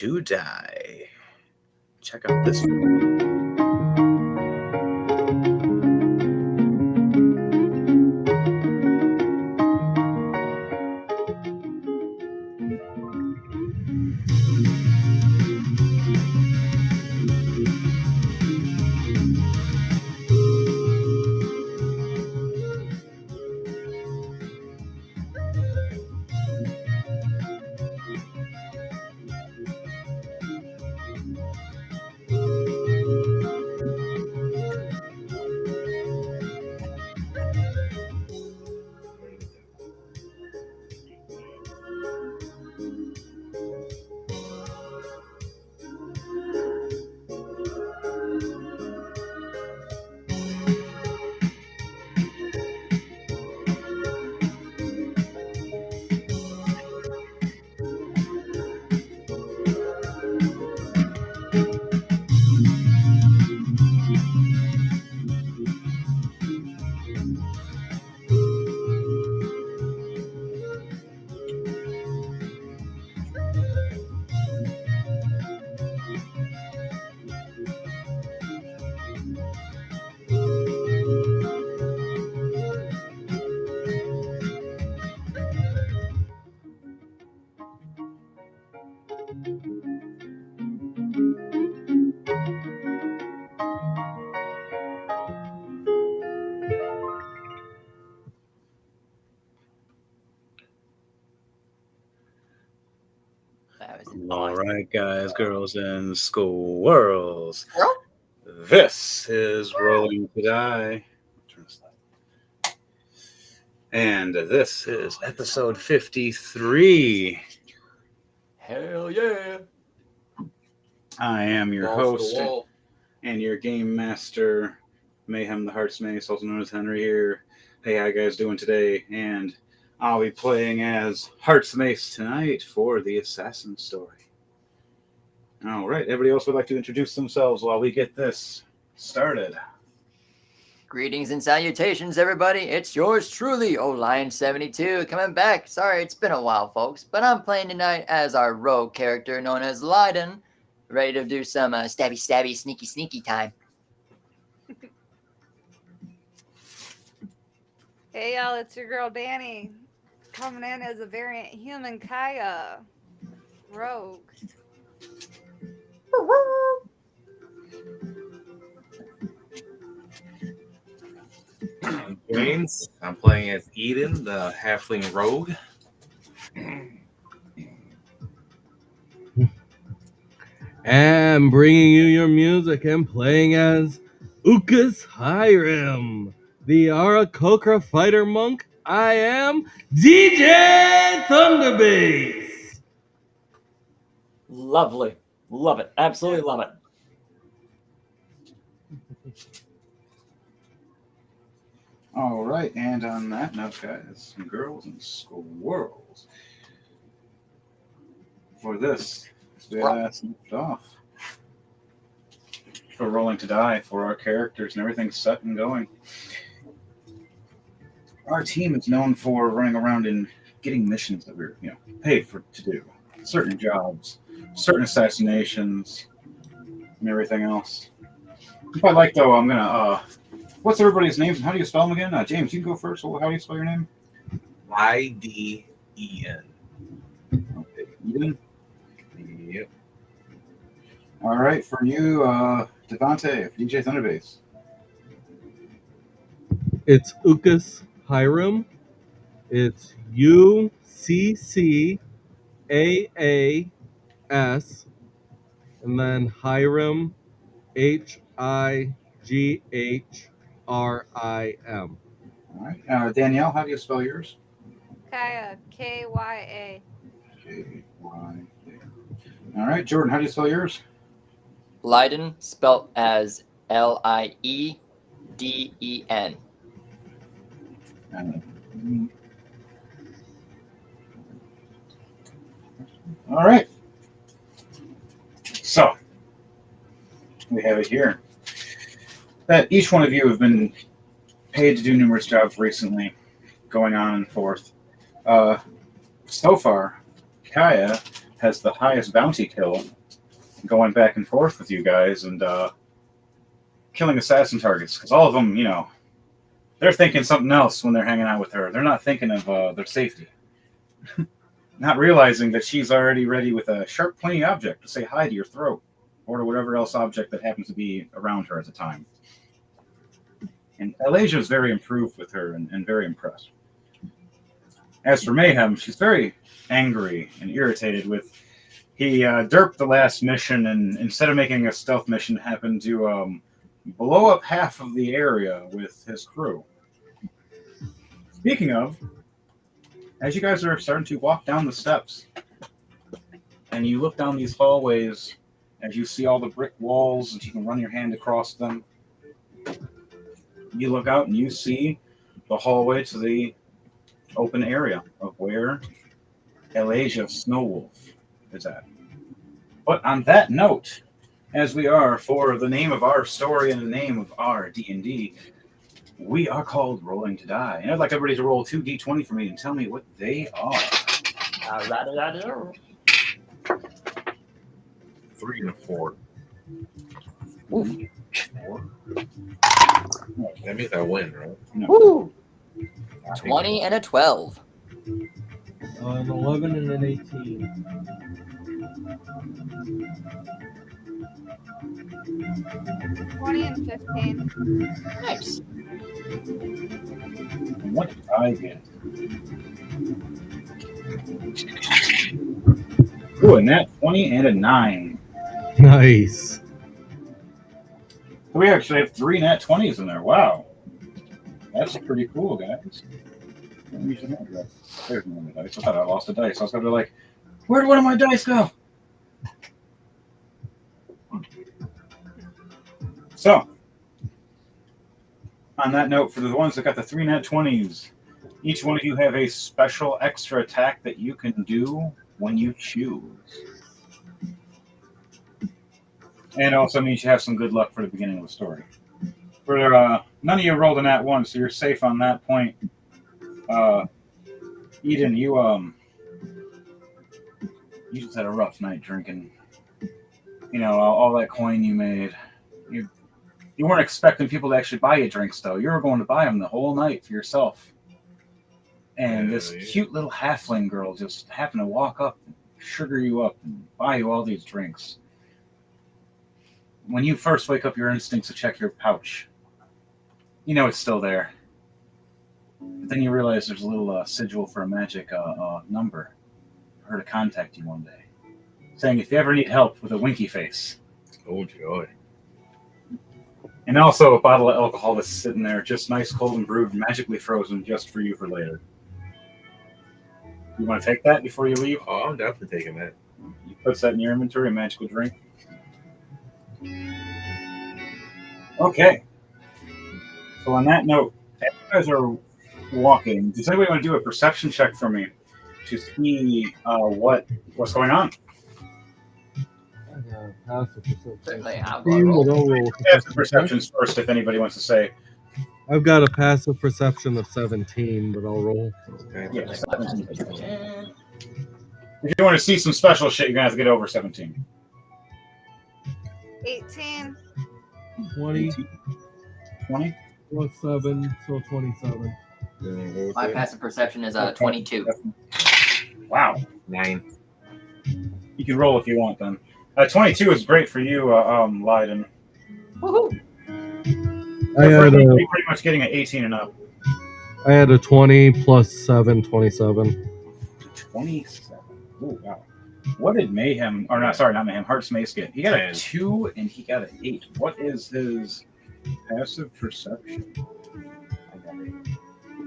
Do Die. Check out this. All right, guys, girls, and squirrels. This is Rolling to Die. And this is episode 53. Hell yeah. I am your Balls host and your game master, Mayhem the Hearts Mace, also known as Henry here. Hey, how you guys doing today? And I'll be playing as Hearts Mace tonight for the Assassin story. All right, everybody else would like to introduce themselves while we get this started. Greetings and salutations, everybody. It's yours truly, O-Lion72, coming back. Sorry, it's been a while, folks, but I'm playing tonight as our rogue character known as Leiden, ready to do some stabby, sneaky time. Hey y'all, it's your girl Danny, coming in as a variant human Kaya rogue. I'm James. I'm playing as Eden, the halfling rogue. And bringing you your music and playing as Ukas Hiram, the Arakokra fighter monk. I am DJ Thunderbass. Lovely. Love it. Absolutely love it. All right, and on that note, guys, some girls and squirrels. For this, we last left off. For Rolling to Die, for our characters and everything's set and going. Our team is known for running around and getting missions that we're, paid for to do. Certain jobs, certain assassinations, and everything else. If I like, though, I'm gonna. What's everybody's names and how do you spell them again? James, you can go first. How do you spell your name? Y-D-E-N. Okay, Eden. Yep. All right, for you, Devante, DJ Thunderbass. It's Ukas Hiram. It's UCCAAS, and then Hiram, HIGHRIM. All right, Danielle, how do you spell yours? Kaya, Kya. K-Y-A. All right, Jordan, how do you spell yours? Leiden, spelt as Lieden. All right. So, we have it here. That each one of you have been paid to do numerous jobs recently, going on and forth. So far, Kaya has the highest bounty kill, going back and forth with you guys and killing assassin targets. Because all of them, they're thinking something else when they're hanging out with her. They're not thinking of their safety. Not realizing that she's already ready with a sharp, pointy object to say hi to your throat, or to whatever else object that happens to be around her at the time. And Alasia is very improved with her and very impressed. As for Mayhem, she's very angry and irritated with... He derped the last mission, and instead of making a stealth mission, happened to blow up half of the area with his crew. Speaking of, as you guys are starting to walk down the steps, and you look down these hallways, as you see all the brick walls, and you can run your hand across them, you look out and you see the hallway to the open area of where Alasia Snowwolf is at. But on that note, as we are for the name of our story and the name of our D&D, we are called Rolling to Die. And I'd like everybody to roll 2d20 for me and tell me what they are. 3 and a 4. Ooh. 4. That means I win, right? No. Woo. 20 and a 12. An 11 and an 18. 20 and 15. Nice. And what did I get? Ooh, and that 20 and a 9. Nice. So we actually have 3 nat 20s in there. Wow. That's pretty cool, guys. There's no dice. I thought I lost a dice. I was going to be like, where'd one of my dice go? So, on that note, for the ones that got the 3 nat 20s, each one of you have a special extra attack that you can do when you choose. And also means you have some good luck for the beginning of the story. For none of you rolled a nat 1, so you're safe on that point. Eden, you just had a rough night drinking. All that coin you made. You weren't expecting people to actually buy you drinks, though. You were going to buy them the whole night for yourself. And this cute little halfling girl just happened to walk up and sugar you up and buy you all these drinks. When you first wake up, your instincts to check your pouch. You know it's still there. But then you realize there's a little sigil for a magic number for her to contact you one day, saying if you ever need help with a winky face. Oh, joy. And also a bottle of alcohol that's sitting there, just nice, cold and brewed, magically frozen just for you for later. You want to take that before you leave? Oh, I'm definitely taking that. You put that in your inventory, a magical drink. Okay. So on that note, as you guys are walking, does anybody want to do a perception check for me to see what's going on? Passive perception. Certainly, I'll go roll. But I'll roll Passive perceptions first, if anybody wants to say. I've got a passive perception of 17, but I'll roll. Okay. Yeah, 17. If you want to see some special shit, you're going to have to get over 17. 18. 20 20? plus 7, so 27. My passive perception is 22. Wow. 9. You can roll if you want, then. 22 is great for you, Leiden. Woohoo! You're pretty much getting an 18 and up. I had a 20 plus 7, 27. 27. Oh, wow. What did Mayhem, or not, sorry, not Mayhem, Heart's Mace get? He got a 2 and he got an 8. What is his passive perception?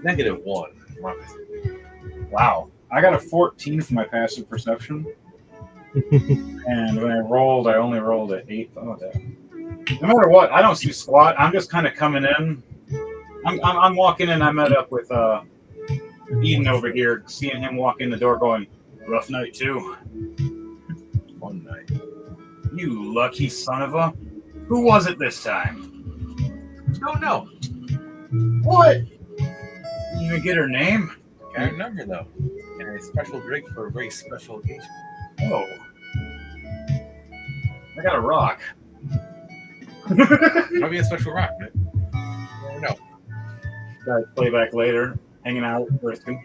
-1. Wow. I got a 14 for my passive perception. And when I rolled, I only rolled an 8. Oh, damn. No matter what, I don't see squat. I'm just kind of coming in. I'm walking in. I met up with Eden over here, seeing him walk in the door going, rough night, too. One night. You lucky son of a... Who was it this time? Don't know. What? You even get her name? Got her number, though. And a special drink for a very special occasion. Oh, I got a rock. Might be a special rock, man. You never know. Guys, playback later. Hanging out.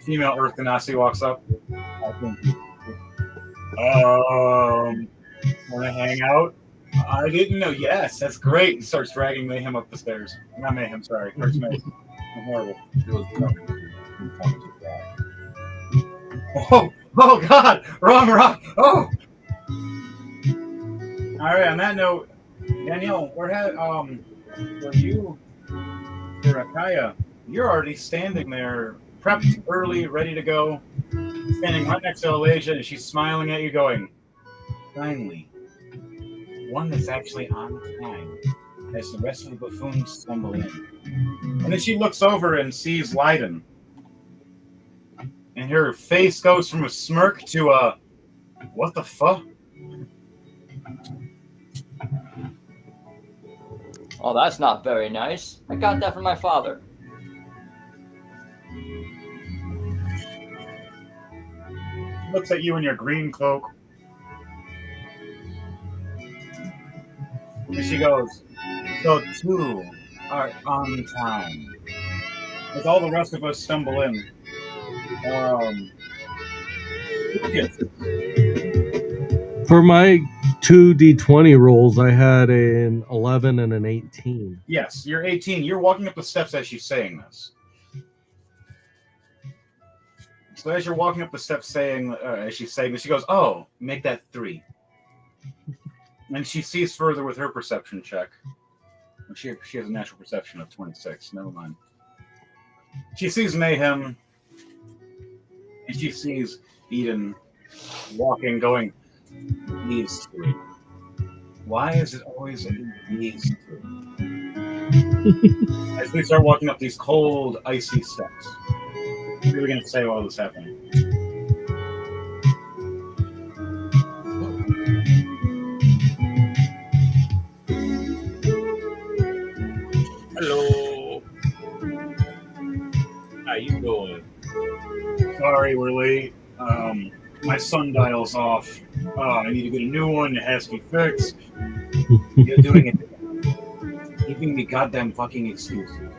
Female Earth Ganassi walks up. Want to hang out? I didn't know. Yes, that's great. And starts dragging Mayhem up the stairs. Not Mayhem, sorry. Hurts May. I'm horrible. It was Oh God! Wrong rock. Oh. All right. On that note, Danielle, where you, Hirakaya? You're already standing there, prepped early, ready to go. Standing right next to Alasia, and she's smiling at you, going, "Finally, one that's actually on time." As the rest of the buffoons stumble in, and then she looks over and sees Leiden. And her face goes from a smirk to a, what the fuck? Oh, that's not very nice. I got that from my father. She looks at you in your green cloak. And she goes, "So two are on time." As all the rest of us stumble in. Yes. For my 2d20 rolls, I had an 11 and an 18. Yes, you're 18. You're walking up the steps as she's saying this. So as you're walking up the steps as she's saying this, she goes, "Oh, make that 3." And she sees further with her perception check. She has a natural perception of 26. Never mind. She sees Mayhem, and she sees Eden walking, going, "These two. Why is it always these two?" As we start walking up these cold, icy steps. What are we going to say while this is happening? Hello. How you doing? Sorry, we're late. My sundial's off. I need to get a new one. It has to be fixed. You're doing it. Giving me goddamn fucking excuses.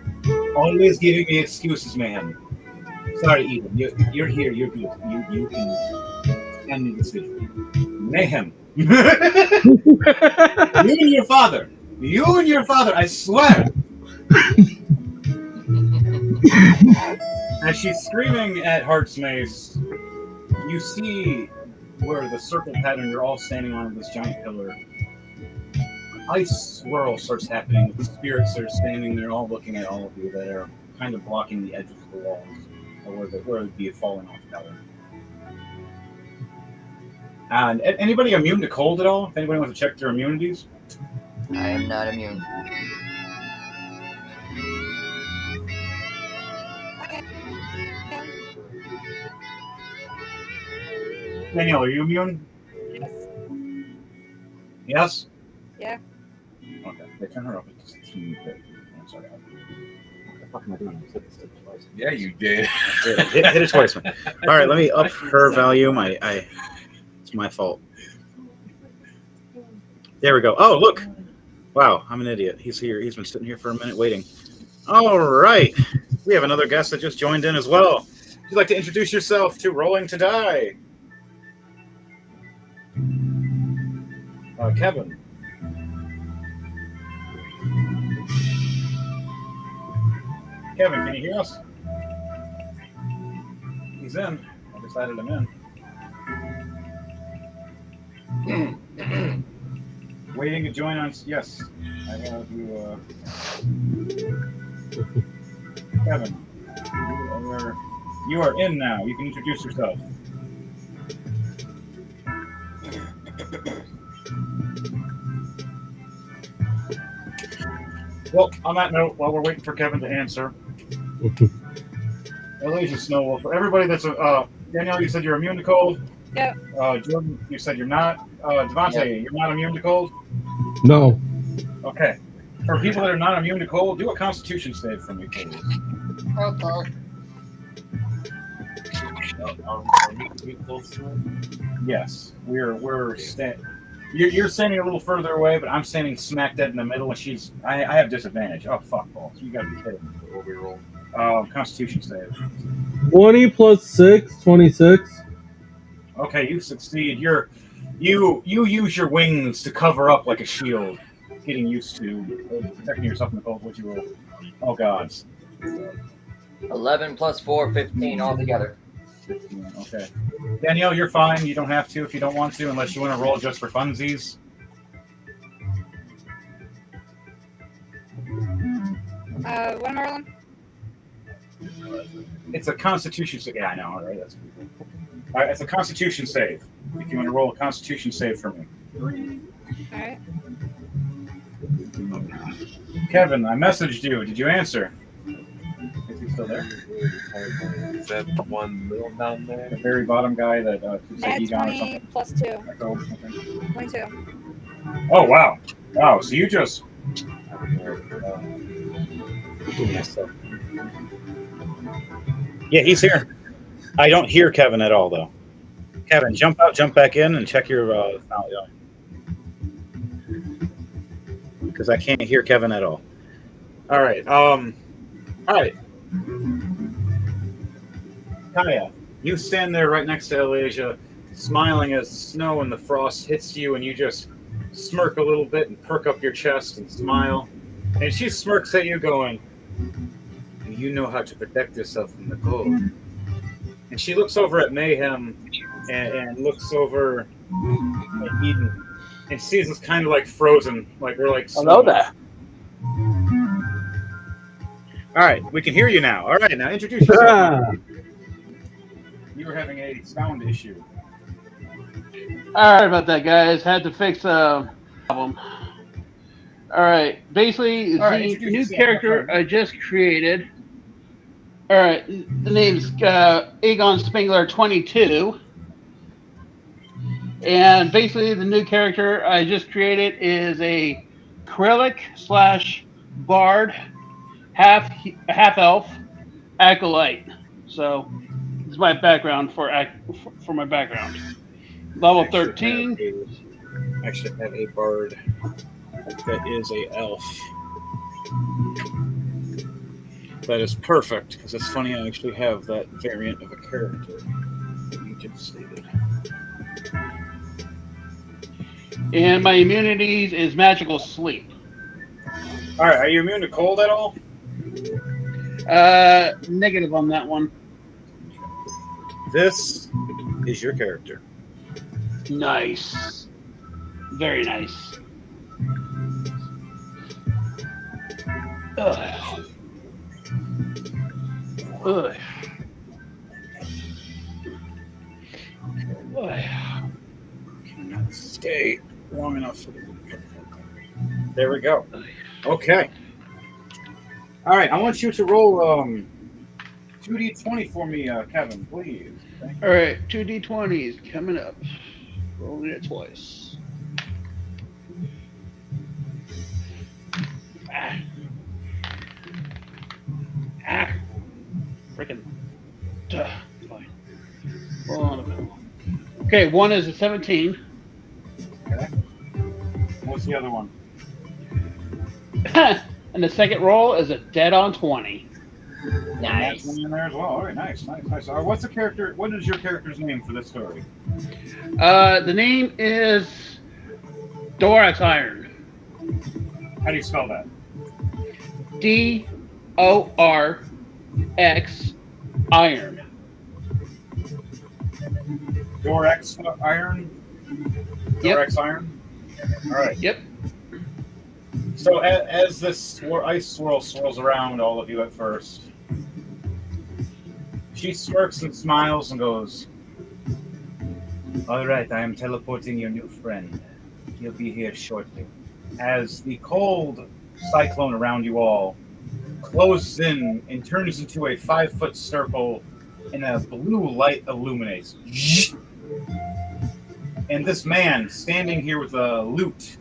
Always giving me excuses, Mayhem. Sorry, Eden. You're here. You're good. You can stand the decision. Mayhem. You and your father. You and your father. I swear. As she's screaming at Heart's Mace, you see where the circle pattern you're all standing on this giant pillar. Ice swirl starts happening. The spirits are standing there, all looking at all of you, that are kind of blocking the edges of the walls, or where it would be a falling off tower. And anybody immune to cold at all? If anybody wants to check their immunities? I am not immune. Danielle, are you immune? Yes. Yes? Yeah. Okay. They turn her up just a teeny bit. I'm sorry. What the fuck am I doing? I hit this twice. Yeah, you did. Hit it twice. All right, let me up her volume. It's my fault. There we go. Oh, look. Wow, I'm an idiot. He's here. He's been sitting here for a minute waiting. All right. We have another guest that just joined in as well. Would you like to introduce yourself to Rolling to Die? Kevin. Kevin, can you hear us? He's in. I just added him in. Waiting to join on. Yes. I have you. Kevin. You are in now. You can introduce yourself. Well, on that note, while we're waiting for Kevin to answer, Alasia Snowwolf, for everybody that's Danielle, you said you're immune to cold. Yep. Jordan, you said you're not. Devontae, Yep. you're not immune to cold. No. Okay. For people that are not immune to cold, do a Constitution save for me, please. Okay. Are we close to it? Yes, you're standing a little further away, but I'm standing smack dead in the middle, and I have disadvantage. Oh fuck balls! You gotta be kidding me. What we roll? Constitution save. 20 plus 6, 26. Okay, you succeed. You use your wings to cover up like a shield, getting used to protecting yourself in the cold. What you roll? Oh gods. 11 plus 4, 15 altogether. 15, okay. Danielle, you're fine. You don't have to if you don't want to, unless you want to roll just for funsies. What am I rolling? It's a Constitution save. Yeah, I know. All right, that's cool. All right, it's a Constitution save. If you want to roll a Constitution save for me, All right. Kevin, I messaged you. Did you answer? Is he still there? Is that the one little down The there? very bottom guy that said Nat Egon or 20 something. plus 2. Echo or something. 22. Oh wow, wow. So you just. Yeah, he's here. I don't hear Kevin at all, though. Kevin, jump out, jump back in, and check your because I can't hear Kevin at all. All right. All right. Kaya, you stand there right next to Elijah, smiling as the snow and the frost hits you, and you just smirk a little bit and perk up your chest and smile. And she smirks at you, going, "Do you know how to protect yourself from the cold?" And she looks over at Mayhem and looks over at Eden and sees us kind of like frozen, like we're like. Hello there. All right, we can hear you now. All right, now introduce yourself. You were having a sound issue. Alright about that, guys. Had to fix a problem. Alright, basically, Alright, the introduce new yourself. character I just created. Alright, the name's Aegon Spengler 22. And basically, the new character I just created is a Krylic / Bard, half elf, acolyte. So, this is my background for my background. Level 13. I should have a bard that is a elf. That is perfect, because it's funny I actually have that variant of a character that you just stated. And my immunities is magical sleep. Alright, are you immune to cold at all? Negative on that one. This is your character. Nice. Very nice. Ugh. Ugh. Ugh. Cannot stay long enough. There we go. Okay. All right, I want you to roll 2d20 for me, Kevin, please. All right, 2d20s coming up. Rolling it twice. Freaking. Fine. Roll on a minute. Okay, one is a 17. Okay. What's the other one? And the second roll is a dead on 20. Nice. One in there as well. All right, nice. What's the character? What is your character's name for this story? The name is Dorax Iron. How do you spell that? Dorx Iron. Dorax Iron? Yep. Dorax Iron? All right. Yep. So as this ice swirl swirls around all of you at first, she smirks and smiles and goes, "All right, I am teleporting your new friend. He'll be here shortly." As the cold cyclone around you all closes in and turns into a 5-foot circle, and a blue light illuminates. And this man standing here with a lute,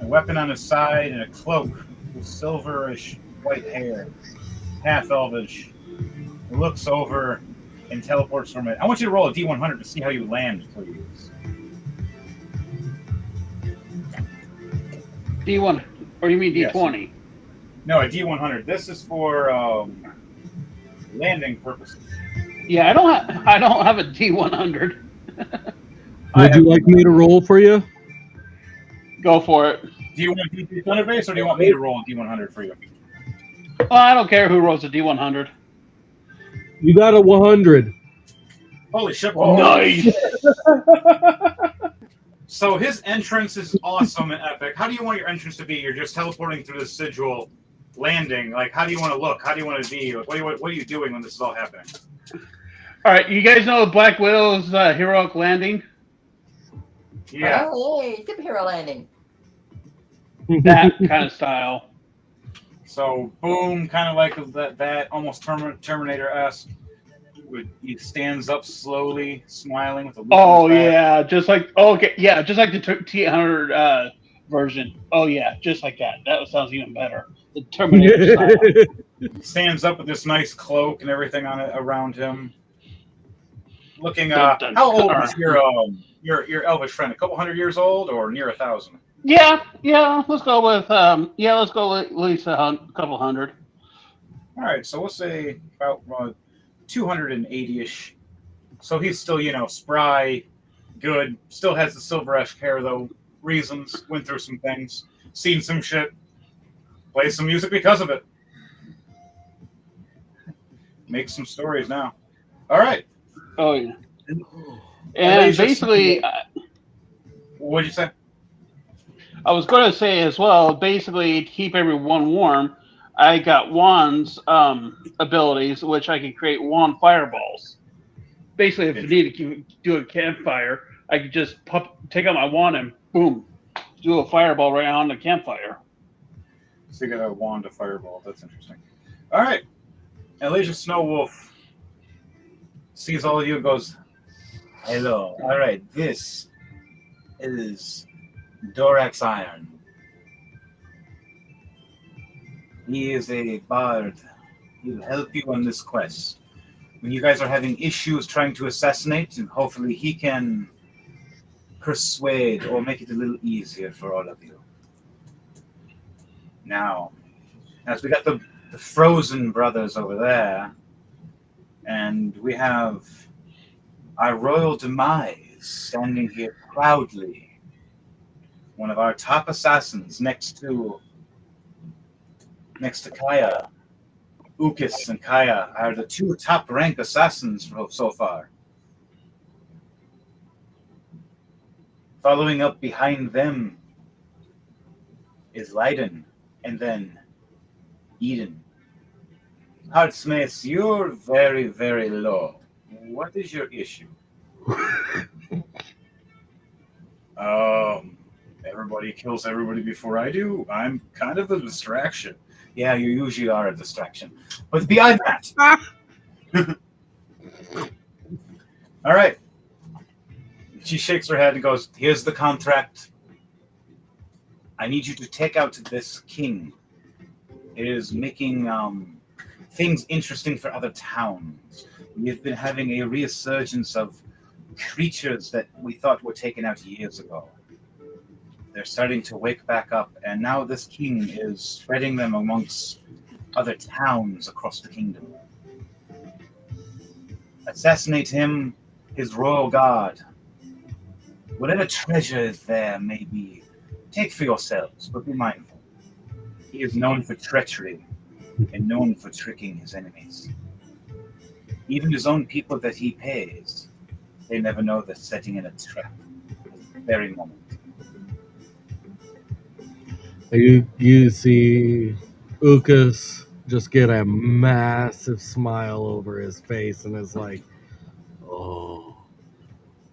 a weapon on his side, and a cloak with silverish white hair, half elvish, looks over and teleports from it. I want you to roll a D100 to see how you land, please. D1, or you mean Yes. D20? No, a D100. This is for landing purposes. Yeah, I don't have a D100. Would you like me to roll for you? Go for it. Do you want D200 base, or do you want me to roll a D100 for you? Well, I don't care who rolls a D100. You got a 100. Holy shit! Nice. So his entrance is awesome and epic. How do you want your entrance to be? You're just teleporting through the sigil, landing. Like, how do you want to look? How do you want to be? Like, what are you doing when this is all happening? All right, you guys know Black Widow's heroic landing? Yeah. Oh, yay, superhero landing. That kind of style. So boom, kind of like that almost Terminator-esque. He stands up slowly, smiling with a look Oh on his back. yeah, just like just like the T800 version. Oh yeah, just like that. That sounds even better. The Terminator style. Stands up with this nice cloak and everything on it around him. Looking, Dun, dun, how old dun. is your elvish friend? A couple hundred years old, or near 1,000? Yeah. Let's go with let's go with at least a couple hundred. All right, so we'll say about 280-ish. So he's still, spry, good. Still has the silver-esque hair, though. Reasons, went through some things, seen some shit, plays some music because of it. Makes some stories now. All right. Oh yeah. And basically, What'd you say? I was going to say as well. Basically, to keep everyone warm, I got Wand's abilities, which I can create wand fireballs. Basically, if you need to do a campfire, I could just take out my wand and boom, do a fireball right on the campfire. So you got a wand of fireball. That's interesting. All right. Elijah Snowwolf sees all of you and goes, "Hello. All right. This is Dorax Iron. He is a bard. He'll help you on this quest. When you guys are having issues trying to assassinate, and hopefully he can persuade or make it a little easier for all of you. Now, as we got the Frozen brothers over there, and we have our royal demise standing here proudly. One of our top assassins next to Kaya. Ukis and Kaya are the two top rank assassins so far. Following up behind them is Leiden, and then Eden. Heartsmith, you're very, very low. What is your issue? Everybody kills everybody before I do. I'm kind of a distraction. Yeah, you usually are a distraction. But beyond that. All right. She shakes her head and goes, "Here's the contract. I need you to take out this king. It is making things interesting for other towns. We have been having a resurgence of creatures that we thought were taken out years ago. They're starting to wake back up, and now this king is spreading them amongst other towns across the kingdom. Assassinate him, his royal guard. Whatever treasure is there may be, take for yourselves, but be mindful. He is known for treachery and known for tricking his enemies. Even his own people that he pays, they never know they're setting in a trap at the very moment." You see Ukas just get a massive smile over his face and is like, "Oh,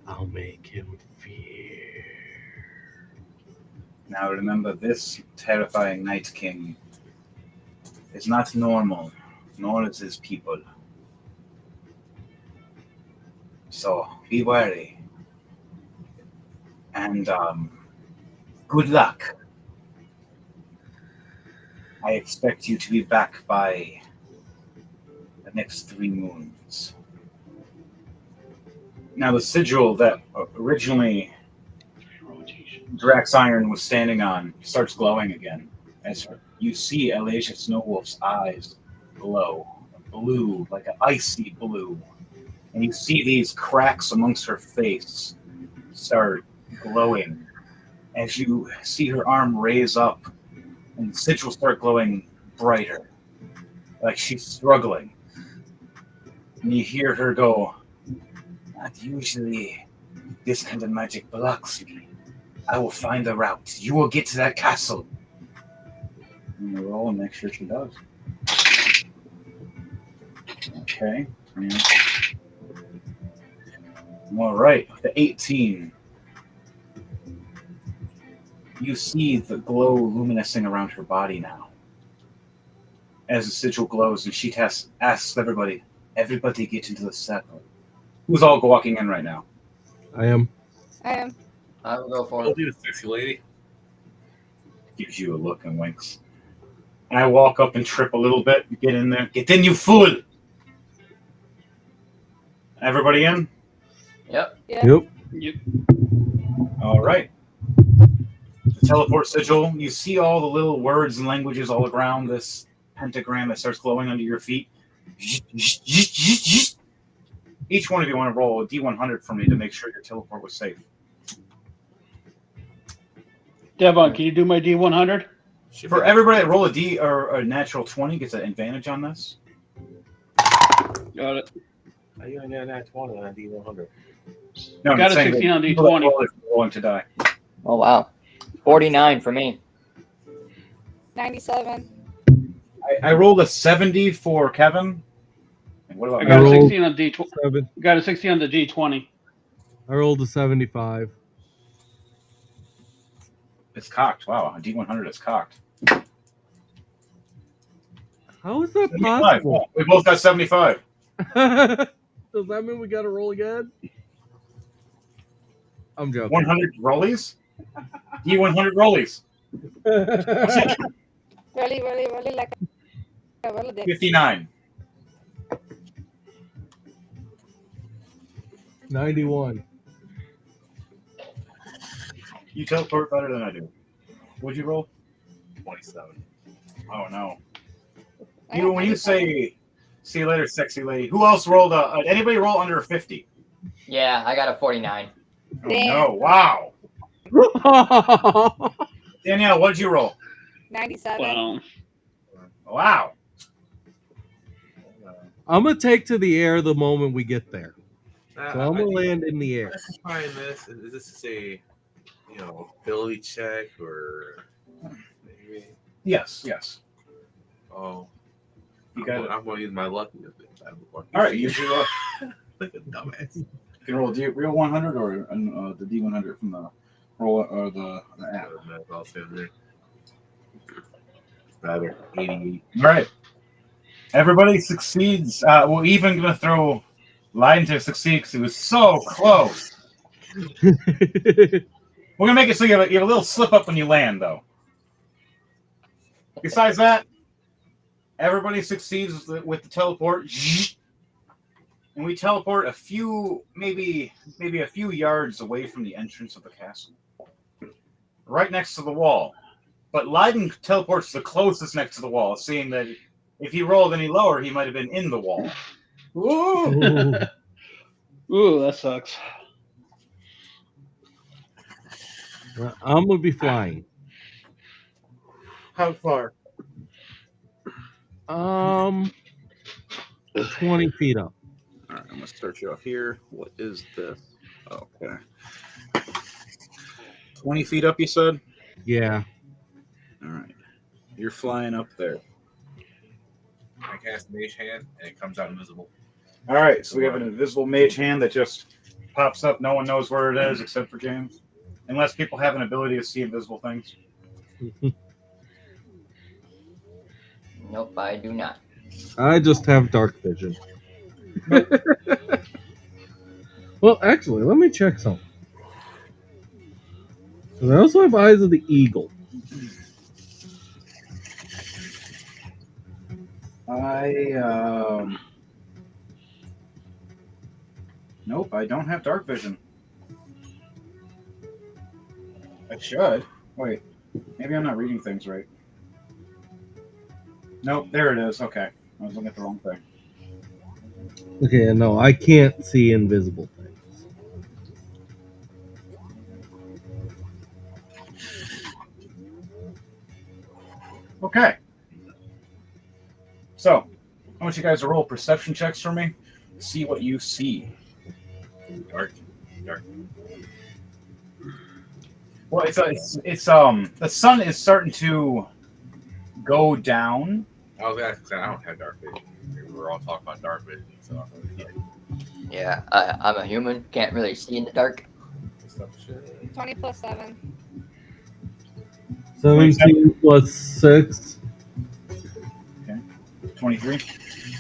I'll make him fear." Now remember, this terrifying Night King is not normal, nor is his people. So be wary. And good luck. I expect you to be back by the next 3 moons. Now, the sigil that originally Drax Iron was standing on starts glowing again as you see Elijah Snowwolf's eyes glow blue, like an icy blue. And you see these cracks amongst her face start glowing as you see her arm raise up and the sigil start glowing brighter, like she's struggling. And you hear her go, "Not usually this kind of magic blocks me. I will find a route. You will get to that castle." I'm gonna roll and make sure she does. Okay. All right. The 18. You see the glow luminescing around her body now. As the sigil glows, and she asks everybody get into the circle. Who's all walking in right now? I am. I am. I will go for I'll it. do the sexy lady. Gives you a look and winks. And I walk up and trip a little bit. Get in there. Get in, you fool! Everybody in? Yep. Yep. All right. The teleport sigil. You see all the little words and languages all around this pentagram that starts glowing under your feet. Each one of you want to roll a D100 for me to make sure your teleport was safe. Devon, can you do my D100? For everybody that roll a D or a natural 20 gets an advantage on this. Got it. How you only got that 20 on D100? No, Got a saying 16 on that people that D20. roll it are rolling to die. Oh wow. 49 for me. 97. I rolled a 70 for Kevin. And what about I got a rolled 16 on D20. 7. Got a 16 on the D20. I rolled a 75. It's cocked. Wow, a D100 is cocked. How is that 75. possible? We both got 75. Does that mean we got to roll again? I'm joking. 100 rollies? D100 rollies. Really like a roll dick. 59. 91. You teleport better than I do. What'd you roll? 27. Oh, no. I You got when you 97. say, "See you later, sexy lady," who else rolled anybody roll under a 50? Yeah, I got a 49. Oh, Damn. no. Wow. Danielle, what'd you roll? 97. Wow. Wow. I'm going to take to the air the moment we get there. So I'm going to I land in the air. find this. Is this a ability check or maybe? Yes. Oh, You got it. I'm going to use my lucky. I'm lucky. All right, use your Like a dumbass. You can roll a real 100 or the D100 from the roll or the app. I'll say there. Rather 88. All right. Everybody succeeds. We're even going to throw Lydon to succeed because he was so close. We're going to make it so you have a little slip up when you land, though. Besides that, everybody succeeds with the teleport. And we teleport a few, maybe a few yards away from the entrance of the castle. Right next to the wall. But Lydon teleports the closest next to the wall, seeing that if he rolled any lower, he might have been in the wall. Ooh. Ooh, that sucks. I'm going to be flying. How far? 20 feet up. All right, I'm going to start you off here. What is this? Okay. 20 feet up, you said? Yeah. All right. You're flying up there. I cast Mage Hand and it comes out invisible. All right, so we have an invisible mage hand that just pops up. No one knows where it is except for James. Unless people have an ability to see invisible things. Nope, I do not. I just have dark vision. Well, actually, let me check something. 'Cause I also have eyes of the eagle. Nope, I don't have dark vision. I should. Wait, maybe I'm not reading things right. Nope, there it is. Okay, I was looking at the wrong thing. Okay, no, I can't see invisible things. Okay. So, I want you guys to roll perception checks for me. See what you see. Dark. Well, it's the sun is starting to go down. I was asking, I don't have dark vision. We were all talking about dark vision, so yeah. Yeah, I'm a human. Can't really see in the dark. Stuff shit. 20 plus 7. 17 plus 6. 23.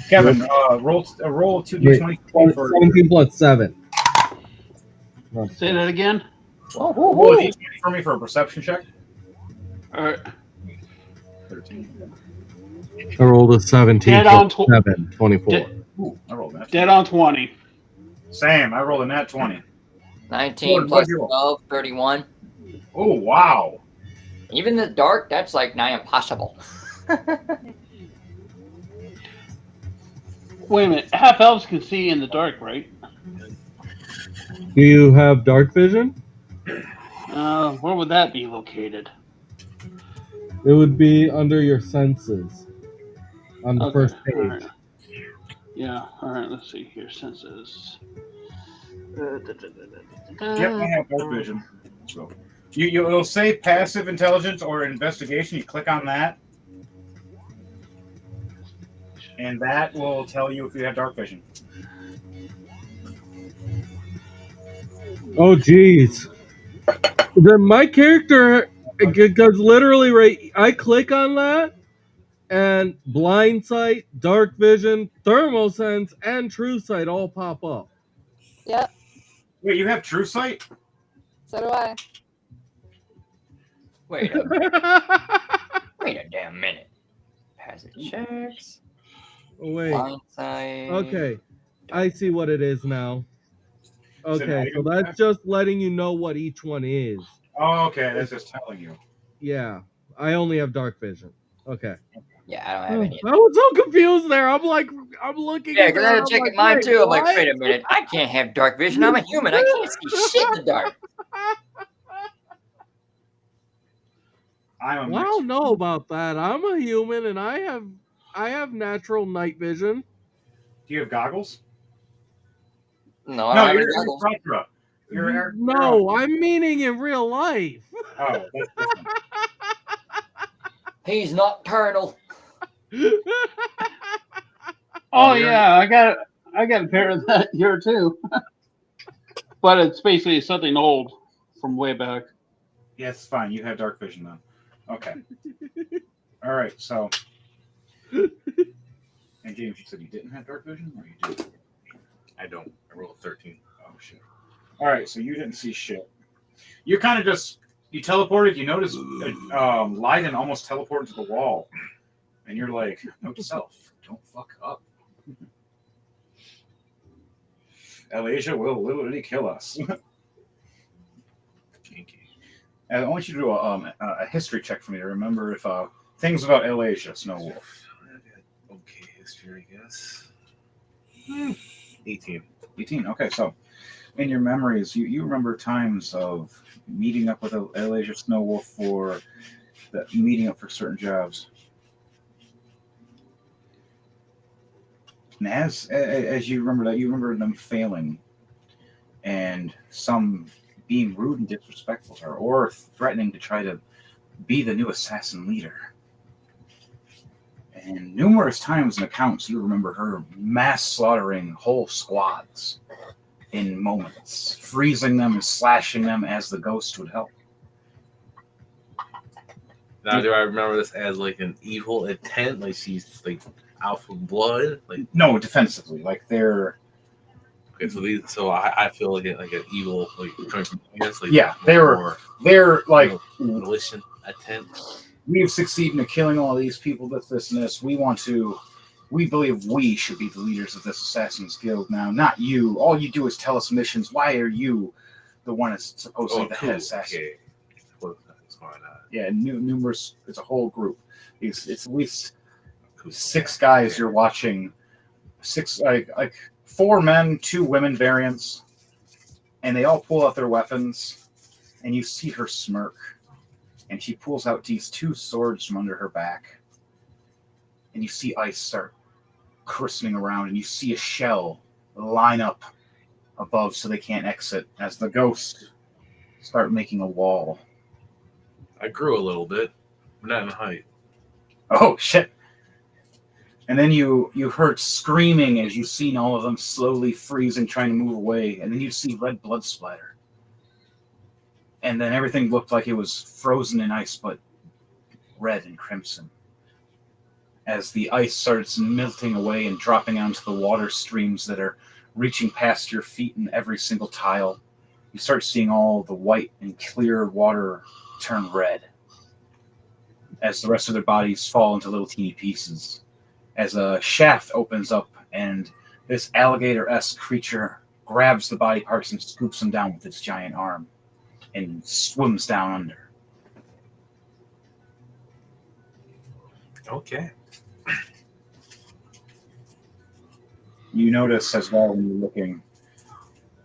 Kevin, roll 2d20 for 17 plus 7. Say that again. roll a d20 for me for a perception check. All right. 13. I rolled a 17 Dead on plus tw- 7, 24. Ooh, I rolled that. Dead on 20. Same. I rolled a nat 20. 19 Gordon, plus what'd you roll? 12, 31. Oh wow. Even the dark, that's like nigh impossible. Wait a minute. Half elves can see in the dark, right? Do you have dark vision? Where would that be located? It would be under your senses on the Okay, first page. all right. Yeah. All right. Let's see here. Senses. Yep, I have dark vision. So it'll say passive intelligence or investigation. You click on that, and that will tell you if you have dark vision. Oh, jeez. Then my character, because literally, right, I click on that, and blind sight, dark vision, thermal sense, and true sight all pop up. Yep, Wait, you have true sight? so do I. Wait a wait a damn minute. Passive checks. Wait. Blind sight. Okay, I see what it is now. Is it Okay, so item that's check? just letting you know what each one is. Oh, okay, that's just telling you. Yeah, I only have dark vision. Okay. Yeah, I don't have any. I was so confused there. I'm looking Yeah, at because that. I had I'm to check like, at mine wait, too. I'm like, what? wait a minute. I can't have dark vision. I'm a human. I can't see shit in the dark. I'm a Well, I don't know about that. I'm a human and I have natural night vision. Do you have goggles? No, I No, don't have any you're goggles. Contra. You're No, I'm meaning in real life. Oh, that's different. He's nocturnal. Oh you're- yeah, I got a pair of that here too. But it's basically something old from way back. Yes, fine. You have dark vision then. Okay. All right. So, and James, you said you didn't have dark vision, or you did? I don't. I rolled 13. Oh shit. All right. So you didn't see shit. You kind of just you teleported. You notice Leiden almost teleported to the wall, and you're like, "Note to self: don't fuck up." Alasia will literally kill us. I want you to do a history check for me to remember if things about Alasia, Snow Wolf. Okay, history, I guess. 18. 18. Okay, so in your memories, you remember times of meeting up with Alasia Snow Wolf for meeting up for certain jobs. And as you remember that, you remember them failing, and some being rude and disrespectful to her, or threatening to try to be the new assassin leader. And numerous times in accounts, you remember her mass slaughtering whole squads in moments, freezing them and slashing them as the ghost would help. Now, do I remember this as like an evil intent? Like she's like out for blood? Like No, defensively, like they're okay, so these, so I feel like an evil like coming from I guess like Yeah, they're like malicious intent. we've succeeded in killing all these people, this, and this. We want to We believe we should be the leaders of this Assassin's Guild now, not you. All you do is tell us missions. Why are you the one that's supposedly the head assassin? Okay. What's going on? Yeah, numerous. It's a whole group. It's at least 6 guys you're watching. 6 like 4 men, 2 women variants, and they all pull out their weapons, and you see her smirk, and she pulls out these 2 swords from under her back, and you see ice start christening around, and you see a shell line up above so they can't exit as the ghosts start making a wall. I grew a little bit, but not in height. Oh shit! And then you heard screaming as you seen all of them slowly freezing, trying to move away, and then you see red blood splatter. And then everything looked like it was frozen in ice, but red and crimson. As the ice starts melting away and dropping onto the water streams that are reaching past your feet in every single tile, you start seeing all the white and clear water turn red as the rest of their bodies fall into little teeny pieces. As a shaft opens up and this alligator-esque creature grabs the body parts and scoops them down with its giant arm and swims down under. Okay. You notice as well when you're looking,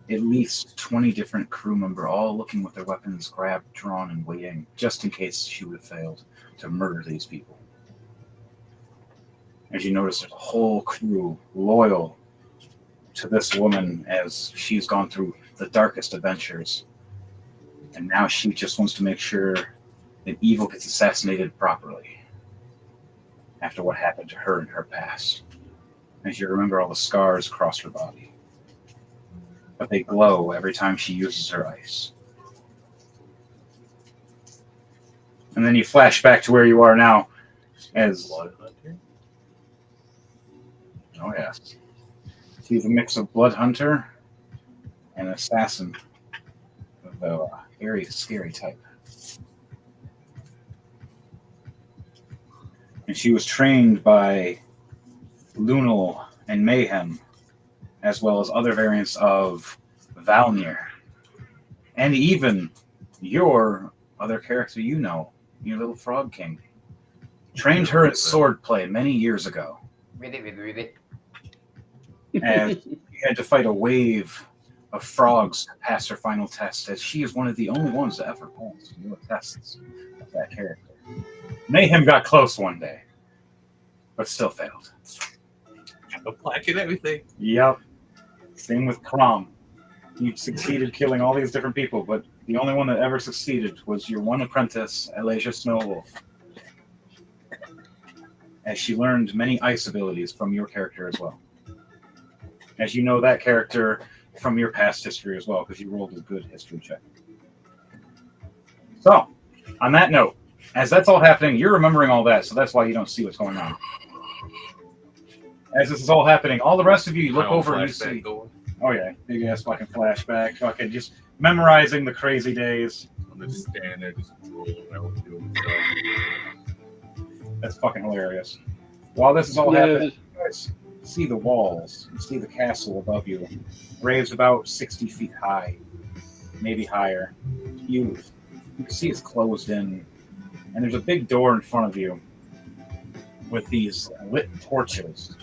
at least 20 different crew members, all looking with their weapons grabbed, drawn, and waiting, just in case she would have failed to murder these people. As you notice, there's a whole crew loyal to this woman as she's gone through the darkest adventures. And now she just wants to make sure that evil gets assassinated properly after what happened to her in her past. As you remember all the scars across her body. But they glow every time she uses her ice. And then you flash back to where you are now as... Oh, yes. She's a mix of blood hunter and assassin of a very scary type. And she was trained by Lunal and Mayhem, as well as other variants of Valnir. And even your other character you know, your little frog king. Trained her at swordplay many years ago. And you had to fight a wave of frogs to pass her final test, as she is one of the only ones to ever pass your tests of that character. Mayhem got close one day, but still failed. The plaque and everything. Yep. Same with Crom. You succeeded killing all these different people, but the only one that ever succeeded was your one apprentice, Elijah Snowwolf. As she learned many ice abilities from your character as well. As you know that character from your past history as well, because you rolled a good history check. So, on that note, as that's all happening, you're remembering all that, so that's why you don't see what's going on. As this is all happening, all the rest of you look over and you see... Going. Oh yeah, big ass fucking flashback, fucking just memorizing the crazy days. I'm just standing there, just rolling around doing stuff. That's fucking hilarious. While this is all happening, you guys see the walls, you see the castle above you, raised about 60 feet high, maybe higher. You can see it's closed in, and there's a big door in front of you with these lit torches.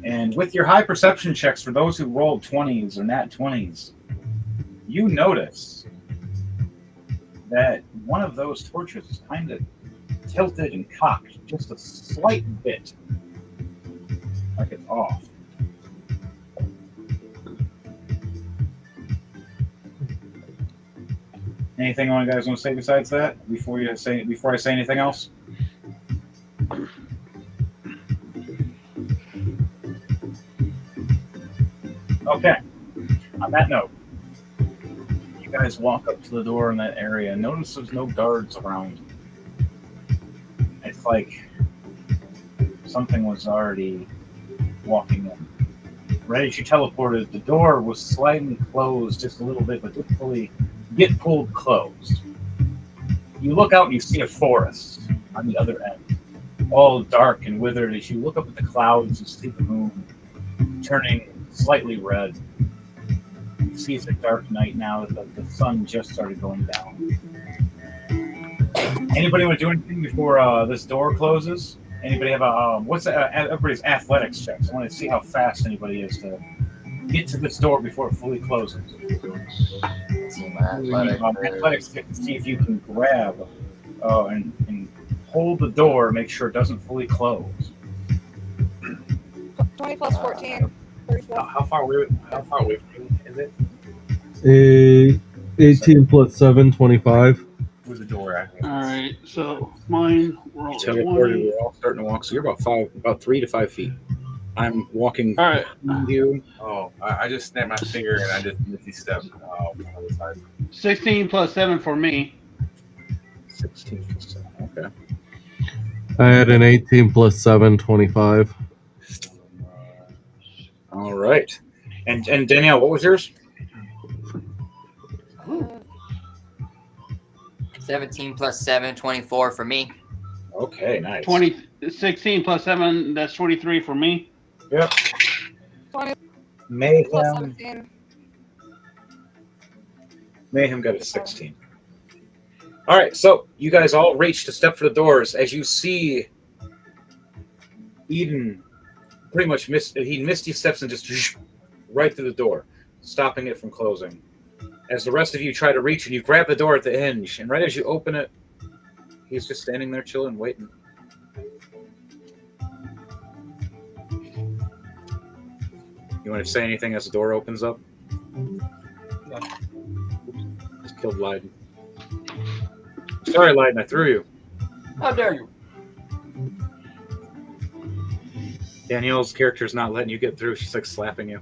And with your high perception checks, for those who rolled 20s or nat 20s, you notice that one of those torches is kind of tilted and cocked just a slight bit, like it's off. Anything you guys want to say besides that before I say anything else? Okay. On that note, you guys walk up to the door in that area and notice there's no guards around. It's like something was already walking in. Right as you teleported, the door was slightly closed just a little bit, but didn't fully get pulled closed. You look out and you see a forest on the other end. all dark and withered as you look up at the clouds and see the moon turning slightly red. You see it's a dark night now that the sun just started going down. Anybody want to do anything before this door closes? Anybody have a what's everybody's athletics checks? I want to see how fast anybody is to get to this door before it fully closes. Let's see my athletics. Athletics check to see if you can grab and hold the door, make sure it doesn't fully close. 20 plus 14. 34. How far away from you is it? 18 plus 7, 25. Where's the door at? All right, so mine roll Teleported, 20. we're all starting to walk. So you're about 3 to 5 feet. I'm walking All right, behind you. Oh, I just snapped my finger and I just misty stepped on the other side. 16 plus 7 for me. 16. Okay. I had an 18 plus 7, 25. All right. And Danielle, what was yours? 17 plus 7, 24 for me. Okay, nice. 16 plus 7, that's 23 for me. Yep. 20 plus Mayhem. 17. Mayhem got a 16. All right, so you guys all reach to step for the doors as you see Eden pretty much misty steps and just right through the door, stopping it from closing. As the rest of you try to reach and you grab the door at the hinge, and right as you open it, he's just standing there chilling, waiting. You want to say anything as the door opens up? No. Just killed Leiden. Sorry, Leiden, I threw you. How dare you? Danielle's character's not letting you get through. She's like slapping you.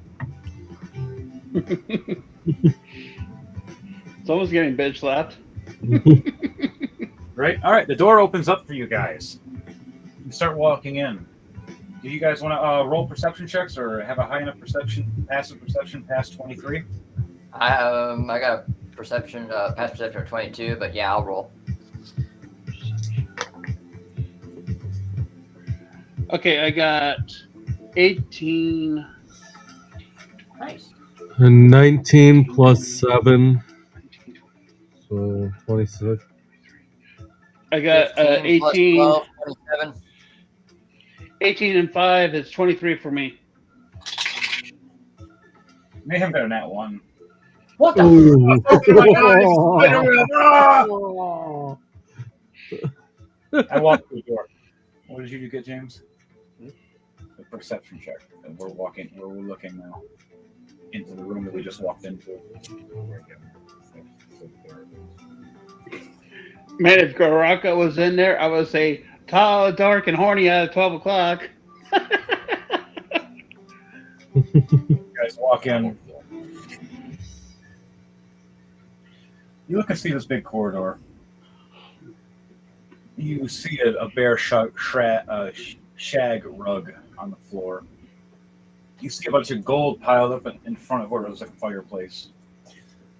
Someone's getting bitch slapped. Right? All right, the door opens up for you guys. You start walking in. Do you guys want to roll perception checks or have a high enough passive perception past 23? I got a perception, past perception of 22, but yeah, I'll roll. Okay, I got 18. Nice. And 19 plus 7. So 26. I got 15 plus 18. 12, 27. 18 and 5 is 23 for me. Mayhem got a nat 1. What the? Ooh. I walked through the door. What did you get, James? The perception check. And we're looking now into the room that we just walked into. Man, if Garaka was in there, I would say tall, dark, and horny at 12 o'clock. You guys walk in. You look and see this big corridor. You see a bare shag rug on the floor. You see a bunch of gold piled up in front of where it was like a fireplace.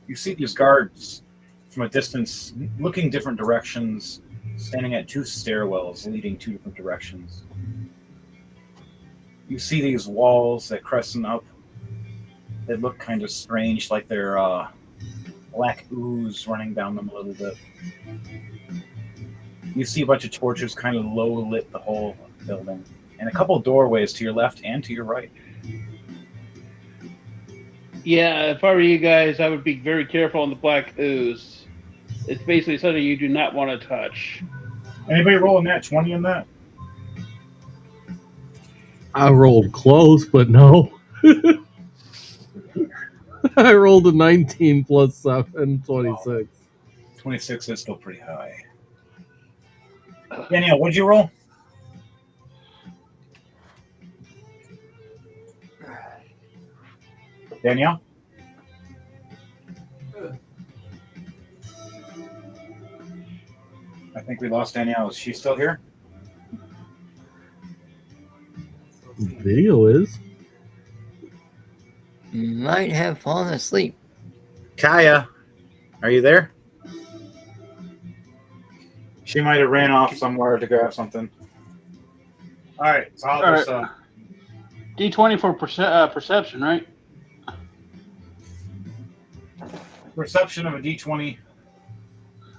You see these guards from a distance looking different directions, standing at 2 stairwells leading 2 different directions. You see these walls that crescent up. They look kind of strange, like they're black ooze running down them a little bit. You see a bunch of torches kind of low lit the whole building, and a couple doorways to your left and to your right. Yeah, if I were you guys, I would be very careful on the black ooze. It's basically something you do not want to touch. Anybody rolling that 20 in that? I rolled close, but no. I rolled a 19 plus 7, 26. 26 is still pretty high. Danielle, what'd you roll? Danielle? I think we lost Danielle. Is she still here? Video is. Might have fallen asleep. Kaya, are you there? She might have ran off somewhere to grab something. All right. So All right. D20 for perception, right? perception of a D20.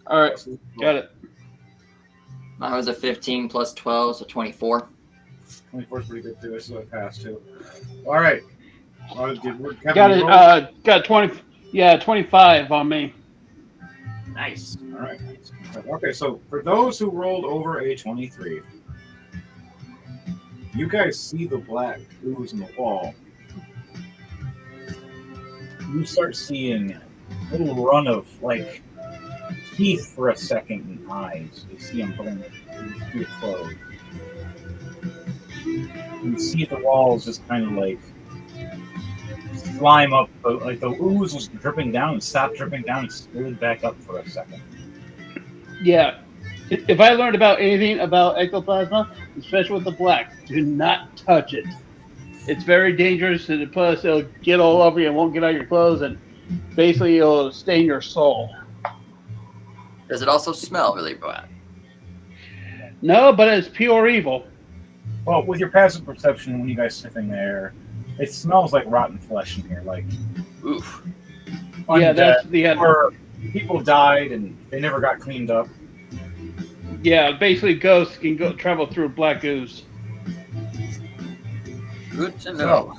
All right. Got it. Mine was a 15 plus 12, so 24. 24 is pretty good too. I still have passed too. All right. Kevin, Got you it. roll? Got 20. Yeah, 25 on me. Nice. All right. Okay, so for those who rolled over a 23, you guys see the black ooze in the wall. You start seeing a little run of like teeth for a second and eyes. You see them going through clothes. You see the walls just kind of like slime up, but like the ooze was dripping down and stopped dripping down and slid back up for a second. Yeah. If I learned about anything about ectoplasma, especially with the black, do not touch it. It's very dangerous, and plus it'll get all over you and won't get out of your clothes, and basically it'll stain your soul. Does it also smell really bad? No, but it's pure evil. Well, with your passive perception, when you guys sniffing there, it smells like rotten flesh in here. Like, Oof. Yeah, undead, that's the or people died and they never got cleaned up. yeah. Basically, ghosts can go travel through black ooze. Good to know.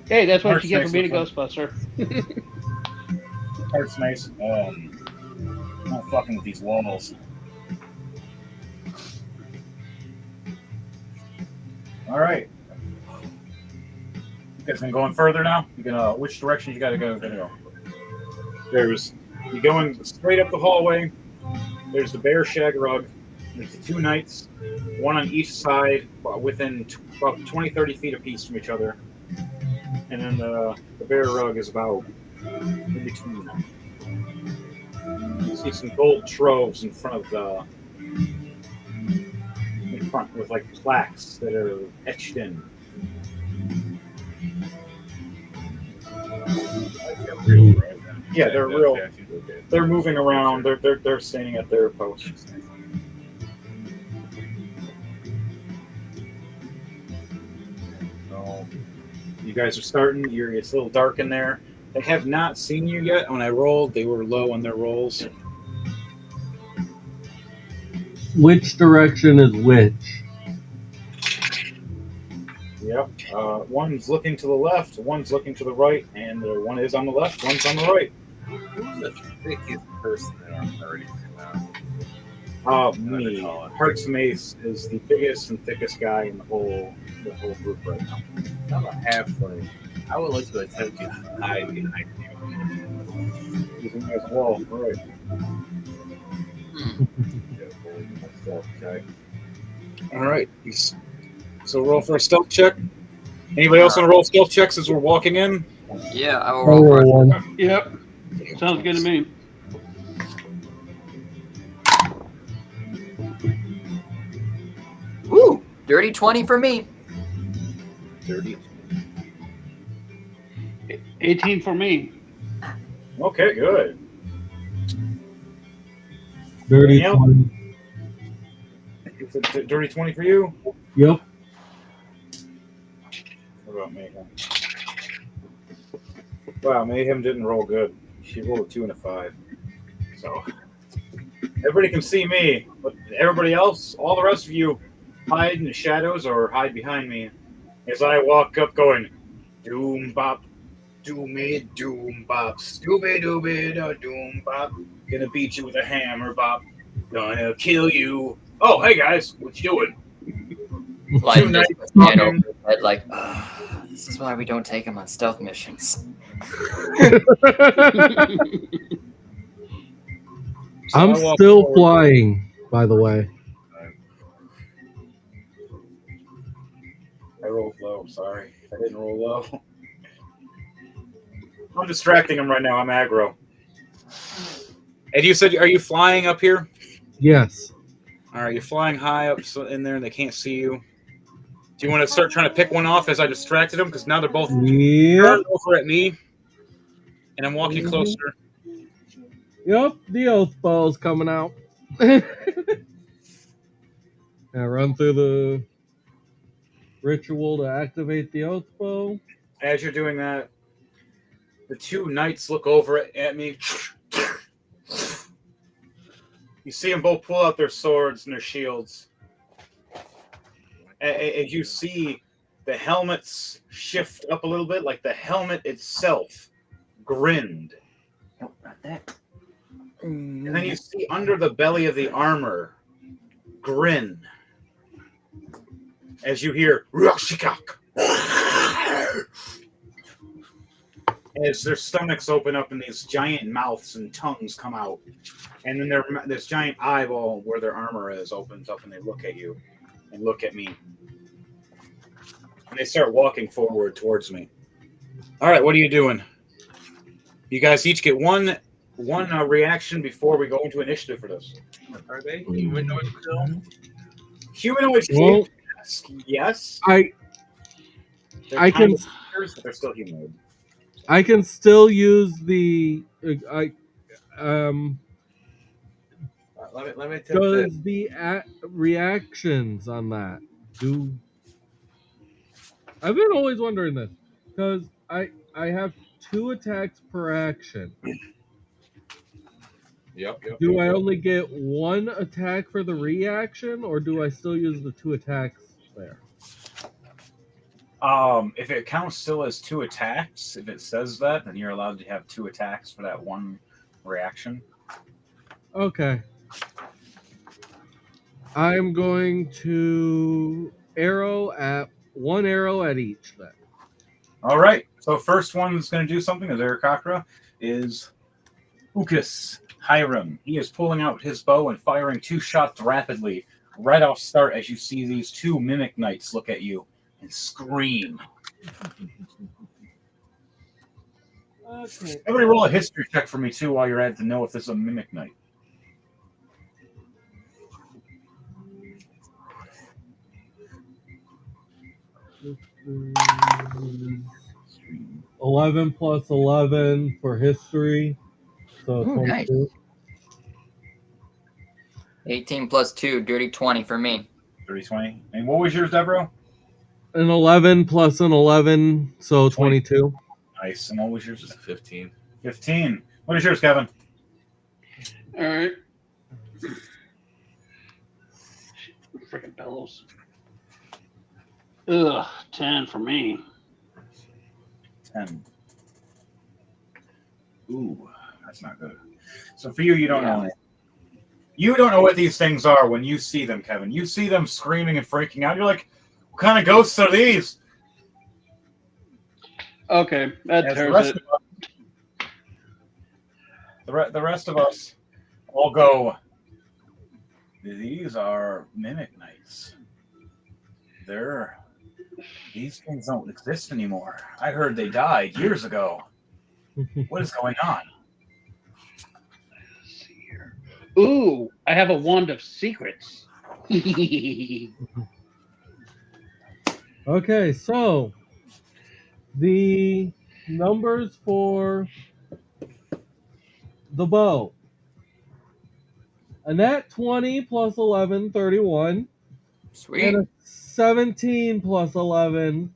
Hey, that's what Heart you get for snakes being a look Ghostbuster. Heart snakes. Not fucking with these walls. All right. You guys been going further now? You gonna which direction you gotta go? There's you going straight up the hallway. There's the bear shag rug. There's the two knights, one on each side, within about 20-30 feet apiece from each other. And then the bear rug is about in between them. You see some gold troves in front of the with like plaques that are etched in. Real, right? Yeah, they're real. They're moving around. They're standing at their posts. So you guys are starting. It's a little dark in there. They have not seen you yet. When I rolled, they were low on their rolls. Which direction is which? Yep. One's looking to the left, one's looking to the right, and one is on the left, one's on the right. Who's the thickest person in our party right now? Me. Hearts Mace is the biggest and thickest guy in the whole group right now. I'm a halfling. I would like to attempt to hide behind you. Using as well. Right. Okay. All right. So roll for a stealth check. Anybody else want to roll stealth checks as we're walking in? Yeah, I will I'll roll roll for it. one. Yep. Sounds good to me. Woo! Dirty 20 for me. 30. 18 for me. Okay, good. Dirty Yep. 20. It's a dirty 20 for you. Yep. What about Mayhem? Wow, Mayhem didn't roll good. She rolled a 2 and a 5. So everybody can see me, but everybody else, all the rest of you, hide in the shadows or hide behind me as I walk up going, doom bop, doomy doom bop, stupid dooby da doom bop. Gonna beat you with a hammer bop. Gonna kill you. Oh, hey guys, what you doing? Like, Two just knights stand talking. over his head like, this is why we don't take him on stealth missions. So I'm I walk still forward. flying, by the way. I rolled low, sorry. I didn't roll low. I'm distracting him right now. I'm aggro. And you said, are you flying up here? Yes. All right, you're flying high up in there and they can't see you. Do you want to start trying to pick one off as I distracted them? Because now they're both Yep. turned over at me. And I'm walking closer. Yep. The oath ball's coming out. And I run through the ritual to activate the oath bow. As you're doing that, the two knights look over at me. You see them both pull out their swords and their shields. As you see the helmets shift up a little bit, like the helmet itself grinned. Nope, not that. And then you see under the belly of the armor grin as you hear Rashikak. As their stomachs open up and these giant mouths and tongues come out. And then this giant eyeball where their armor is opens up and they look at you and look at me. And they start walking forward towards me. All right, what are you doing? You guys each get one reaction before we go into initiative for this. Are they humanoid still? Humanoid Well, shaped, yes. I They're I kind can of creatures, but they're still humanoid. I can still use the um Let me attempt this. does the reactions on that do I've been always wondering this because I have 2 attacks per action. Yep. Do I only get 1 attack for the reaction, or do I still use the 2 attacks there? If it counts still as 2 attacks, if it says that, then you're allowed to have 2 attacks for that one reaction. Okay. I'm going to one arrow at each then. All right. So first one that's going to do something as Arakakra is Ukas Hiram. He is pulling out his bow and firing 2 shots rapidly right off start as you see these 2 mimic knights look at you and scream. Okay. Everybody roll a history check for me too while you're at it to know if this is a mimic knight. 11 plus 11 for history, so Ooh, 22. nice. 18 plus 2, dirty 20 for me. 30-20. And what was yours, Deborah? An 11 plus an 11, so 22. Nice. And what was yours? Just 15. 15. What is yours, Kevin? All right. Freaking bellows. Ugh, 10 for me. 10. Ooh, that's not good. So for you, you don't know. You don't know what these things are when you see them, Kevin. You see them screaming and freaking out. You're like, what kind of ghosts are these? Okay, that As tears it. The rest of us all go, these are mimic knights. These things don't exist anymore. I heard they died years ago. What is going on? Let's see here. Ooh, I have a wand of secrets. Okay, so the numbers for the bow. A nat 20 plus 11, 31. Sweet. And a 17 plus 11,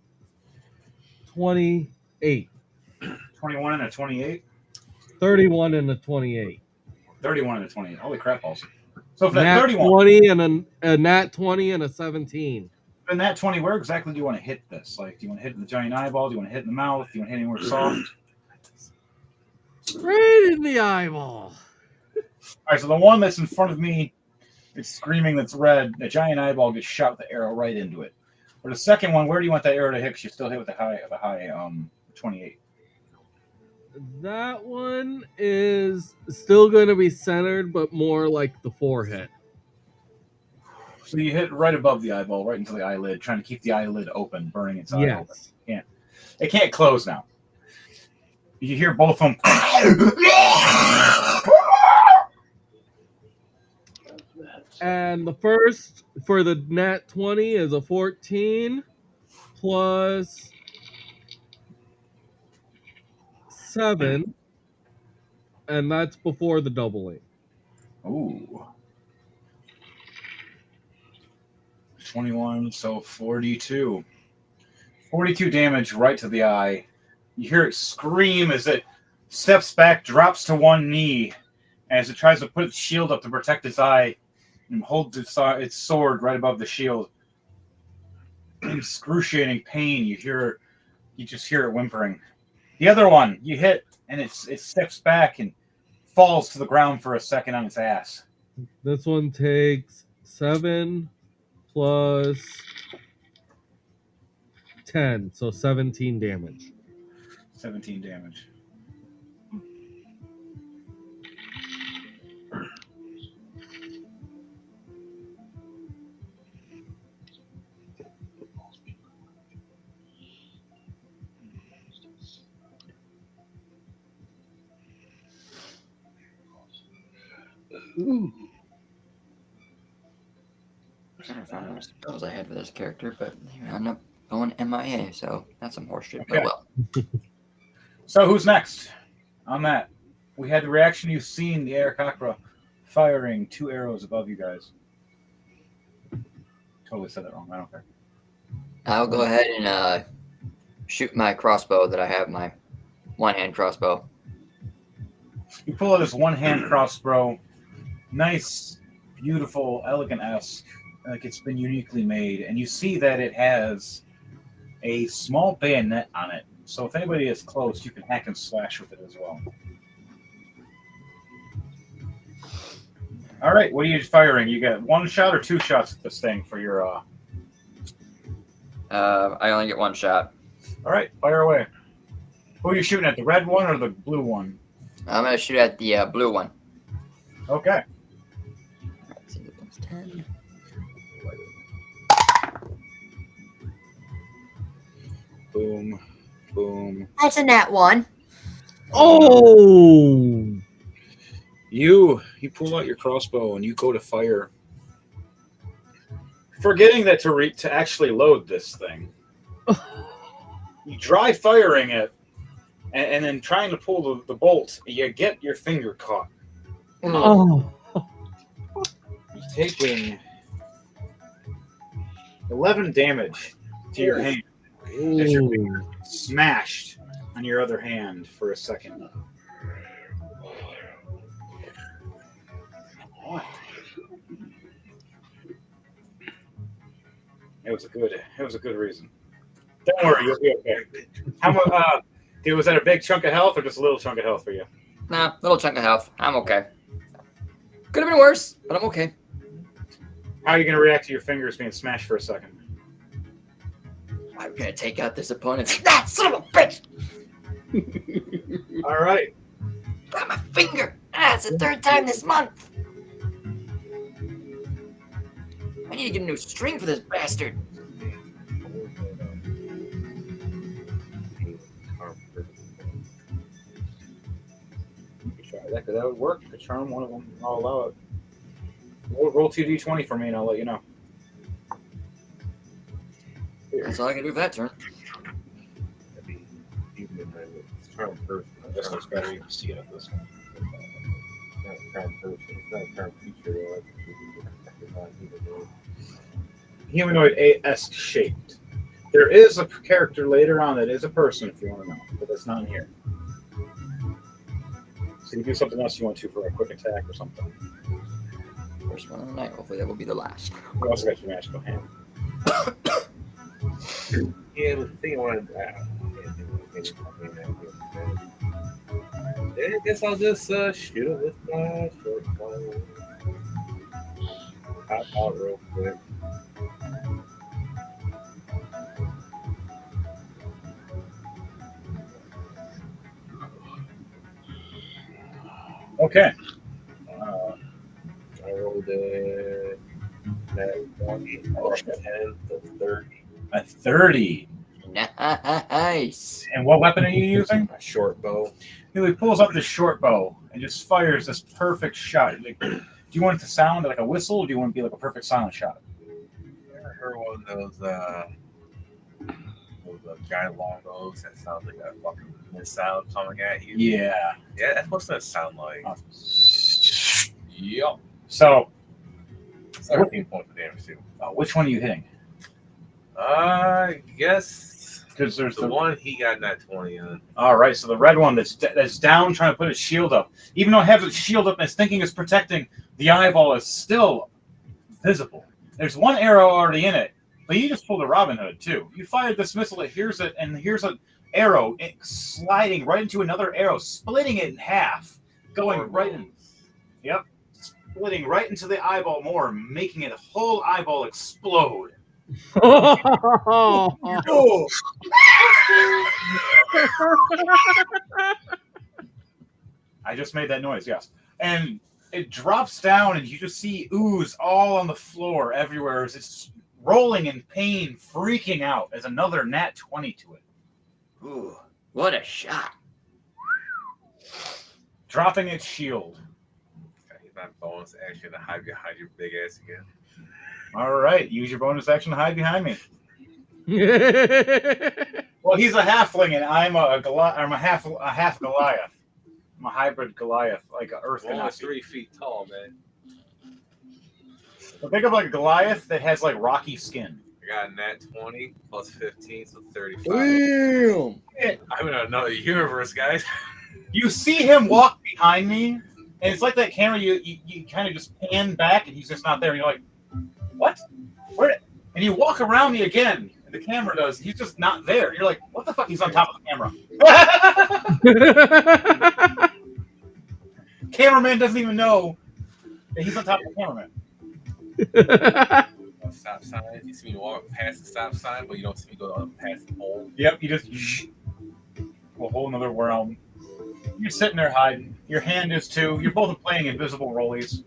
28. 21 and a 28? 31 and a 28. 31 and a 28. Holy crap balls. So for that Nat 31, 20 and a nat 20 and a 17. in that 20, where exactly do you want to hit this? Like, do you want to hit the giant eyeball? Do you want to hit in the mouth? Do you want to hit anywhere soft? Right in the eyeball. All right, so the one that's in front of me is screaming that's red. The giant eyeball gets shot with the arrow right into it. For the second one, where do you want that arrow to hit? Because you still hit with the high 28. That one is still going to be centered, but more like the forehead. So you hit right above the eyeball, right into the eyelid, trying to keep the eyelid open, burning its eye open. It can't close now. You hear both of them. And the first for the nat 20 is a 14 plus 7. And that's before the doubling. Ooh. 21, so 42. 42 damage right to the eye. You hear it scream as it steps back, drops to one knee, as it tries to put its shield up to protect its eye, and holds its sword right above the shield. In excruciating pain, you just hear it whimpering. The other one, you hit, and it steps back and falls to the ground for a second on its ass. This one takes 7 plus 10, so 17 damage. 17 damage. Ooh. I'm trying to find what spells I had for this character, but I ended up going MIA, so that's some horseshit. Okay. Oh well. So who's next? On that, we had the reaction you've seen the Aarakocra firing 2 arrows above you guys. Totally said that wrong. I don't care. I'll go ahead and shoot my crossbow that I have, my one-hand crossbow. You pull out this one-hand crossbow. Nice, beautiful, elegant-esque. Like it's been uniquely made. And you see that it has a small bayonet on it. So if anybody is close, you can hack and slash with it as well. All right, what are you firing? You got 1 shot or 2 shots at this thing for your... I only get 1 shot. All right, fire away. Who are you shooting at, the red one or the blue one? I'm going to shoot at the blue one. Okay. Let's see, that's 10. Boom, boom. That's a nat 1. Oh! You pull out your crossbow and you go to fire, forgetting that to actually load this thing. You try firing it, and then trying to pull the bolt, you get your finger caught. Oh! You're taking 11 damage to your hand. As your finger smashed on your other hand for a second. What? It was a good reason. Don't worry, you'll be okay. How much? Was that a big chunk of health or just a little chunk of health for you? Nah, little chunk of health. I'm okay. Could have been worse, but I'm okay. How are you going to react to your fingers being smashed for a second? I'm gonna take out this opponent. Ah, son of a bitch! All right. Got my finger. Ah, it's the 3rd time this month. I need to get a new string for this bastard. You could try that because that would work. You could charm one of them. I'll allow it. Roll 2d20 for me and I'll let you know. That's all I can do for that turn. I guess it's better you can see it at this one. Humanoid-esque shaped. There is a character later on that is a person if you want to know, but that's not in here. So you do something else you want to for a quick attack or something. First one of the night. Hopefully that will be the last. You also got your magical hand. Yeah, but the thing I wanted I guess I'll just shoot it with my short bow. Pop out real quick. Okay. I rolled a 20, 10 to 30. A 30. Nice. And what weapon are you using? A short bow. He pulls up this short bow and just fires this perfect shot. Like, do you want it to sound like a whistle, or do you want it to be like a perfect silent shot? Ever heard one of those giant longbows that sounds like a fucking missile coming at you? Yeah. Yeah, that's what's that sound like. Yep. So 17 points of damage too. Which one are you hitting? I guess Because there's the one he got that 20 on. All right, so the red one that's down, trying to put his shield up. Even though it has its shield up and it's thinking it's protecting, the eyeball is still visible. There's one arrow already in it, but you just pulled a Robin Hood too. You fired this missile, it hears it, and here's an arrow sliding right into another arrow, splitting it in half, going right in. Yep, splitting right into the eyeball more, making it a whole eyeball explode. Oh. Oh. I just made that noise, yes. And it drops down, and you just see ooze all on the floor everywhere as it's rolling in pain, freaking out as another nat 20 to it. Ooh, what a shot. Dropping its shield. Use my bonus action to hide behind your big ass again. All right, use your bonus action to hide behind me. Well, he's a halfling, and I'm I'm a half Goliath. I'm a hybrid Goliath, like an Earth Almost Ganassi. 3 feet tall, man. So think of like a Goliath that has like rocky skin. I got a nat 20 plus 15, so 35. Damn. I'm in another universe, guys. You see him walk behind me, and it's like that camera. You kind of just pan back, and he's just not there. And you're like, what? Where? And you walk around me again. And the camera does. He's just not there. You're like, what the fuck? He's on top of the camera. Cameraman doesn't even know that he's on top of the cameraman. Stop sign. You see me walk past the stop sign, but you don't see me go past the pole. Yep, you just a whole another realm. You're sitting there hiding. Your hand is too. You're both playing invisible rollies.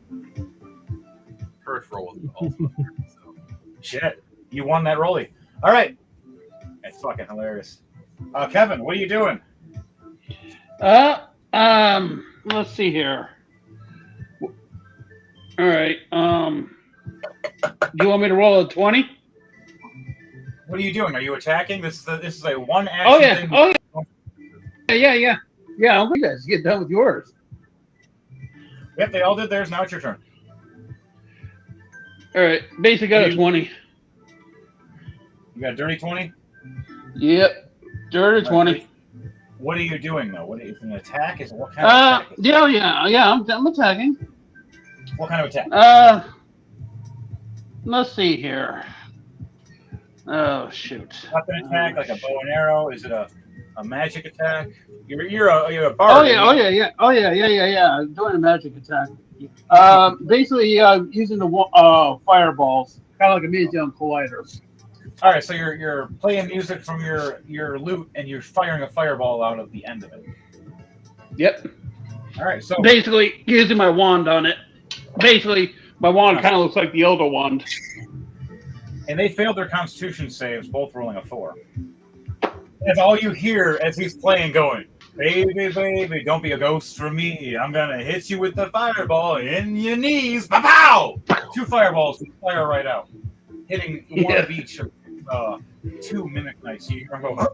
First roll was also so. Shit, you won that rollie. All right, that's fucking hilarious. Kevin, what are you doing? Let's see here. All right. Do you want me to roll a 20? What are you doing? Are you attacking? This is a one action Oh yeah. thing. Oh yeah. Yeah. I'll let you guys get done with yours. Yep, they all did theirs. Now it's your turn. All right. Basically got a 20. You got a dirty 20? Yep. Dirty 20. What are you doing though? What is an attack? Is what kind of attack? Yeah. I'm attacking. What kind of attack? Let's see here. Oh shoot. Weapon attack, like a bow and arrow? Is it a magic attack? You're a bard. Oh yeah. I'm doing a magic attack. Basically, using the fireballs, kind of like a medium collider. All right, so you're playing music from your lute, and you're firing a fireball out of the end of it. Yep. All right, so Basically, using my wand on it. Basically, my wand kind of looks like the Elder Wand. and they failed their Constitution saves, both rolling a 4. That's all you hear as he's playing, going, "Baby, baby, don't be a ghost for me. I'm gonna hit you with the fireball in your knees." Pow! 2 fireballs fire right out, hitting one of each of 2 mimic knights. You hear them go,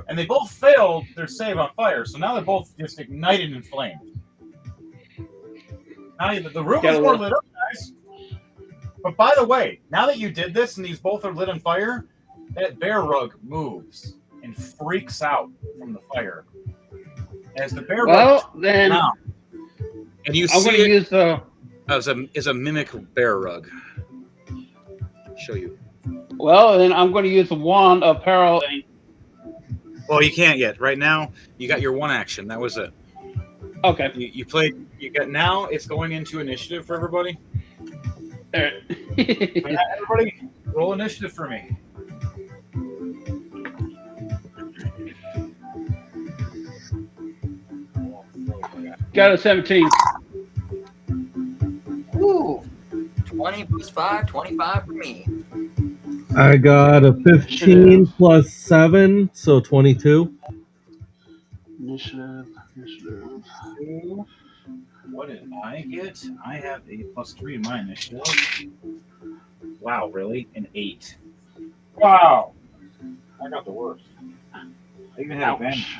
and they both failed their save on fire. So now they're both just ignited and flamed. Now the room is more lit up, guys. But by the way, now that you did this and these both are lit on fire, that bear rug moves and freaks out from the fire. As the bear rug then now, and you I'm see going to it use the. as a mimic bear rug. I'll show you. Well, then I'm going to use the wand of peril. Well, you can't yet. Right now, you got your one action. That was it. Okay. You played. You got now. It's going into initiative for everybody. All right. Everybody, roll initiative for me. Got a 17. Ooh, 20 plus 5, 25 for me. I got a 15 plus 7, so 22. Initiative. What did I get? I have a +3 in my initiative. Wow, really? An 8. Wow. I got the worst. I even had advantage.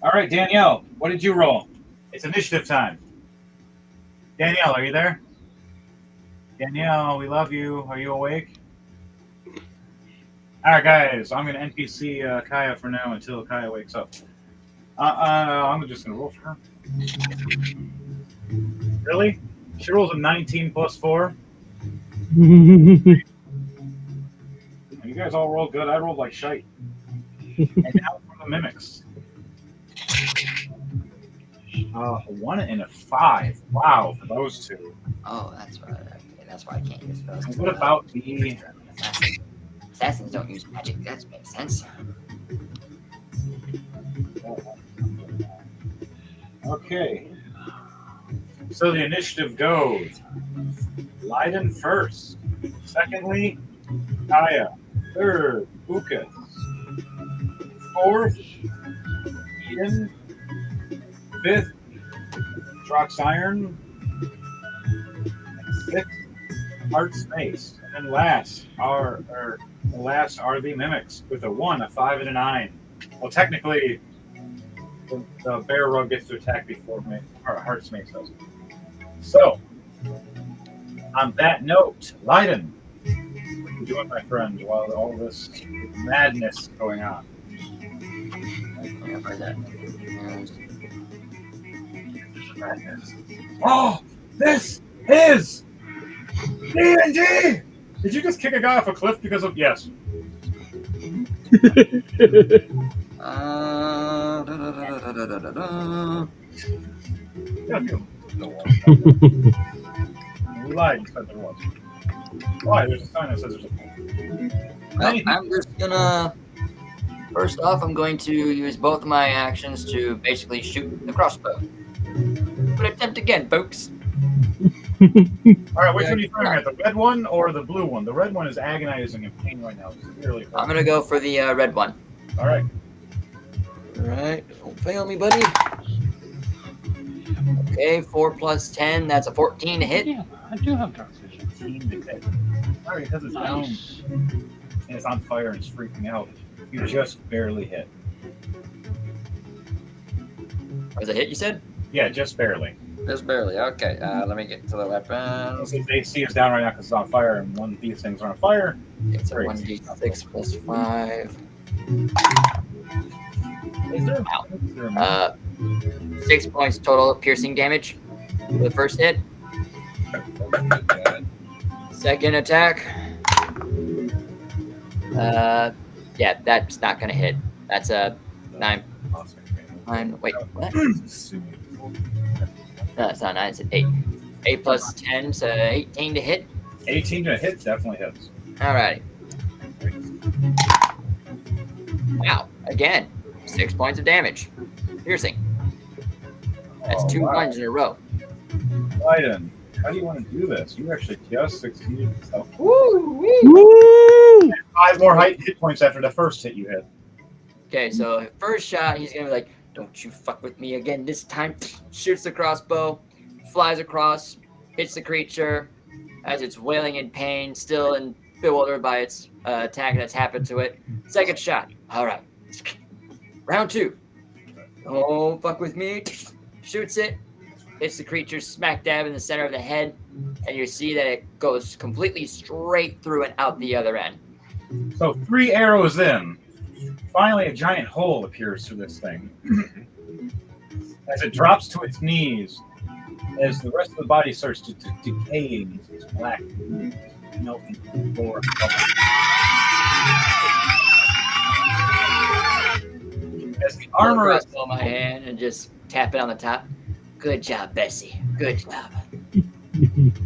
All right, Danielle, what did you roll? It's initiative time. Danielle, are you there? Danielle, we love you. Are you awake? All right, guys. I'm gonna NPC Kaya for now until Kaya wakes up. I'm just gonna roll for her. Really? She rolls a 19 plus 4. You guys all rolled good. I rolled like shite. And now for the mimics. 1 and a 5. Wow, for those two. Oh, that's right. Okay, that's why I can't use those. And what about the? Assassins don't use magic. That makes sense. Okay. So the initiative goes: Leiden first. Secondly, Kaya. Third, Ukas. Fourth, Eden. Fifth, Trox Iron. Sixth, Heart's Mace. And then last are the mimics with a 1, a 5, and a 9. Well, technically, the bear rug gets to attack before Heart's Mace does. So, on that note, Leiden, what are you doing, my friend, while all this madness is going on? Madness. Oh, this is D&D! Did you just kick a guy off a cliff because of yes? Yeah, we lied and said there was. Why? There's a sign that says there's a Well, I'm just gonna. First off, I'm going to use both of my actions to basically shoot the crossbow. But attempt again, folks. All right, which one are you firing at? The red one or the blue one? The red one is agonizing in pain right now. Severely. I'm gonna go for the red one. All right. All right, don't fail me, buddy. Okay, 4 plus 10, that's a 14 to hit. Yeah, I do have dark vision. 14 to hit. All right, because it's down Nice. and it's on fire and it's freaking out. You just barely hit. Was it a hit, you said? Yeah, just barely. Just barely. Okay, let me get to the weapon. So AC is down right now because it's on fire, and one of these things are on fire. It's a Great. 1d6 plus 5. Is there? Ow. Is there a 6 points total piercing damage for the first hit. Second attack. Yeah, that's not gonna hit. That's a 9. Wait, what? No, it's not 9. It's an 8. 8 plus 10, so 18 to hit. 18 to hit definitely hits. Alrighty. Wow. Again, 6 points of damage. Piercing. That's 2 wow. ones in a row. Leiden, how do you want to do this? You actually just succeeded. So Woo! Woo! 5 more hit points after the first hit you hit. Okay, so first shot, he's gonna be like, "Don't you fuck with me again this time." Shoots the crossbow, flies across, hits the creature as it's wailing in pain, still and bewildered by its attack that's happened to it. Second shot. All right. Round 2. Don't fuck with me. Shoots it. Hits the creature smack dab in the center of the head, and you see that it goes completely straight through and out the other end. So 3 arrows in. Finally, a giant hole appears through this thing. As it drops to its knees, as the rest of the body starts to decay into its black ooze, melting to the floor. As the armor is crossbow in my hand and just tap it on the top. Good job, Bessie. Good job.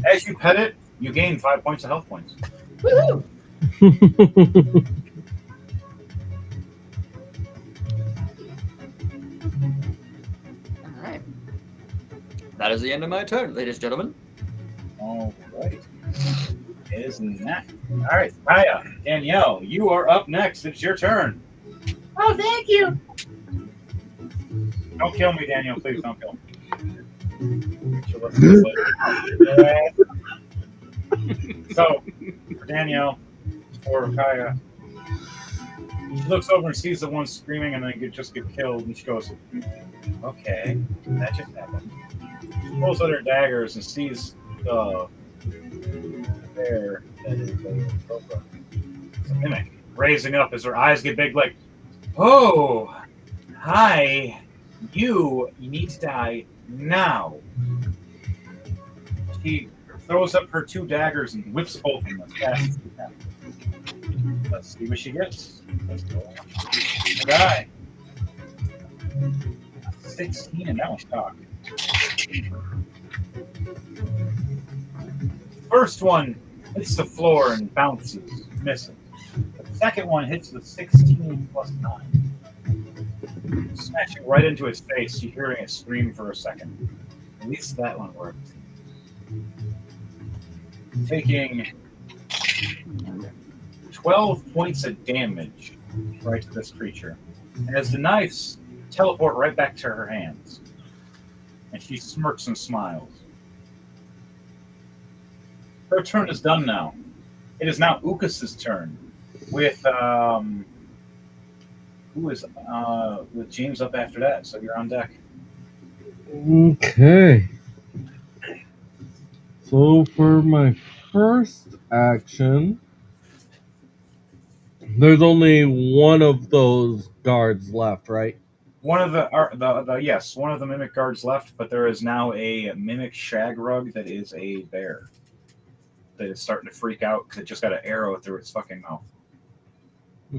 as you pet it, you gain 5 points of health points. Woohoo! All right. That is the end of my turn, ladies and gentlemen. All right. Isn't that? All right, Kaya, Danielle, you are up next. It's your turn. Oh, thank you. Don't kill me, Danielle. Please don't kill me. She'll listen to this later. So, for Danielle, for Kaya, she looks over and sees the one screaming and then just get killed, and she goes, "Okay, that just happened." She pulls out her daggers and sees the There, that is a cobra. It's a mimic. Raising up as her eyes get big, like, oh, hi. You need to die now. She throws up her two daggers and whips both of them as fast as she can. Let's see what she gets. Let's go. Die. 16, and now shock. First one hits the floor and bounces, missing. The second one hits the 16 plus 9. Smashing right into its face, you hearing it scream for a second. At least that one worked. Taking 12 points of damage right to this creature. And as the knives teleport right back to her hands, and she smirks and smiles. Her turn is done now. It is now Ukas's turn. With with James up after that, so you're on deck. Okay. So for my first action, there's only one of those guards left, right? One of yes, one of the mimic guards left, but there is now a mimic shag rug that is a bear that is starting to freak out because it just got an arrow through its fucking mouth.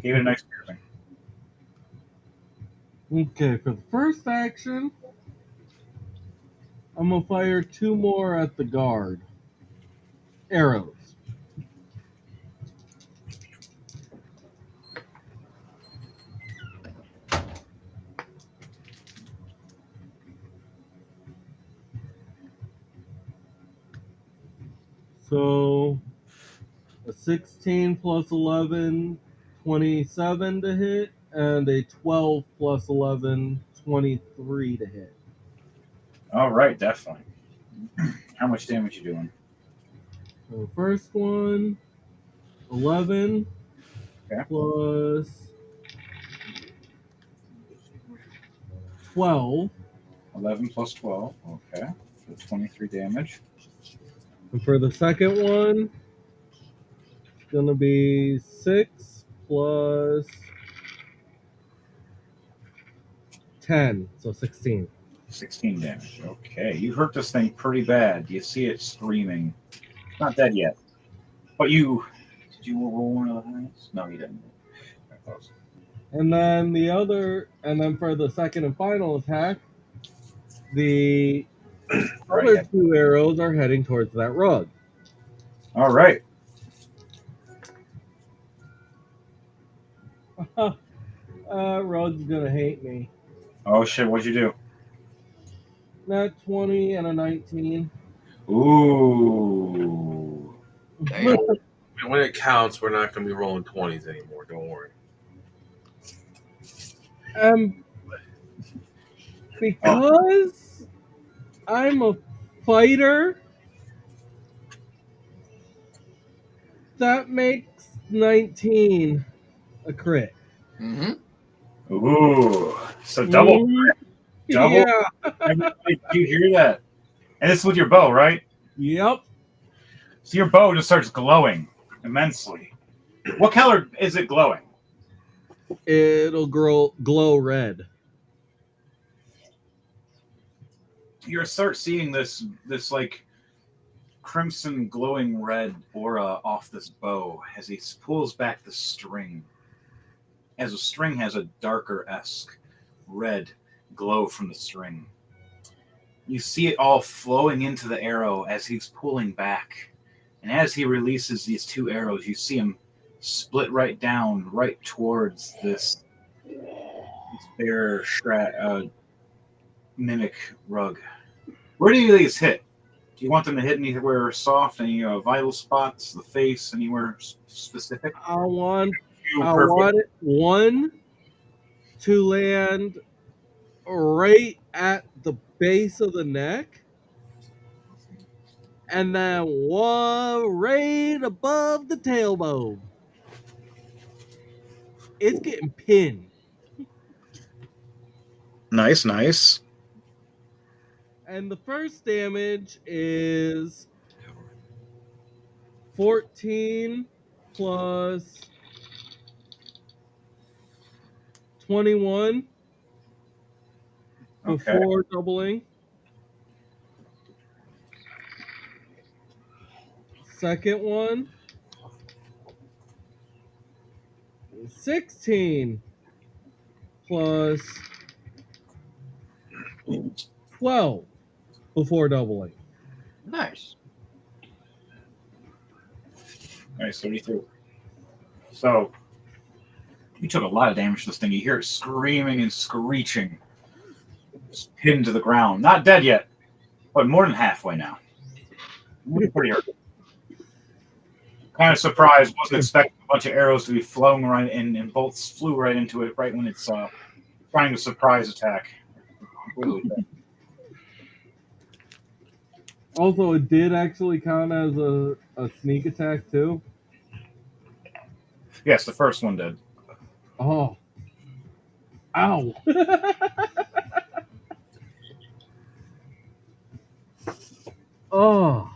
Gave it a nice piercing. Okay, for the first action, I'm gonna fire 2 more at the guard. Arrows. So a 16 plus 11, 27 to hit, and a 12 plus 11, 23 to hit. All right, definitely. How much damage you doing? So the first one, 11 Okay. plus 12. 11 plus 12. Okay. So 23 damage. And for the second one, it's going to be 6 plus 10, so 16. 16 damage. Okay. You hurt this thing pretty bad. You see it screaming. It's not dead yet. But you. Did you roll one of the highs? No, you didn't. Very close. And then for the second and final attack, the Right. other Yeah. 2 arrows are heading towards that rug. All right. Rug's gonna hate me. Oh, shit. What'd you do? Not 20 and a 19. Ooh. Damn. And when it counts, we're not going to be rolling 20s anymore. Don't worry. Because I'm a fighter, that makes 19 a crit. Mm-hmm. Ooh. So double. Mhm. Double. Yeah. Everybody, do you hear that? And it's with your bow, right? Yep. So your bow just starts glowing immensely. What color is it glowing? It'll glow red. You start seeing this like crimson glowing red aura off this bow as he pulls back the string. As the string has a darker-esque red glow from the string. You see it all flowing into the arrow as he's pulling back. And as he releases these 2 arrows, you see him split right down, right towards this bear mimic rug. Where do these hit? Do you want them to hit anywhere soft, any vital spots, the face, anywhere specific? I want Perfect. it one to land right at the base of the neck, and then one right above the tailbone. It's getting pinned. Nice, nice. And the first damage is 14 plus 21 Okay. before doubling. Second one, 16 plus 12 before doubling. Nice. Nice, 32. So you took a lot of damage to this thing. You hear it screaming and screeching. It's pinned to the ground. Not dead yet, but more than halfway now. Looking pretty hurt. Kind of surprised. Wasn't expecting a bunch of arrows to be flung right in, and bolts flew right into it right when it's trying to surprise attack. Also, it did actually count as a sneak attack too. Yes, the first one did. Oh. Ow. Oh.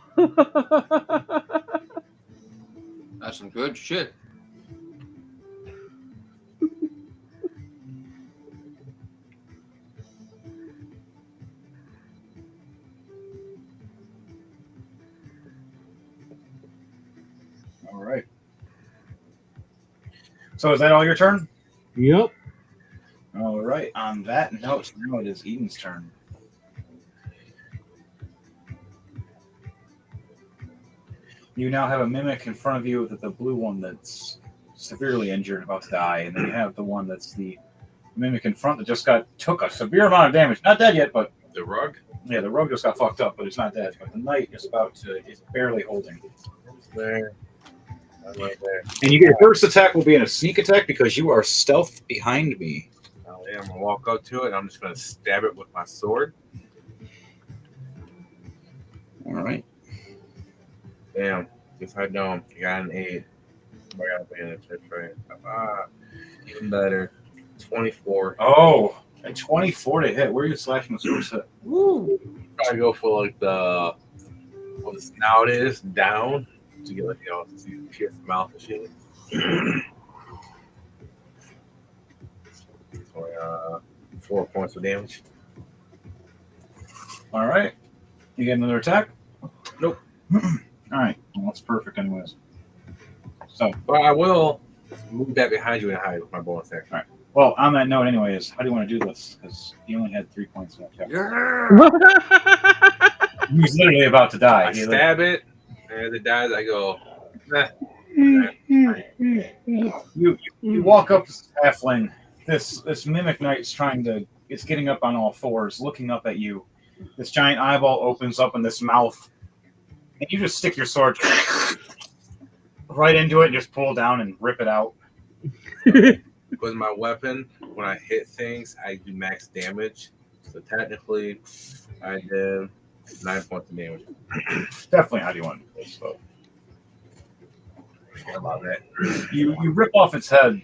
That's some good shit. All right. So is that all your turn? Yep. All right. On that note, now it is Eden's turn. You now have a mimic in front of you, the blue one that's severely injured, about to die, and then you have the one that's the mimic in front that just took a severe amount of damage. Not dead yet, but The rug? yeah, the rogue just got fucked up, but it's not dead. But the knight is is barely holding. There. I'm right there. And your first attack will be in a sneak attack because you are stealth behind me. I'm going to walk up to it. I'm just going to stab it with my sword. All right. Damn. If I don't, you got an 8. I got to be in a chest, right? Even better. 24. Oh, a 24 to hit. Where are you slashing the sword at? Woo! Probably go for like the snout is down to get like to pierce the mouth and shit. So, 4 points of damage. All right. You get another attack? Nope. All right. Well, that's perfect, anyways. So, But I will move that behind you and hide with my bonus action. all right. Well, on that note, anyways, how do you want to do this? Because he only had 3 points left. Yeah. He was literally about to die. I stab it, and as it dies, I go, nah. You walk up to this halfling. This mimic knight's it's getting up on all fours, looking up at you. This giant eyeball opens up in this mouth, and you just stick your sword right into it and just pull down and rip it out. With my weapon, when I hit things, I do max damage. So technically, I did 9 points of damage. Definitely how do you want to do this, though. Forget about that. You rip off its head,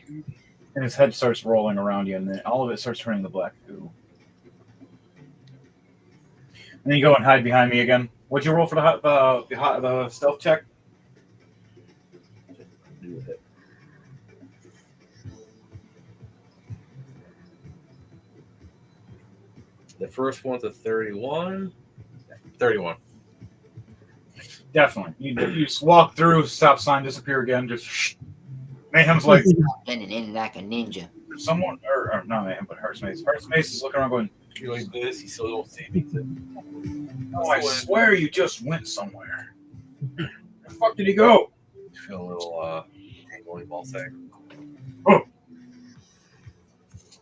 and its head starts rolling around you, and then all of it starts turning to black goo. And then you go and hide behind me again. What'd you roll for the stealth check? Do with it. The first one's a 31. 31. Definitely. You just walk through, stop sign, disappear again. Just Mayhem's like Blending in like a ninja. someone, or not Mayhem, but Hearts Mace. Hearts Mace is looking around, going, You like this? You still don't see me. "Oh, I swear you just went somewhere. Where the fuck did he go?" Feel a little tingly ball sack.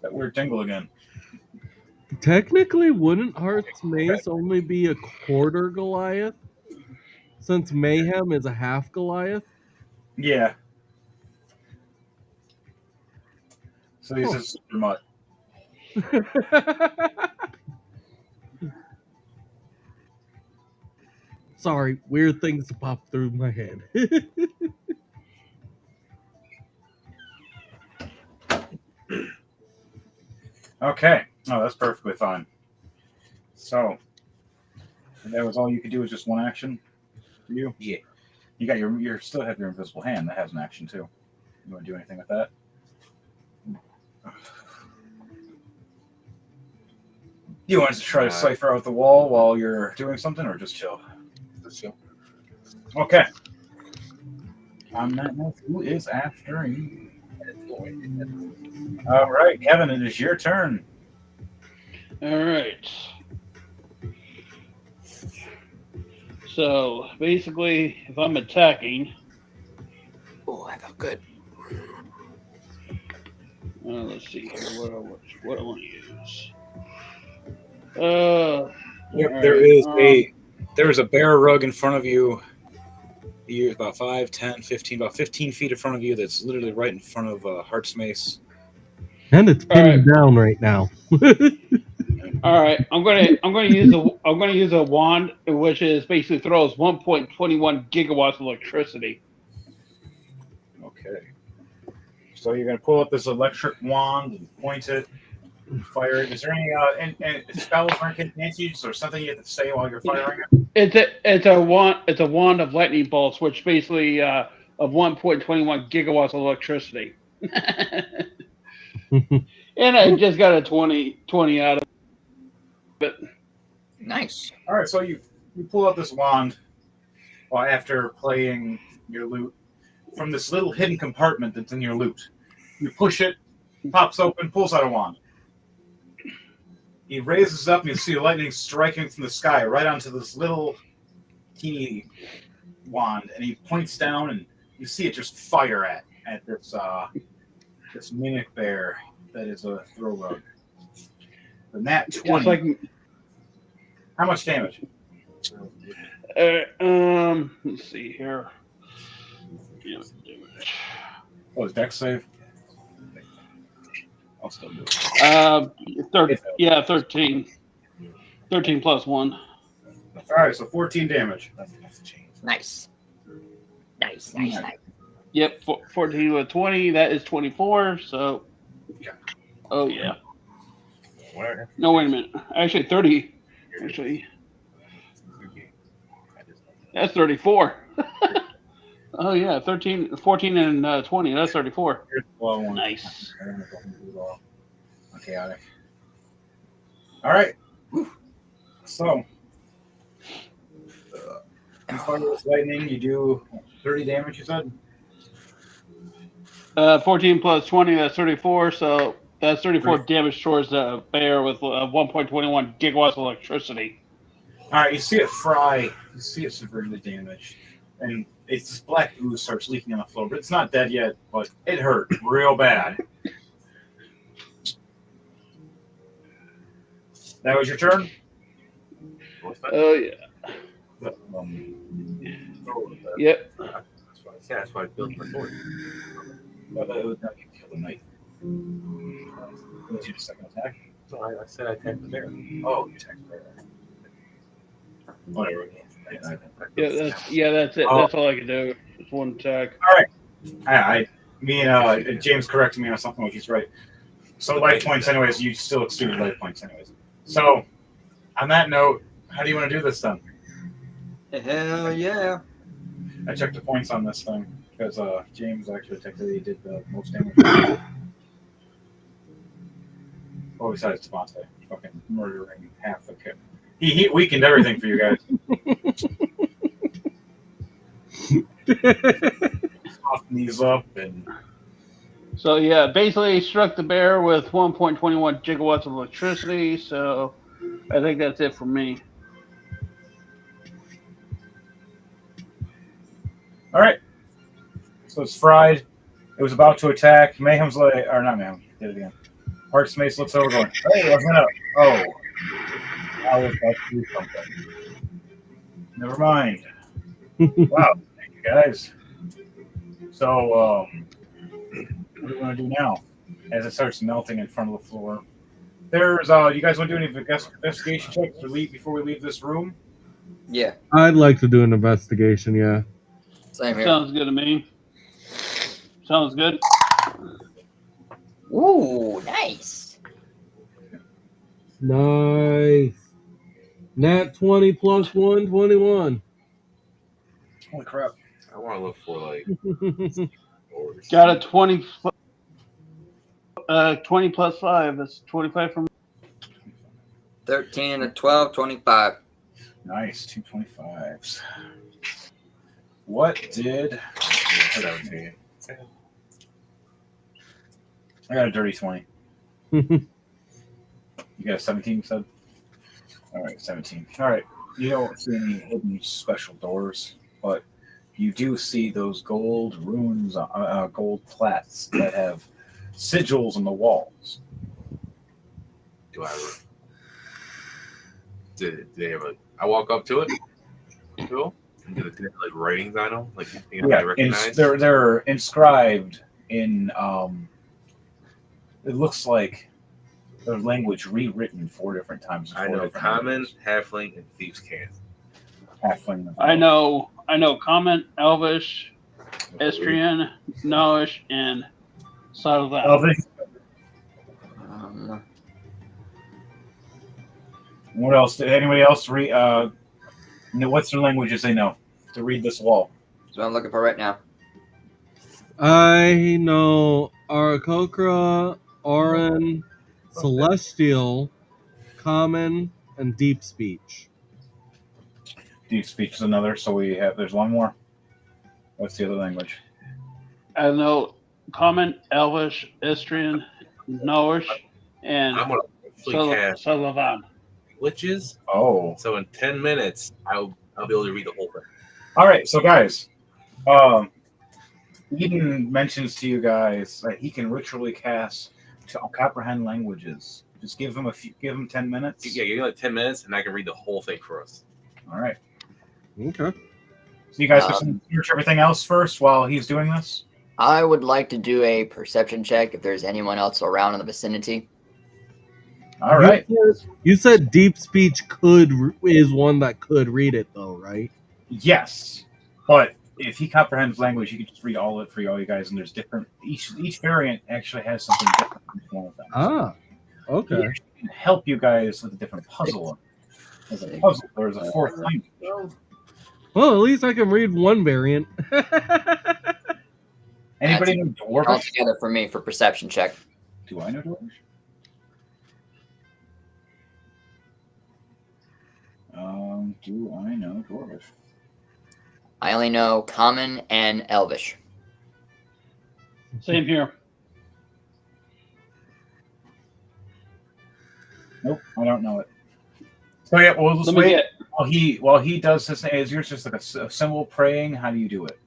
That weird tingle again. Technically, wouldn't Heart's Mace only be a quarter Goliath? Since Mayhem is a half Goliath? Yeah. So he's a super mutt. Sorry, weird things pop through my head. Okay. Oh, that's perfectly fine. So, that was all you could do, was just one action for you? Yeah. You got you still have your invisible hand that has an action too. You want to do anything with that? You want to try to cipher out the wall while you're doing something, or just chill? Just chill. Okay. On that note, who is after you? All right, Kevin, it is your turn. All right. So basically, if I'm attacking, Oh, I felt good. let's see here. What I want to use? Yep, all there right, is a bear rug in front of you. You're about 5, 10, 15, about 15 feet in front of you. That's literally right in front of Heart's Mace. And it's All pinned right. down right now. All right, I'm gonna use a wand, which is basically throws 1.21 gigawatts of electricity. Okay. So you're going to pull up this electric wand and point it, fire it. Is there any spells or incantations or something you have to say while you're firing it? It's a wand of lightning bolts, which basically of 1.21 gigawatts of electricity. And I just got a 20 out of it. Nice. All right, so you pull out this wand after playing your lute from this little hidden compartment that's in your lute. You push it, pops open, pulls out a wand. He raises up, and you see lightning striking from the sky right onto this little teeny wand, and he points down, and you see it just fire at this mimic bear that is a throw rug. The nat 20. Just like How much damage? let's see here. Oh, is Dex save? I'll still do it. 13. 13 plus 1. All right, so 14 damage. Nice. Yep, 14 with 20. That is 24. So, Yeah. oh yeah. No, wait a minute. Actually, 30. Actually, that's 34. Oh yeah, 13, 14, and 20. That's 34. Here's the low one. Nice. Chaotic. All right. So, you fire this lightning. You do 30 damage. You said. 14 plus 20. That's 34. So that's 34 damage towards the bear with 1.21 gigawatts of electricity. All right. You see it fry. You see it severely damaged, and it's this black ooze starts leaking on the floor. But it's not dead yet. But it hurt real bad. That was your turn? Oh yeah. Yep. That's why I built my sword. It would not get killed a knight. What's your second attack? So I said I attacked the bear. Oh, you attacked the bear. Whatever. That's it. Oh. That's all I can do. Just one attack. All right. Me and James corrected me on something, which he's right. So life points, anyways. You still exceeded life points, anyways. So, on that note, how do you want to do this then? Hell yeah. I checked the points on this thing because James actually technically did the most damage. Oh, besides Devontae, fucking murdering half the kit. He weakened everything for you guys. Soften these up and. So yeah, basically struck the bear with 1.21 gigawatts of electricity. So I think that's it for me. All right. So it's fried. It was about to attack. Mayhem's like, or not Mayhem. Did it again. Heart's Mace looks over, going, "Hey, I was gonna. Oh, I was about to do something. Never mind. Wow, thank you guys. So, what do we want to do now? As it starts melting in front of the floor. There's, you guys want to do any investigation checks before we leave this room? Yeah. I'd like to do an investigation, yeah. Same here. Sounds good to me. Sounds good. Ooh, nice. Nice. Nat 20 plus 1, 21. Holy crap. I want to look for like doors. Got a 20, 20 plus 5. That's 25 from 13 and a 12, 25. Nice, 225s. What did 17. I got a dirty 20. You got a 17, you said? Alright, 17. Alright. You don't see any hidden special doors, but you do see those gold runes, gold plats that have sigils on the walls. Do I have do they have a? I walk up to it. Cool. And do they have like writings on them? Like things I recognize? They're inscribed in it looks like their language rewritten 4 different times. I know common, halfling, and thieves' cant. Halfling. I know Common, Elvish, Estrian, Noish, and Salavan. Elvish. What else? Did anybody else read? What's their languages they know to read this wall? That's what I'm looking for right now. I know Arakokra, Auran, Celestial, Common, and Deep Speech. Deep speech is another. So there's one more. What's the other language? I know Common, Elvish, Estrian, Noish, and I'm gonna cast Salavan. glitches. Oh. So in 10 minutes, I'll be able to read the whole thing. All right. So guys, Eden mentions to you guys that he can ritually cast to comprehend languages. Just give him 10 minutes. Yeah, give me like 10 minutes, and I can read the whole thing for us. All right. Okay. So you guys can search everything else first while he's doing this? I would like to do a perception check if there's anyone else around in the vicinity. All right. You said Deep Speech is one that could read it, though, right? Yes. But if he comprehends language, he can just read all of it for all you guys, and there's different. Each variant actually has something different in one of them. Ah, okay. He actually can help you guys with a different puzzle. As a puzzle, there's a 4th language. Well, at least I can read one variant. Anybody know All Dwarvish? together for me for perception check. Do I know Dwarvish? Do I know Dwarvish? I only know Common and Elvish. Same here. Nope, I don't know it. So yeah, well, let's Let me wait. get. While he does this, is yours just like a symbol praying? How do you do it?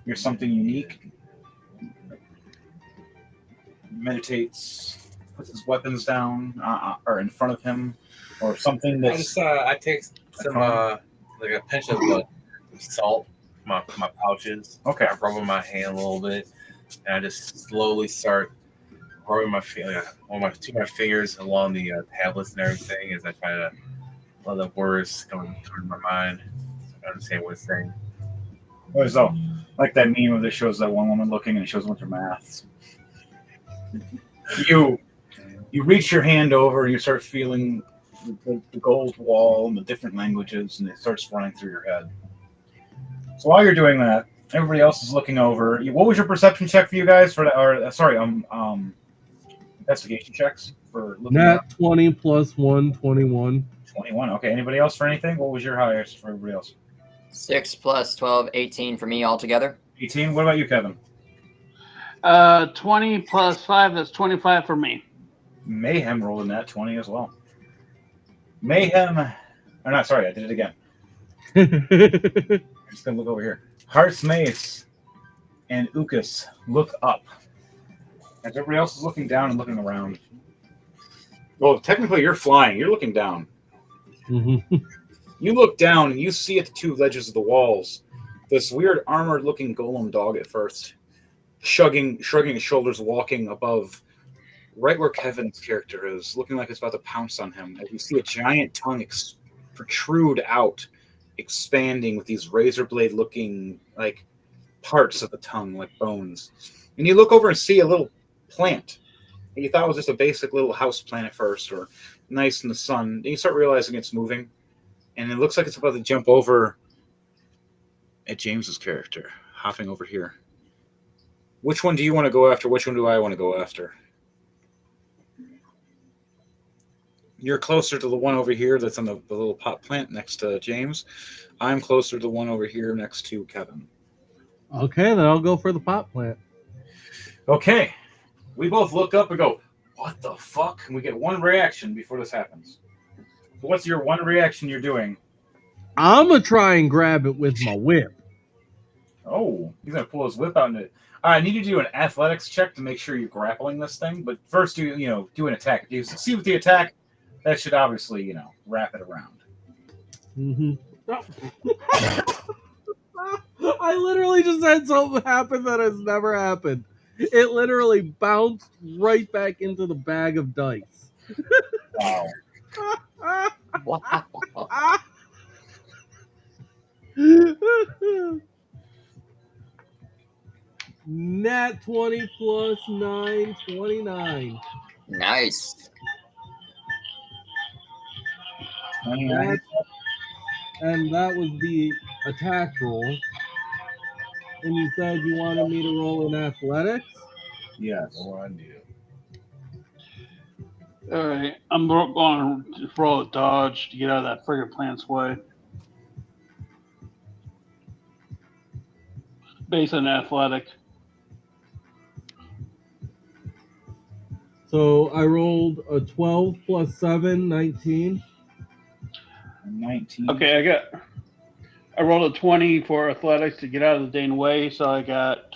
You're something unique. Meditates, puts his weapons down or in front of him, or something I that's. just I take some like a pinch of salt from my pouches. Okay. I rub on my hand a little bit, and I just slowly start rubbing my fingers along the tablets and everything as I try to let the words come to my mind. I understand what it's saying. So, like that meme of that shows that one woman looking and it shows a bunch of maths. You reach your hand over and you start feeling the gold wall and the different languages, and it starts running through your head. So while you're doing that, everybody else is looking over. What was your perception check for you guys? Investigation checks for looking Nat 20 plus 1, 21. 21. Okay. Anybody else for anything? What was your highest for everybody else? 6 plus 12, 18 for me altogether. 18. What about you, Kevin? 20 plus 5, that's 25 for me. Mayhem rolled in that 20 as well. Mayhem. Or not, sorry, I did it again. I'm just going to look over here. Heart's Mace and Ukas look up. As everybody else is looking down and looking around. Well, technically you're flying. You're looking down. Mm-hmm. You look down and you see at the 2 ledges of the walls this weird armored-looking golem dog at first, shrugging his shoulders, walking above right where Kevin's character is, looking like it's about to pounce on him. As you see a giant tongue protrude out, expanding with these razor blade-looking like parts of the tongue, like bones. And you look over and see a little plant. And you thought it was just a basic little house plant at first, or nice in the sun. Then you start realizing it's moving. And it looks like it's about to jump over at James's character, hopping over here. Which one do you want to go after? Which one do I want to go after? You're closer to the one over here that's on the little pot plant next to James. I'm closer to the one over here next to Kevin. Okay, then I'll go for the pot plant. Okay. We both look up and go, what the fuck? And we get one reaction before this happens. So what's your one reaction you're doing? I'm gonna try and grab it with my whip. Oh, he's going to pull his whip out. All right, I need you to do an athletics check to make sure you're grappling this thing. But first, do an attack. If you succeed with the attack, that should obviously, wrap it around. Mm-hmm. I literally just had something happen that has never happened. It literally bounced right back into the bag of dice. Wow. Wow. Nat 20 plus 9, 29. Nice. 29. And that was the attack roll. And you said you wanted me to roll in athletics? Yes. Oh, I do. All right, I'm going to roll a dodge to get out of that friggin' plant's way. Based on athletic. So I rolled a 12 plus 7, 19. 19. Okay, I rolled a 20 for athletics to get out of the Dane way, so I got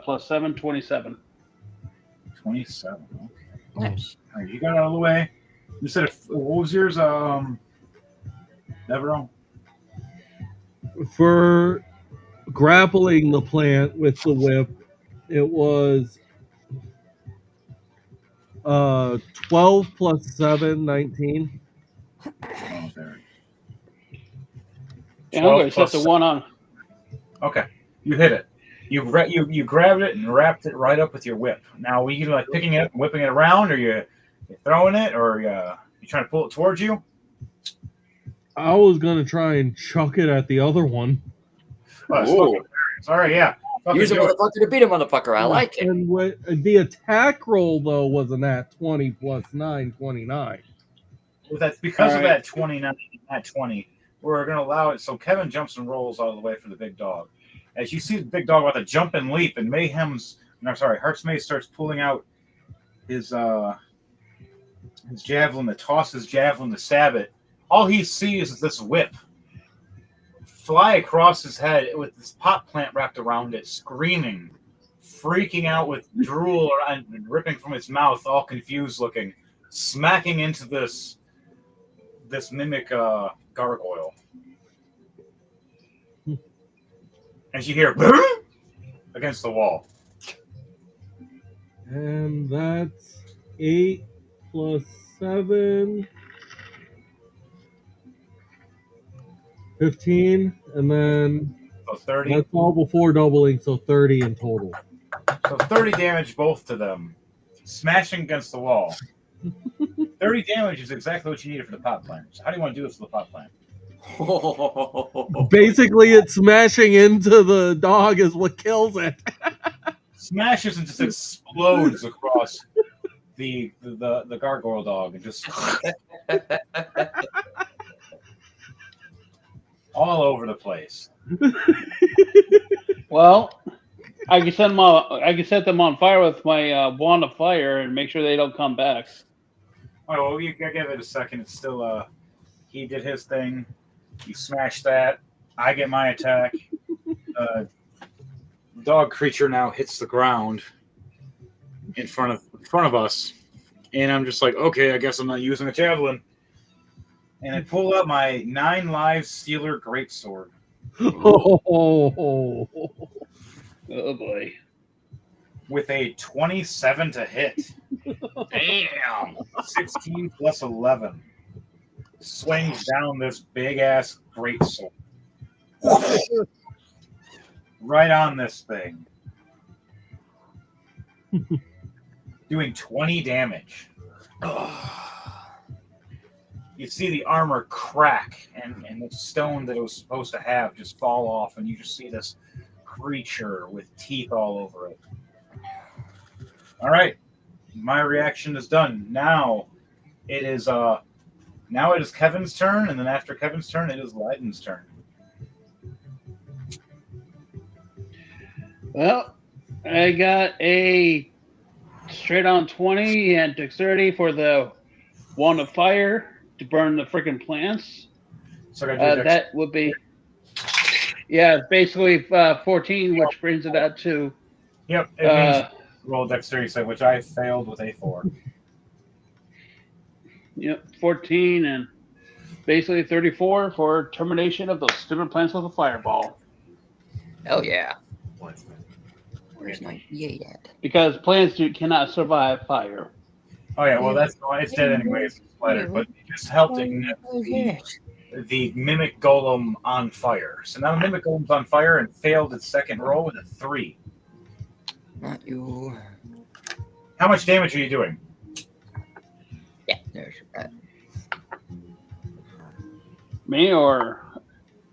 plus 7, 27. 27. Okay. Nice. All right, you got out of the way. You said, what was yours? Devereaux? For grappling the plant with the whip, it was 12 plus 7, 19. Oh, there. And I'm going to 12 set the plus one on. Okay, you hit it. You grabbed it and wrapped it right up with your whip. Now, were you like picking it up and whipping it around, or you throwing it, or you trying to pull it towards you? I was going to try and chuck it at the other one. Oh, that's Ooh. fucking hilarious. All right, yeah. Fucking Use a do it. motherfucker to beat a motherfucker. I like it. And the attack roll, though, was a nat 20 plus 9, 29. Well, that's because All of right. that 29, that 20. We're going to allow it. So Kevin jumps and rolls all the way for the big dog. As you see the big dog about to jump and leap, and Heart's Maze starts pulling out his javelin to toss his javelin to stab it. All he sees is this whip fly across his head with this pot plant wrapped around it, screaming, freaking out with drool and ripping from its mouth, all confused looking, smacking into this mimic gargoyle. And you hear against the wall. And that's 8 plus 7, 15. And then So 30. that's all before doubling, so 30 in total. So 30 damage both to them, smashing against the wall. 30 damage is exactly what you needed for the pot plant. So how do you want to do this for the pot plant? Basically, it's smashing into the dog is what kills it. Smashes and just explodes across the gargoyle dog and just all over the place. Well, I can set them on fire with my wand of fire and make sure they don't come back. Oh, well, you gotta give it a second. It's still he did his thing. You smash that. I get my attack. Dog creature now hits the ground in front of us, and I'm just like, okay, I guess I'm not using a javelin. And I pull out my 9 live Stealer greatsword Oh, Oh boy. with a 27 to hit. Damn, 16 plus 11 swings down this big ass greatsword. Right on this thing. Doing 20 damage. you see the armor crack, and the stone that it was supposed to have just fall off, and you just see this creature with teeth all over it. All right, my reaction is done. Now it is Kevin's turn, and then after Kevin's turn, it is Leiden's turn. Well, I got a straight on 20 and dexterity for the wand of fire to burn the freaking plants. So I gotta do That would be, yeah, basically 14, which brings it up to. Yep, it means roll dexterity save, which I failed with a 4. Yep, 14 and basically 34 for termination of those stupid plants with a fireball. Hell yeah. Once. Where's my EA at? Because plants cannot survive fire. Oh yeah, well it's dead anyways, it's splattered, but it just helped ignite the mimic golem on fire. So now the mimic golem's on fire and failed its second roll with a 3. Not you. How much damage are you doing? Yeah, there's that. Me or?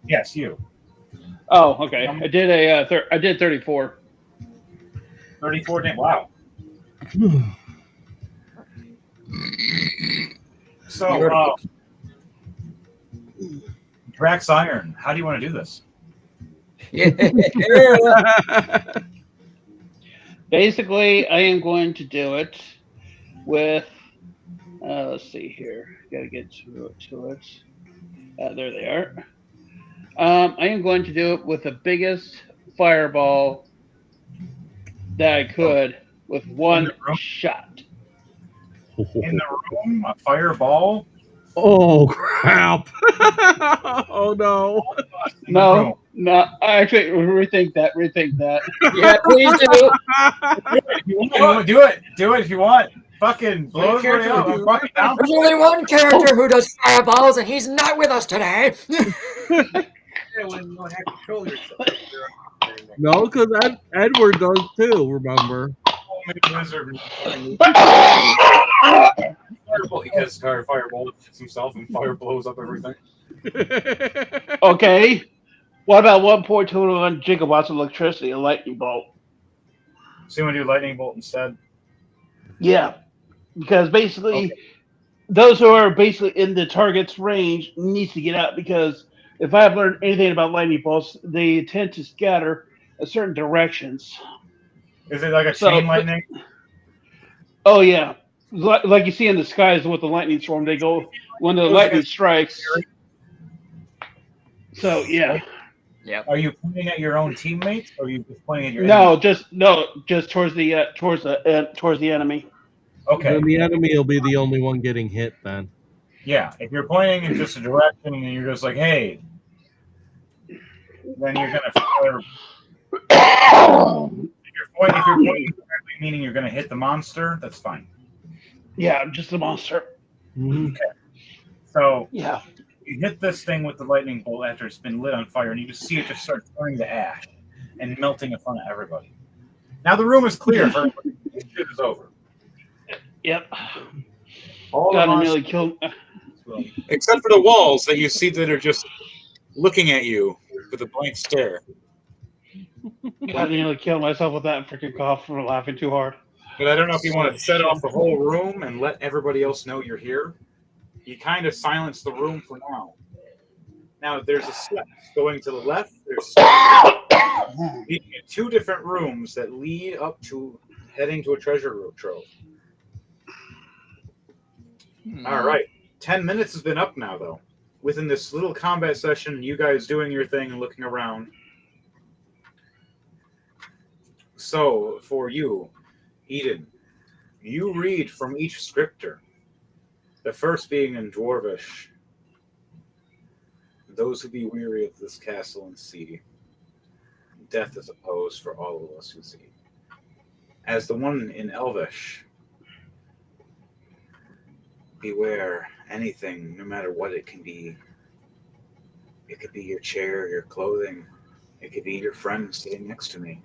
Yes, you. Oh, okay. I did 34. 34 damage. Wow. So, Drax Iron, how do you want to do this? Yeah. Basically, I am going to do it with. Let's see here. Got to get to it. There they are. I am going to do it with the biggest fireball that I could with one shot. In the room, a fireball? Oh crap! Oh no! No. Actually, rethink that. Yeah, please do. Do it if you want. Fucking blow everybody up. I'm fucking down. There's only one character who does fireballs, and he's not with us today. No, because Edward does too. Remember? He gets fireball, hits himself, and fire blows up everything. Okay. What about 1.21 gigawatts of electricity, a lightning bolt? So you want to do lightning bolt instead? Yeah. Because basically, those who are basically in the target's range needs to get out, because if I've learned anything about lightning bolts, they tend to scatter in certain directions. Is it like a chain lightning? Oh, yeah. Like you see in the skies with the lightning storm, they go when the lightning strikes. So, yeah. Yeah. Are you pointing at your own teammates, or are you just pointing at your just towards the enemy. Okay. Then the enemy will be the only one getting hit then. Yeah, if you're pointing in just a direction and you're just like, hey, then you're gonna fire. If you're pointing directly, meaning you're gonna hit the monster, that's fine. Yeah, just the monster. Mm-hmm. Okay. So yeah, you hit this thing with the lightning bolt after it's been lit on fire, and you just see it just start turning to ash and melting in front of everybody. Now the room is clear. For everybody. This shit is over. Yep. All Got nearly killed. Except for the walls that you see that are just looking at you with a blank stare. Got nearly killed myself with that freaking cough from laughing too hard. But I don't know if you want to set off the whole room and let everybody else know you're here. You kind of silence the room for now. Now, there's a step going to the left. There's leading in 2 different rooms that lead up to heading to a treasure trove. All right. 10 minutes has been up now, though. Within this little combat session, you guys doing your thing and looking around. So, for you, Eden, you read from each scripture. The first being in Dwarvish. Those who be weary of this castle and sea, death is opposed for all of us who see. As the one in Elvish, beware anything, no matter what it can be. It could be your chair, your clothing. It could be your friend sitting next to me.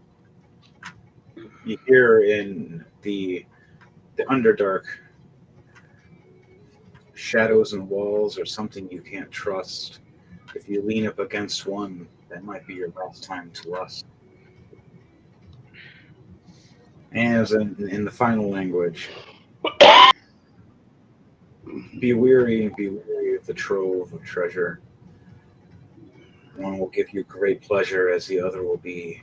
You hear in the Underdark, shadows and walls are something you can't trust. If you lean up against one, that might be your last time to lust. And as in the final language, be weary of the trove of treasure. One will give you great pleasure, as the other will be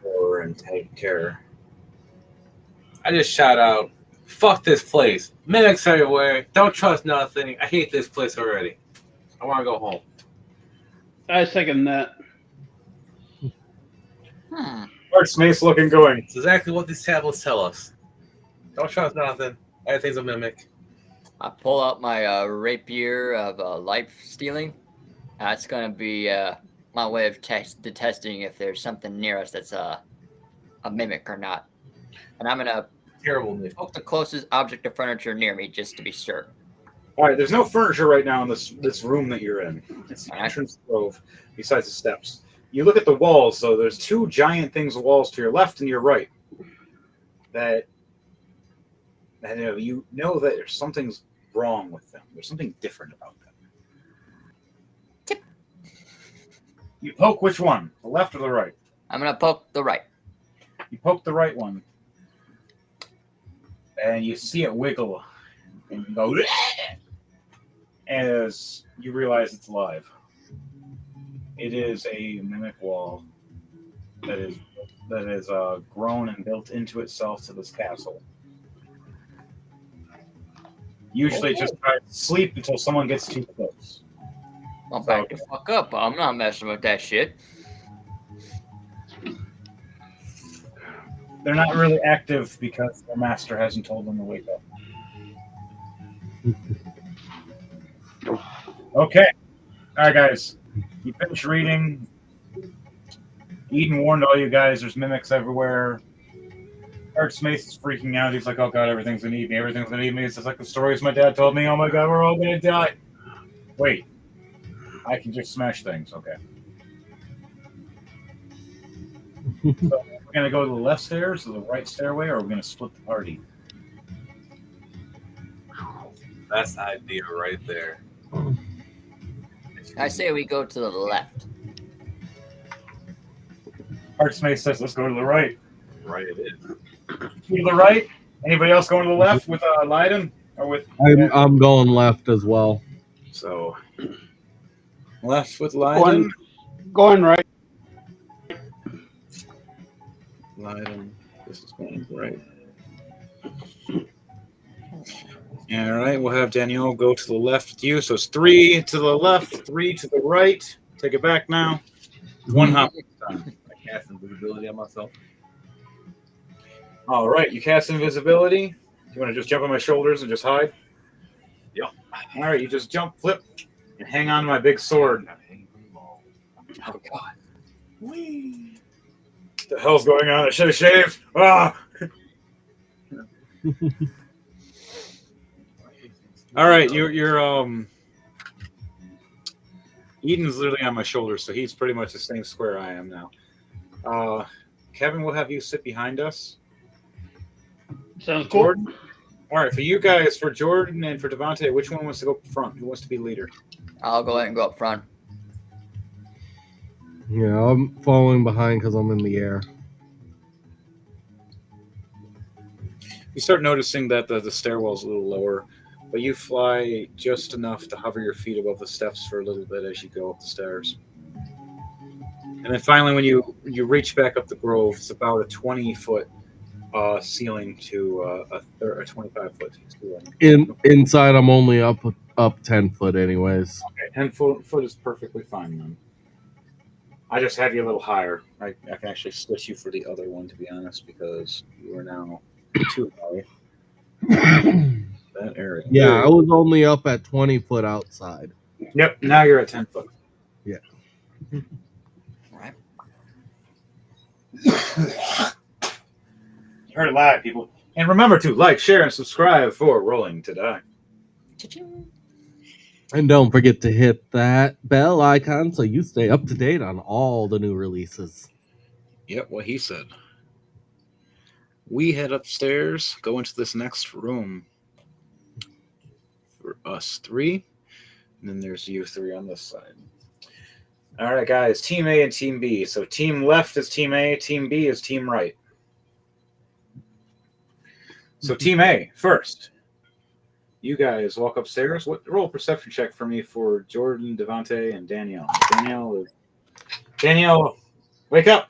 horror and terror. I just shout out, fuck this place. Mimics everywhere. Don't trust nothing. I hate this place already. I want to go home. I second that. Archmace looking going. It's exactly what these tablets tell us. Don't trust nothing. Everything's a mimic. I pull out my rapier of life stealing. That's going to be my way of detesting if there's something near us that's a mimic or not. And I'm going to Terrible mimic. poke the closest object of furniture near me just to be sure. All right, there's no furniture right now in this room that you're in. It's the entrance grove, besides the steps. You look at the walls, though. There's two giant things of walls to your left and your right. That you know that there's something's wrong with them. There's something different about them. Tip. You poke which one? The left or the right? I'm going to poke the right. You poke the right one, and you see it wiggle, and you go as you realize it's alive. It is a mimic wall that is grown and built into itself to this castle. Usually, it just tries to sleep until someone gets too close. Well, back the fuck up. I'm not messing with that shit. They're not really active because their master hasn't told them to wake up. Okay. All right, guys. You finish reading. Eden warned all you guys there's mimics everywhere. Archmace is freaking out. He's like, oh god, everything's gonna eat me. Everything's gonna eat me. It's just like the stories my dad told me. Oh my god, we're all gonna die. Wait. I can just smash things. Okay. So we're gonna go to the left stairs or the right stairway, or we're gonna split the party. That's the idea right there. I say we go to the left. Archmace says, let's go to the right. Right it is. To the right. Anybody else going to the left with Leiden? Or with I'm going left as well. So left with Leiden. Going right. Leiden. This is going right. All right, we'll have Danielle go to the left with you. So it's 3 to the left, 3 to the right. Take it back now. One hop this time. I cast invisibility on myself. All right, you cast invisibility. You want to just jump on my shoulders and just hide? Yep. All right, you just jump, flip, and hang on to my big sword. Oh, God. Whee! What the hell's going on? I should have shaved. Ah! All right, you're Eden's literally on my shoulder, so he's pretty much the same square I am now. Kevin, we'll have you sit behind us. Sounds cool. Jordan. All right, for you guys, for Jordan and for Devontae, which one wants to go up front? Who wants to be leader? I'll go ahead and go up front. Yeah, I'm following behind because I'm in the air. You start noticing that the stairwell's a little lower, but you fly just enough to hover your feet above the steps for a little bit as you go up the stairs. And then finally, when you reach back up the grove, it's about a 20-foot ceiling to a 25-foot ceiling. Inside, I'm only up 10 foot anyways. Okay, 10 foot is perfectly fine then. I just have you a little higher. I can actually switch you for the other one, to be honest, because you are now too high. That area. Yeah, I was only up at 20 foot outside. Yep, now you're at 10 foot. Yeah. All right. You heard it live, people. And remember to like, share, and subscribe for Rolling to Die. Cha-ching. And don't forget to hit that bell icon so you stay up to date on all the new releases. Yep, what he said. We head upstairs, go into this next room. for us three. And then there's you three on this side. All right, guys. Team A and Team B. So team left is Team A. Team B is Team right. So Team A first. You guys walk upstairs. Roll a perception check for me for Jordan, Devontae, and Danielle. Danielle, wake up!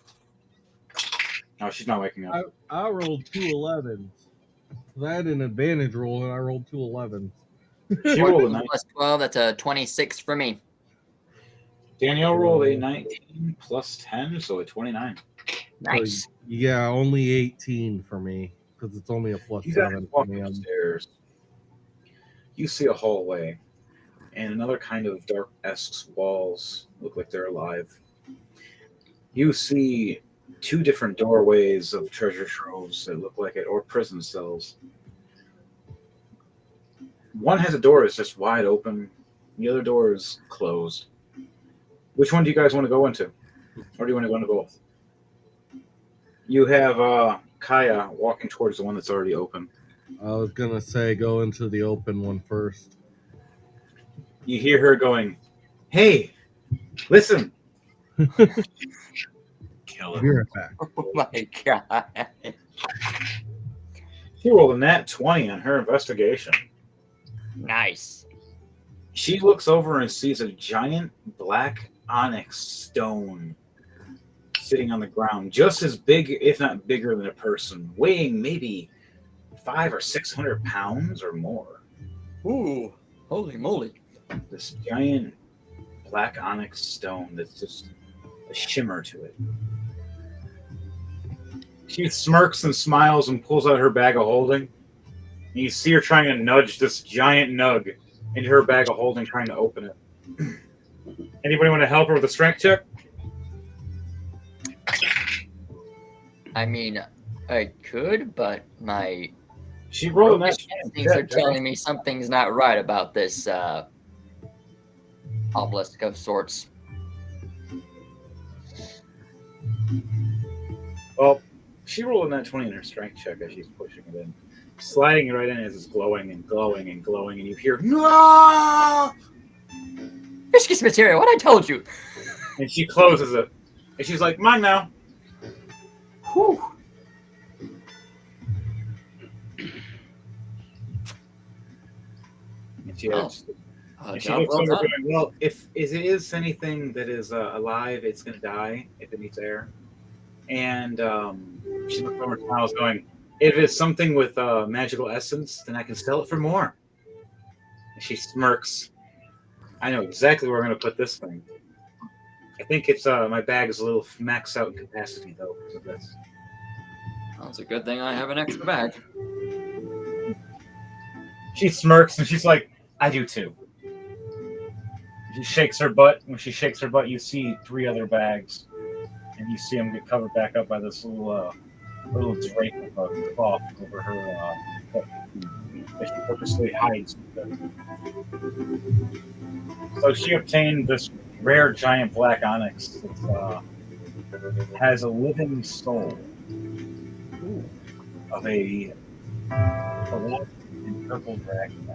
No, she's not waking up. I rolled 2 11s. I had an advantage roll, and I rolled 2 11s. She rolled a 14 9. plus 12, that's a 26 for me. Danielle rolled a 19 plus 10, so a 29. Nice. So, yeah, only 18 for me, because it's only a plus You guys 7 for walk me. upstairs. You see a hallway, and another kind of dark-esque walls look like they're alive. You see 2 different doorways of treasure troves that look like it, or prison cells. One has a door that's just wide open. The other door is closed. Which one do you guys want to go into? Or do you want to go into both? You have Kaya walking towards the one that's already open. I was going to say go into the open one first. You hear her going, "Hey, listen." Kill it. Be right back. Oh my god. She rolled a nat 20 on her investigation. Nice. She looks over and sees a giant black onyx stone sitting on the ground, just as big, if not bigger than a person, weighing maybe 500 or 600 pounds or more. Ooh, holy moly. This giant black onyx stone that's just a shimmer to it. She smirks and smiles and pulls out her bag of holding. And you see her trying to nudge this giant nug into her bag of holding, trying to open it. Anybody want to help her with a strength check? I mean, I could, but my She rolled a nice things are telling me something's not right about this obelisk of sorts. Well, she rolled a nat 20 in her strength check as she's pushing it in. Sliding it right in as it's glowing and glowing and glowing, and you hear, "No!" Viscous material, what I told you. And she closes it. And she's like, "Mine now." Whew. And she has, and she Job looks well over done. going, "Well, if it is anything that is alive, it's going to die if it needs air." And she looks over and smiles, going, "If it's something with magical essence, then I can sell it for more." And she smirks. "I know exactly where I'm going to put this thing. I think it's my bag is a little maxed out in capacity, though, because of this." Well, it's a good thing I have an extra bag. She smirks and she's like, "I do too." She shakes her butt. When she shakes her butt, you see 3 other bags, and you see them get covered back up by this little drape of a cloth over her foot that she purposely hides. So she obtained this rare giant black onyx that has a living soul of a black and purple dragon.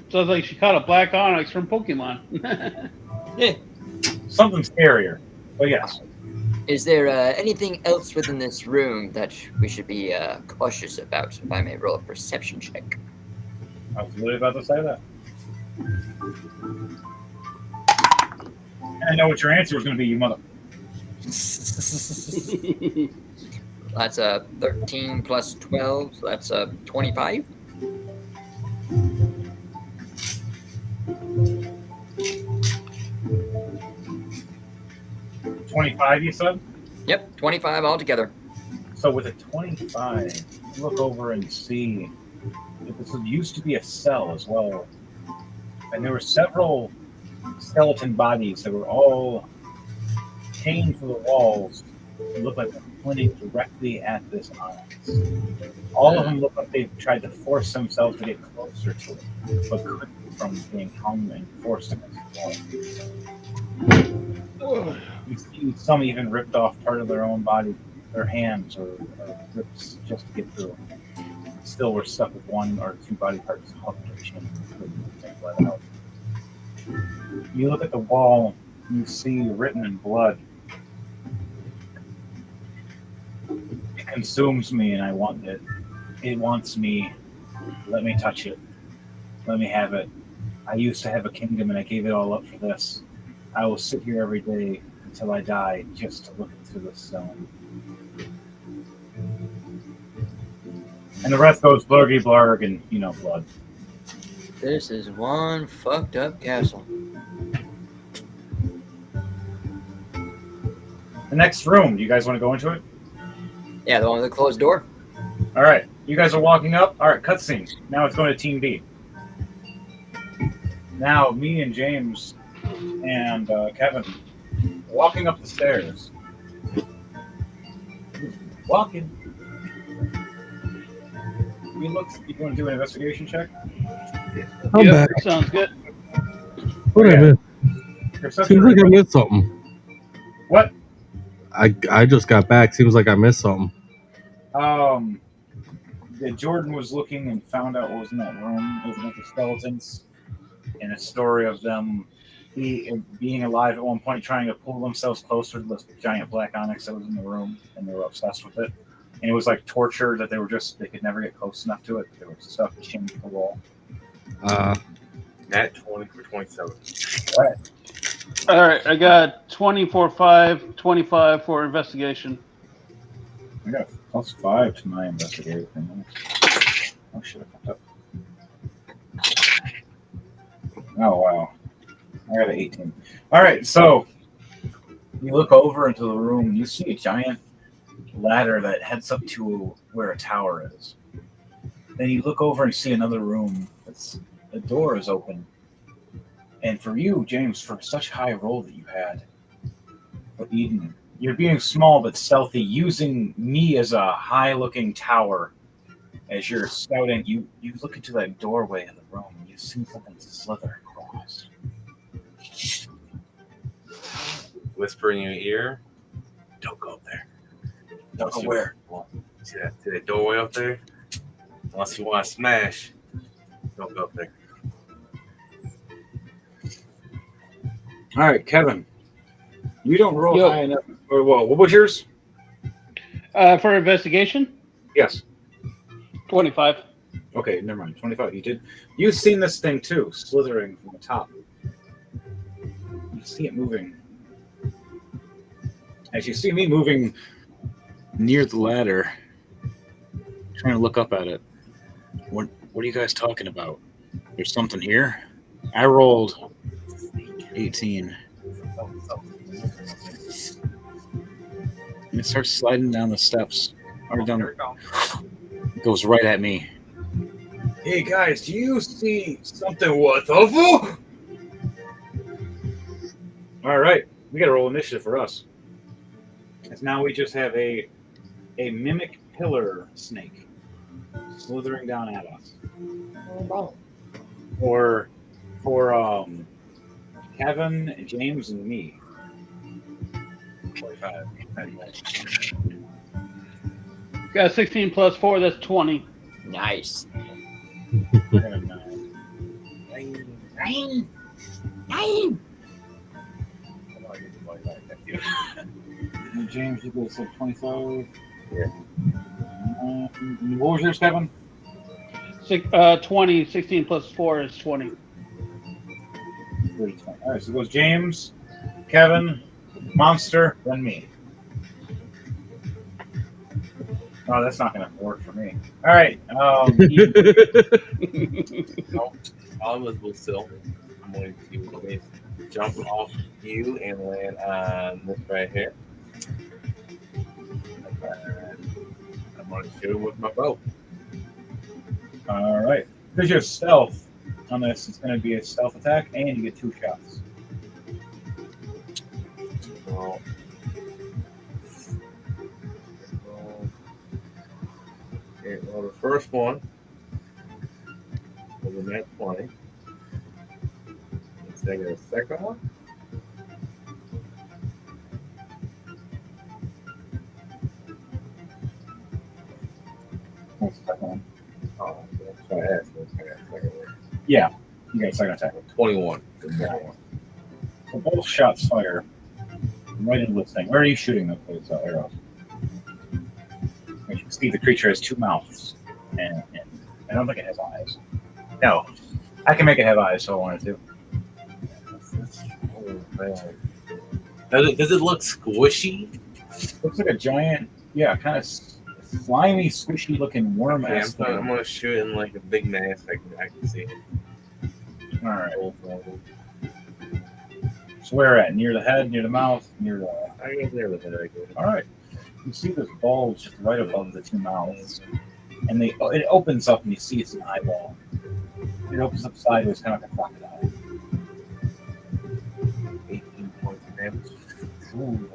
Sounds like she caught a black onyx from Pokemon. Yeah. Something scarier, but yes. Is there anything else within this room that we should be cautious about? If I may roll a perception check. I was literally about to say that. And I know what your answer was going to be, you mother. That's a 13 plus 12, so that's a 25. $25, you said? Yep, 25 altogether. So with a 25, you look over and see that this used to be a cell as well. And there were several skeleton bodies that were all chained to the walls and looked like they're pointing directly at this onyx. All of them look like they've tried to force themselves to get closer to it, but couldn't from being hung and forced against the wall. You see some even ripped off part of their own body, their hands or ribs, just to get through. Still, we're stuck with one or two body parts hugged to the chin. Can't let out. You look at the wall, you see written in blood. It consumes me and I want it. It wants me. Let me touch it. Let me have it. I used to have a kingdom and I gave it all up for this. I will sit here every day until I die just to look into the stone. And the rest goes blurgy blarg and, blood. This is one fucked up castle. The next room, do you guys want to go into it? Yeah, the one with the closed door. All right, you guys are walking up. All right, cutscene. Now it's going to Team B. Now, me and James and Kevin walking up the stairs. Walking. You want to do an investigation check? I'm back. Sounds good. What did I miss? Perception. Seems like I missed something. What? I just got back. Seems like I missed something. Jordan was looking and found out what was in that room. It was a bunch of skeletons and a story of them being alive at one point, trying to pull themselves closer to the giant black onyx that was in the room, and they were obsessed with it. And it was like torture that they could never get close enough to it. They were stuck chained to the wall. Nat 20 for 27. All right, I got 24/5, 25 for investigation. I got a +5 to my investigation. Oh shit! I fucked up. Oh wow! I got an 18. All right, so you look over into the room and you see a giant ladder that heads up to where a tower is. Then you look over and see another room. The door is open. And for you, James, for such high roll that you had, but Eden, you're being small but stealthy, using me as a high-looking tower. As you're scouting, you look into that doorway of the room and you see something slither across. Whisper in your ear, don't go up there. Don't go where? See that doorway up there? Unless you want to smash, don't go up there. All right, Kevin. You don't roll Yo. high enough. Or what was yours? For investigation, Yes. 25. Okay, never mind. 25. You did. You've seen this thing too, slithering from the top. You see it moving. As you see me moving near the ladder, trying to look up at it. What are you guys talking about? There's something here? I rolled 18. And it starts sliding down the steps. Or down it goes right at me. Hey guys, do you see something? What the fuck? All right, we got to roll initiative for us. Because now we just have a mimic pillar snake slithering down at us. For Kevin, James, and me. 25. Got 16 plus 4, that's 20. Nice. James, you guys said 25. Yeah. What was yours, Kevin? 20, 16 plus 4 is 20. 30, 20. All right, so it goes James, Kevin, Monster, then me. Oh, that's not going to work for me. All right. All of us will still. I'm going to jump off you and land on this right here. I'm going to shoot him with my bow. All right. Because you have stealth on this, it's going to be a stealth attack, and you get 2 shots. So, okay, well, the first one was a net 20. Let's take a second one. What's the second one? Oh, that's what I asked. Yeah, you got a second attack. 21. So both shots fire right into this thing. Where are you shooting those arrows? As you can see, the creature has two mouths, and I don't think it has eyes. No, I can make it have eyes if I wanted to. Oh, man. Does it look squishy? Looks like a giant, yeah, kind of slimy, squishy looking worm Okay, ass I'm thing. gonna shoot it in like a big mass. I can see it. All right. So where at? Near the head, near the mouth, near the. I guess near the head. I guess. All right. You see this bulge just right above the two mouths, and it opens up, and you see it's an eyeball. It opens up sideways, kind of like a crocodile. 18 points of damage. Ooh.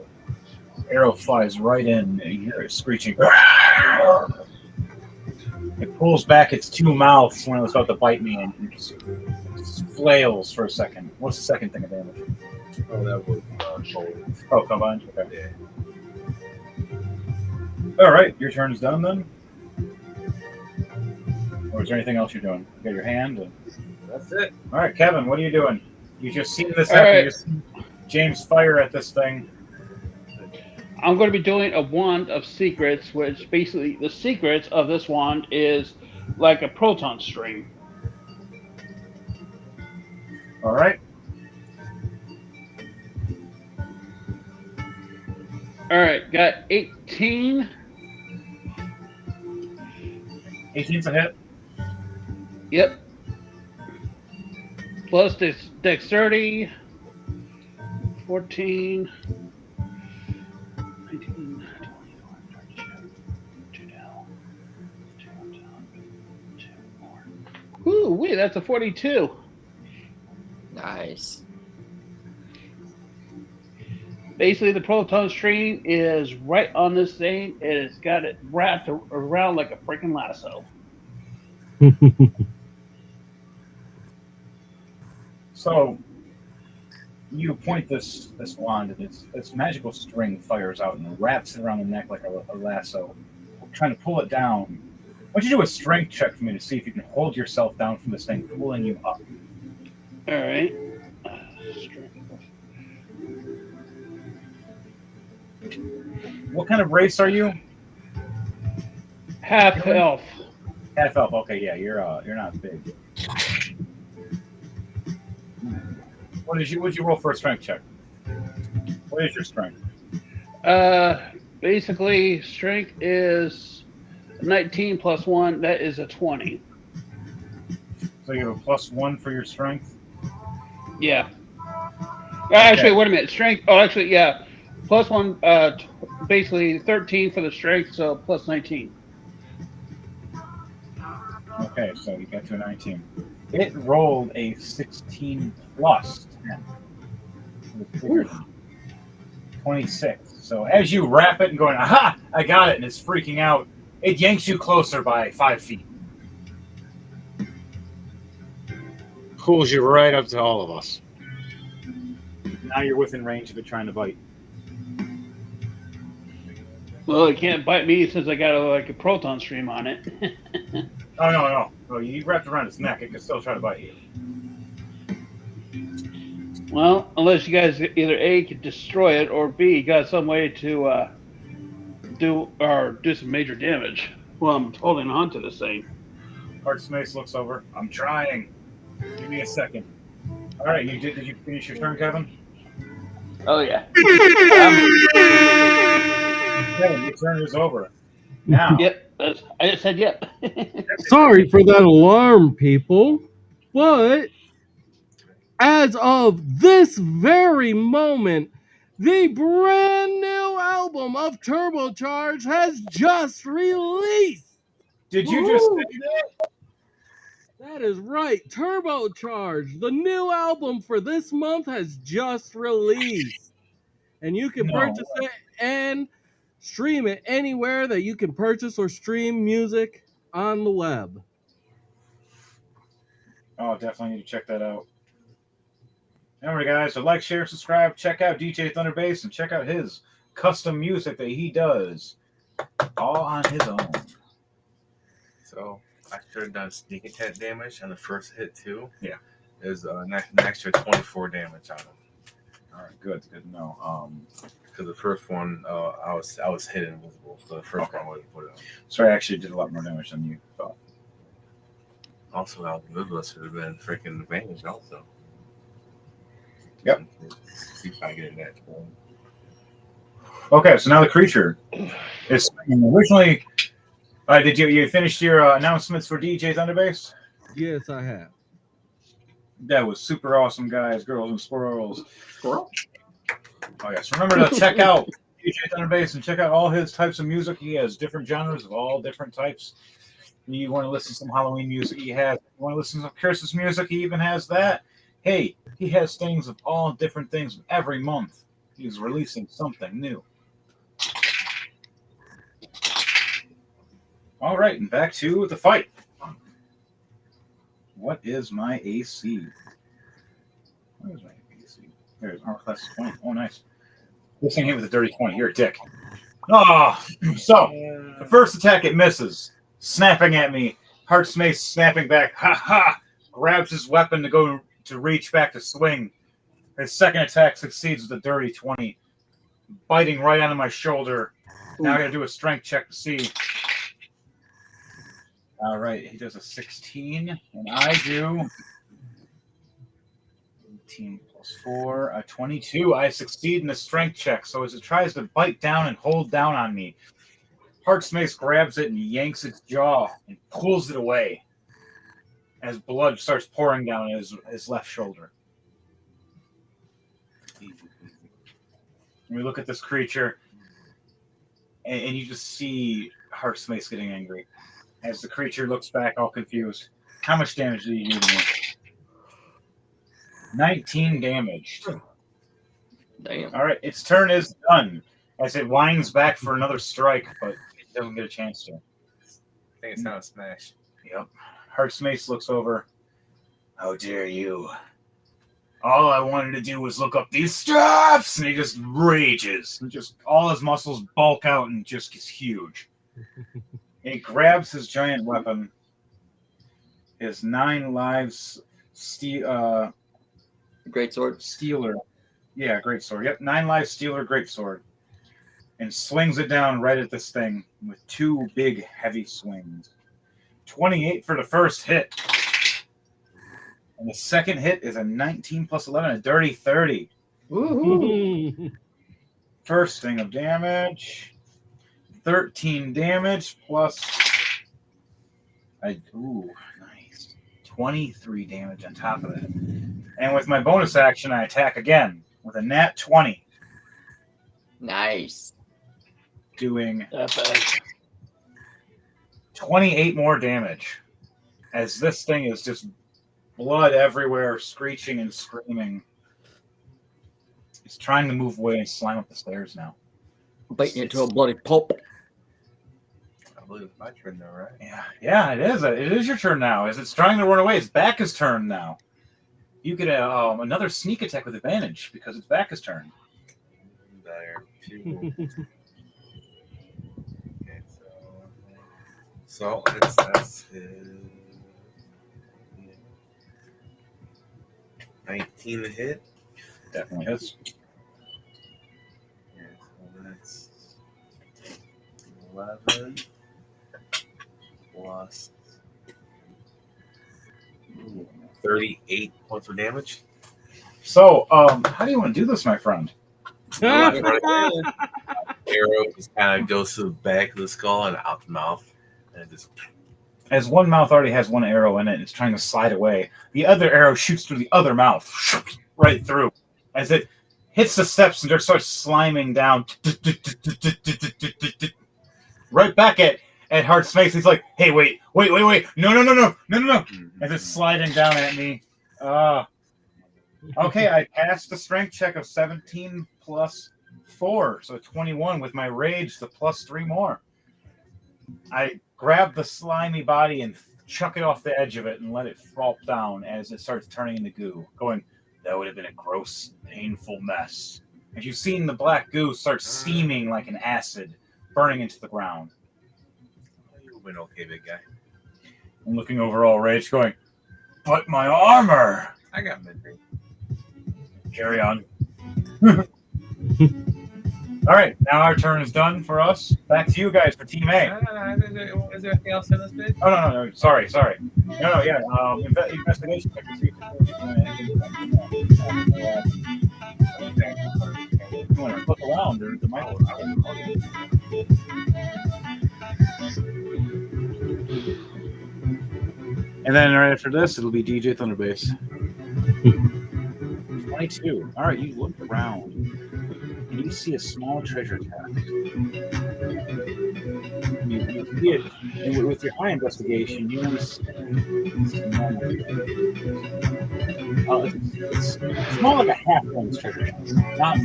Arrow flies right in, and you hear it screeching. It pulls back its two mouths when it was about to bite me, and it just flails for a second. What's the second thing of damage? Oh, that was cold. Oh, combined? Okay. Yeah. All right, your turn's done then? Or is there anything else you're doing? You got your hand? And... That's it. All right, Kevin, what are you doing? You just seen this All happen. right. You just seen James fire at this thing. I'm going to be doing a wand of secrets, which basically the secrets of this wand is like a proton string. All right. All right, got 18. 18's a hit. Yep. Plus dexterity. 14. 19, 20, Ooh, wait, that's a 42. Nice. Basically, the proton string is right on this thing. It's got it wrapped around like a freaking lasso. So you point this wand, and its magical string fires out and wraps it around the neck like a lasso, trying to pull it down. Why don't you do a strength check for me to see if you can hold yourself down from this thing pulling you up? All right. What kind of race are you? Half elf. Half elf. Okay, yeah, you're not big. What'd you roll for a strength check? What is your strength? Basically, strength is 19 plus 1. That is a 20. So you have a +1 for your strength? Yeah. Actually, wait a minute. Strength. Oh, actually, yeah. Plus 1, basically 13 for the strength, so plus 19. Okay, so you got to a 19. It rolled a 16 plus 10. 26. So as you wrap it and going, aha, I got it, and it's freaking out, it yanks you closer by 5 feet. Pulls you right up to all of us. Now you're within range of it trying to bite. Well, it can't bite me since I got a proton stream on it. Oh, no. Oh, you wrapped around its neck, it can still try to bite you. Well, unless you guys either A, could destroy it, or B, got some way to do some major damage. Well, I'm holding on to this thing. Heart's Mace looks over. I'm trying. Give me a second. All right, did you finish your turn, Kevin? Oh, yeah. Kevin, your turn is over. Now. Yep. I just said yep. Sorry for that alarm, people. But as of this very moment, the brand new album of Turbocharge has just released. Did you just say that? That is right. Turbocharge, the new album for this month, has just released. And you can purchase it and stream it anywhere that you can purchase or stream music on the web. Oh, definitely need to check that out. Remember, guys, so like, share, subscribe, check out DJ Thunderbass, and check out his custom music that he does all on his own. So I should have done sneak attack damage on the first hit too. Yeah. There's an extra 24 damage on him. All right, good to know. Because the first one, I was hit invisible, so the first Okay. one wasn't put on. So I actually did a lot more damage than you thought. Also, I was invisible, should have been freaking advantage also. Yep. See if I get that. Okay, so now the creature is originally. Did you finish your announcements for DJ Thunderbase? Yes, I have. That was super awesome, guys, girls, and squirrels. Squirrel? Oh, yes. Remember to check out DJ Thunderbase and check out all his types of music. He has different genres of all different types. You want to listen to some Halloween music, he has. You want to listen to some Christmas music, he even has that. Hey, he has things of all different things every month. He's releasing something new. All right, and back to the fight. What is my AC? What is my AC? There's armor class 20. Oh, nice. This thing hit with a dirty 20. You're a dick. Oh, so the first attack, it misses. Snapping at me. Heart's Mace snapping back. Ha ha! Grabs his weapon to go to reach back to swing. His second attack succeeds with a dirty 20. Biting right onto my shoulder. Now I gotta do a strength check to see. All right, he does a 16, and I do 18 plus 4, a 22. I succeed in the strength check, so as it tries to bite down and hold down on me, Heart's Mace grabs it and yanks its jaw and pulls it away as blood starts pouring down his left shoulder. And we look at this creature, and you just see Heart's Mace getting angry. As the creature looks back all confused. How much damage did you do to me? 19 damage. Damn. All right, its turn is done. As it winds back for another strike, but it doesn't get a chance to. I think it's not a smash. Yep. Heart's Mace looks over. How dare you? All I wanted to do was look up these straps! And he just rages. And just all his muscles bulk out and just gets huge. He grabs his giant weapon, his 9 lives Great sword. Stealer. Yeah, great sword. Yep, 9 lives Stealer great sword. And swings it down right at this thing with 2 big, heavy swings. 28 for the first hit. And the second hit is a 19 plus 11, a dirty 30. Woohoo! First thing of damage. 13 damage plus nice. 23 damage on top of that. And with my bonus action, I attack again with a nat 20. Nice. Doing That bad. 28 more damage. As this thing is just blood everywhere, screeching and screaming. It's trying to move away and slime up the stairs now. Biting into a bloody pulp. I believe it's my turn now, right? Yeah, it is. It is your turn now. As it's trying to run away, its back is turned now. You get another sneak attack with advantage because its back is turned. There, 2. Okay, so that's his 19 to hit. Definitely hits. Okay, so that's 11 plus 38 points of damage. So, how do you want to do this, my friend? Arrow just kind of goes to the back of the skull and out the mouth, and just As one mouth already has one arrow in it, it's trying to slide away. The other arrow shoots through the other mouth, right through. As it hits the steps and just starts sliming down, right back at Heart's Mace. He's like, "Hey, wait, no!" As it's sliding down at me. Okay, I passed the strength check of 17 plus 4, so 21 with my rage, the plus 3 more. I grab the slimy body and chuck it off the edge of it and let it fall down as it starts turning into goo, going, that would have been a gross, painful mess. As you've seen the black goo start steaming like an acid, burning into the ground. you win, okay, big guy. and looking over all rage, going, "But my armor!" I got mid-range. Carry on. All right, now our turn is done for us. Back to you guys for Team A. Is there anything else in this bit? Oh, no. Sorry. No, yeah. Investigation check to see if you want to look around. There might And then right after this, it'll be DJ Thunderbase. 22. All right, you look around and you see a small treasure chest. You see it, and with your eye investigation, you only see it's more like a half-one's treasure chest, not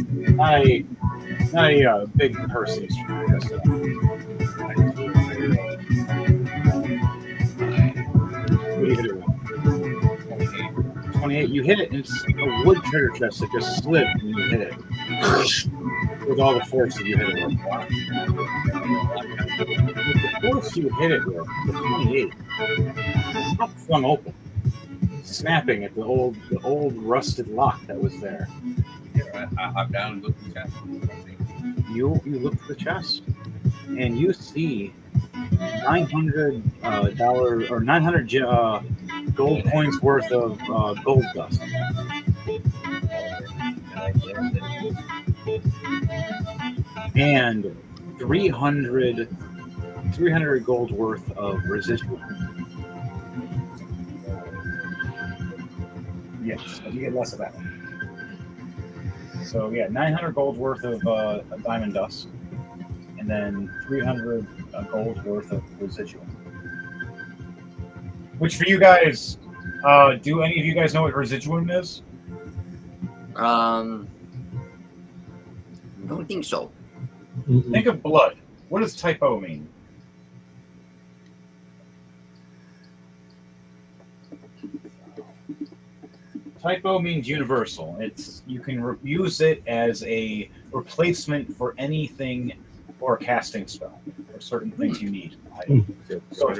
a big person's treasure chest. What do you hit it with? 28. You hit it, and it's a wood treasure chest that just slipped when you hit it. With all the force that you hit it with. Wow. With the force you hit it with, the 28, the top flung open, snapping at the old rusted lock that was there. Yeah, I hop down and look at the chest. You look at the chest, and you see $900 or 900 gold coins worth of gold dust. And 300 gold worth of residual. Yes, you get less of that. So yeah, 900 gold worth of diamond dust, and then 300 gold worth of residual. Which for you guys, do any of you guys know what residuum is? I don't think so. Think of blood. What does typo mean? Typo means universal. You can use it as a replacement for anything or a casting spell or certain things you need. So,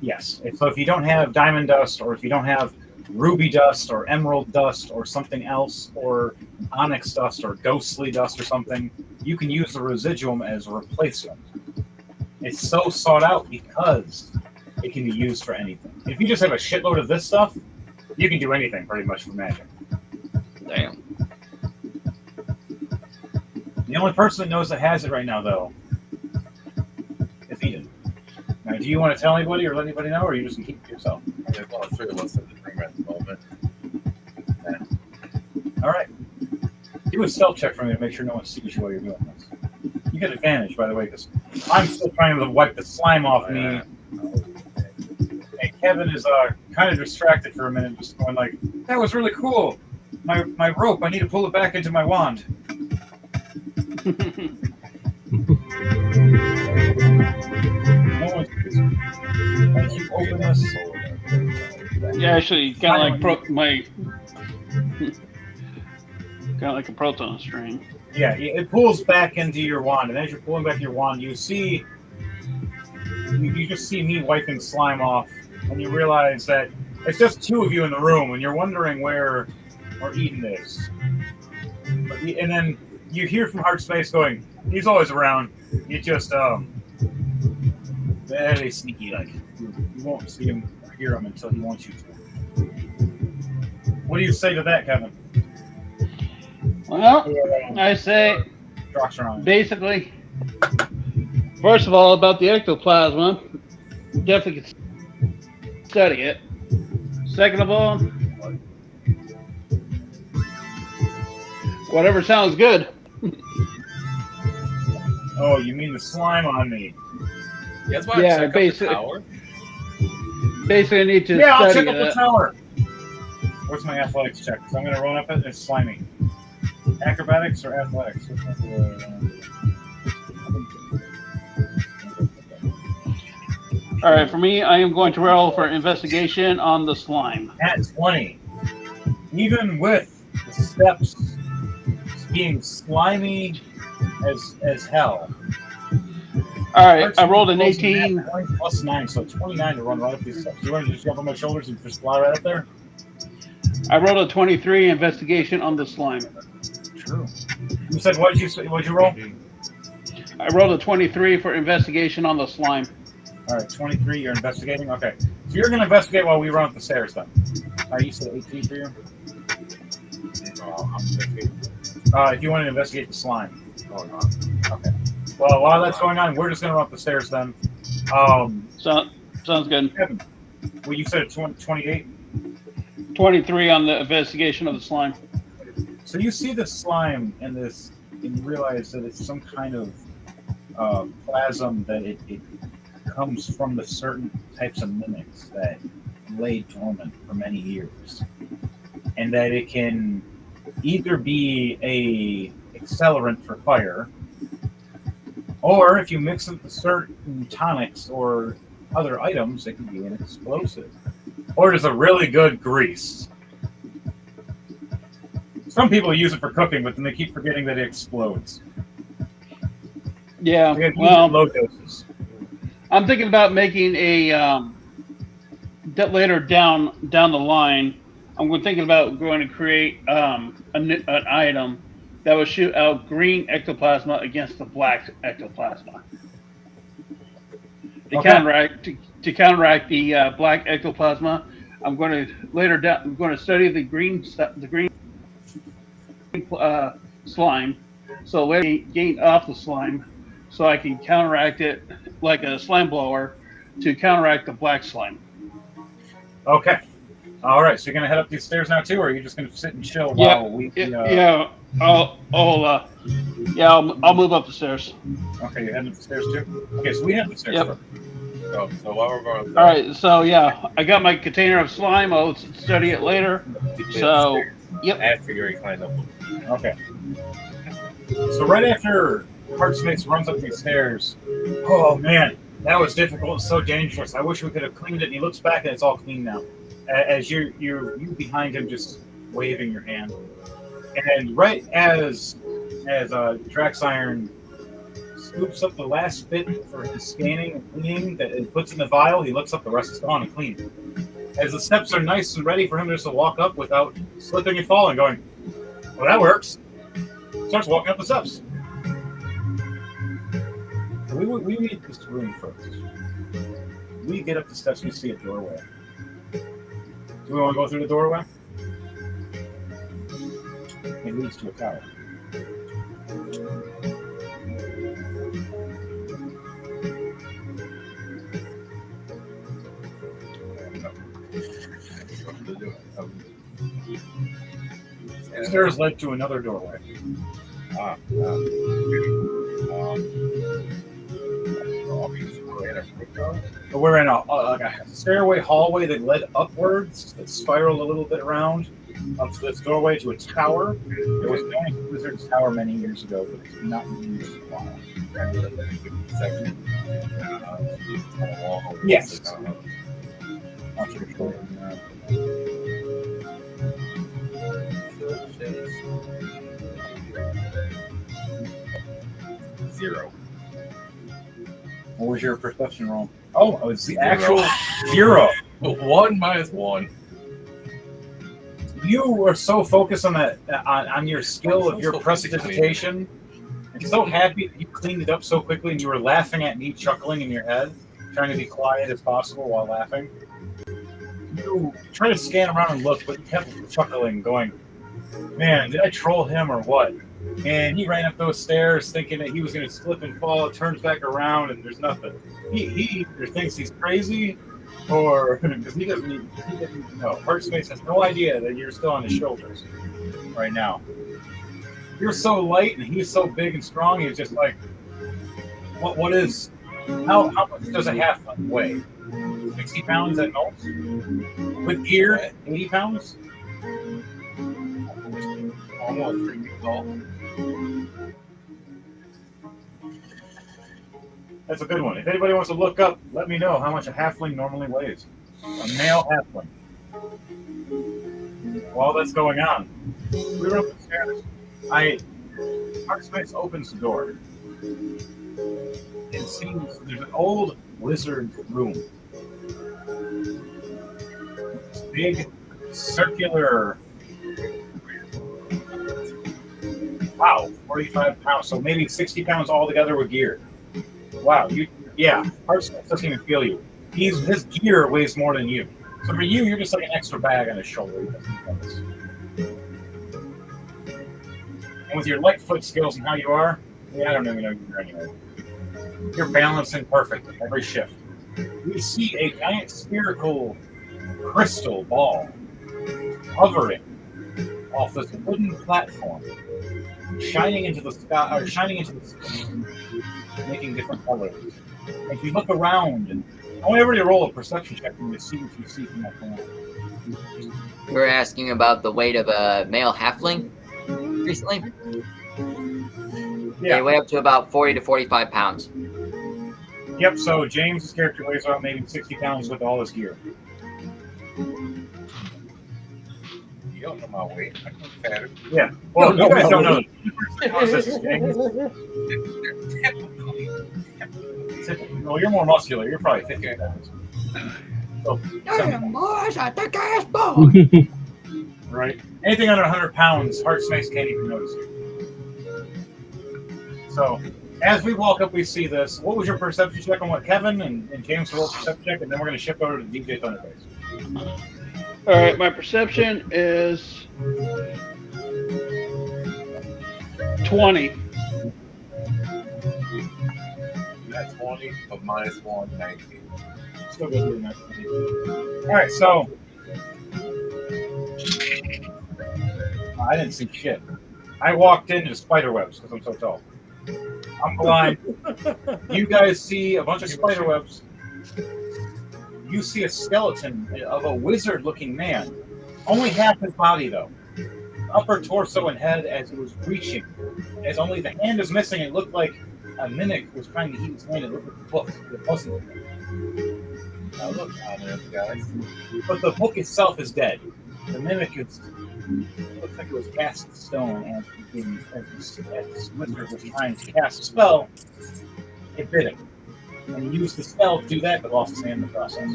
yes. So if you don't have diamond dust, or if you don't have ruby dust or emerald dust or something else, or onyx dust or ghostly dust or something, you can use the residuum as a replacement. It's so sought out because it can be used for anything. If you just have a shitload of this stuff, you can do anything pretty much for magic. Damn. The only person that knows that has it right now, though, is Eden. Now, do you want to tell anybody or let anybody know, or are you just going to keep it to yourself? There's a lot of 3 of us in the room at the moment. All right. Do a stealth check for me to make sure no one sees you while you're doing this. You get advantage, by the way, because I'm still trying to wipe the slime off me. And Kevin is kind of distracted for a minute, just going like, "That was really cool. My rope. I need to pull it back into my wand." No one sees you. As you open this, Yeah, actually, kind of like a proton string. yeah, it pulls back into your wand, and as you're pulling back your wand, you just see me wiping slime off, and you realize that it's just 2 of you in the room, and you're wondering where Eden is. And then you hear from Heartspace going, "He's always around. He just very sneaky, like you won't see him or hear him until he wants you to." What do you say to that, Kevin? Well, I say basically, first of all, about the ectoplasma, definitely could study it. Second of all, whatever sounds good. Oh, you mean the slime on me? You guys want to check out the tower? Basically, I need to Yeah, I'll study check out the tower. What's my athletics check? So I'm going to run up it and it's slimy. Acrobatics or athletics? All right, for me, I am going to roll for investigation on the slime. At 20. Even with the steps being slimy as hell, All right, I rolled an 18. 20 plus 9, so 29 to run right up these steps. You want to just jump on my shoulders and just fly right up there? I rolled a 23 investigation on the slime. True. You said what'd you roll? I rolled a 23 for investigation on the slime. All right, 23. You're investigating. Okay, so you're gonna investigate while we run up the stairs, then. All right, you said 18 for you. If you want to investigate the slime. Okay. Well, while that's going on, we're just gonna run up the stairs then. Sounds good. Kevin, well, you said 28. 23 on the investigation of the slime. So you see the slime and this, and you realize that it's some kind of plasm that it comes from the certain types of mimics that lay dormant for many years, and that it can either be a accelerant for fire, or if you mix it with certain tonics or other items, it can be an explosive, or it is a really good grease. Some people use it for cooking, but then they keep forgetting that it explodes. Yeah, well, low doses. I'm thinking about making a later down the line. I'm thinking about going to create an item that will shoot out green ectoplasma against the black ectoplasma. To counteract the black ectoplasma, I'm going to study the green slime, so later gain off the slime, so I can counteract it like a slime blower to counteract the black slime. Okay. All right. So you're gonna head up these stairs now too, or are you just gonna sit and chill while we? I'll move up the stairs. Okay, you're heading up the stairs too. Okay, so we have the stairs. Yep. First. So while we're going, all right. So yeah, I got my container of slime. I'll study it later. So yep. After you climbed up. Okay. So right after Heartsmith runs up these stairs, oh man, that was difficult and so dangerous. I wish we could have cleaned it. And he looks back and it's all clean now. As you behind him, just waving your hand. And right as Draxiron scoops up the last bit for his scanning and cleaning that it puts in the vial, he looks up, the rest is gone and clean. As the steps are nice and ready for him just to walk up without slipping and falling, going, well, that works. Starts walking up the steps. So we need this room first. We get up the steps, we see a doorway. Do we want to go through the doorway? It leads to a tower. The stairs led to another doorway. So we're in a stairway hallway that led upwards, that spiraled a little bit around up to this doorway to a tower. It was known as Wizard's Tower many years ago, but it's not used in a while. Yes. Zero. What was your perception roll? Oh, it was the actual 0. 1 minus 1. You were so focused on that, on your skill of your prestidigitation, and so happy that you cleaned it up so quickly, and you were laughing at me, chuckling in your head, trying to be quiet as possible while laughing. You tried to scan around and look, but you kept chuckling, going, "Man, did I troll him or what?" And he ran up those stairs thinking that he was going to slip and fall, turns back around, and there's nothing. He either thinks he's crazy, or because he doesn't even know. Heartspace has no idea that you're still on his shoulders right now. You're so light, and he's so big and strong. He's just like, what is? How much does a halfling weigh? 60 pounds at most. With gear, 80 pounds. Almost 3 feet tall. That's a good one. If anybody wants to look up, let me know how much a halfling normally weighs. A male halfling. While that's going on, we run up the stairs. Heartspace opens the door. It seems there's an old wizard room. Big circular. Wow, 45 pounds. So maybe 60 pounds altogether with gear. Wow, Heartsmith doesn't even feel you. His gear weighs more than you. So for you, you're just like an extra bag on his shoulder. And with your light foot skills and how you are, I don't even know you're anyway. You're balancing perfect every shift. We see a giant spherical crystal ball hovering off this wooden platform, shining into the sky, making different colors. If you look around, and I want everybody to roll a perception check to see what you see from that planet. We're asking about the weight of a male halfling recently. They weigh up to about 40 to 45 pounds. Yep, so James's character weighs about maybe 60 pounds with all his gear. You don't know my weight. I can fatter. Yeah. Well, you guys don't know. This is James. Well, you're more muscular. You're probably 50 pounds. So, right. Anything under 100 pounds, Heartsmith can't even notice you. So, as we walk up, we see this. What was your perception check on what Kevin and James rolled perception check, and then we're going to shift over to DJ Thunderbase. All right, my perception is 20. That's 20, but minus 1, 19. Still good doing that. All right, so I didn't see shit. I walked into spider webs because I'm so tall. I'm blind. You guys see a bunch of spider webs. You see a skeleton of a wizard-looking man. Only half his body, though. Upper torso and head as he was reaching. As only the hand is missing, it looked like a mimic was trying to heat his hand. It looked like a book. It wasn't. Now look on it, guys. But the book itself is dead. The mimic looks like it was cast in stone as this wizard was trying to cast a spell. It bit him. And he used the spell to do that, but lost his hand in the process.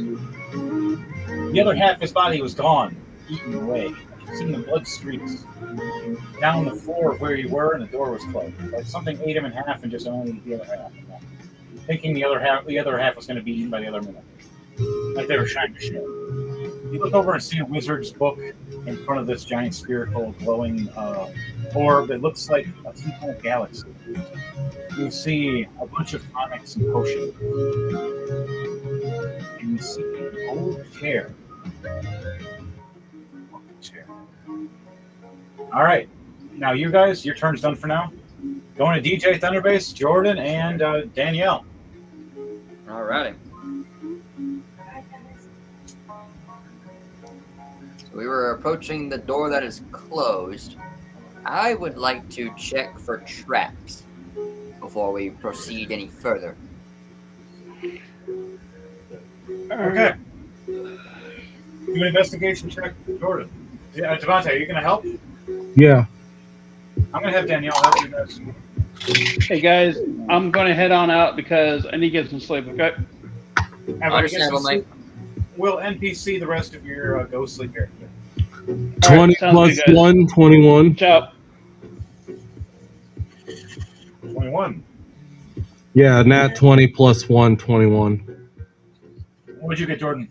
The other half of his body was gone, eaten away. You could see the blood streaks down the floor of where you were, and the door was closed. Like something ate him in half and just only the other half. Thinking the other half was going to be eaten by the other mimic. Like they were trying to show. You look over and see a wizard's book in front of this giant spherical glowing orb. It looks like a two-planet galaxy. You see a bunch of tonics and potions. And you see an old chair. All right. Now, you guys, your turn's done for now. Going to DJ Thunderbase, Jordan, and Danielle. All righty. We were approaching the door that is closed. I would like to check for traps before we proceed any further. Okay. Do an investigation check, Jordan. Yeah, Devontae, are you going to help? Yeah. I'm going to have Danielle help you guys. Hey guys, I'm going to head on out because I need to get some sleep. Okay. Understandable, Mike. We'll NPC the rest of your ghostly character. 20 sounds plus good, guys. 1, 21. Ciao. 21. Yeah, nat 20 plus 1, 21. What would you get, Jordan?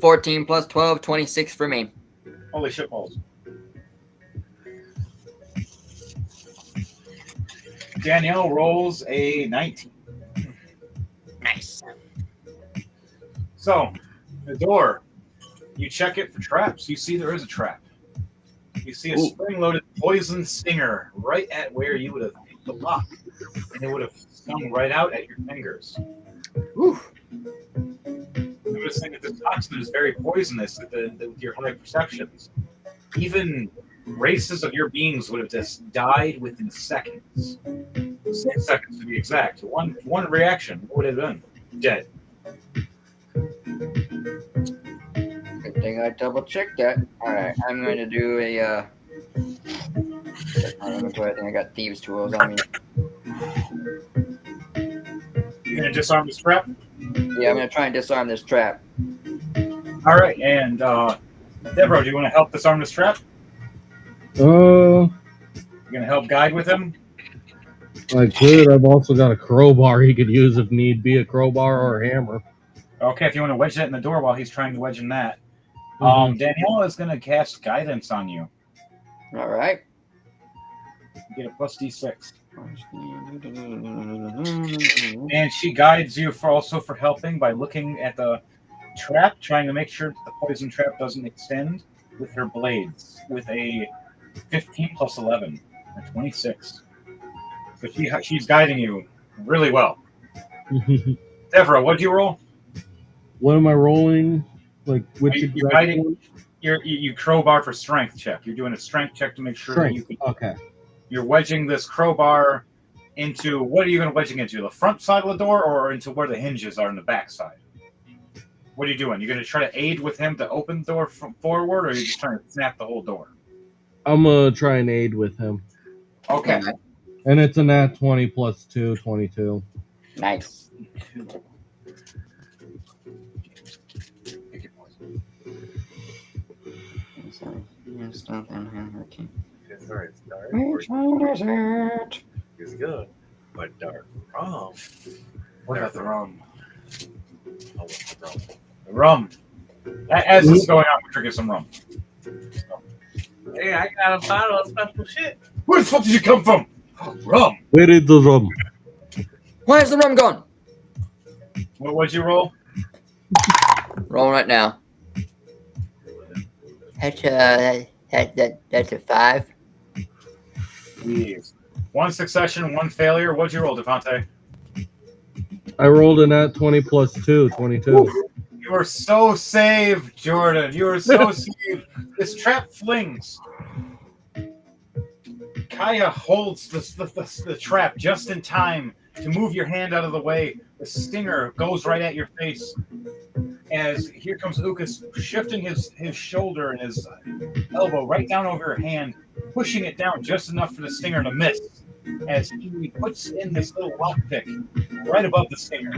14 plus 12, 26 for me. Holy shit balls. Danielle rolls a 19. Nice. So, the door, you check it for traps. You see there is a trap. You see a spring-loaded poison stinger right at where you would have hit the lock, and it would have stung right out at your fingers. Whew. Noticing that the toxin is very poisonous with your high perceptions. Even races of your beings would have just died within seconds. 6 seconds to be exact. One reaction, what would it have been? Dead. Good thing I double checked that. Alright, I'm going to do a I think I got thieves' tools on me. You gonna disarm this trap? Yeah, I'm gonna try and disarm this trap. All right, and Deborah, do you want to help disarm this trap? Uh, You gonna help guide with him? I could. I've also got a crowbar he could use if need be, a crowbar or a hammer. Okay, if you want to wedge that in the door while he's trying to wedge in that. Mhm. Danielle is gonna cast guidance on you. All right. You get a plus D6. And she guides you for helping by looking at the trap, trying to make sure that the poison trap doesn't extend with her blades, with a 15 plus 11, a 26. So she's guiding you really well. Deborah, what'd you roll? What am I rolling? Like which You're exact guiding- one? You crowbar for strength check. You're doing a strength check to make sure that you Strength. can. Okay. You're wedging this crowbar into, what are you going to wedging into? The front side of the door or into where the hinges are in the back side? What are you doing? You're going to try to aid with him to open the door from forward, or are you just trying to snap the whole door? I'm gonna try and aid with him. Okay. And it's a nat 20 plus 2, 22. Nice. Pick your poison. It's alright. It's dark. Which one is it? It's good, but dark. Wrong. What about the rum? Oh, what's the rum? The rum. As this is going on, we're drinking some rum. Hey, I got a bottle of special shit. Where the fuck did you come from? Rum. Where is the rum? Where's the rum going? What'd you roll? Rolling right now. That's a 5. Please. One succession, one failure. What'd you roll, Devontae? I rolled a nat 20 plus 2, 22. You are so saved, Jordan. You are so saved. This trap flings. Kaya holds the trap just in time to move your hand out of the way. The stinger goes right at your face. As here comes Ukas, shifting his shoulder and his elbow right down over your hand, pushing it down just enough for the stinger to miss. As he puts in this little lockpick right above the stinger,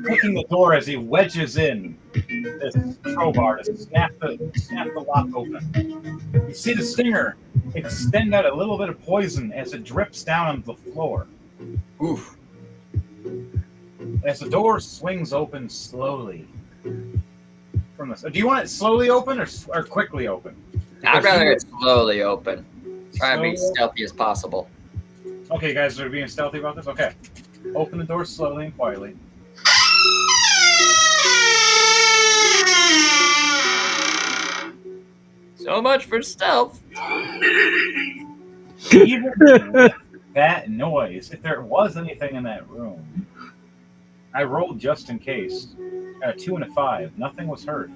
picking the door as he wedges in this crowbar to snap the lock open. You see the stinger extend out a little bit of poison as it drips down onto the floor. Oof. As the door swings open slowly. From this, do you want it slowly open or quickly open? I'd rather it slowly open. Try to be Slowly? stealthy as possible. Okay, you guys are being stealthy about this? Okay. Open the door slowly and quietly. So much for stealth. Even with that noise, if there was anything in that room, I rolled just in case. A 2 and a 5. Nothing was heard.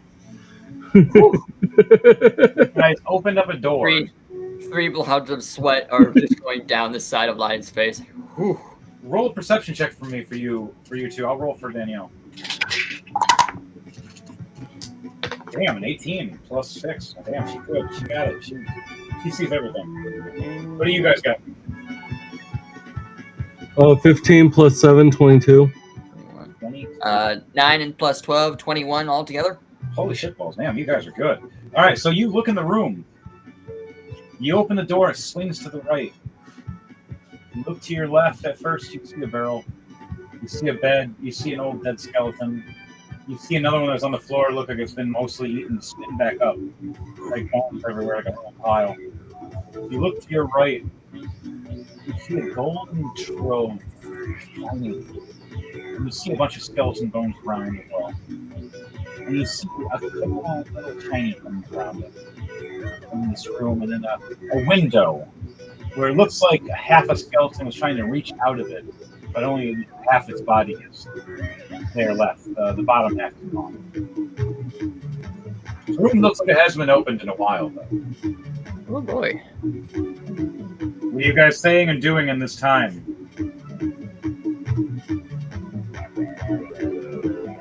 Guys opened up a door. Three clouds of sweat are just going down the side of Lion's face. Whew. Roll a perception check for me, for you two. I'll roll for Danielle. Damn, an 18 plus 6. Damn, she could. She got it. She sees everything. What do you guys got? 15 plus 7, 22. 20? 9 and plus 12, 21 altogether. Holy shitballs, damn, you guys are good. All right, so you look in the room. You open the door, it swings to the right. You look to your left. At first, you see a barrel. You see a bed. You see an old dead skeleton. You see another one that's on the floor. Look like it's been mostly eaten, spin back up. Like bones everywhere, like a whole pile. You look to your right. You see a golden trove. Tiny. And you see a bunch of skeleton bones around as well. And you see a couple little tiny things around it in this room, and then a window where it looks like half a skeleton was trying to reach out of it, but only half its body is there left. The bottom half is gone. The room looks like it hasn't been opened in a while, though. Oh boy. What are you guys saying and doing in this time?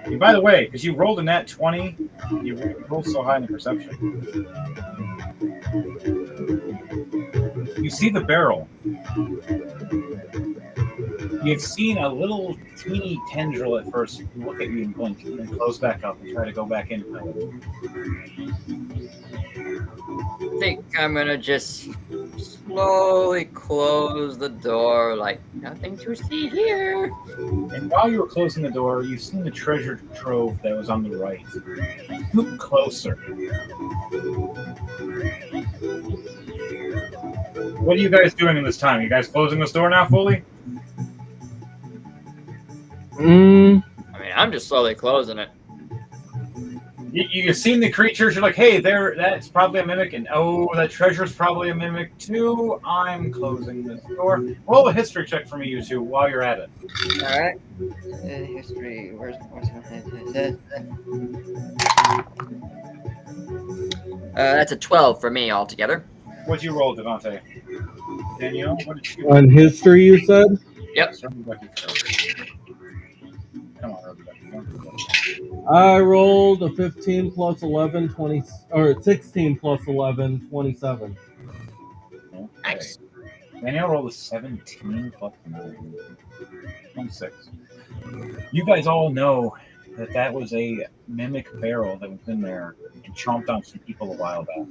And by the way, because you rolled a nat 20, you rolled so high in the perception. You see the barrel. You've seen a little teeny tendril at first look at you and blink, and then close back up and try to go back in. I think I'm gonna just slowly close the door, like nothing to see here. And while you were closing the door, you've seen the treasure trove that was on the right. Look closer. What are you guys doing in this time? You guys closing this door now fully? Mm, I mean, I'm just slowly closing it. You've seen the creatures. You're like, hey, that's probably a mimic, and oh, that treasure's probably a mimic too. I'm closing this door. Roll a history check for me, you two, while you're at it. All right. History. Where's that's a 12 for me altogether. What'd you roll, Devante? Danielle, what did you on history, you said? Yep. Come on, Rebecca. I rolled a 15 plus 11, 20, or 16 plus 11, 27. Okay. Nice. Danielle rolled a 17 plus 9. 26. You guys all know that was a mimic barrel that was in there and chomped on some people a while back.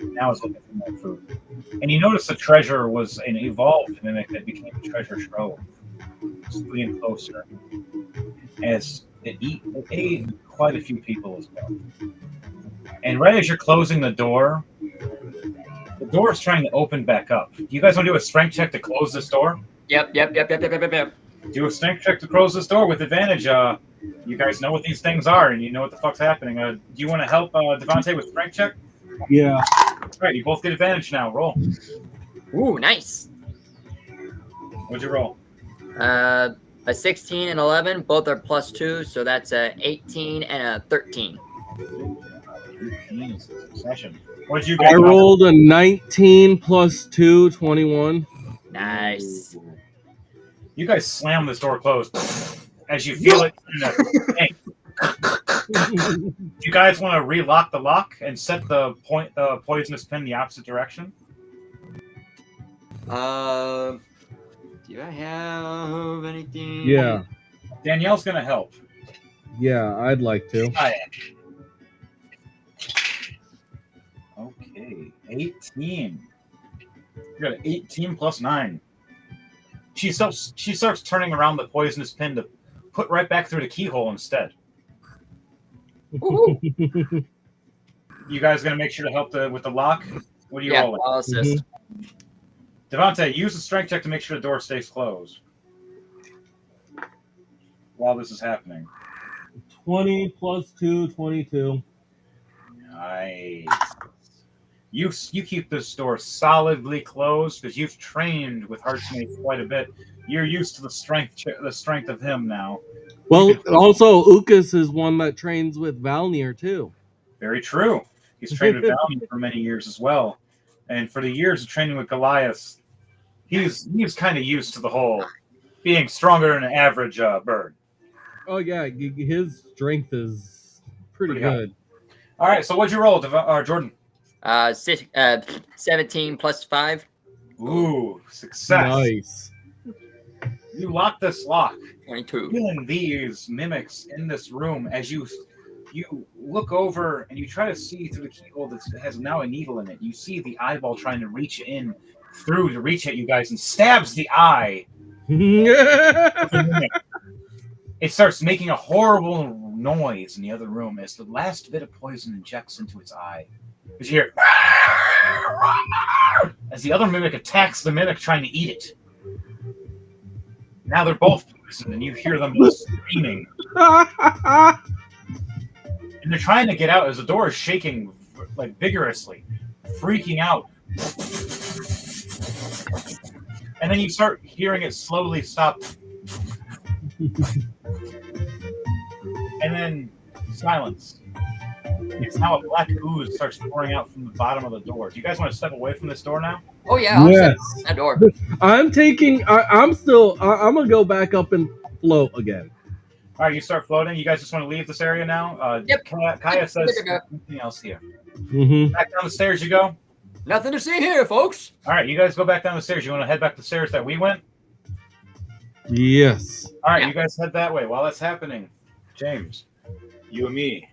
Now it's looking for more food. And you notice the treasure was an evolved mimic that became a treasure trove. It's getting closer. As it ate quite a few people as well. And right as you're closing the door is trying to open back up. Do you guys want to do a strength check to close this door? Yep. Do a strength check to close this door with advantage. You guys know what these things are, and you know what the fuck's happening. Do you want to help Devante with strength check? Yeah. All right, you both get advantage now. Roll. Ooh, nice. What'd you roll? A 16 and 11, both are +2, so that's a 18 and a 13. 18 is a succession. What'd you get? I rolled a 19 plus 2, 21. Nice. You guys slam this door closed as you feel it. Hey, do you guys want to relock the lock and set the poisonous pin the opposite direction? Do I have anything? Yeah. Danielle's gonna help. Yeah, I'd like to. Okay, 18. You got an 18 plus 9. She starts turning around the poisonous pin to put right back through the keyhole instead. You guys gonna make sure to help with the lock? What are you rolling? I'll assist. Devante, use a strength check to make sure the door stays closed while this is happening. 20 plus 2, 22. Nice. You keep this door solidly closed because you've trained with Heartsmith quite a bit. You're used to the strength of him now. Well, also, Ukas is one that trains with Valnir, too. Very true. He's trained with Valnir for many years as well. And for the years of training with Goliath, he's kind of used to the whole being stronger than an average bird. Oh, yeah, his strength is pretty good. All right, so what'd you roll, Jordan? 17 plus 5. Ooh, success. Nice. You lock this lock. 22. Feeling these mimics in this room as you look over and you try to see through the keyhole that has now a needle in it. You see the eyeball trying to reach in through to reach at you guys and stabs the eye. It starts making a horrible noise in the other room as the last bit of poison injects into its eye. You hear as the other mimic attacks the mimic trying to eat it. Now they're both poisoned, and you hear them both screaming. And they're trying to get out as the door is shaking like vigorously, freaking out. And then you start hearing it slowly stop. And then silence. It's now a black ooze starts pouring out from the bottom of the door. Do you guys want to step away from this door now? Oh yeah, I'll Yes. set that door. I'm gonna go back up and float again. All right, you start floating. You guys just want to leave this area now? Yep. Kaya says anything else here. Mm-hmm. Back down the stairs you go. Nothing to see here, folks. All right, you guys go back down the stairs. You want to head back the stairs that we went? Yes. All right, you guys head that way. While that's happening, James, you and me,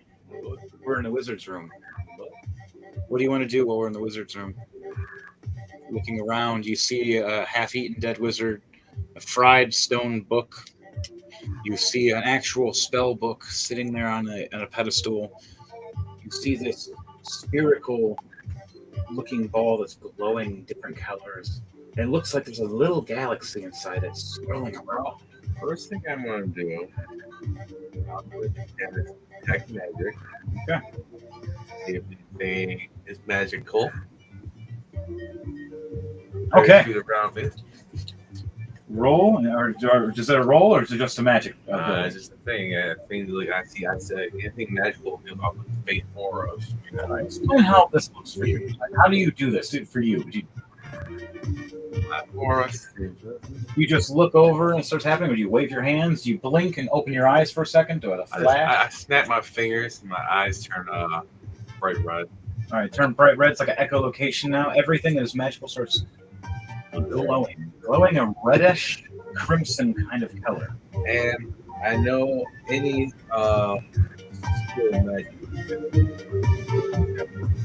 we're in the wizard's room. What do you want to do while we're in the wizard's room? Looking around, you see a half-eaten dead wizard, a fried stone book. You see an actual spell book sitting there on a pedestal. You see this spherical-looking ball that's glowing different colors. It looks like there's a little galaxy inside it swirling around. First thing I'm going to do, I'm going to detect magic. Okay. See if anything is magical. Okay. Shoot around it. Roll, or is it a roll, or is it just a magic? It's just a thing. Things like I said anything magical, I'll put the fate more of. Explain how this looks for you. Like, how do you do this for you? You just look over and it starts happening, or do you wave your hands? Do you blink and open your eyes for a second? Do it a flash? I snap my fingers and my eyes turn bright red. All right, turn bright red. It's like an echolocation now. Everything that is magical starts glowing a reddish crimson kind of color. And I know any skill magic.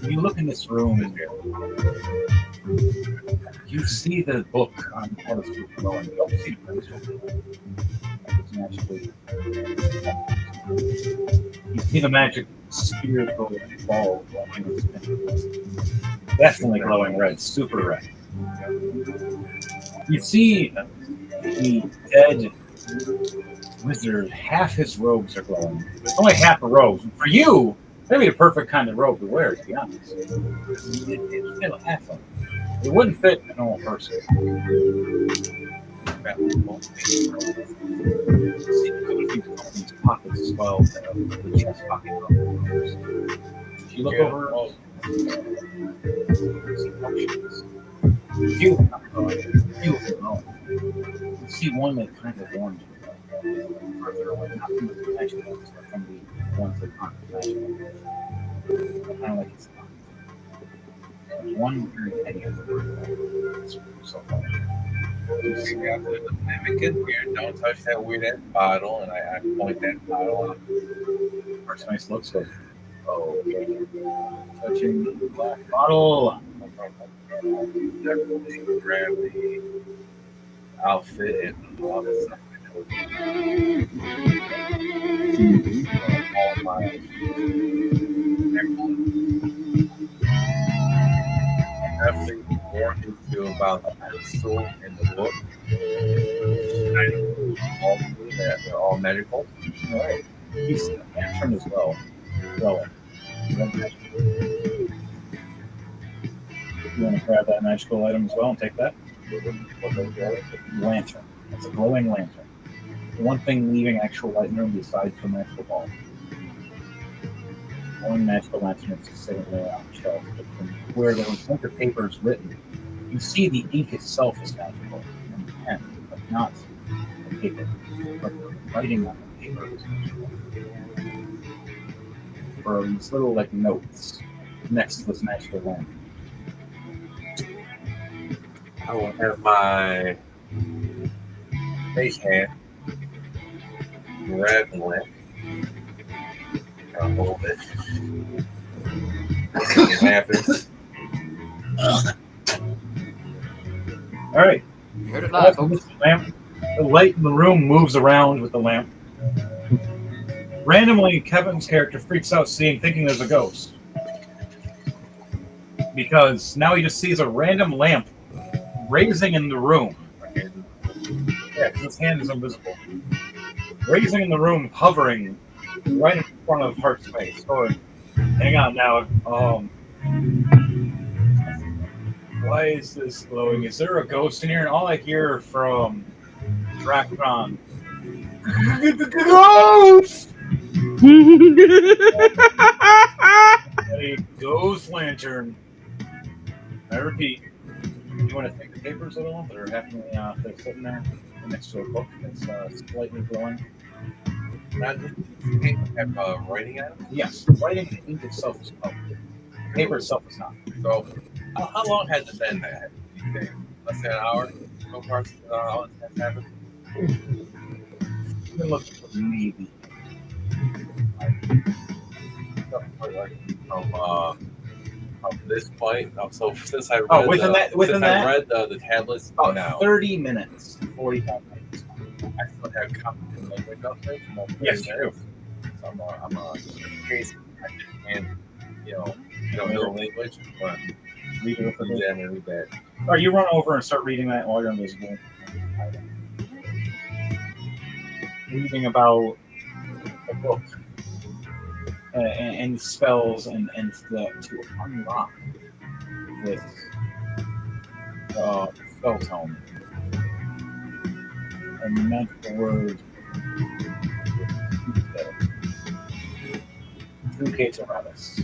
You look in this room and you see the book on the pedestal glowing. You don't see the pedestal glowing. It's magically. You see the magic spherical ball glowing. Definitely glowing red, super red. You see the dead wizard, half his robes are glowing. It's only half a robe. For you, that'd be the perfect kind of robe to wear, to be honest. It'd fit half of it. It wouldn't fit a normal person. These pockets as well, the chest pocket. If you look over, you see one that kind of warned you. Further away, not from the magical ones, but from the ones that aren't magical. Kind of like it's there's one very heavy of the so far. You figure out the mimic here. Don't touch that weird ass bottle, and I point that bottle out. First nice looks good. Oh, okay. Touching the black bottle. Definitely grab the outfit and all the stuff. All my definitely more into about the pedestal and the book. All that they're all medical. All right. He's the lantern as well. Glowing. You want to grab that magical item as well and take that? Lantern. It's a glowing lantern. The one thing leaving actual light in the room besides the magical ball. Glowing magical lantern is just sitting there on the shelf. Where the ink of paper is written, you see the ink itself is magical. And the pen, but not the paper. But the writing on the paper is magical. For these little like notes next to this magical lantern. I will have my face hand grab the lamp. I'll hold it. All right. You heard it live, folks. The light in the room moves around with the lamp. Randomly, Kevin's character freaks out thinking there's a ghost. Because now he just sees a random lamp raising in the room. Yeah, his hand is invisible. Raising in the room, hovering right in front of Hart's face. Hang on now. Why is this glowing? Is there a ghost in here? And all I hear from Dracon, ghost! A ghost lantern. I repeat, you want to take the papers at all that are happening? They're sitting there next to a book that's slightly glowing. Not just have writing on it? Yes, the writing and the ink itself is colored. The paper itself is not. So, how long has it been that? Less than an hour so far since all this has happened? Been looking for maybe. From this point. So since I read Oh, within that, I read the tablets about now, 30 minutes, 45 minutes. I still have competent language up there. From all Yes, there. you do. So I'm a case and know language, but Read it for yeah, I'm gonna read that. Or you run over and start reading that while you're invisible. Reading about a book and spells and to unlock this spell tome and magical word. Two Rabbits.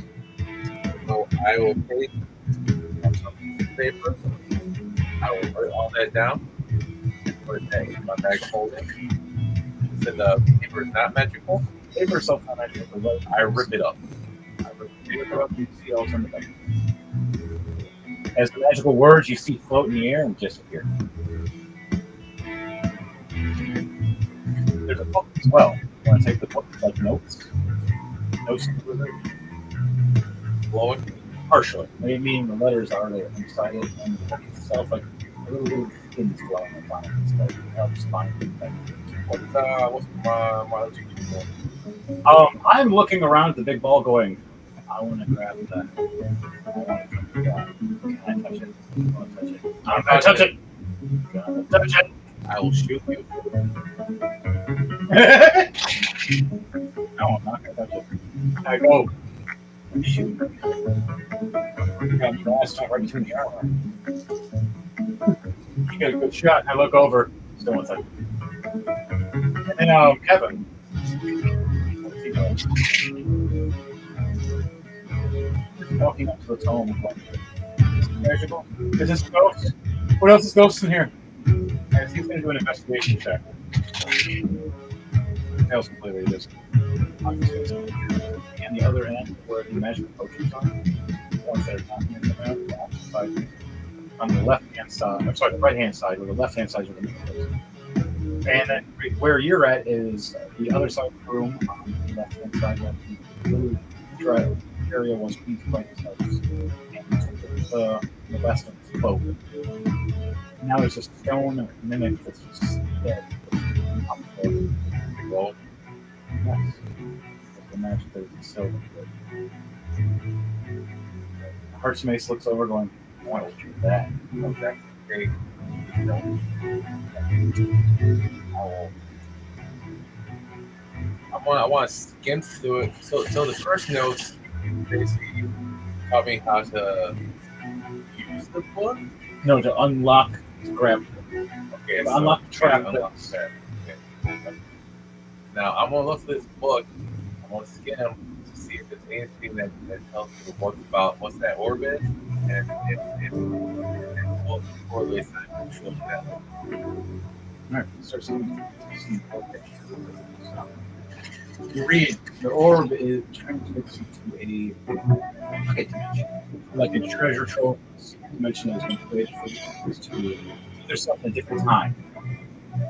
So I will take some paper. I will write all that down and put it back in my bag of holding. Since the paper is not magical, Paper itself not magical, but I rip it up. you look it up, you see alternative. As the magical words you see float in the air and disappear. There's a book as well. You want to take the book like notes? Notes in the wizard? Blowing. Partially. Meaning the letters are there inside it, and the book itself, like a little things glowing upon it. It's like it helps find things. What's my other people? I'm looking around at the big ball going, I want to grab that. I want to grab it. Can I touch it? I want to touch it. I'm going to touch it. Touch it. I will shoot you. No, I'm not going to touch it. I go. Shoot. You got your ass right between the armor. You got a good shot. I look over. Still one second. And then, Kevin. What's he doing? Walking up to the tome. Is it magical? Is this ghost? What else is ghosts in here? And he's going to do an investigation check. Tails completely just and the other end where the magical potions are, ones that are not in the map, the opposite side, on the left hand side, I'm sorry, the right hand side, or the left hand side is where the magical potions. And then where you're at is the other side of the room, on the left hand side, where the little dry area was being quite close. And the west end is closed. Now there's a stone mimic that's just dead. Roll. Yes. The magic is silver. Hearts Mace looks over going, I want to shoot that. Okay. Great. I want to skim through it. So the first notes basically taught me how to use the book. No, to unlock, to grab. Okay, To unlock the trap. Unlock the trap. Okay. Now I'm gonna look at this book. I'm gonna skim to see if there's anything that tells me what's that orbit, and if book correlates that to that. Alright, start seeing. You read, the orb is trying to take you to a pocket dimension. Like a treasure trove dimension has been created for this to there's something a different time.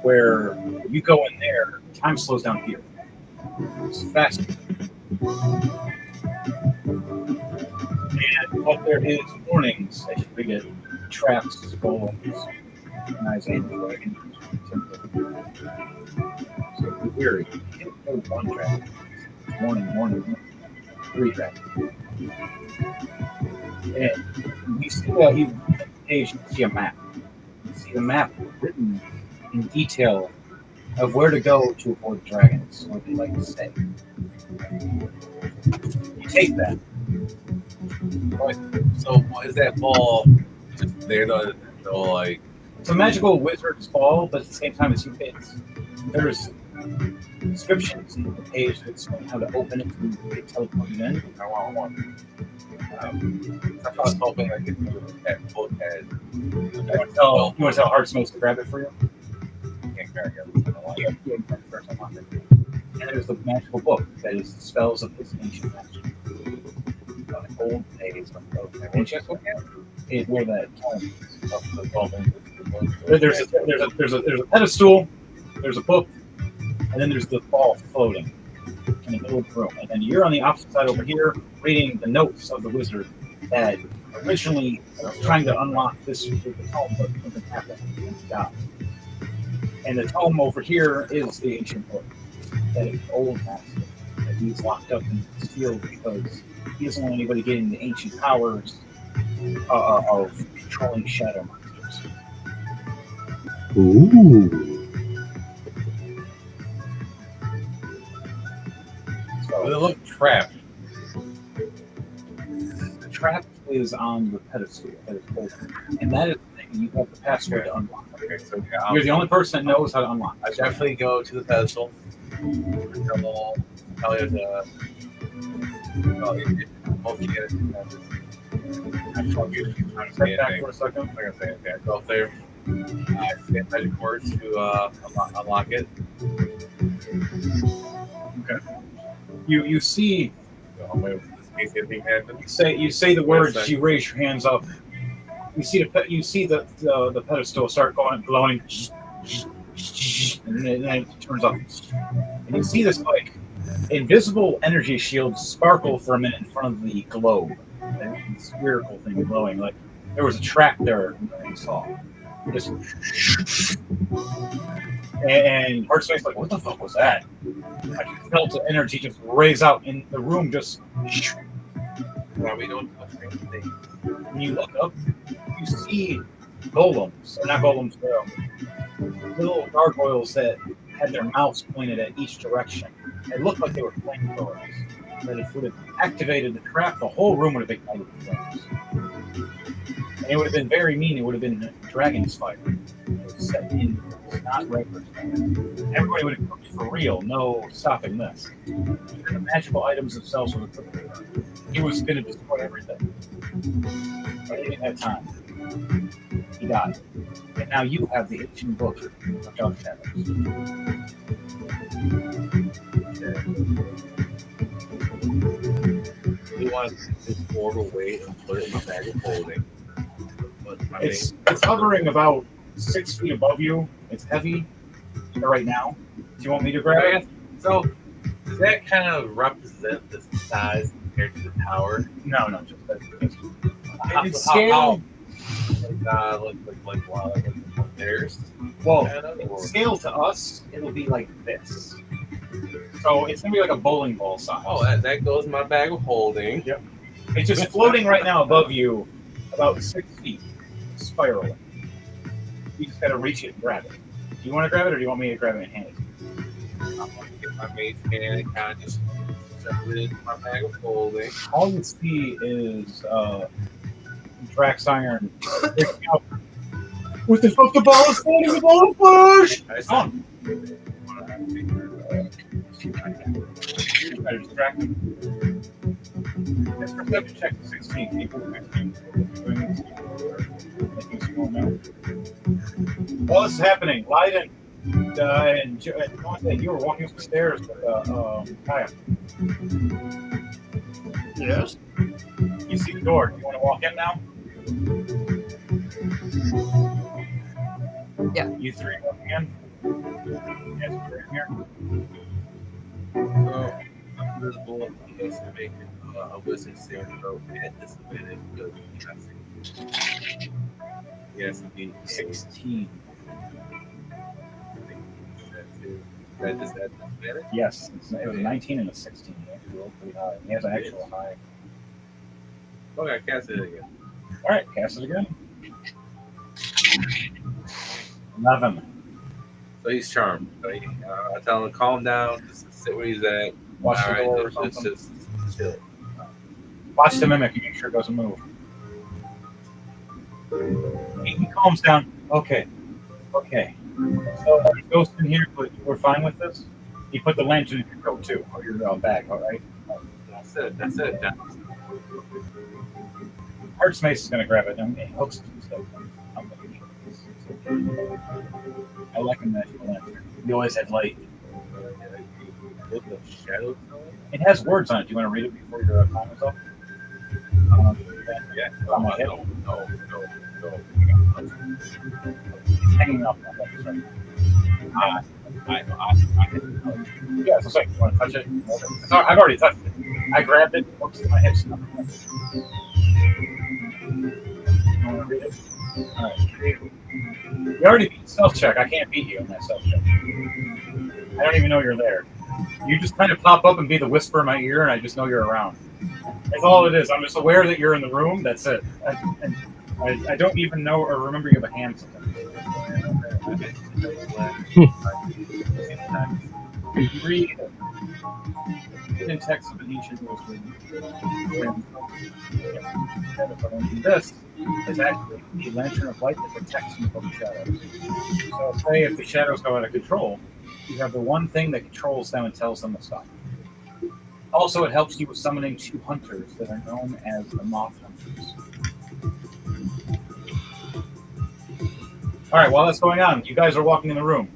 Where you go in there, time slows down here. It's faster. And what there is warnings as you read it, traps, golems, knives, and dragons. So be weary. You can't go one trap. Warning. 3 traps. And you see you see a map. You see the map written in detail of where to go to avoid dragons, what they like to say. You take that. So is that ball just there to like? It's a magical wizard's ball, but at the same time, there's descriptions in the page that explain how to open it to get teleported in. I want. I was hoping I could do that book had. You want to tell Heartsmith to grab it for you? Can't grab it. Yeah, first I'm on it. And there's the magical book that is the spells of this ancient magic. Old days of ancient book. It where that there's a pedestal there's a book, and then there's the ball floating in the middle of the room. And then you're on the opposite side over here reading the notes of the wizard that originally was trying to unlock this with the tome, but something happened and he died. And the tome over here is the ancient book that is old master that he's locked up and sealed because he doesn't want anybody getting the ancient powers of controlling shadow monsters. Ooh. So They look trapped. the trap is on the pedestal that is open, and that is the thing you have the password to unlock. Okay, so yeah, You're the only person that knows how to unlock. I definitely go to the pedestal. Tell you the. I'm trying to say Step back anything. for a second. I'm not gonna say anything. I go up there. I say magic words to unlock it. You see So I'm waiting for this case anything happens. you say the words. second. You raise your hands up. You see the pedestal start going glowing, and then it turns off. And you see this like invisible energy shield sparkle for a minute in front of the globe, that spherical thing glowing. Like there was a trap there that you saw. Just and Heartspace like, what the fuck was that? Like you felt the energy just raise out in the room. Just Well, we don't touch anything. when you look up, you see golems, or not golems, little gargoyles that had their mouths pointed at each direction. It looked like they were flamethrowers. That if it would have activated the trap, the whole room would have ignited with flames. And it would have been very mean. It would have been dragon's fire. It was set in, not regular fire. Everybody would have cooked for real. No stopping this. Even the magical items themselves would have cooked. He was going to destroy everything. But he didn't have time. He died. And now you have the ancient book of Dark Shadows. We want to take this mortal weight and put it in the bag of holding. But It's hovering about 6 feet above you. It's heavy right now. Do you want me to grab it? So, does that kind of represent the size compared to the tower? No, just that. In scale? Like theirs? Well, Kind of, in or- scale to us, it'll be like this. So it's gonna be like a bowling ball size. Oh, that goes in my bag of holding. Yep. It's just floating right now above you, about 6 feet, spiraling. You just gotta reach it and grab it. Do you want to grab it, or do you want me to grab it and hand it to you? I'm going to get my mage hand and kind of just shove it into my bag of holding. All you see is Drax Iron picking up. What the fuck? The ball is floating. The ball is push. It's on. Try to distract him. Let's perception check to 16. Equal to 15. While this is happening, Leiden and Jonathan, you were walking up the stairs with Kaya. Yes. You see the door. You want to walk in now? Yeah. You three walking in? Yes, we're in here. So, I'm visible in case to make a wisdom saving throw at disadvantage because yes, indeed. 16. That is that disadvantage? Yes, it was a 19 and a 16. He actually rolled pretty high. He has an actual high. Okay, cast it again. All right, cast it again. 11. So he's charmed. So I tell him to calm down, just sit where he's at. Watch the All right, door or just something. chill. Watch the mimic and make sure it doesn't move. He calms down. Okay. So there's a ghost in here, but we're fine with this? You put the lantern in your coat too, or your bag, all right? That's it. Hearts Mace is going to grab it. And it hooks and stuff. I'm gonna get this. I like a magical lantern. You always have light. Look at the shadows. It has words on it. Do you want to read it before your time is up? Yeah. I'm gonna hit No. It's hanging up. That's right. Yeah, so you want to touch it? I've already touched it. I grabbed it, hooks to my hips. You want to read it? All right. You already beat stealth check. I can't beat you on that stealth check. I don't even know you're there. You just kind of pop up and be the whisper in my ear, and I just know you're around. That's all it is. I'm just aware that you're in the room. That's it. I don't even know or remember you have a hand. Read in text of an ancient wisdom. This is actually the lantern of light that protects you from the shadows. So, say if the shadows go out of control, you have the one thing that controls them and tells them to stop. Also, it helps you with summoning 2 hunters that are known as the Moth Hunters. All right, while that's going on, you guys are walking in the room.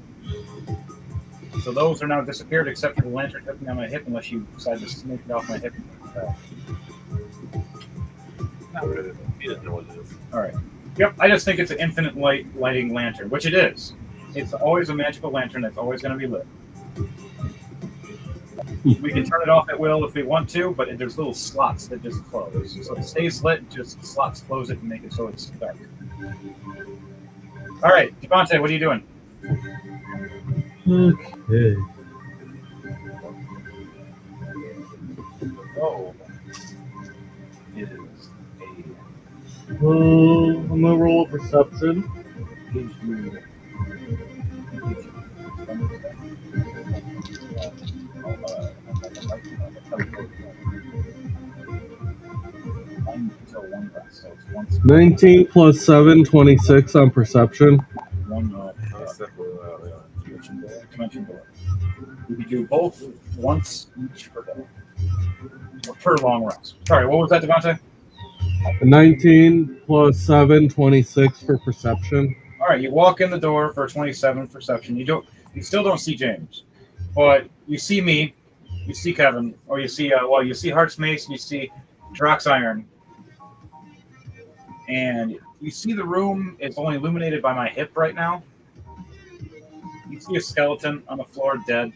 So those are now disappeared except for the lantern hooking on my hip unless you decide to snake it off my hip. Not really. He doesn't know what it is. All right. Yep, I just think it's an infinite lighting lantern, which it is. It's always a magical lantern that's always going to be lit. We can turn it off at will if we want to, but there's little slots that just close. So it stays lit, just slots close it and make it so it's dark. All right, Devontae, what are you doing? Okay. Oh, it is I'm gonna roll a perception. a 19 plus 7, 26 on perception. Dimension door. You can do both once each per day. Or per long rest. Sorry, what was that, Devontae? 19 plus 7, 26 for perception. All right, you walk in the door for 27 perception. You still don't see James, but you see me, you see Kevin, or you see you see Heart's Mace, and you see Drox Iron, and you see the room is only illuminated by my hip right now. You see a skeleton on the floor, dead.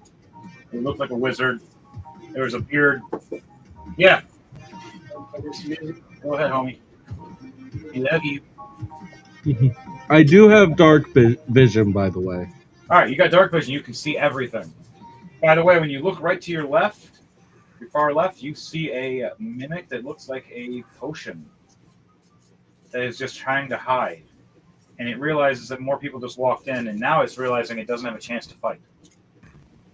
He looked like a wizard. There was a beard. Yeah. Go ahead, homie. We love you. I do have dark vision, by the way. All right, you got dark vision. You can see everything. By the way, when you look right to your left, your far left, you see a mimic that looks like a potion that is just trying to hide. And it realizes that more people just walked in, and now it's realizing it doesn't have a chance to fight.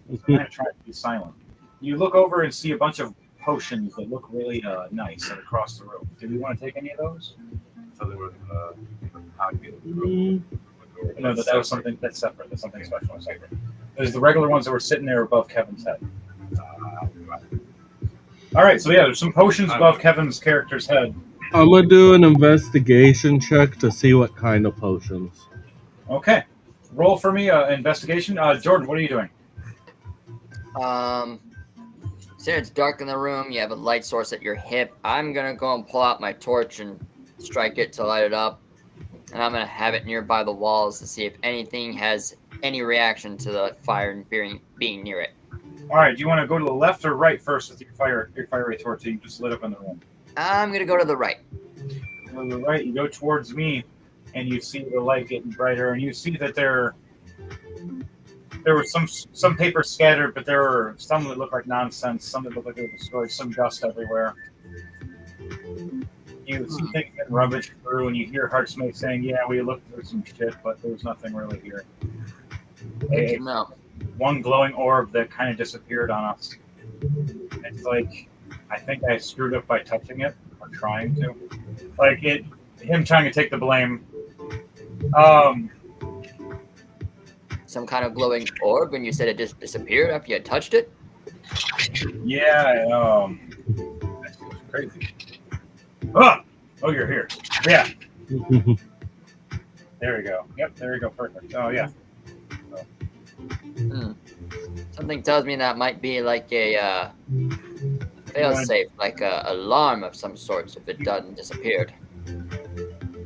It's kind of trying to be silent. You look over and see a bunch of potions that look really nice across the room. Do we want to take any of those? So they were pocket. No, that was something that's separate. That's something special and separate. There's the regular ones that were sitting there above Kevin's head. All right, so yeah, there's some potions above Kevin's character's head. I'm gonna do an investigation check to see what kind of potions. Okay, roll for me. Investigation. Jordan, what are you doing? Since it's dark in the room, you have a light source at your hip. I'm gonna go and pull out my torch and strike it to light it up, and I'm gonna have it nearby the walls to see if anything has any reaction to the fire being near it. All right, do you want to go to the left or right first with your fiery torch that you just lit up in the room? I'm gonna go to the right. On the right, you go towards me, and you see the light getting brighter, and you see that there were some paper scattered, but there were some that looked like nonsense, some that looked like they were destroyed, some dust everywhere. You see things getting rubbished through, and you hear Heartsmith saying, "Yeah, we looked through some shit, but there was nothing really here." No. One glowing orb that kind of disappeared on us. It's like, I think I screwed up by touching it, or trying to. Him trying to take the blame. Some kind of glowing orb when you said it just disappeared after you had touched it? Yeah, that's crazy. Oh, you're here. Yeah. There we go. Yep, there we go. Perfect. Oh, yeah. Something tells me that might be like a fail-safe, like a alarm of some sorts if it done disappeared.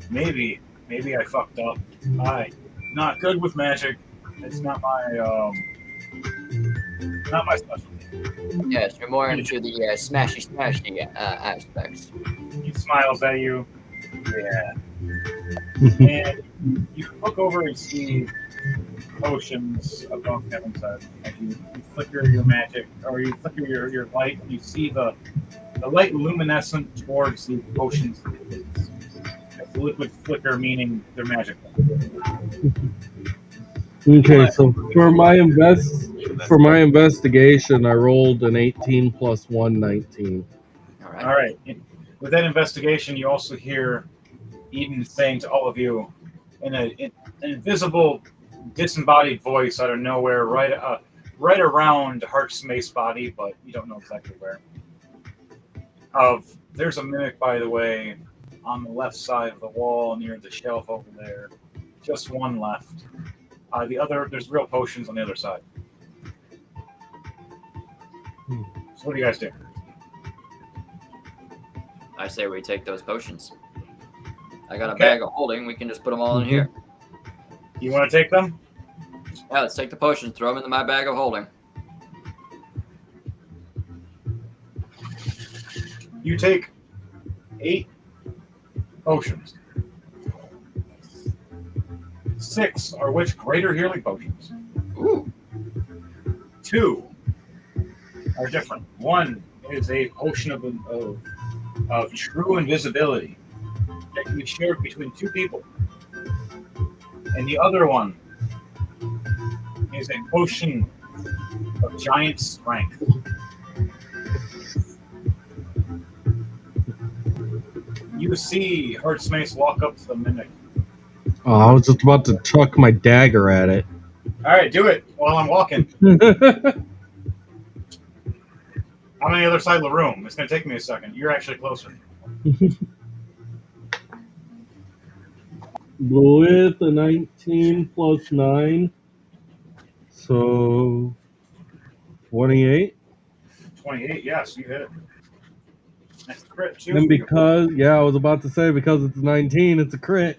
Maybe I fucked up. I'm not good with magic. It's not my specialty. Yes, you're more into the smashy aspects. He smiles at you. Yeah. And you look over and see potions above Kevin's head. And you flicker your magic, or you flicker your light, and you see the light luminescent towards the potions. It's a liquid flicker, meaning they're magical. Okay, so for my investigation, I rolled an 18 plus 1, 19. All right. All right. With that investigation, you also hear Eden saying to all of you in an invisible, disembodied voice out of nowhere, right around Hart's mace body, but you don't know exactly where. There's a mimic, by the way, on the left side of the wall near the shelf over there. Just one left. There's real potions on the other side. So what do you guys do? I say we take those potions. I got a Okay. bag of holding. We can just put them all in here. You want to take them? Yeah, let's take the potions. Throw them into my bag of holding. You take 8 potions. 6 are which greater healing potions. Ooh. 2 are different. 1 is a potion of true invisibility that can be shared between 2 people. And the other one is a potion of giant strength. You see Hart's mace walk up to the mimic. Oh, I was just about to chuck my dagger at it. All right, do it while I'm walking. I'm on the other side of the room. It's going to take me a second. You're actually closer. With a 19 plus 9, so 28. 28, yes, you hit it. That's a crit, too. And because, I was about to say, because it's 19, it's a crit.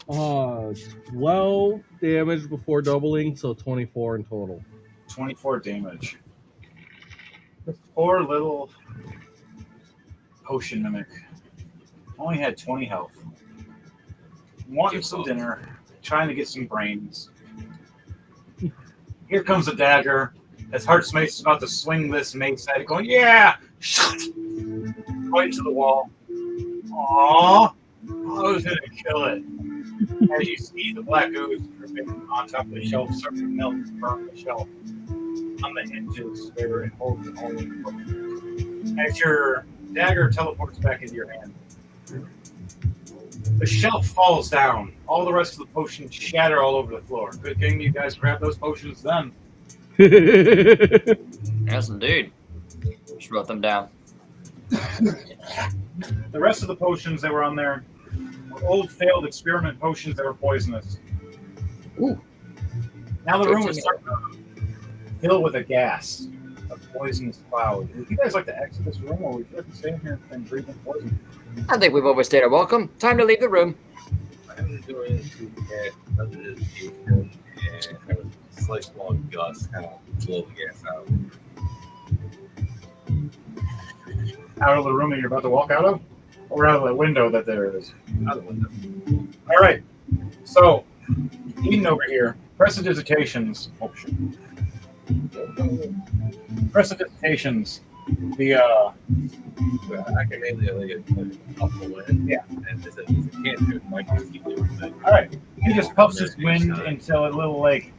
12 damage before doubling, so 24 in total. 24 damage. This poor little potion mimic only had 20 health. Wanting some dinner, trying to get some brains. Here comes a dagger. As Hart's mace is about to swing this mace at it, going, yeah! Right into the wall. Aww! I was going to kill it. As you see the black ooze dripping on top of the shelf, starting to melt and burn the shelf on the hinges where it holds the only potion. As your dagger teleports back into your hand, the shelf falls down. All the rest of the potions shatter all over the floor. Good thing you guys grabbed those potions then. Yes, indeed. Just wrote them down. The rest of the potions that were on there were old failed experiment potions that were poisonous. Ooh. Now the Good room to is know. starting to fill with a gas, a poisonous cloud. Would you guys like to exit this room, or would you like to stay in here and breathe in poison? I think we've overstayed our welcome. Time to leave the room. I'm doing to get another investigation and have a slight small gust kind of blow the gas out. Out of the room that you're about to walk out of? Or out of the window that there is? Out the window. All right. So, Eden over here, prestidigitations. Oh, shit. Prestidigitations. I can mainly like off the wind. Yeah. And it's a cantrip. I can keep doing that. All right. He just puffs his wind until a little like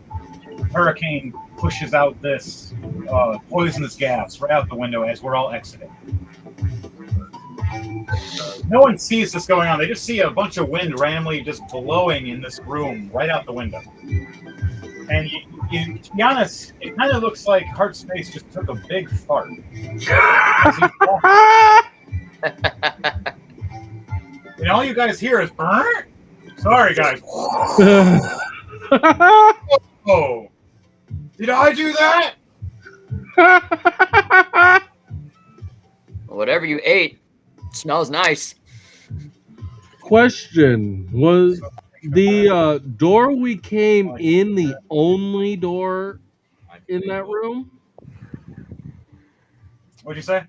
hurricane pushes out this poisonous gas right out the window as we're all exiting. No one sees this going on. They just see a bunch of wind randomly just blowing in this room right out the window. And to be honest, it kind of looks like Hart's face just took a big fart. And all you guys hear is, "Brrr." Sorry, guys. Oh, did I do that? Whatever you ate smells nice. Question: Was the door we came in the only door in that room? What'd you say?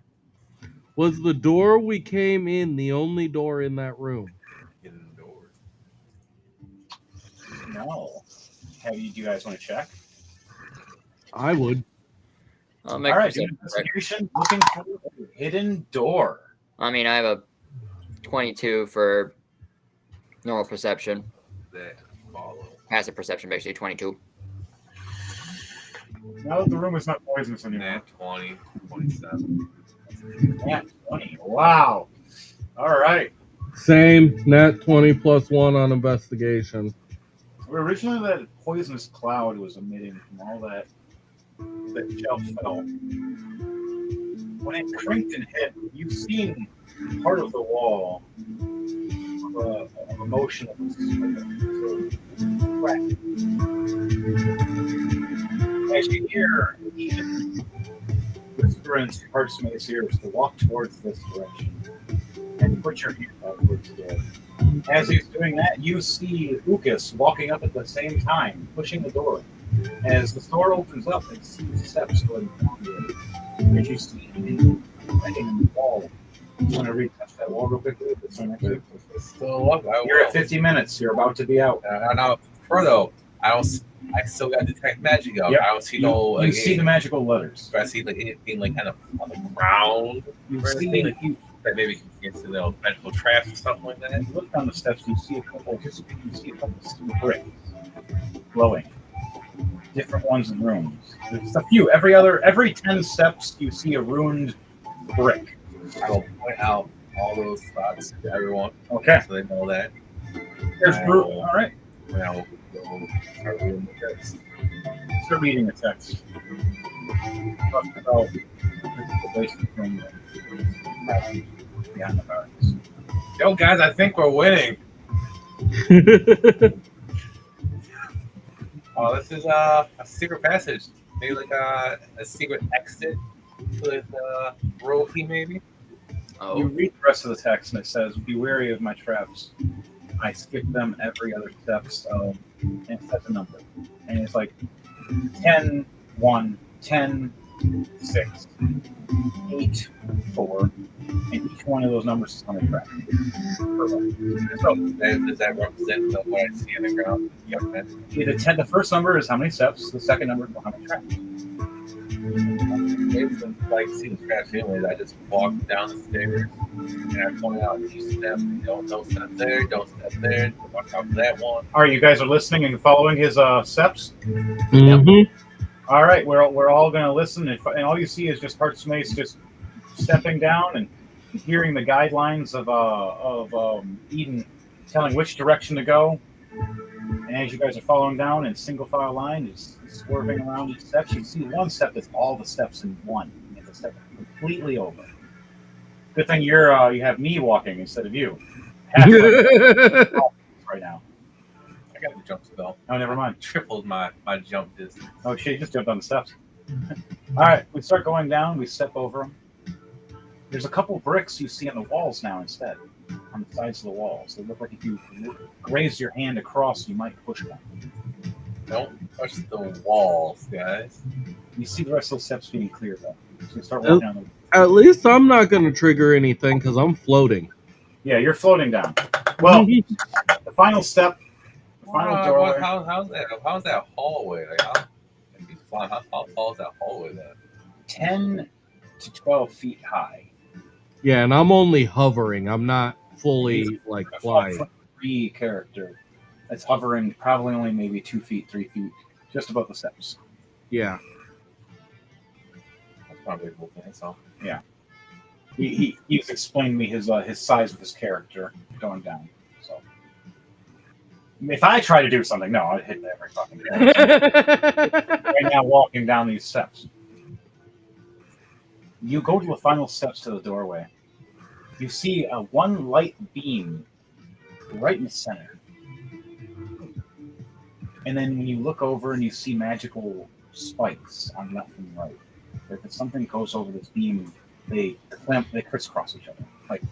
Was the door we came in the only door in that room? Indoors. No. Do you guys want to check? I would. I'll make All a right, do an perception check. investigation looking for a hidden door. I mean, I have a 22 for normal perception. That follow. Passive perception, basically 22. Now that the room is not poisonous anymore. Nat 20, 27. Nat 20. Wow. All right. Same. Nat 20 plus 1 on investigation. Originally, that poisonous cloud was emitting from all that shelf fell. When it crinked and hit, you've seen part of the wall of a motion of crack. As you hear even whisperings parts of his ears to walk towards this direction and put your hand out towards the door. As he's doing that, you see Ukas walking up at the same time, pushing the door. As the door opens up, and see steps going down here. As you see him writing on the wall. You want to retouch that wall real quickly? It's still up. You're at 50 minutes. You're about to be out. Now, further, I still got detect magic out. Yep. I don't see no. You see the magical letters. Do I see like anything like kind of on the ground? You Or see anything like that maybe can get to the magical traps or something like that? you look down the steps, you see a couple of steel bricks glowing. Different ones in rooms. There's a few. Every 10 steps, you see a ruined brick. I will point out all those spots to everyone Okay. so they know that. There's room. All right. Now go start reading the text. Start reading the text. Talk about the basic thing behind the barracks. Yo, guys, I think we're winning. Oh, this is a secret passage. Maybe like a secret exit with royal key, maybe. Oh, You read the rest of the text and it says, "Be wary of my traps. I skip them every other steps of," and it says a number. And it's like 10, 1, 10, 6, 8, 4. And each one of those numbers is on a trap. So does that represent what I see on the ground? Yep. The first number is how many steps, the second number is how many traps. Like seeing traps anyways, I just walk down the stairs and I point out each step. Don't step there, don't step there. Watch out for that one. All right, you guys are listening and following his steps? Mhm. All right, we're all going to listen, and all you see is just Heartsmace just stepping down and hearing the guidelines of Eden telling which direction to go. And as you guys are following down in single file line, just swerving around each step, you see one step that's all the steps in one. It's a step completely over. Good thing you have me walking instead of you. Halfway right now. I got the jump spell. Oh, never mind. Tripled my jump distance. Oh shit, you just jumped on the steps. All right, we start going down. We step over them. There's a couple bricks you see on the walls now instead, on the sides of the walls. They look like if you raised your hand across, you might push one. Don't touch the walls, guys. You see the rest of the steps being clear though. So you start walking down them. At least I'm not going to trigger anything because I'm floating. Yeah, you're floating down. Well, the final step, the final doorway. How's that hallway? Like, how tall is that hallway then? 10 to 12 feet high. Yeah, and I'm only hovering. I'm not fully like flying. Free character that's hovering probably only maybe 2 feet, 3 feet, just above the steps. Yeah. That's probably a cool thing. So Yeah. He's explained to me his size of his character going down. So if I try to do something, no, I'd hit every fucking day. Right now, walking down these steps. You go to the final steps to the doorway. You see a one light beam right in the center. And then when you look over and you see magical spikes on left and right. If something goes over this beam, they crisscross each other. Like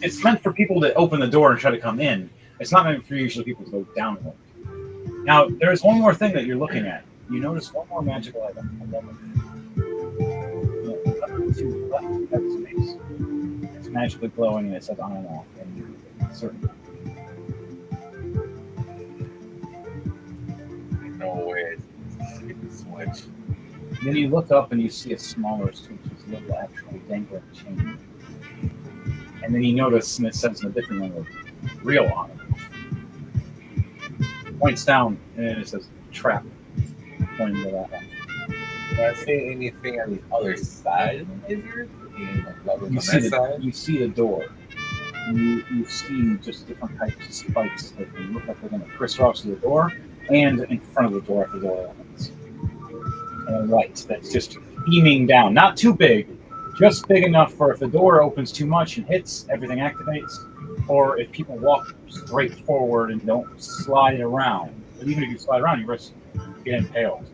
it's meant for people to open the door and try to come in. It's not meant for usually people to go downward. Now, there's one more thing that you're looking at. You notice one more magical item. To left of space. It's magically glowing and it says on and off. And certain. No way. It's a switch. Then you look up and you see a smaller switch. It's a little actually dangling chain. And then you notice, and it says in a different language, real on it. Points down and it says trap. Pointing to that one. Do I see anything on the other side of the laser? You see the door. You see just different types of spikes that can look like they're going to crisscross the door and in front of the door if the door opens. And a light that's just beaming down. Not too big, just big enough for if the door opens too much and hits, everything activates. Or if people walk straight forward and don't slide around. But even if you slide around, you risk getting impaled.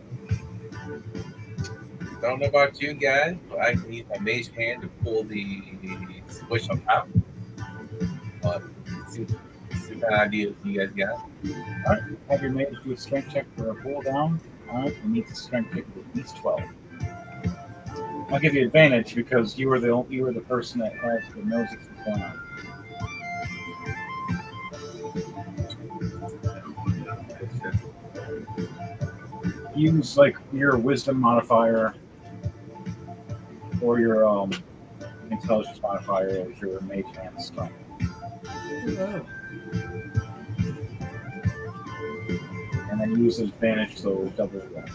Don't know about you guys, but I can use my mage hand to pull the switch on top. See what ideas you guys got. Alright, have your mage do a strength check for a pull down. Alright, you need to strength check with at least 12. I'll give you advantage because you were the person that has the knows what's going on. Use like your wisdom modifier or your intelligence modifier as your mage hand strength. And then use advantage, so double that.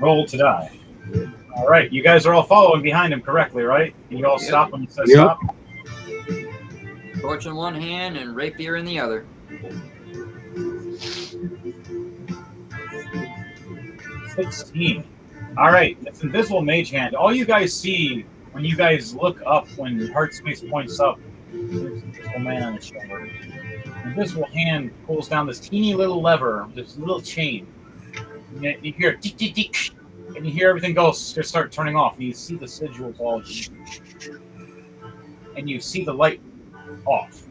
Roll to die. All right, you guys are all following behind him correctly, right? And you all stop when he says stop. Torch in one hand and rapier in the other. 16. All right, it's invisible mage hand. All you guys see when you guys look up, when Heartspace points up, there's an invisible man on his shoulder. The invisible hand pulls down this teeny little lever, this little chain. And you hear tick, tick, tick, and you hear everything just start turning off, and you see the sigils all, and you see the light off,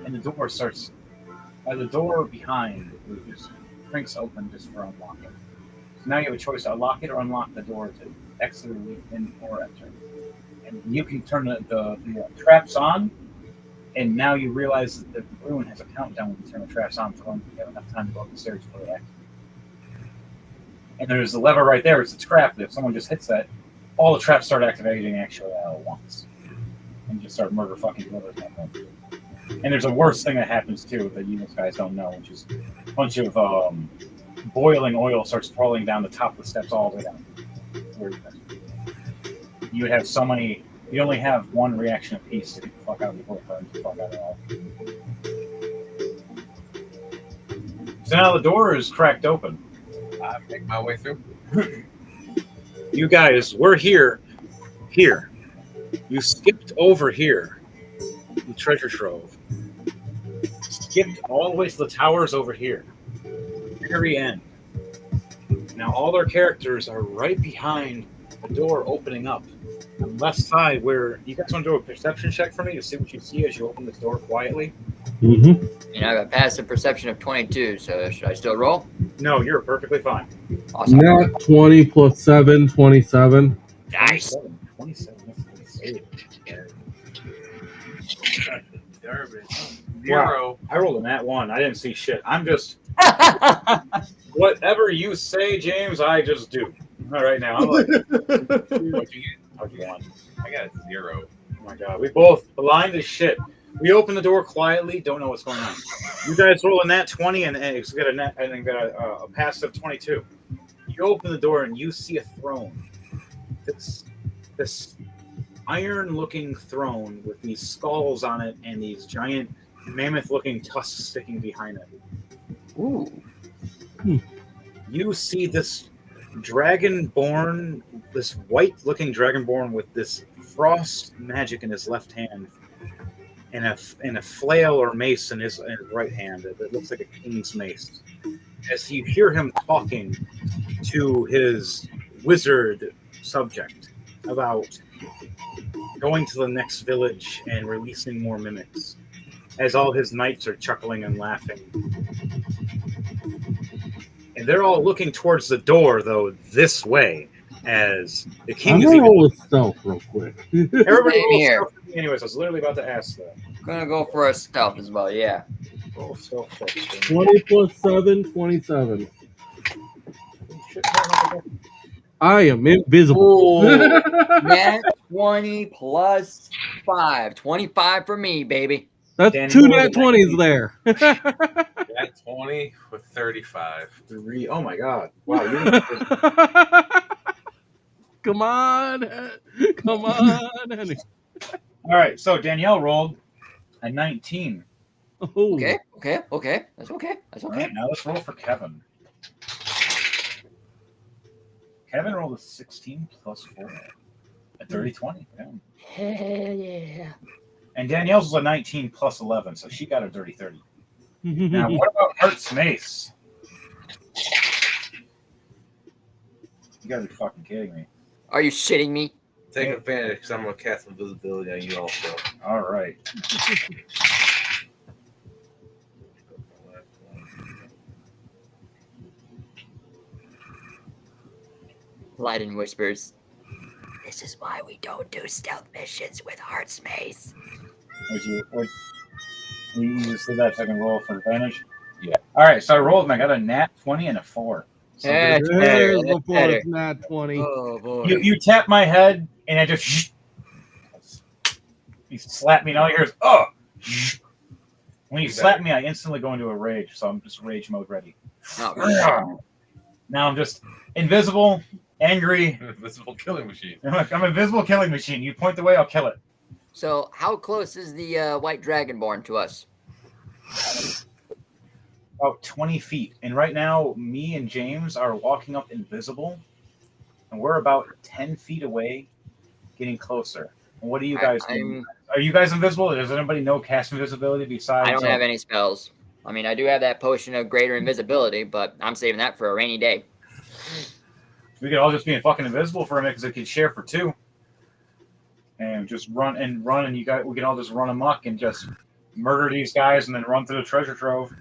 and the door starts. The door behind it just cranks open just for unlocking. So now you have a choice to unlock it or unlock the door to exit or leave in or enter. And you can turn the traps on, and now you realize that the ruin has a countdown when you turn the traps on for when you have enough time to go up the stairs for the exit. And there's a lever right there. It's a trap that if someone just hits that, all the traps start activating actually all at once. And just start murder fucking whoever's not going to. And there's a worse thing that happens too that you guys don't know, which is a bunch of boiling oil starts falling down the top of the steps all the way down. You would have so many. You only have one reaction apiece to get the fuck out before it burns the fuck out of all. So now the door is cracked open. I make my way through. You guys, we're here. Here. You skipped over here. The treasure trove. Skipped all the way to the towers over here. Very end. Now all their characters are right behind the door opening up. On the left side where you guys want to do a perception check for me to see what you see as you open this door quietly? Mm-hmm. And I have a passive perception of 22, so should I still roll? No, you're perfectly fine. Awesome. Not 20 plus 7, 27. Nice. 27. That's Garbage. Wow. I rolled a nat 1. I didn't see shit. I'm just whatever you say, James, I just do. All right now. I'm like, What'd you get? how'd you want? I got a 0. Oh my god, we both blind as shit. We open the door quietly, don't know what's going on. You guys roll a nat 20 and it's got a passive 22. You open the door and you see a throne. This iron-looking throne with these skulls on it and these giant mammoth-looking tusks sticking behind it. Ooh. You see this dragonborn, this white-looking dragonborn with this frost magic in his left hand, and a flail or mace in his right hand that looks like a king's mace. As you hear him talking to his wizard subject about going to the next village and releasing more mimics, as all his knights are chuckling and laughing. And they're all looking towards the door, though, this way, as the king I'm is gonna even. roll with stealth real quick. Everybody Same roll here. stealth for me anyways. I was literally about to ask that. Gonna go for a stealth as well. Yeah. Roll stealth checks. 20 plus 7, 27. Shit, no. I am invisible. Ooh, nat 20 plus 5. 25 for me, baby. That's Dan, 2 you rolled nat a 20s 19. there. At 20 with 35. Oh my god! Wow, you. Come on. Come on, honey. All right, so Danielle rolled a 19. Oh. Okay. That's okay. All right, now let's roll for Kevin. Kevin rolled a 16 plus 4. A 30-20. Yeah. Hell yeah. And Danielle's was a 19 plus 11, so she got a dirty 30. Now, what about Heart's Mace? You gotta be fucking kidding me. Are you shitting me? Take advantage because I'm going to cast invisibility on you also. All right. Leiden whispers. This is why we don't do stealth missions with Heart's Mace. You just did that so I can roll for advantage? Yeah. All right, so I rolled and I got a nat 20 and a 4. So That's better. There's That's before better. it's nat 20. Oh boy. you tap my head and I just you slap me and all you hear is oh. When you slap me, I instantly go into a rage, so I'm just rage mode ready. Oh, Now I'm just invisible, angry. Invisible killing machine. I'm an invisible killing machine. You point the way, I'll kill it. so how close is the white dragonborn to us? About 20 feet. And right now, me and James are walking up invisible, and we're about 10 feet away, getting closer. And what do you guys do? Are you guys invisible? Does anybody know cast invisibility besides? I don't have any spells. I mean, I do have that potion of greater invisibility, but I'm saving that for a rainy day. We could all just be fucking invisible for a minute because it could share for 2. And just run, and we can all just run amok and just murder these guys and then run through the treasure trove.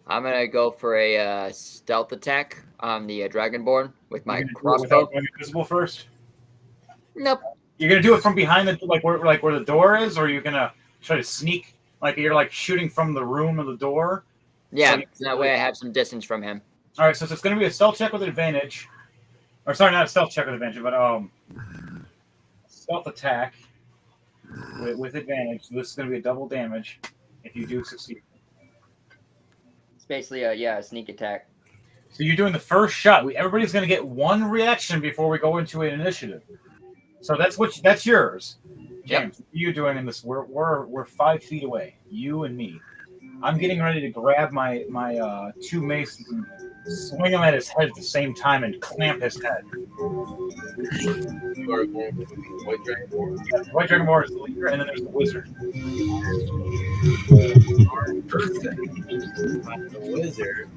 I'm gonna go for a stealth attack on the dragonborn with my You're gonna do it crossbow. without going invisible first? Nope. You're gonna do it from behind the where the door is, or are you gonna try to sneak like you're like shooting from the room of the door? Yeah, So that way I have some distance from him. All right, so it's gonna be a stealth check with advantage, or sorry, not a stealth check with advantage, but stealth attack with advantage. So this is gonna be a double damage if you do succeed. It's basically a sneak attack. So you're doing the first shot. Everybody's gonna get one reaction before we go into an initiative. So that's yours, James. Yep. What are you doing in this? We're 5 feet away, you and me. I'm getting ready to grab my 2 maces and swing them at his head at the same time and clamp his head. You are going with the White Dragonborn. Yeah, the White Dragonborn is the leader, and then there's the wizard. Our person, the wizard,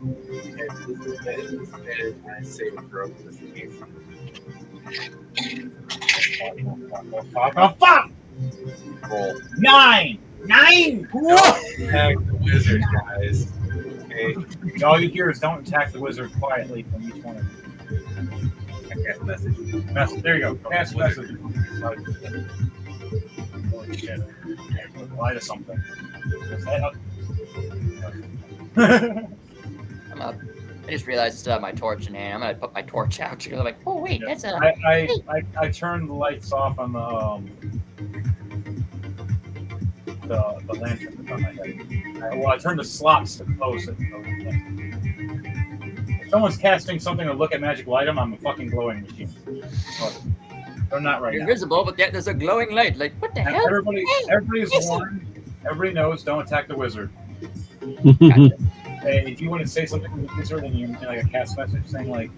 and I save a throw for this game. Oh, fuck! Roll. 9! 9! Attack the wizard, guys. Okay. All you hear is don't attack the wizard quietly from each one of you. I cast message. There you go. Cast message. Holy shit. Light of something. I'm up. I just realized I still have my torch in hand. I'm gonna put my torch out. You're like, oh wait, that's a. I turned the lights off on the lantern that's on my head. I turned the slots to close it. If someone's casting something to look at magic item, I'm a fucking glowing machine. But they're not right You're now. invisible, but yet there's a glowing light. Like, what the hell? Everybody's warned. Everybody knows. Don't attack the wizard. Gotcha. Hey, if you want to say something to the wizard and you like a cast message saying like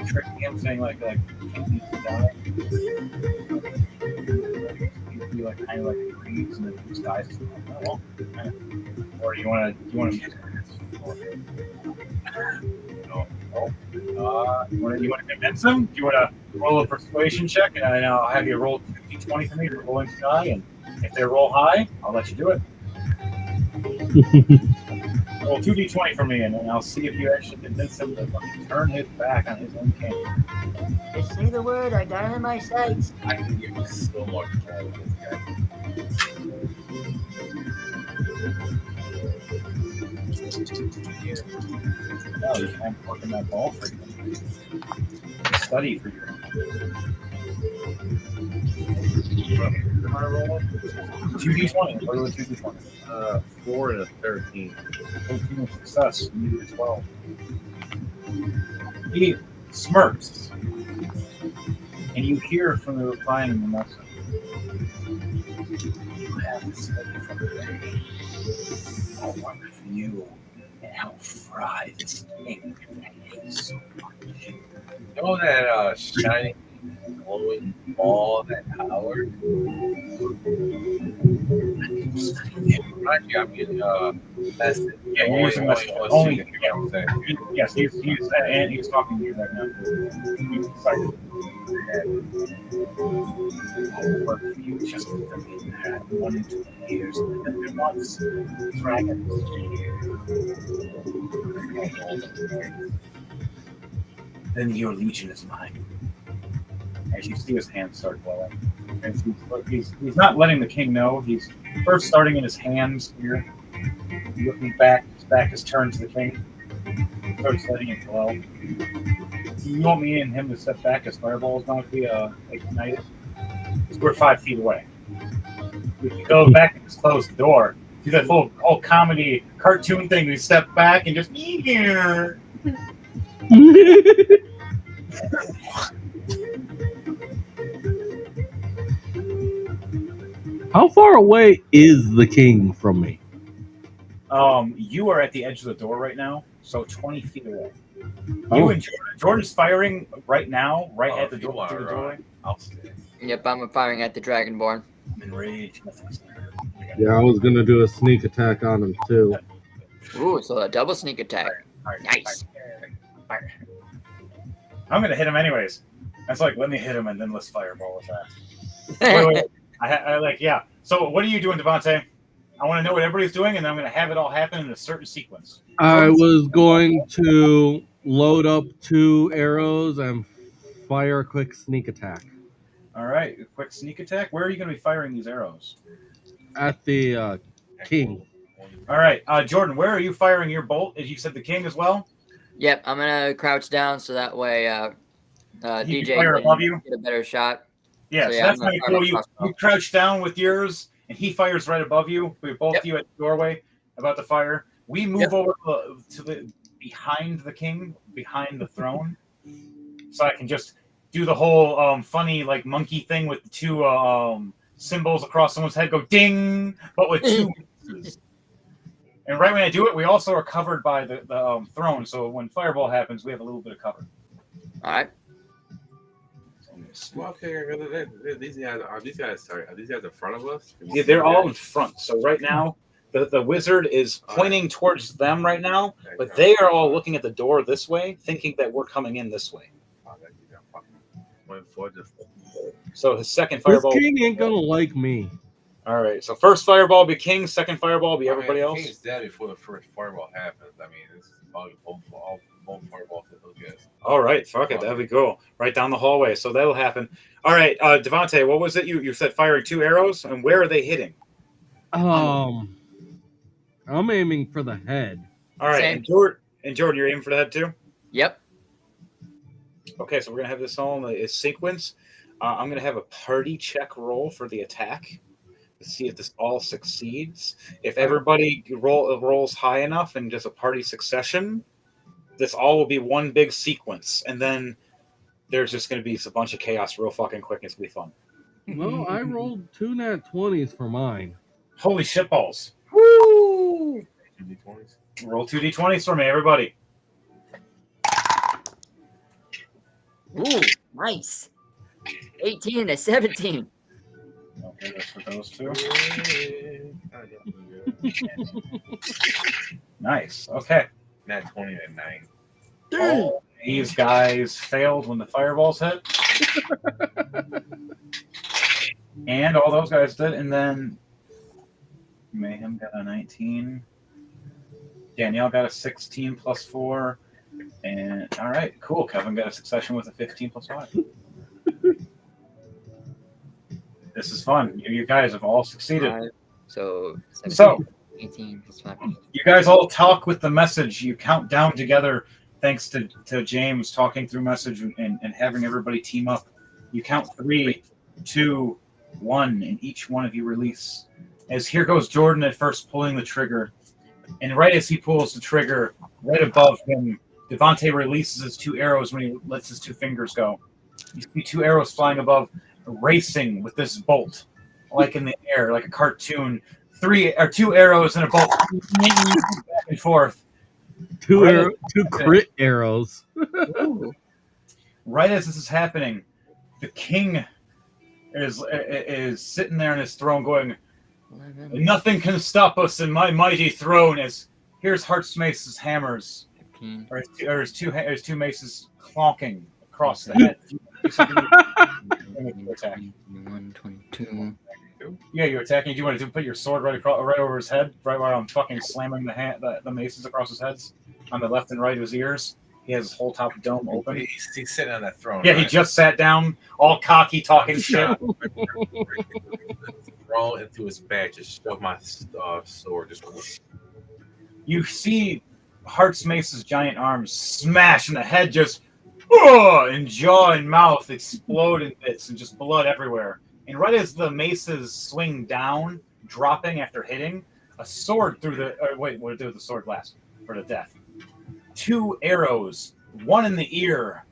tricking him, saying like you need to die. You like kind of like agrees and then he just dies. Oh, well, or you want to. No. You want to convince him? Do you want to roll a persuasion check, and I'll have you roll 2d20 for me for rolling too high, and if they roll high, I'll let you do it. Roll 2d20 for me, and then I'll see if you actually convince him to turn his back on his own king. Just say the word, I got it in my sights. I can give you so much control with this guy. No, you can't work in that ball for you. Study for you. 2d20. What are the 2d20? 4 and a 13. 13 is success. You need a 12. He smirks, and you hear from the reply in the message. You have this study from the day. I'll work for you, and I'll fry this thing that I hate so much. You know that shining, glowing ball, that tower? Actually, I'm using message. Yeah, you're using message. Only, Yes, he's talking to you right now. He's excited. I'll work for you just as I had 1 years, and then there was dragons here. Then your legion is mine. As you see his hands start glowing. And he's not letting the king know. He's first starting in his hands here. Looking back, his back is turned to the king. Starts letting it glow. You want me and him to step back as Fireball is not to be ignited? Because we're 5 feet away. We can go back and just close the door. Do that whole comedy cartoon thing. We step back and just How far away is the king from me? You are at the edge of the door right now, so 20 feet away. Oh. You and Jordan's firing right now, right at the if you door. wanna Through the run. doorway. I'll stay. Yep, I'm firing at the Dragonborn. I'm enraged. Nothing's there. Yeah, I was gonna do a sneak attack on him too. Ooh, so a double sneak attack. Fire, Nice. fire. I'm gonna hit him anyways. That's like, let me hit him and then let's fireball with that. Wait. I like, yeah. So what are you doing, Devontae? I want to know what everybody's doing, and I'm going to have it all happen in a certain sequence. I was going to load up 2 arrows and fire a quick sneak attack All right, a quick sneak attack. Where are you going to be firing these arrows? at the king. All right, Jordan, where are you firing your bolt? As you said, the king as well. Yep, I'm gonna crouch down so that way He DJ can fire above you. get a better shot. Yeah, So, so yeah, that's I'm kind of gonna cool. fire my You crouch down with yours, and he fires right above you. We're both you at the doorway about to fire. We move over to the behind the king, behind the throne, so I can just do the whole funny like monkey thing with the 2 symbols across someone's head. Go ding, but with 2 pieces. And right when I do it, we also are covered by the throne. So when fireball happens, we have a little bit of cover. All right. Well, okay, these guys are these guys in front of us? Yeah, they're all in front. So right now, the wizard is pointing towards them right now, but they are all looking at the door this way, thinking that we're coming in this way. So his second This fireball. king ain't gonna like me. All right. So first fireball will be king. Second fireball will be everybody else. King's dead before the first fireball happens. I mean, it's probably both fireballs that he'll get. All right. Fuck it. That'd be cool. Right down the hallway. So that'll happen. All right. Devontae, what was it? You said firing 2 arrows, and where are they hitting? I'm aiming for the head. All right. Same. And Jordan, you're aiming for the head too? Yep. Okay, so we're going to have this all in a sequence. I'm going to have a party check roll for the attack to see if this all succeeds. If everybody rolls high enough and just a party succession, this all will be one big sequence. And then there's just going to be a bunch of chaos real fucking quick. It's going to be fun. Well, I rolled 2 nat 20s for mine. Holy shitballs. Woo! 2d20s. Roll 2d20s for me, everybody. Ooh, nice. 18 and a 17. Okay, that's for those 2. Nice. Okay. Nat 20 at 9. Dang. These guys failed when the fireballs hit. And all those guys did. And then Mayhem got a 19. Danielle got a 16 plus 4. And all right, cool. Kevin got a succession with a 15 plus 5. This is fun. You guys have all succeeded. 5, so 17, So 18 plus 5. you guys all talk with the message. You count down together, thanks to James talking through message and having everybody team up. You count 3, 2, 1, and each one of you release. As here goes Jordan at first pulling the trigger. And right as he pulls the trigger, right above him, Devontae releases his 2 arrows when he lets his 2 fingers go. You see 2 arrows flying above, racing with this bolt, like in the air, like a cartoon. 2 arrows and a bolt back and forth. 2 crit arrows. Right as this is happening, the king is sitting there on his throne going, 11, nothing can stop us in my mighty throne. As here's Heartsmace's hammers, 15. or his two maces clonking across the head. 21, 22. Yeah, you're attacking. Do you want to put your sword right over his head, right where I'm fucking slamming the maces across his heads, on the left and right of his ears? He has his whole top dome open. He's sitting on that throne. Yeah, right? he just sat down, all cocky, talking shit. Roll into his back, just shove my sword. Just You see Heartsmace's giant arms smash, and the head just, and jaw and mouth explode in bits, and just blood everywhere. And right as the maces swing down, dropping after hitting, a sword through the... wait, what did the sword last? For the death. 2 arrows, 1 in the ear,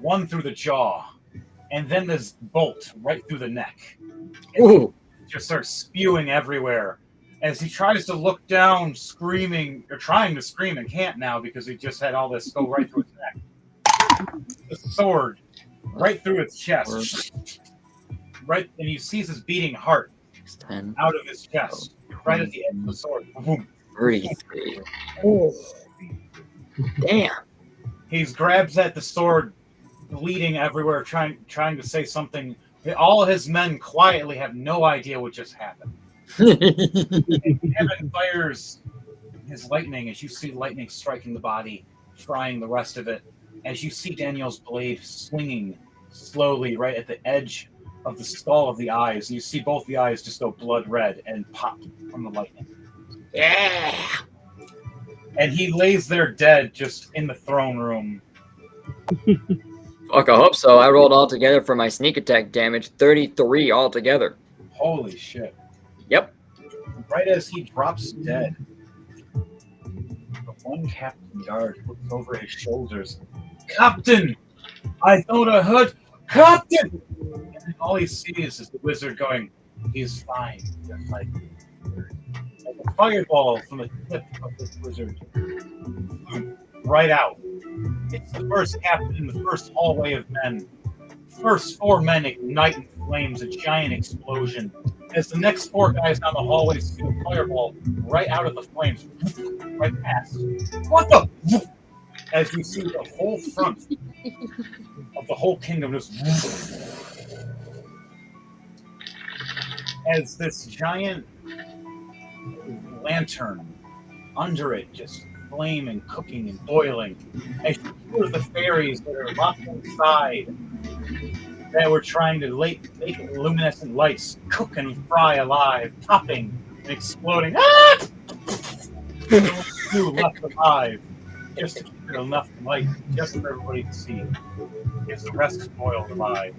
1 through the jaw, and then this bolt right through the neck. Ooh. Just starts spewing everywhere. As he tries to look down, screaming, or trying to scream, and can't now because he just had all this go right through his neck. The sword right through its chest. Right, and he sees his beating heart 10. out of his chest, right at the end of the sword. Boom. 33. Oh. Damn. He grabs at the sword, bleeding everywhere, trying to say something. All his men quietly have no idea what just happened. Kevin fires his lightning as you see lightning striking the body, frying the rest of it. As you see Daniel's blade swinging slowly right at the edge of the skull of the eyes. You see both the eyes just go blood red and pop from the lightning. Yeah. And he lays there dead just in the throne room. Fuck, I hope so. I rolled all together for my sneak attack damage, 33 altogether. Holy shit. Yep. Right as he drops dead, the one captain guard looks over his shoulders. Captain! I thought I heard Captain! And then all he sees is the wizard going, he's fine. Just like a fireball from the tip of this wizard. Right out. It's the first captain in the first hallway of men. First 4 men ignite in flames, a giant explosion. As the next 4 guys down the hallway see a fireball right out of the flames, right past. What the? As you see the whole front of the whole kingdom just. As this giant lantern under it just flaming, cooking, and boiling. As you hear the fairies that are locked inside that were trying to make luminescent lights cook and fry alive, popping and exploding. Ah! Two left alive, just to keep it enough light, just for everybody to see. As the rest is boiled alive.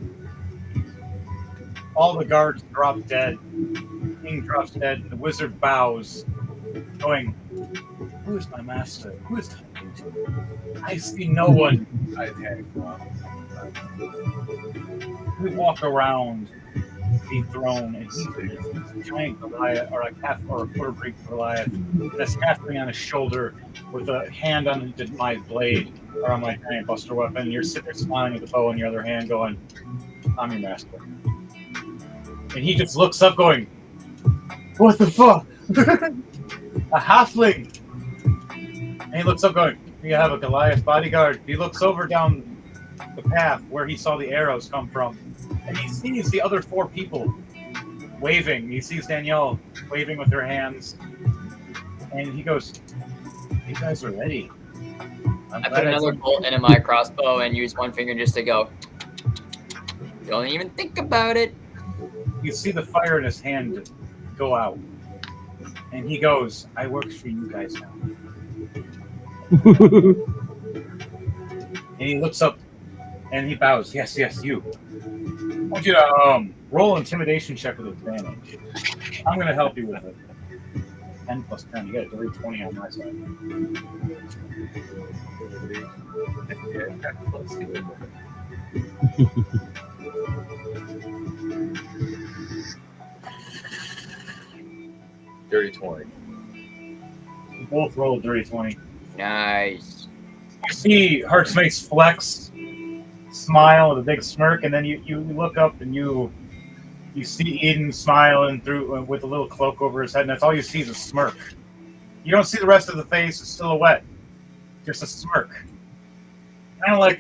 All the guards drop dead. The king drops dead. And the wizard bows, going, "Who is my master? Who is talking to me? I see no one." We walk around the throne, and he's a giant Goliath, or a half, or a quarter Greek Goliath, that's halfway on his shoulder, with a hand on my blade, or on my giant buster weapon. And you're sitting there smiling at the bow in your other hand, going, "I'm your master." And he just looks up, going, "What the fuck?" A halfling. And he looks up, going, You have a Goliath bodyguard. He looks over down the path where he saw the arrows come from, and he sees the other 4 people waving. He sees Danielle waving with her hands, and he goes, "You guys are ready." I put another bolt into my crossbow and use one finger just to go. Don't even think about it. You see the fire in his hand go out, and he goes, "I work for you guys now." And he looks up and he bows. Yes, you. I want you to roll intimidation check with advantage. I'm going to help you with it. 10 plus 10. You got a dirty 20 on my side. Dirty 20. We both rolled dirty 20. Nice. You see Heartsmate's flex, smile with a big smirk, and then you look up and you see Eden smiling through with a little cloak over his head, and that's all you see is a smirk. You don't see the rest of the face, a silhouette, just a smirk. Kind of like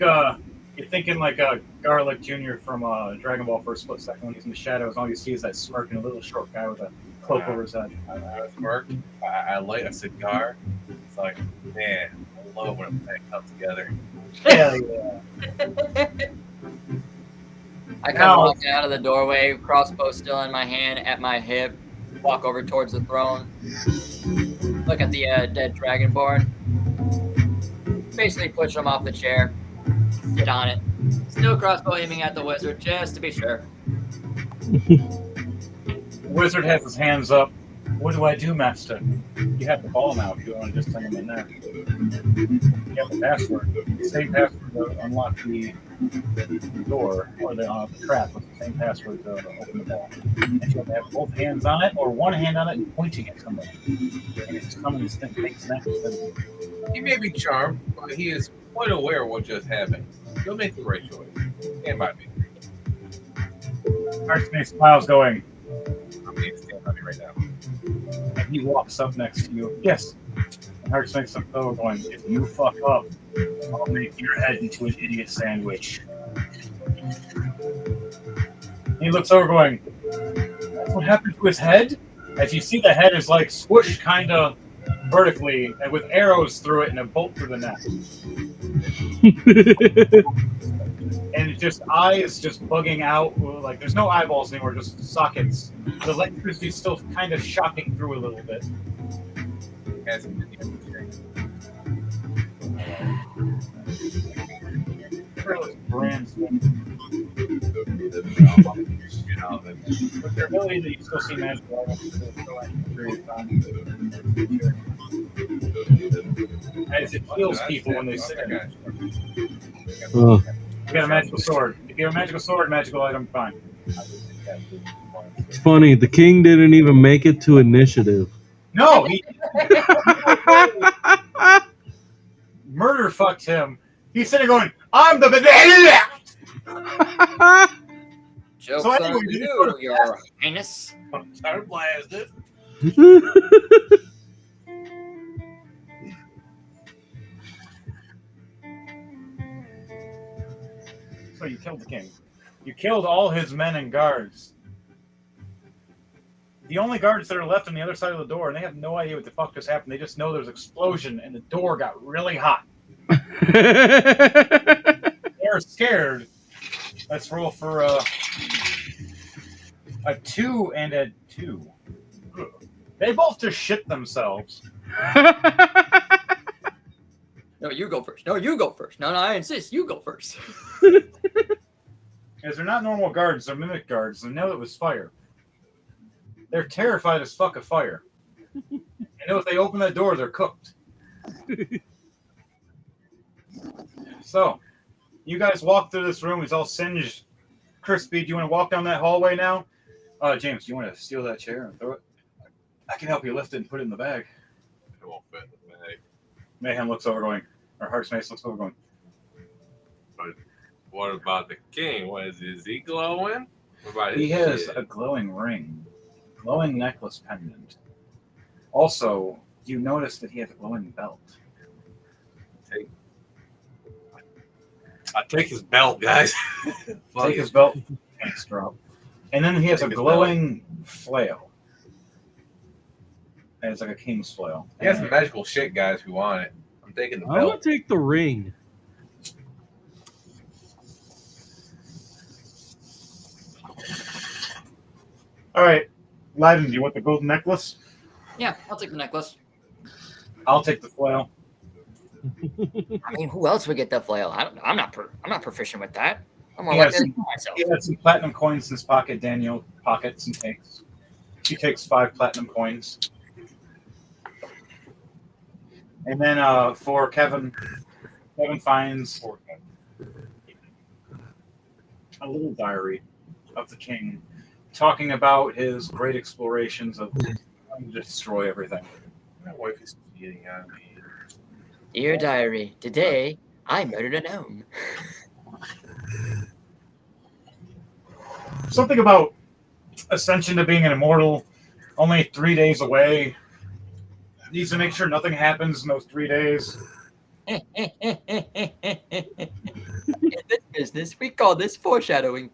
you're thinking like a Garlic Jr. from Dragon Ball for a split second when he's in the shadows. All you see is that smirk and a little short guy with a cloak over his head. I smirked. I light a cigar. It's like, man, I love when everything comes together. Hell yeah. I come walking out of the doorway, crossbow still in my hand, at my hip, walk over towards the throne, look at the dead dragonborn, basically push him off the chair, sit on it, still crossbow aiming at the wizard just to be sure. The wizard has his hands up. What do I do, Master? You have the ball now if you want to just send him in there. You have the password. The same password to unlock the door, or the trap with the same password to open the ball. And you have to have both hands on it, or one hand on it and pointing at somebody. And it's someone's takes next. He may be charmed, but he is quite aware of what just happened. He'll make the right choice. Stand by me. Heartsmate smiles going, I'm going to stand by me right now. and he walks up next to you. Yes. And Heartsmate's some fellow going, if you fuck up, I'll make your head into an idiot sandwich. He looks over going, that's what happened to his head? As you see the head is like swooshed kind of vertically and with arrows through it and a bolt through the neck. And it's just eyes just bugging out. Like there's no eyeballs anymore, just sockets. The electricity is still kind of shocking through a little bit. Hasn't been the Brands. With their ability that you still see magical items for a period of time. As it heals people when they sit in it. Oh, You got a magical sword. If you have a magical sword, magical item, fine. it's funny. The king didn't even make it to initiative. No, he murder fucked him. He's sitting going, I'm the Joke's So anyway, on you you, sort of- your highness. Start blasted. So you killed the king. You killed all his men and guards. The only guards that are left on the other side of the door, and they have no idea what the fuck just happened. They just know there's an explosion and the door got really hot. They're scared. Let's roll for a 2 and a 2. They both just shit themselves. No, you go first. No, you go first. No, I insist. You go first. Because they're not normal guards, they're mimic guards. They know it was fire. They're terrified as fuck of fire. They know if they open that door, they're cooked. So, you guys walk through this room. It's all singed. Crispy, do you want to walk down that hallway now? James, do you want to steal that chair and throw it? I can help you lift it and put it in the bag. It won't fit in the bag. Mayhem looks over going, or Heartsmace looks over going, But what about the king? What is he glowing? What about he his has shit? a glowing ring, glowing necklace pendant. Also, you notice that he has a glowing belt. I take his belt, guys. Take his belt. Thanks, drop. And then he has a Take his glowing flail. And it's like a king's flail. He has some magical shit, guys. Who want it? I'm taking the I'm gonna belt. take the ring. All right, Leiden, do you want the golden necklace? Yeah, I'll take the necklace. I'll take the flail. I mean, who else would get the flail? I'm not proficient with that. I'm more He likely has to kill myself. He had some platinum coins in his pocket. Daniel pockets and takes. He takes 5 platinum coins. And then for Kevin finds a little diary of the king, talking about his great explorations of trying to destroy everything. My wife is cheating on me. Dear diary, today I murdered a gnome. Something about ascension to being an immortal, only 3 days away. Needs to make sure nothing happens in those 3 days. In this business, we call this foreshadowing.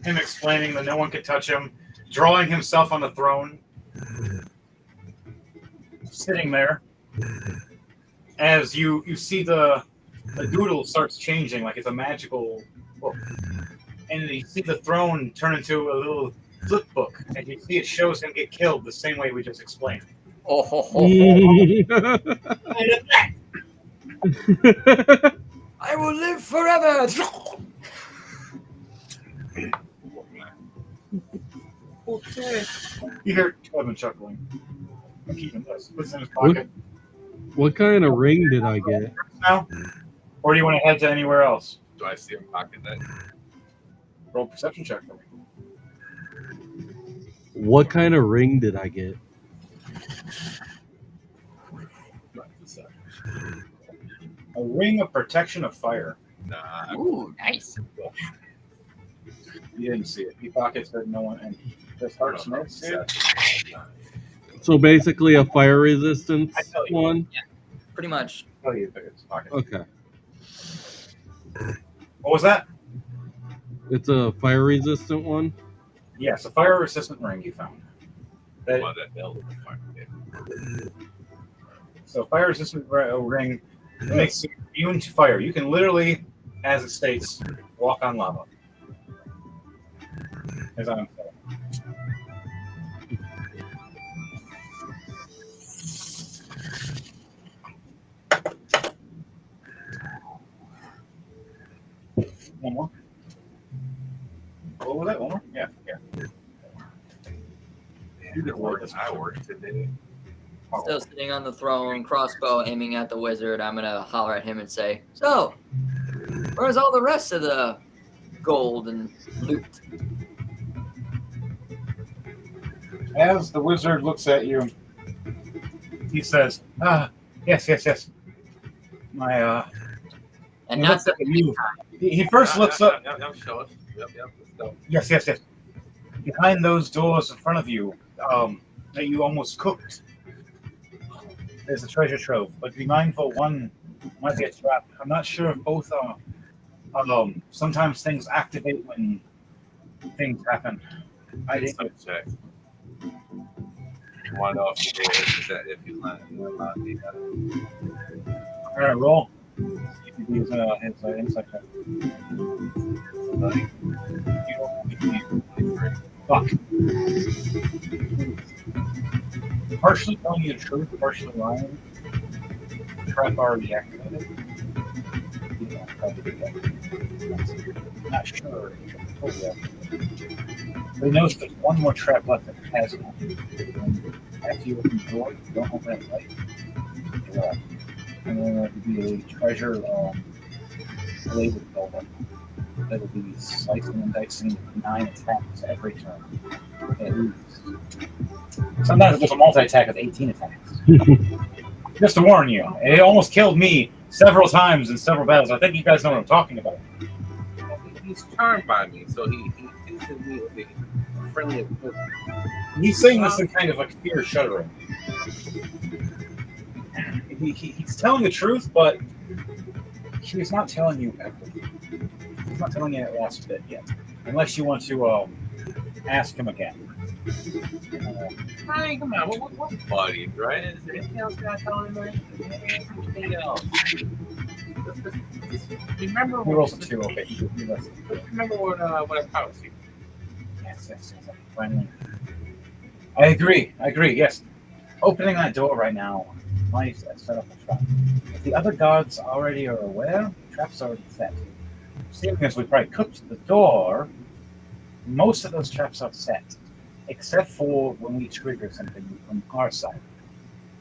Him explaining that no one could touch him, drawing himself on the throne, sitting there. As you see the doodle starts changing like it's a magical book. And you see the throne turn into a little flip book, and you see it shows him get killed the same way we just explained. Oh, ho, ho, ho. I will live forever. Okay. You hear Kevin chuckling. I'm keeping this. Puts it in his pocket. What kind of ring did I get? Now? Or do you want to head to anywhere else? Do I see him pocket that? Roll a perception check for me. What kind of ring did I get? A ring of protection of fire. Nah. Ooh, nice. You didn't see it. He pockets that no one, and this heart smokes it. So basically a fire resistance I tell you. one? Pretty much. Tell you if it's pocket. Okay. What was that? It's a fire resistant one? Yes, a fire resistant ring you found. That, Well, that belt is fine. so fire resistant ring makes you immune to fire. You can literally, as it states, walk on lava. As I'm saying. One more. What was that? One more? Yeah. You did work as I worked today. Still sitting on the throne, crossbow aiming at the wizard. I'm gonna holler at him and say, "So, where's all the rest of the gold and loot?" As the wizard looks at you, he says, yes. My, And he not looks at you. He first looks up. Yep, show us. Yep, let's go. Yes. Behind those doors in front of you, that you almost cooked, there's a treasure trove. But be mindful, one might get trapped. I'm not sure if both are. Sometimes things activate when things happen. I didn't. Check. You want to know if you want to All right, roll. His insight check. Fuck. Partially telling you the truth, partially lying. Trap already activated. Yeah, probably that. Not sure. Totally activated. But he knows there's one more trap left that hasn't. After you open the door, you don't open it light. And then there could be a treasure labeled building that will be slicing and dicing 9 attacks every turn. At least. Sometimes there's a multi-attack with 18 attacks. Just to warn you, it almost killed me several times in several battles. I think you guys know what I'm talking about. He's charmed by me, so he thinks of me as a friendly. He's saying this in kind of like fear shuddering. He's telling the truth, but He's not telling you everything. He's not telling you that last bit yet. Unless you want to ask him again. Hey, come on, we're buddies, right? Is there anything else you're not telling me? Anything else? Just remember He rolls a 2, okay. He listens. remember what I promised you. Yes. Finally. I agree, yes. Opening that door right now might set up a trap. If the other guards already are aware, the trap's already set. Seeing as we probably cooked the door, most of those traps are set, except for when we trigger something from our side.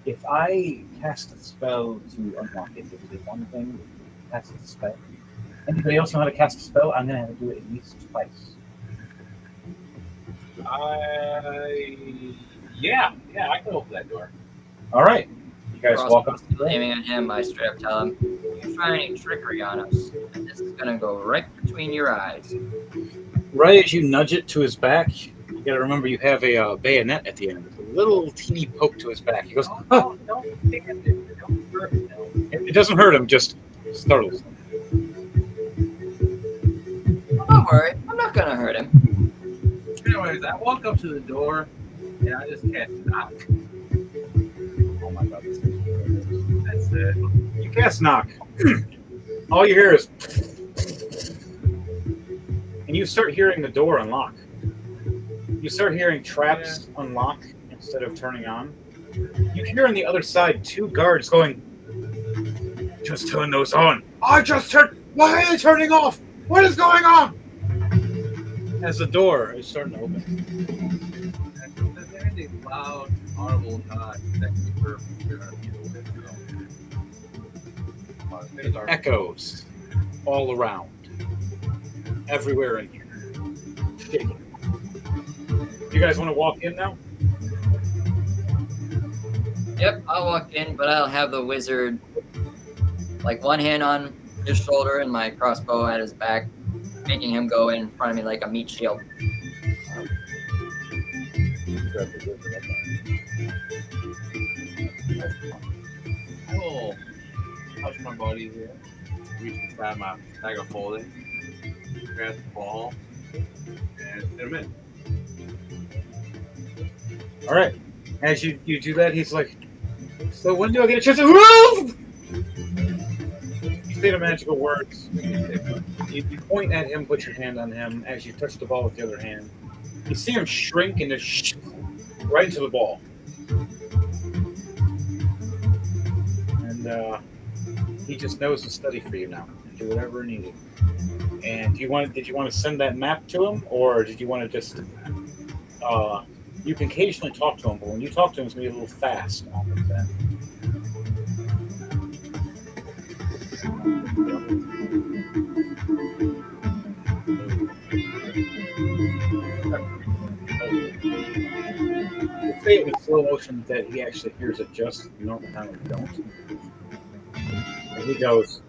If I cast a spell to unlock it, it will do one thing, cast a spell. Anybody else know how to cast a spell? I'm going to have to do it at least twice. Yeah, I can open that door. All right. You guys We're walk also up. aiming at him. I straight up tell him, "You try any trickery on us, and this is gonna go right between your eyes." Right as you nudge it to his back, you got to remember you have a bayonet at the end. A little teeny poke to his back. He goes, "Oh, Don't think of it. Don't hurt him. it doesn't hurt him, just startles him." Don't worry, I'm not gonna hurt him. Anyways, I walk up to the door and I just cast knock. Oh my god. That's it. You cast knock. All you hear is, and you start hearing the door unlock. You start hearing traps unlock instead of turning on. You hear on the other side 2 guards going, "Just turn those on." "I just turned. Why are they turning off? What is going on?" As the door is starting to open. There is a loud, audible knock that confirms you're not dealing with It echoes all around, everywhere in here. Shaking. You guys want to walk in now? Yep, I'll walk in, but I'll have the wizard, like one hand on his shoulder and my crossbow at his back, making him go in front of me like a meat shield. I will touch my buddy here, reach inside my bag of holding, grab the ball, and hit him in. All right. As you do that, he's like, "So when do I get a chance to move?" You say the magical words. You point at him, put your hand on him. As you touch the ball with the other hand, you see him shrink and just right into the ball. And he just knows to study for you now and do whatever needed. And did you want to send that map to him, or did you want to just? You can occasionally talk to him, but when you talk to him, it's going to be a little fast. We'll say it with slow motion that he actually hears it just the normal time we don't. And he goes,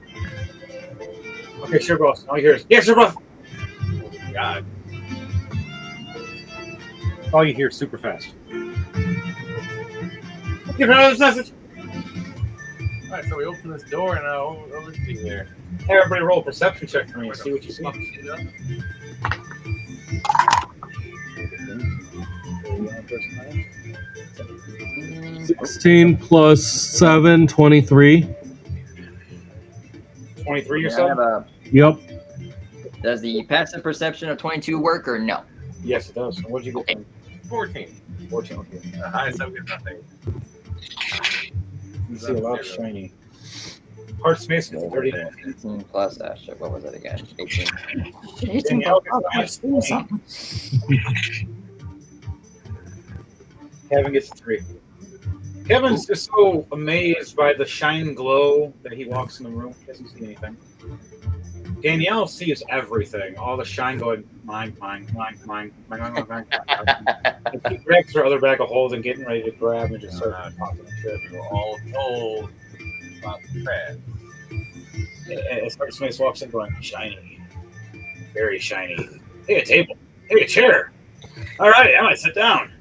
"Okay, sure, boss." All you hear is, "Yes, sir, boss." Oh, God. All you hear super fast. Give her this message. Alright, so we open this door and over to there. Hey, everybody roll a perception check for me and see what you see. Fuck shit up. 16 plus 7, 23. 23 I yourself? have a, Yep. does the passive perception of 22 work or no? Yes, it does. What did you get? 14. 14. Okay. The highest I've got nothing. You see a lot of shiny. Heart space is 30. 18 plus, shit, what was it again? 18. Danielle gets something. Kevin gets 3. Kevin's just so amazed by the shine glow that he walks in the room. He doesn't see anything. Danielle sees everything. All the shine going, mine. And she grabs her other bag of holding, getting ready to grab and just start popping and shit. We were all told about the trash. As Heart Smith walks in going, shiny. Very shiny. Hey, a table. Hey, a chair. All right, I might sit down.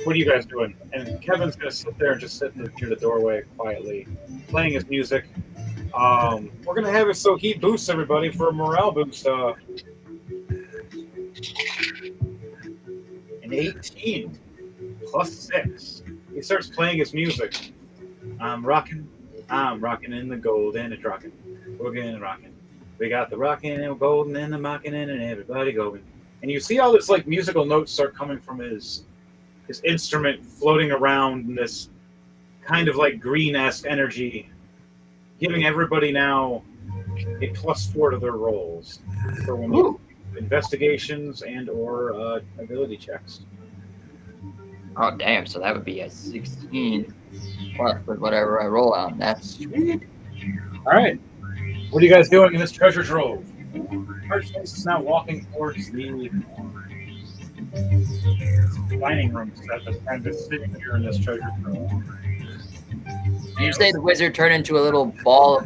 What are you guys doing? And Kevin's gonna sit there and just sit near the doorway quietly, playing his music. We're gonna have it so he boosts everybody for a morale boost. An 18 plus 6. He starts playing his music. I'm rocking in the gold and it's rocking. We're getting rocking. We got the rocking and golden and the mocking and everybody going. And you see all this like musical notes start coming from his instrument floating around in this kind of like green-esque energy, giving everybody now a +4 to their rolls for when you investigations and or ability checks. Oh, damn. So that would be a 16 plus with whatever I roll on. That's sweet. All right. What are you guys doing in this treasure trove? Archface is now walking towards the dining room set that's kind of sitting here in this treasure trove. You say the wizard turned into a little ball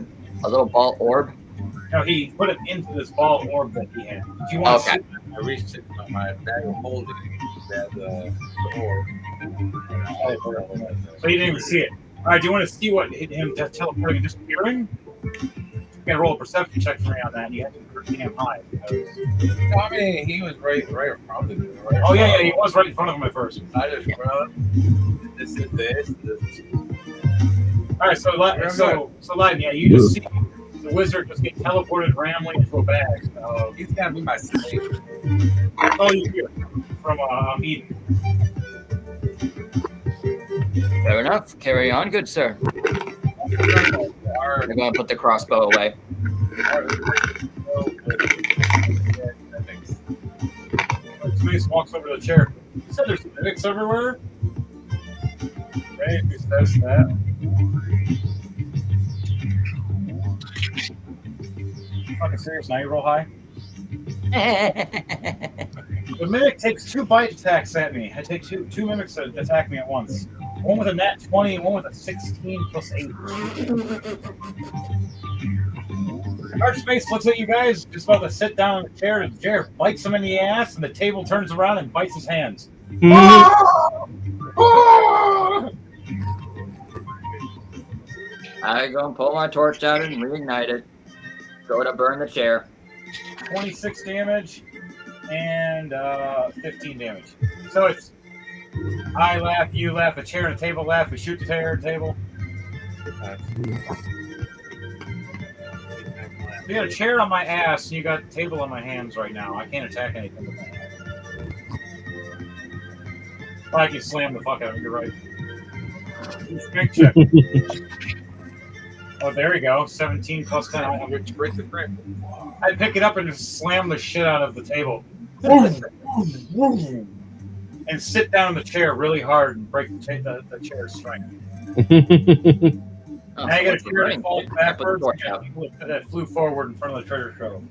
orb? No, he put it into this ball orb that he had. Do you want to see? I reached in my bag of holding, grabbed the orb. So you didn't even see it. All right, do you want to see what hit him teleporting and disappearing? You can roll a perception check for me on that. And you have to be pretty damn high. I mean, he was right in front of me. Right Oh yeah, he was right in front of him at first. I just run. This is this. All right, so Lyden, yeah, you just see the wizard just get teleported randomly into a bag. He's gotta be my slave. That's all you hear from Eden. Fair enough. Carry on, good sir. I'm going to put the crossbow away. Space walks over to the chair. You said there's mimics everywhere? Okay, who says that? Fucking serious, now you roll high? The mimic takes 2 bite attacks at me. I take two mimics that attack me at once. One with a nat 20 and one with a 16 plus 8. Archface looks at you guys, just about to sit down in the chair, and the chair bites him in the ass, and the table turns around and bites his hands. I go and pull my torch out and reignite it. Go to burn the chair. 26 damage and 15 damage. So it's I laugh, you laugh, a chair and a table laugh, we shoot the table. You got a chair on my ass and you got a table on my hands right now. I can't attack anything with my hands. I can slam the fuck out of it, you're right. Strength check. Oh, there we go. 17 plus 10. I pick it up and just slam the shit out of the table. And sit down in the chair really hard and break the chair's strength. Oh, Now you got a so chair that falls backwards torch and out. people that flew forward in front of the treasure trove.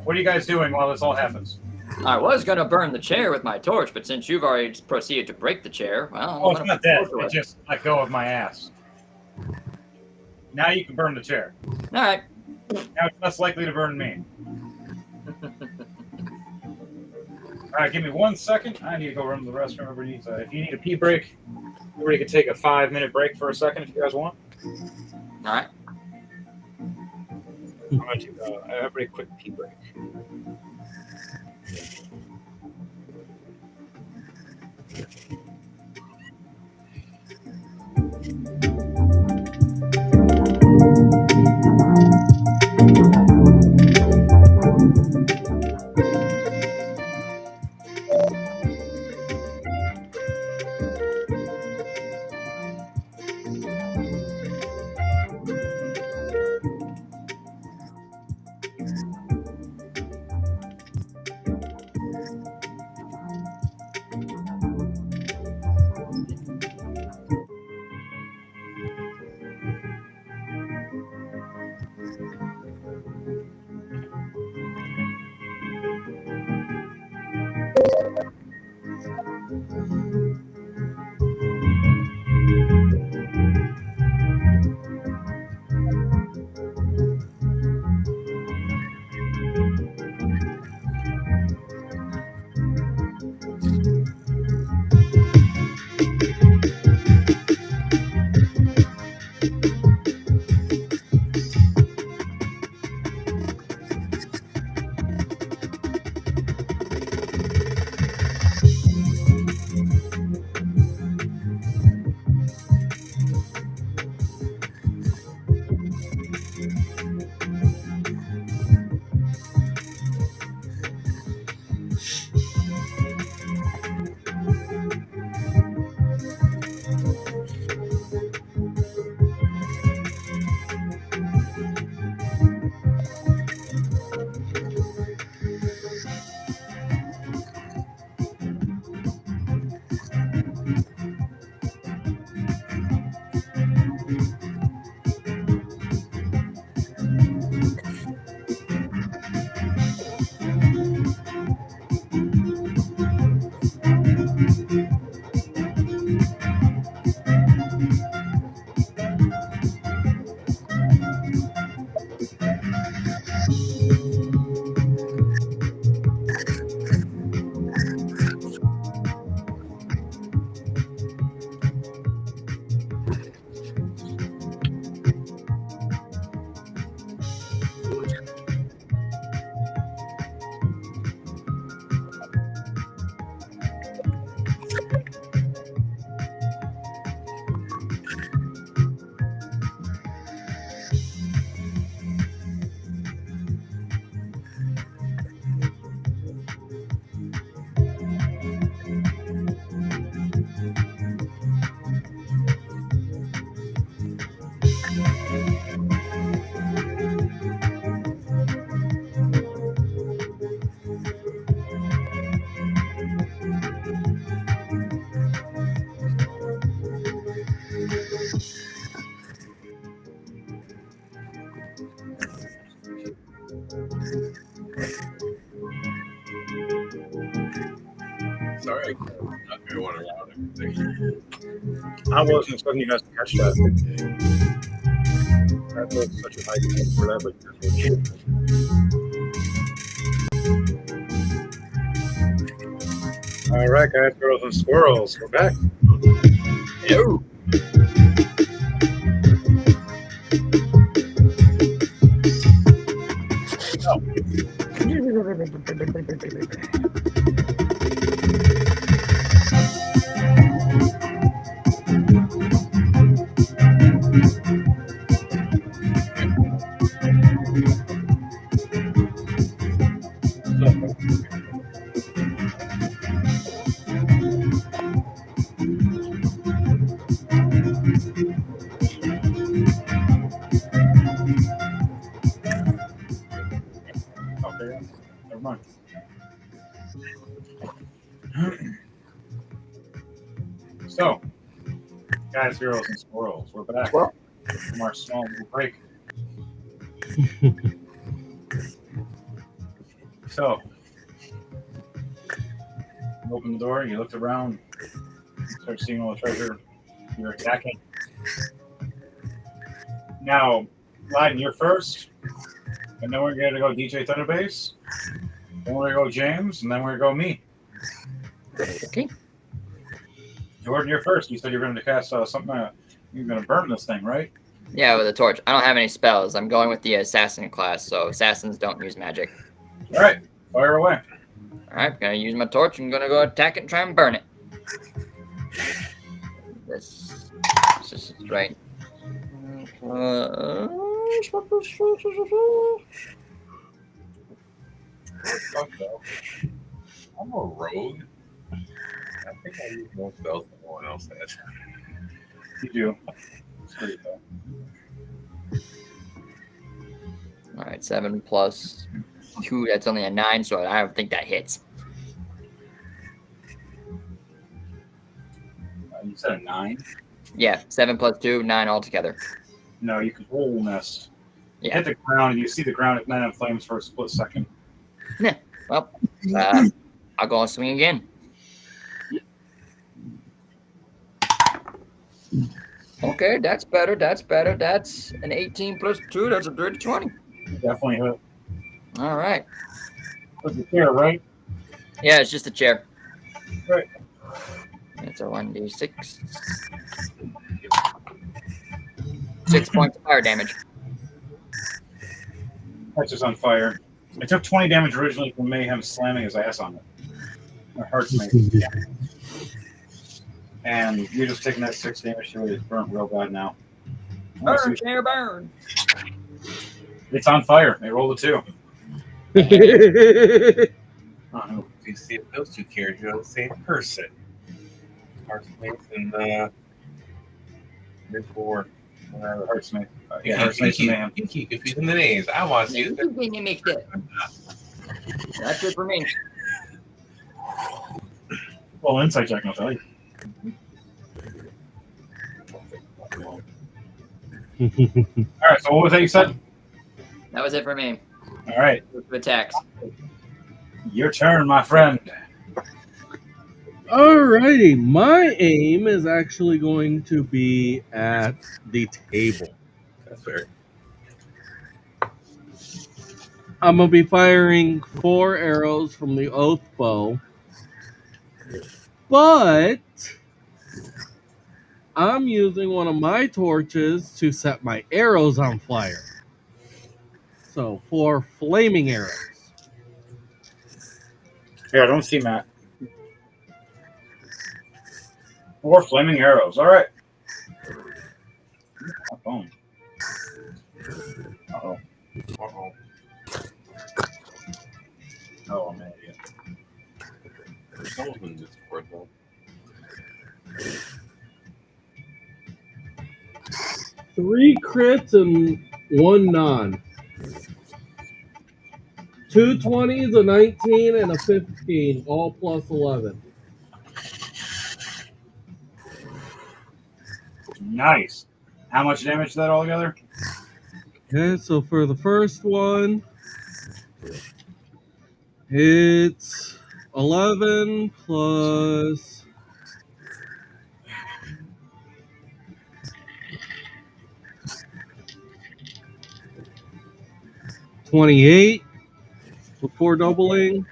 What are you guys doing while this all happens? I was going to burn the chair with my torch, but since you've already proceeded to break the chair, well... Oh, it's not dead. It just let go of my ass. Now you can burn the chair. All right. Now it's less likely to burn me. All right, give me 1 second. I need to go run to the restroom. Everybody needs if you need a pee break, everybody can take a 5-minute break for a second if you guys want. All right. I'm going to everybody quick pee break. Sorry, I not everyone around everything. I wasn't expecting you guys to catch that. That was such a high point for that, but all right, guys, girls, and squirrels, we're back. Hello. Okay, never mind. So, guys, girls, and squirrels, we're back Squirrel. from our small little break. So, you open the door, you looked around, you start seeing all the treasure, you're attacking. Now, Lyden, you're first, and then we're going to go DJ Thunderbase, then we're going to go James, and then we're going to go me. Okay. Jordan, you're first. You said you were going to cast something, you're going to burn this thing, right? Yeah, with a torch. I don't have any spells. I'm going with the assassin class, so assassins don't use magic. All right, fire away. All right, gonna use my torch. I'm gonna go attack it and try and burn it. This is right. I'm a rogue. I think I use more spells than anyone else has. You do. It's pretty cool. All right, 7 plus 2. That's only a 9, so I don't think that hits. You said a 9? Yeah, 7 plus 2, 9 altogether. No, you completely missed. You Yeah. hit the ground, and you see the ground at 9 in flames for a split second. Well, I'll go and swing again. Okay, that's better. That's better. That's an 18 plus 2. That's a dirty 20. Definitely hit. All right. With the chair, right? Yeah, it's just a chair. Right. It's a 1d6. 6 points of fire damage. That's just on fire. I took 20 damage originally from Mayhem slamming his ass on it. My heart's made. And you're just taking that 6 damage to it. It's burnt real bad now. Burn, chair, burn. It's on fire. They rolled a 2. You see if those two characters are the same person. Heartsmith and before Heartsmith. yeah, Heartsmith you Mayhem. keep confusing the names. I want to see That's it for me. Well, insight check, I'll tell you. All right, so what was that you said? That was it for me. All right, With the attacks. your turn, my friend. Alrighty, my aim is actually going to be at the table. That's fair. I'm gonna be firing 4 arrows from the oath bow, but I'm using one of my torches to set my arrows on fire. So 4 flaming arrows. Yeah, I don't see Matt. 4 flaming arrows. All right. My phone. Uh-oh. Uh-oh. Oh, I'm an idiot. Someone's in Discord though. 3 crits and 1 non. 2 20s, a 19, and a 15, all plus 11. Nice. How much damage is that altogether? Okay, so for the first one, It's 11 plus 28 before doubling.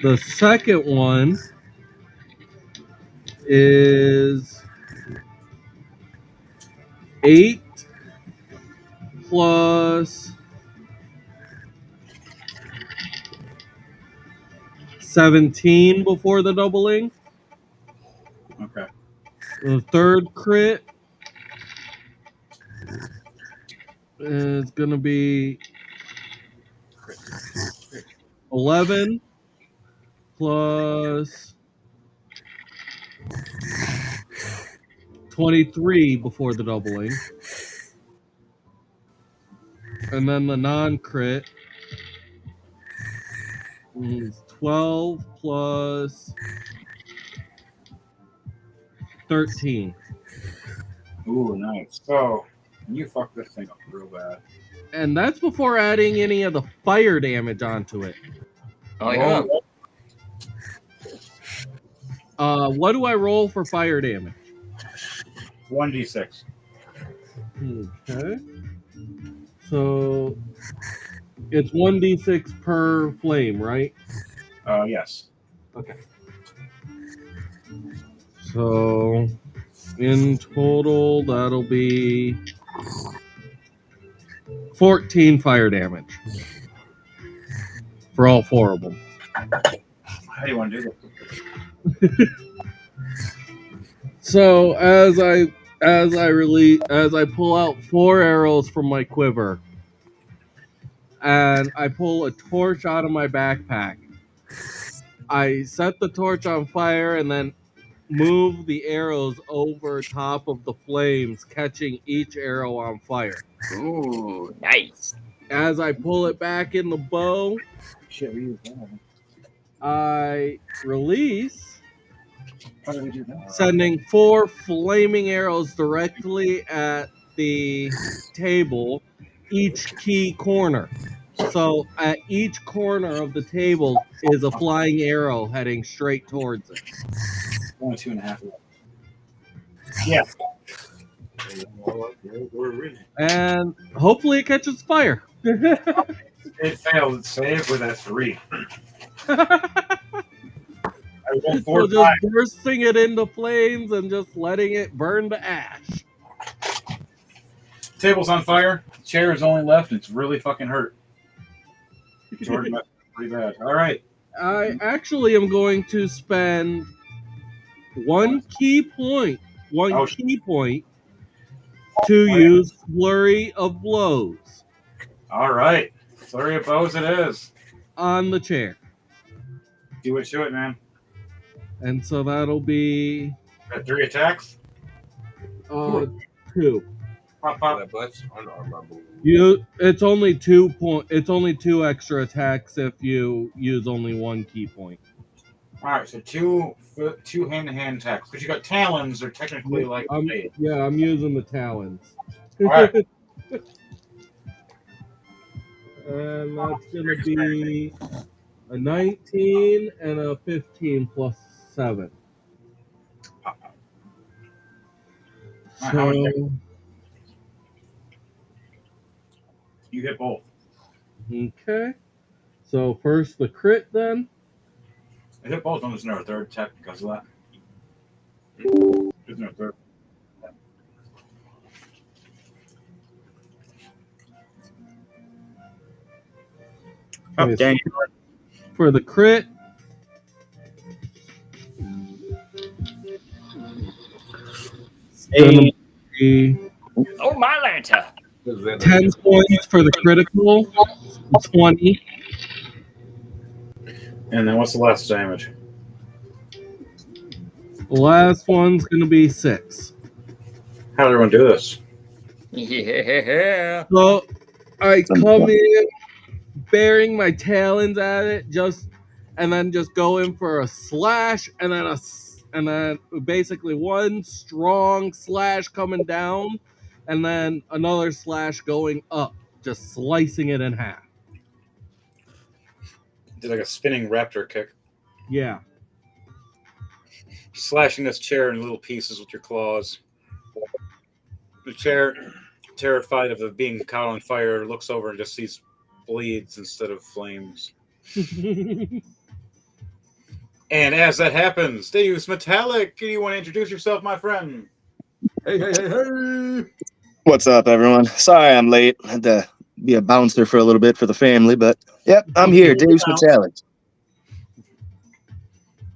The second one is 8 plus 17 before the doubling. Okay. The third crit is going to be 11 plus 23 before the doubling. And then the non-crit is 12 plus 13. Ooh, nice. So, you fucked this thing up real bad. And that's before adding any of the fire damage onto it. Oh, yeah. What do I roll for fire damage? 1d6. Okay. So it's 1d6 per flame, right? Yes. Okay. So in total, that'll be 14 fire damage for all four of them. How do you want to do this? So as I pull out 4 arrows from my quiver, and I pull a torch out of my backpack, I set the torch on fire and then move the arrows over top of the flames, catching each arrow on fire. Ooh, nice. As I pull it back in the bow, Shit, we use that. I release, How do we do that? sending 4 flaming arrows directly at the table, each key corner. So at each corner of the table is a flying arrow heading straight towards it. Only 2.5 left. Yeah. And hopefully it catches fire. It failed its save with a 3. I rolled 4 So 5. just bursting it into flames and just letting it burn to ash. Table's on fire. Chair is only left. It's really fucking hurt. Jordan messed up pretty bad. All right. I actually am going to spend one key point to use Flurry of Blows All right. Flurry of bows it is. on the chair. Do it to it, man. And so that'll be Got 3 attacks. 2. Pop, pop. It's only 2 extra attacks if you use only 1 key point. All right. So two hand-to-hand attacks. Because you got talons. They're technically like blades. Yeah, I'm using the talons. All right. And that's going to be a 19 and a 15 plus 7. How much So, You hit both. okay. So first the crit then. I hit both. There's no third attack because of that. There's no third. Okay, dang. For the crit, Hey. be Oh, my Lanta. 10 points for the critical, 20. And then what's the last damage? The last one's going to be 6. How does everyone do this? Yeah. So I come in, bearing my talons at it, and then just go in for a slash, and then basically one strong slash coming down, and then another slash going up, just slicing it in half. did like a spinning raptor kick, Yeah. slashing this chair in little pieces with your claws. The chair, terrified of it being caught on fire, looks over and just sees bleeds instead of flames. And as that happens, they use metallic. Do you want to introduce yourself, my friend? Hey, hey, hey, hey! What's up, everyone? Sorry I'm late. Had to be a bouncer for a little bit for the family, but yep, I'm here. Deus Metallic.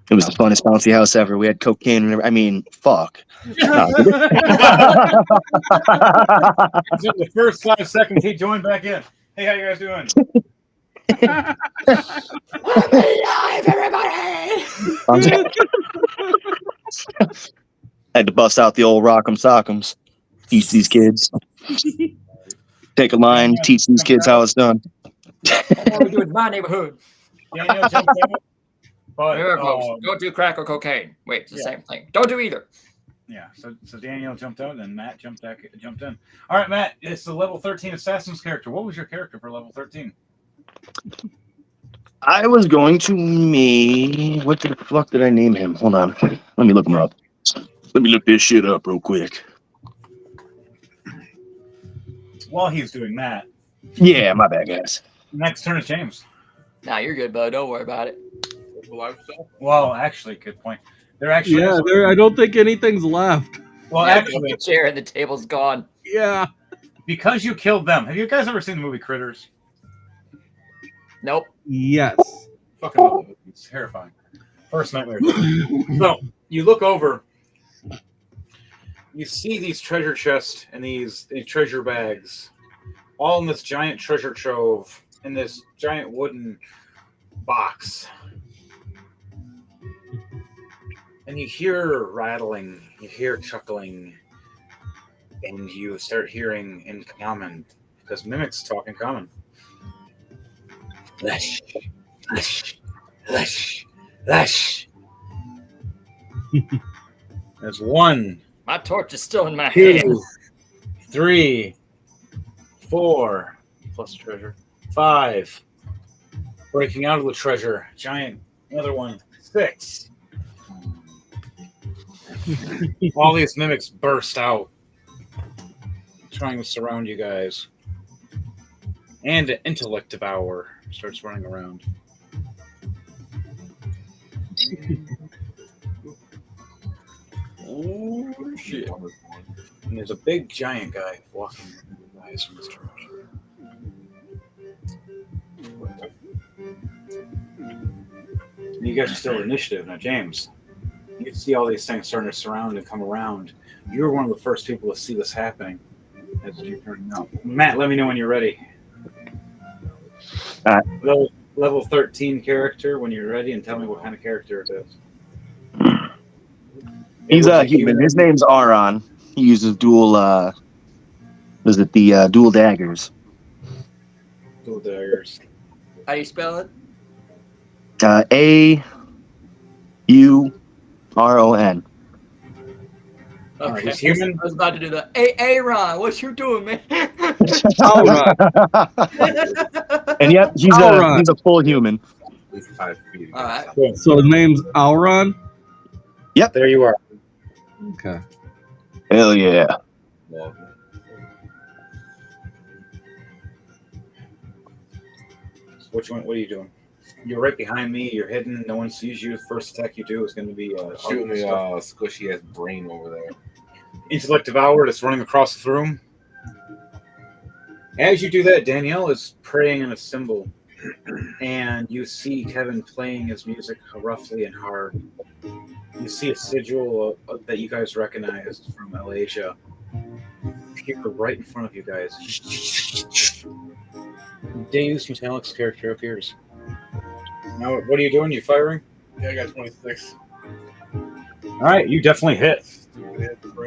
It was the funnest bouncy house ever. We had cocaine and I mean, fuck. No. In the first 5 seconds, he joined back in. Hey, how you guys doing? I'm alive, everybody! Had to bust out the old rock'em sock'ems. Teach these kids. Take a line, teach these kids how it's done. That's what we do in my neighborhood. Daniel jumped out. But, Very close. Don't do crack or cocaine. Wait, it's the same thing. Don't do either. yeah, so Daniel jumped out and Matt jumped in. All right, Matt, it's the level 13 Assassin's character. What was your character for level 13? I was going to what the fuck did I name him? Hold on. Let me look him up. Let me look this shit up real quick. While he's doing that, Yeah, my bad, guys. next turn is James. Nah, you're good, bud. Don't worry about it. Well, actually, good point. There actually Yeah, is- I don't think anything's left. Well, Yeah, actually, the chair and the table's gone. Yeah. because you killed them. Have you guys ever seen the movie Critters? Nope. Yes. Fucking love it. It's terrifying. First nightmare. So you look over, you see these treasure chests and these treasure bags, all in this giant treasure trove in this giant wooden box. And you hear rattling, you hear chuckling, and you start hearing in common, because mimics talk in common. Lush, lush, lush, lush. There's 1, My torch is still in my hand. 2, 3, 4, plus treasure, 5. Breaking out of the treasure, giant, another one, 6. All these mimics burst out, trying to surround you guys. And an intellect devour starts running around. Oh, shit. And there's a big giant guy walking with you guys from this direction. And you guys are still initiative. Now, James, you can see all these things starting to surround and come around. You were one of the first people to see this happening as you're turning out. Matt, let me know when you're ready. Level 13 character when you're ready, and tell me what kind of character it is. He's a human. His name's Aron. He uses dual dual daggers. Dual daggers. How do you spell it? AURON. Alright, he's human. I was about to do that. Hey, Aaron, what you doing, man? All right. And yep, he's a full human. He's 5 feet. All right. Cool. So his name's Auron? There you are. Okay. Hell yeah. Well, What are you doing? You're right behind me. You're hidden. No one sees you. The first attack you do is going to be shooting the squishy ass brain over there. intellect devour that's running across the room. As you do that, Danielle is praying in a symbol, and you see Kevin playing his music roughly and hard. You see a sigil that you guys recognize from Alasia appear right in front of you guys. Deus Metallic's character appears. Now, what are you doing? You firing? Yeah, I got 26. All right, you definitely hit.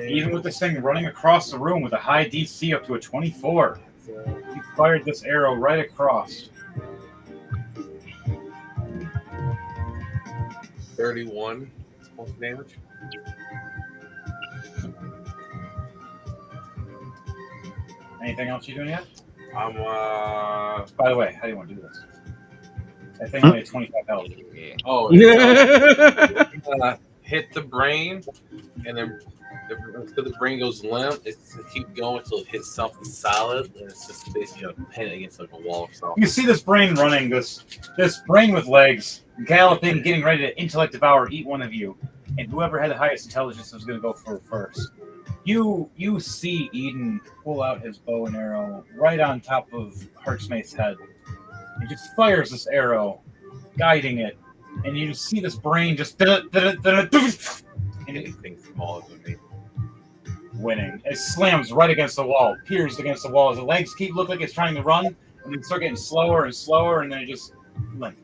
Even with this thing running across the room with a high DC up to a 24, you fired this arrow right across. 31 damage. Anything else you doing yet? I'm By the way, how do you want to do this? That thing only had 25 health. Yeah. Oh, it's, hit the brain, and then until the brain goes limp, it's to keep going until it hits something solid, and it's just basically a pin against like a wall or something. You see this brain running, this brain with legs, galloping, getting ready to intellect devour, eat one of you, and whoever had the highest intelligence was going to go for first. You see Eden pull out his bow and arrow right on top of Heartsmate's head. He just fires this arrow, guiding it, and you just see this brain just Anything smaller than me. winning. It slams right against the wall, pierced against the wall. As the legs look like it's trying to run, and then start getting slower and slower, and then it just limp.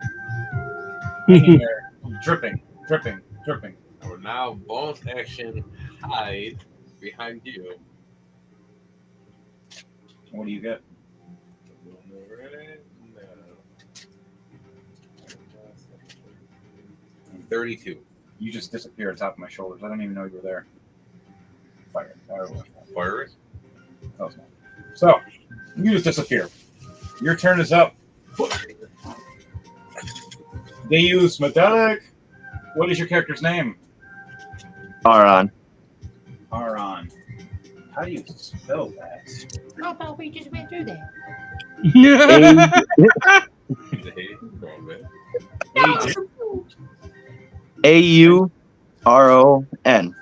Hanging there, dripping. We're now bonus action hide behind you. What do you get? 32. You just disappear on top of my shoulders. I don't even know you were there. Fire. Fires? Oh, so, you just disappear. Your turn is up. They use metallic. What is your character's name? Aron. Aron. How do you spell that? I thought we just went through that. Auron. Aron.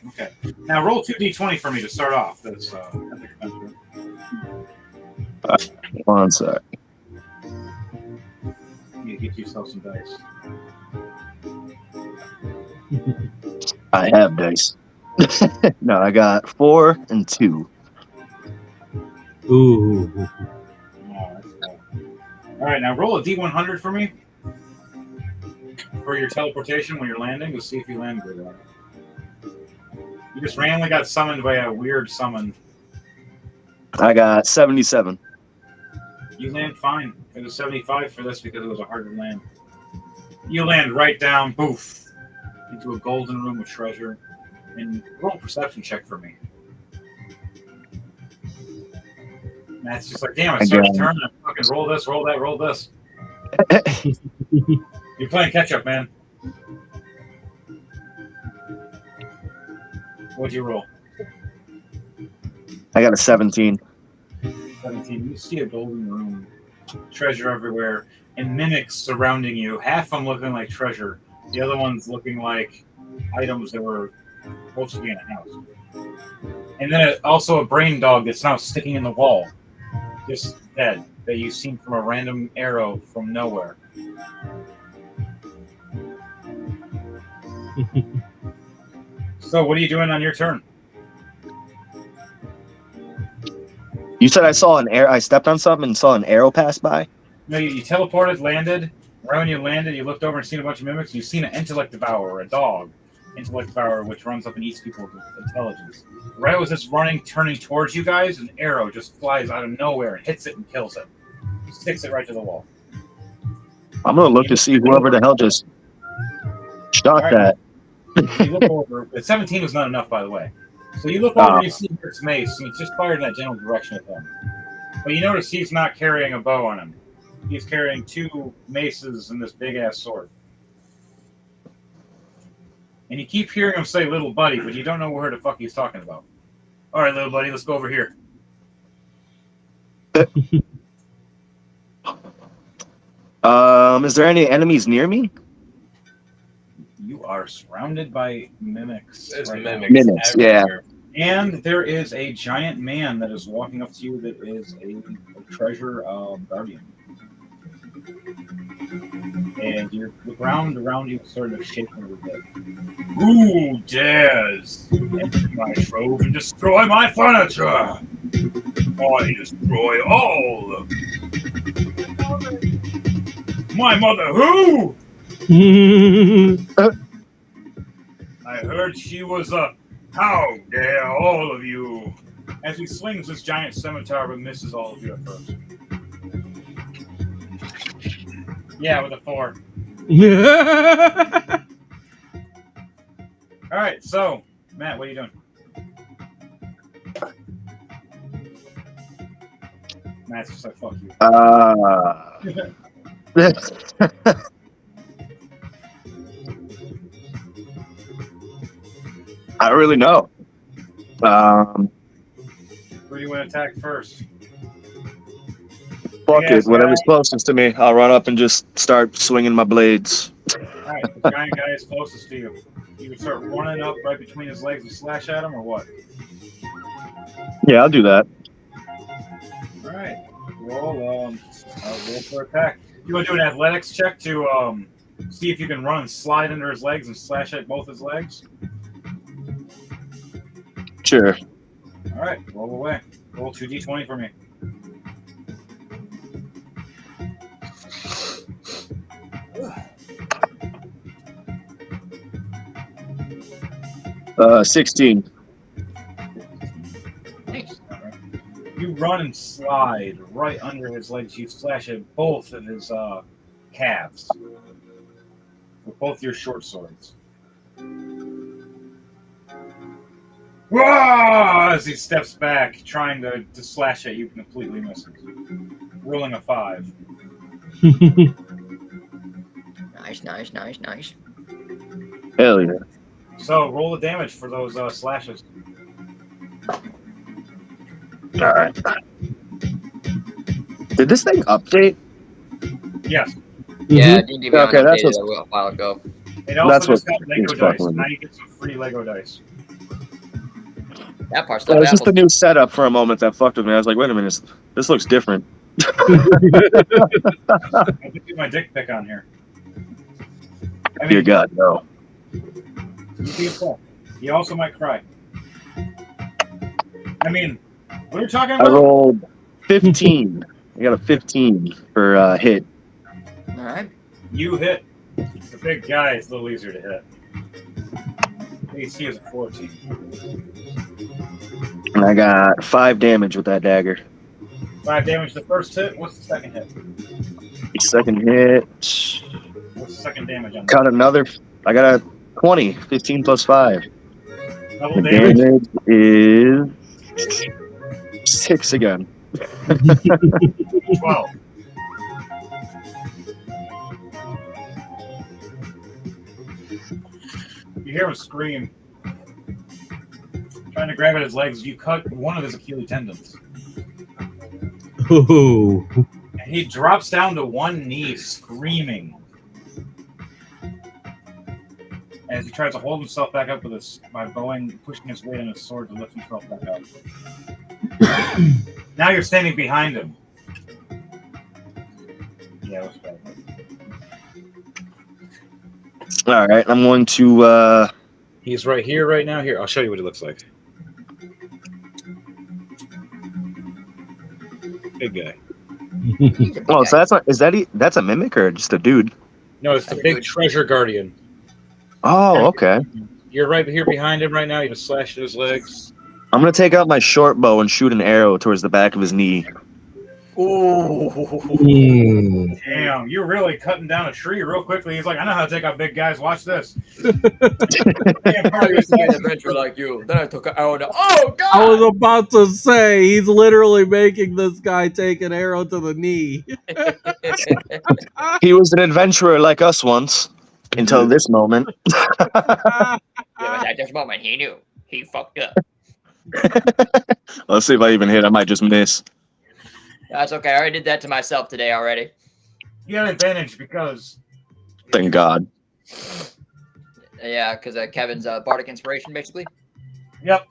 Okay. Now roll 2d20 for me to start off. That's expensive. One sec. You get yourself some dice. I have dice. No, I got 4 and 2. Ooh. Oh, that's cool. All right, now roll a d100 for me for your teleportation when you're landing. Let's see if you land good. You just randomly got summoned by a weird summon. I got 77. You land fine. It was 75 for this because it was a harder land. You land right down, poof, into a golden room of treasure. And roll a perception check for me. Matt's just like, damn, I started turning. Fucking roll this, roll that, roll this. You're playing catch up, man. What'd you roll? I got a 17. 17. You see a golden room, treasure everywhere, and mimics surrounding you. Half of them looking like treasure, the other ones looking like items that were supposed to be in a house. And then also a brain dog that's now sticking in the wall, just dead, that you've seen from a random arrow from nowhere. So, what are you doing on your turn? You said I saw an arrow. I stepped on something and saw an arrow pass by. No, you teleported, landed. Right when you landed, you looked over and seen a bunch of mimics. You've seen an intellect devourer, a dog intellect devourer, which runs up and eats people with intelligence. Right as it's running, turning towards you guys, an arrow just flies out of nowhere and hits it and kills it. Sticks it right to the wall. I'm gonna look to see whoever the hell just shot that. You look over. 17 was not enough, by the way. So you look over and you see Kurt's mace, and he's just fired in that general direction at him. But you notice he's not carrying a bow on him. He's carrying 2 maces and this big-ass sword. And you keep hearing him say little buddy, but you don't know where the fuck he's talking about. All right, little buddy, let's go over here. Is there any enemies near me? You are surrounded by mimics. There's right mimics. Mimics, yeah. everywhere. And there is a giant man that is walking up to you that is a treasure guardian. And the ground around you is sort of shaking a little bit. Who dares enter my trove and destroy my furniture? I destroy all. My mother, who? I heard she was a. How dare all of you? As he slings this giant scimitar but misses all of you at first. Yeah, with a 4. All right, so Matt, what are you doing? Matt's just like, fuck you. I don't really know. Where do you want to attack first? Fuck Yes, it. Whatever's guy. closest to me, I'll run up and just start swinging my blades. Alright, the giant guy is closest to you. You would start running up right between his legs and slash at him, or what? Yeah, I'll do that. Alright. Roll for attack. You want to do an athletics check to see if you can run and slide under his legs and slash at both his legs? Sure. Alright, roll away. Roll 2d20 for me. 16. Nice. You run and slide right under his legs. You slash at both of his calves with both your short swords. Whoa! As he steps back, trying to slash at you, completely misses. Rolling a 5. Nice. Hell yeah. So roll the damage for those slashes. Alright. Did this thing update? Yes. Yeah, D&D Beyond Okay, that's updated what's- a while ago. It also That's just what got Lego is dice. fucking- Now you get some free Lego dice. That part's It not was just a apples. new setup for a moment that fucked with me. I was like, wait a minute, this looks different. I can do my dick pic on here. I Dear God, no. You'd be upset. You also might cry. I mean, what are you talking I about? rolled 15. I got a 15 for hit. All right. You hit. The big guy is a little easier to hit. AC is a 14. And I got 5 damage with that dagger. 5 damage the first hit. What's the second hit? Second hit. What's the second damage on Got another. I got a 20. 15 plus 5. that? Double The damage? damage is 6 again. 12. You hear him scream. Trying to grab at his legs, you cut one of his Achilles tendons. Ooh. And he drops down to one knee, screaming. As he tries to hold himself back up with his by pushing his weight on his sword to lift himself back up. Now you're standing behind him. Yeah, it was bad. All right, I'm going to. He's right here, right now. Here, I'll show you what he looks like. Big guy. Oh, so that's not. Is that? That's a mimic or just a dude? No, it's the big treasure guardian. Oh, okay. You're right here behind him right now. You just slashed at his legs. I'm gonna take out my short bow and shoot an arrow towards the back of his knee. Ooh. Mm. Damn, you're really cutting down a tree real quickly. He's like, I know how to take out big guys. Watch this. I used to be an adventurer like you. Then I took an arrow to. Oh God! I was about to say he's literally making this guy take an arrow to the knee. He was an adventurer like us once, until this moment. Yeah, but at this moment, he knew. He fucked up. Let's see if I even hit. I might just miss. That's okay. I already did that to myself today already. You got an advantage because. Thank God. Yeah, because Kevin's bardic inspiration, basically. Yep.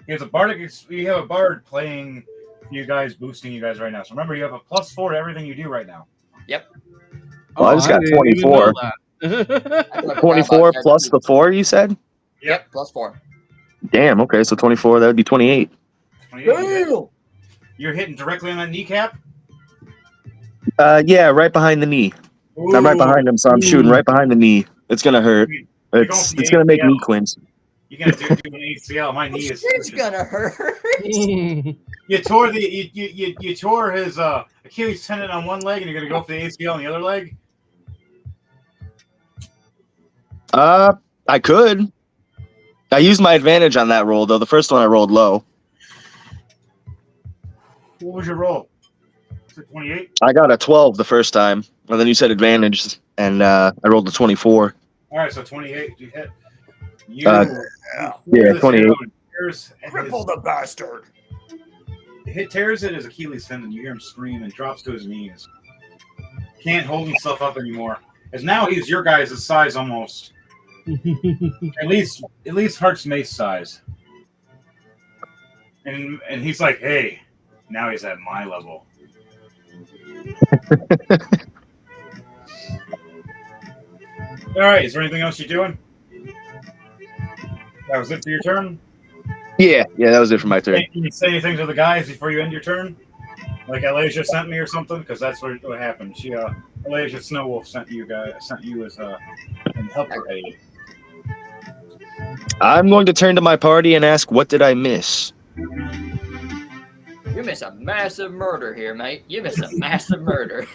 He has a bardic. You have a bard playing you guys, boosting you guys right now. So remember, you have a +4 to everything you do right now. Yep. Well, I just got didn't even 24. know that. I forgot 24 about plus that. the 4, you said? Yep, +4. Damn, okay, so 24, that would be 28. 28. You're hitting directly on that kneecap. Yeah, right behind the knee. I'm right behind him, so I'm shooting right behind the knee. It's gonna hurt. It's gonna make me quince. You're gonna do an ACL. My knee is. It's gonna hurt. You tore you tore his Achilles tendon on one leg, and you're gonna go for the ACL on the other leg. I could. I used my advantage on that roll though. The first one I rolled low. What was your roll? 28. I got a 12 the first time, and then you said advantage, and I rolled a 24. All right, so 28. You hit. You Uh, fire yeah, this 28. arrow and tears at Cripple the bastard. It tears at his Achilles tendon. You hear him scream and drops to his knees. Can't hold himself up anymore. As now he's your guys' size almost. At least Heart's Mace size. And he's like, hey, now he's at my level. All right, is there anything else you're doing? That was it for your turn? Yeah, that was it for my turn. Can you say anything to the guys before you end your turn? Like Alasia sent me or something? Because that's what happened. She, Alasia Snowwolf sent you as an helper aid. I'm going to turn to my party and ask, what did I miss? You miss a massive murder here, mate. You miss a massive murder.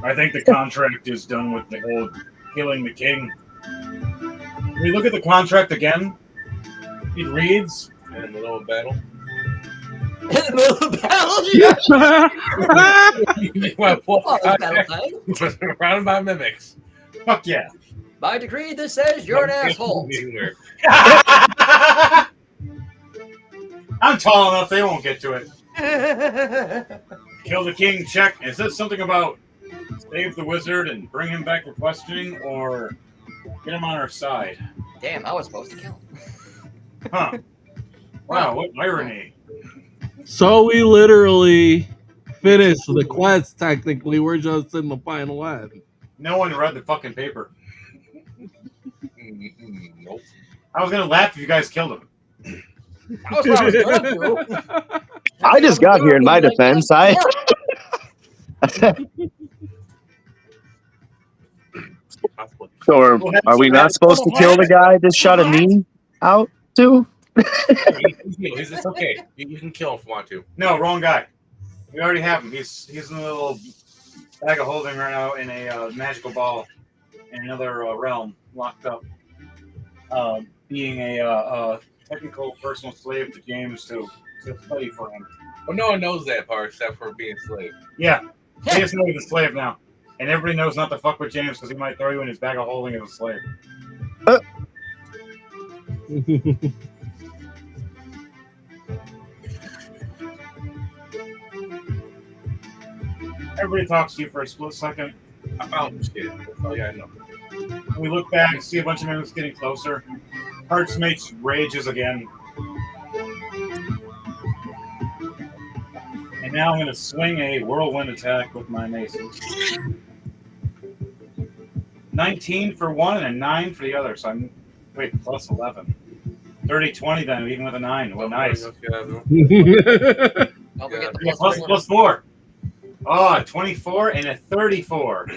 I think the contract is done with the whole killing the king. When we look at the contract again, it reads... In the middle of battle. In the middle of battle? Yeah. Surrounded by mimics. Fuck yeah. By decree, this says you're an asshole. I'm tall enough, they won't get to it. Kill the king, check. Is that something about save the wizard and bring him back for questioning, or get him on our side? Damn, I was supposed to kill him. Huh. Wow, what irony. So we literally finished the quest, technically. We're just in the final end. No one read the fucking paper. Nope. I was gonna laugh if you guys killed him. That was what I was gonna do. I just got here in my defense. So are we not supposed to kill the guy that shot a knee out too? It's okay. You can kill him if you want to. No, wrong guy. We already have him. He's in a little bag of holding right now in a magical ball in another realm, locked up. Being a technical personal slave to James to study for him. Well, no one knows that part except for being a slave. Yeah, he just knows he's a slave now. And everybody knows not to fuck with James because he might throw you in his bag of holding as a slave. Everybody talks to you for a split second. I found this kid. Oh yeah, I know. We look back and see a bunch of mimics getting closer. Heart's Mace rages again. And now I'm going to swing a whirlwind attack with my maces. 19 for one and a 9 for the other. So I'm, wait, plus 11. 30, 20 then, even with a 9. Well, nice. Don't forget the Yeah, plus 4. Oh, 24 and a 34.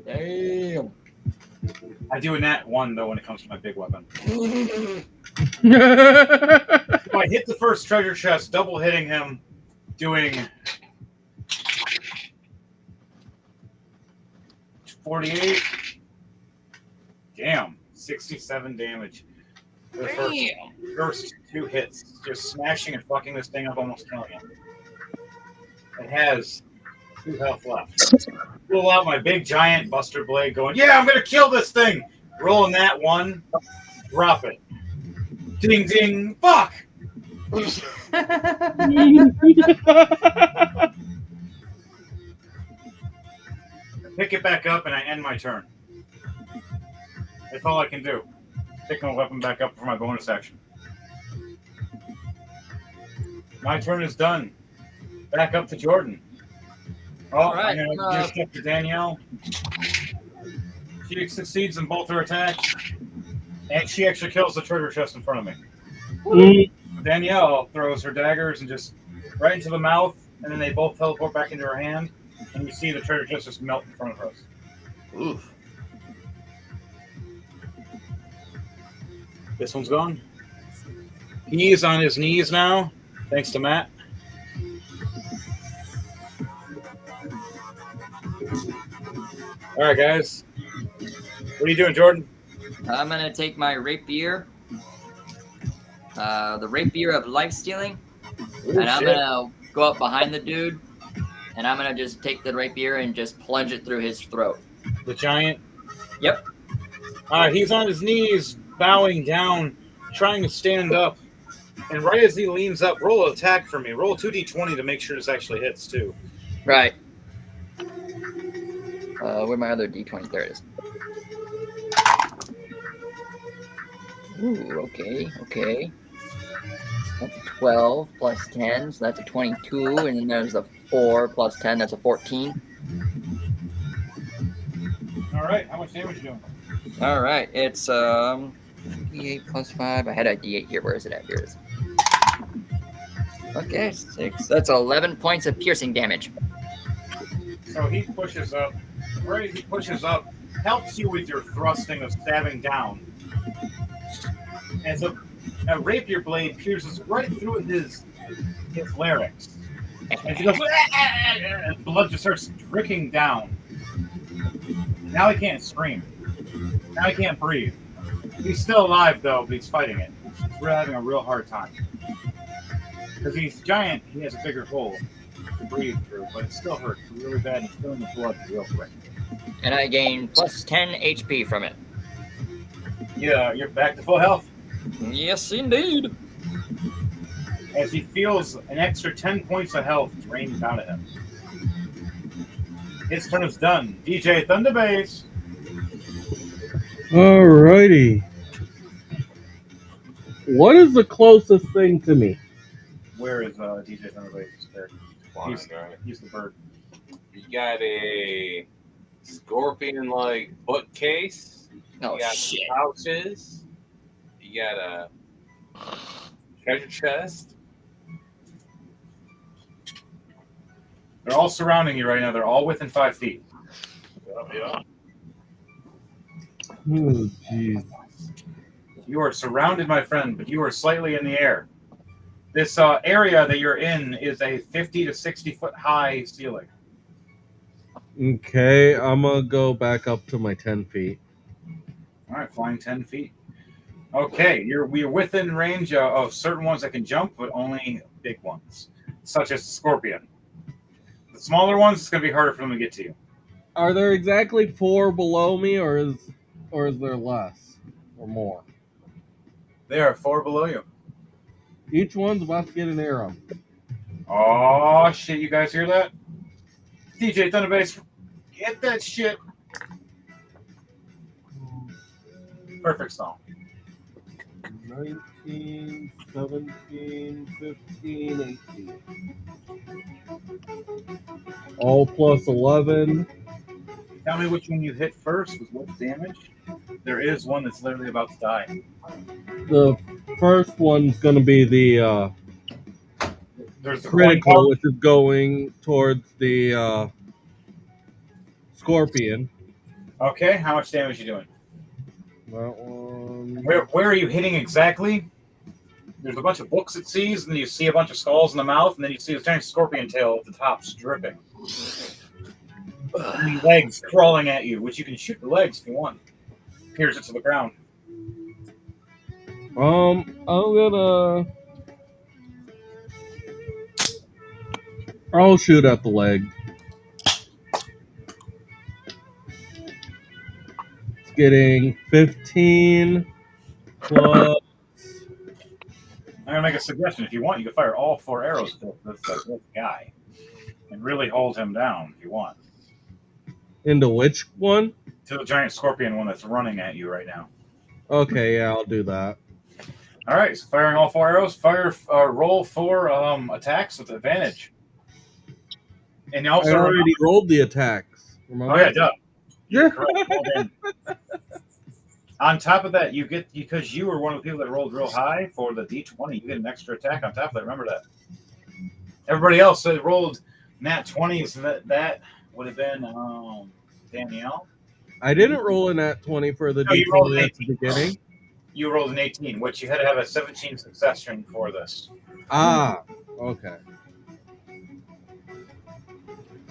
Damn. I do a nat 1, though, when it comes to my big weapon. Damn. So I hit the first treasure chest, double hitting him, doing 48. Damn, 67 damage. The first 2 hits, just smashing and fucking this thing up, almost killing him. It has 2 health left. Pull out my big giant buster blade, going, yeah, I'm gonna kill this thing. Rolling that 1, drop it. Ding ding, fuck. Pick it back up and I end my turn. That's all I can do. Pick my weapon back up for my bonus action. My turn is done. Back up to Jordan. Oh, All right, I'm going to give stuff to Danielle. She succeeds in both her attacks. And she actually kills the treasure chest in front of me. Danielle throws her daggers and just right into the mouth, and then they both teleport back into her hand, and you see the treasure chest just melt in front of us. Oof. This one's gone. He's on his knees now, thanks to Matt. All right, guys. What are you doing, Jordan? I'm gonna take my rapier the rapier of life stealing, Ooh, and I'm shit. gonna go up behind the dude, and I'm gonna just take the rapier and just plunge it through his throat. The giant. Yep. He's on his knees, bowing down, trying to stand up. And right as he leans up, roll an attack for me. Roll 2d20 to make sure this actually hits, too. Right. Where my other d20? There it is. Ooh, okay. That's a 12 plus 10, so that's a 22, and then there's a 4 plus 10, that's a 14. All right, how much damage you doing? All right, it's d8 plus 5. I had a d8 here. Where is it at? Here it is. Okay, 6. That's 11 points of piercing damage. So he pushes up. Right as he pushes up, helps you with your thrusting of stabbing down. As a rapier blade pierces right through his larynx. And he goes, and blood just starts trickling down. Now he can't scream. Now he can't breathe. He's still alive, though, but he's fighting it. We're having a real hard time. Because he's giant, he has a bigger hole to breathe through, but it still hurts really bad and it's filling the blood real quick. And I gain plus 10 HP from it. Yeah, you're back to full health. Yes, indeed. As he feels an extra 10 points of health drained out of him. His turn is done. DJ Thunderbase. Alrighty. What is the closest thing to me? Where is DJ Thunderbase's character? He's the bird. You got a scorpion-like bookcase. Oh, You got shit. pouches. You got a treasure chest. They're all surrounding you right now. They're all within 5 feet. Yeah. Oh, jeez. You are surrounded, my friend, but you are slightly in the air. This area that you're in is a 50 to 60 foot high ceiling. Okay, I'm gonna go back up to my 10 feet. All right, flying 10 feet. Okay, we're within range of certain ones that can jump, but only big ones, such as the scorpion. The smaller ones, it's going to be harder for them to get to you. Are there exactly 4 below me, or is there less or more? There are 4 below you. Each one's about to get an arrow. Oh, shit, you guys hear that? DJ Thunderbase, get that shit. Perfect song. 19, 17, 15, 18. All plus 11. Tell me which one you hit first with what damage. There is one that's literally about to die. The first one's going to be the There's the critical, which is going towards the scorpion. Okay, how much damage are you doing? That one. Where are you hitting exactly? There's a bunch of books it sees, and then you see a bunch of skulls in the mouth, and then you see a giant scorpion tail at the top dripping. And legs crawling at you, which you can shoot the legs if you want. Pierce it to the ground. I'll shoot at the leg. It's getting 15 plus. I'm going to make a suggestion. If you want, you can fire all 4 arrows to this guy and really hold him down if you want. Into which one? To the giant scorpion one that's running at you right now. Okay, yeah, I'll do that. All right, so firing all 4 arrows. Roll 4 attacks with advantage. And also, I already rolled the attacks. Remember? Oh yeah, duh. Yeah. Correct. On top of that, you get, because you were one of the people that rolled real high for the D20, you get an extra attack on top of that. Remember that. Everybody else that rolled nat 20s, so that would have been Danielle. I didn't roll a nat 20 for the No, you rolled D20 an at the 18. beginning. You rolled an 18, which you had to have a 17 succession for this. Ah, okay.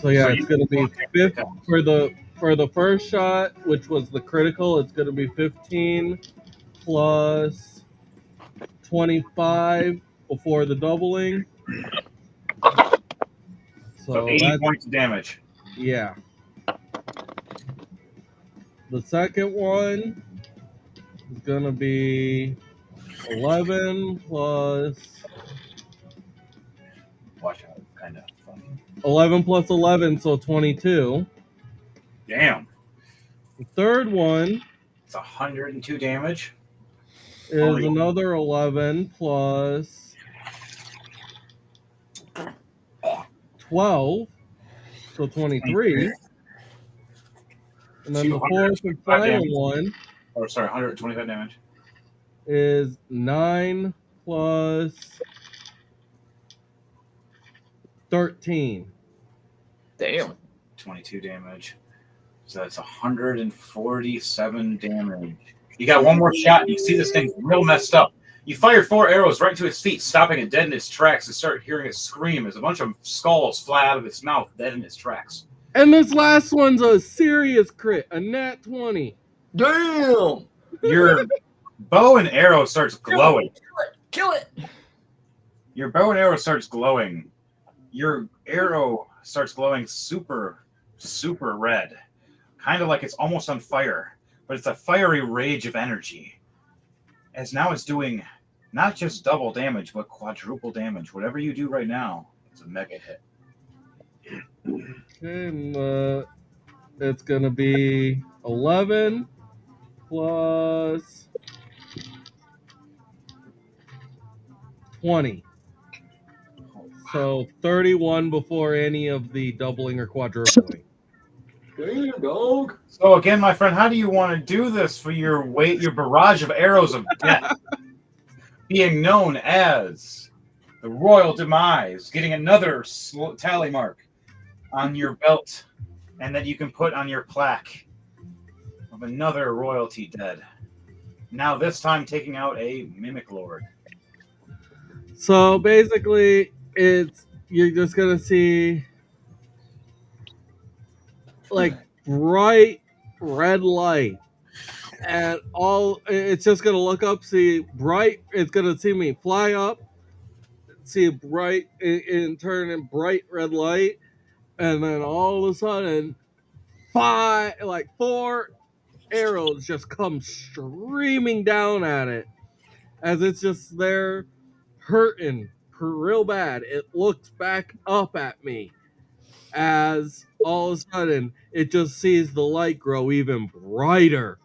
So yeah, it's going to be 50 for the first shot, which was the critical. It's going to be 15 plus 25 before the doubling. So So 80 that's, points of damage. yeah. The second one is going to be 11 plus Watch out, kind of funny. 11 plus 11, so 22. Damn. The third one It's 102 damage. is another 11 plus 12, so 23. And then the fourth and 225 final damage. one Oh, sorry, 125 damage. is 9 plus 13. Damn. 22 damage. So that's 147 damage. You got one more shot, and you see this thing real messed up. You fire 4 arrows right to its feet, stopping it dead in its tracks, and start hearing it scream as a bunch of skulls fly out of its mouth, dead in its tracks. And this last one's a serious crit, a nat 20. Damn. Your bow and arrow starts glowing. Kill it. Your bow and arrow starts glowing. Your arrow starts glowing super, super red. Kind of like it's almost on fire. But it's a fiery rage of energy. As now it's doing not just double damage, but quadruple damage. Whatever you do right now, it's a mega hit. And it's going to be 11 plus 20. So 31 before any of the doubling or quadrupling. Damn, dog. So again, my friend, how do you want to do this for your barrage of arrows of death? Being known as the Royal Demise, getting another tally mark on your belt, and that you can put on your plaque of another royalty dead. Now this time taking out a Mimic Lord. So basically, you're just gonna see like bright red light, and it's just gonna look up, see bright. It's gonna see me fly up, see a bright, and turn in bright red light, and then all of a sudden, 4 arrows just come streaming down at it as it's just there hurting real bad. It looks back up at me as all of a sudden it just sees the light grow even brighter.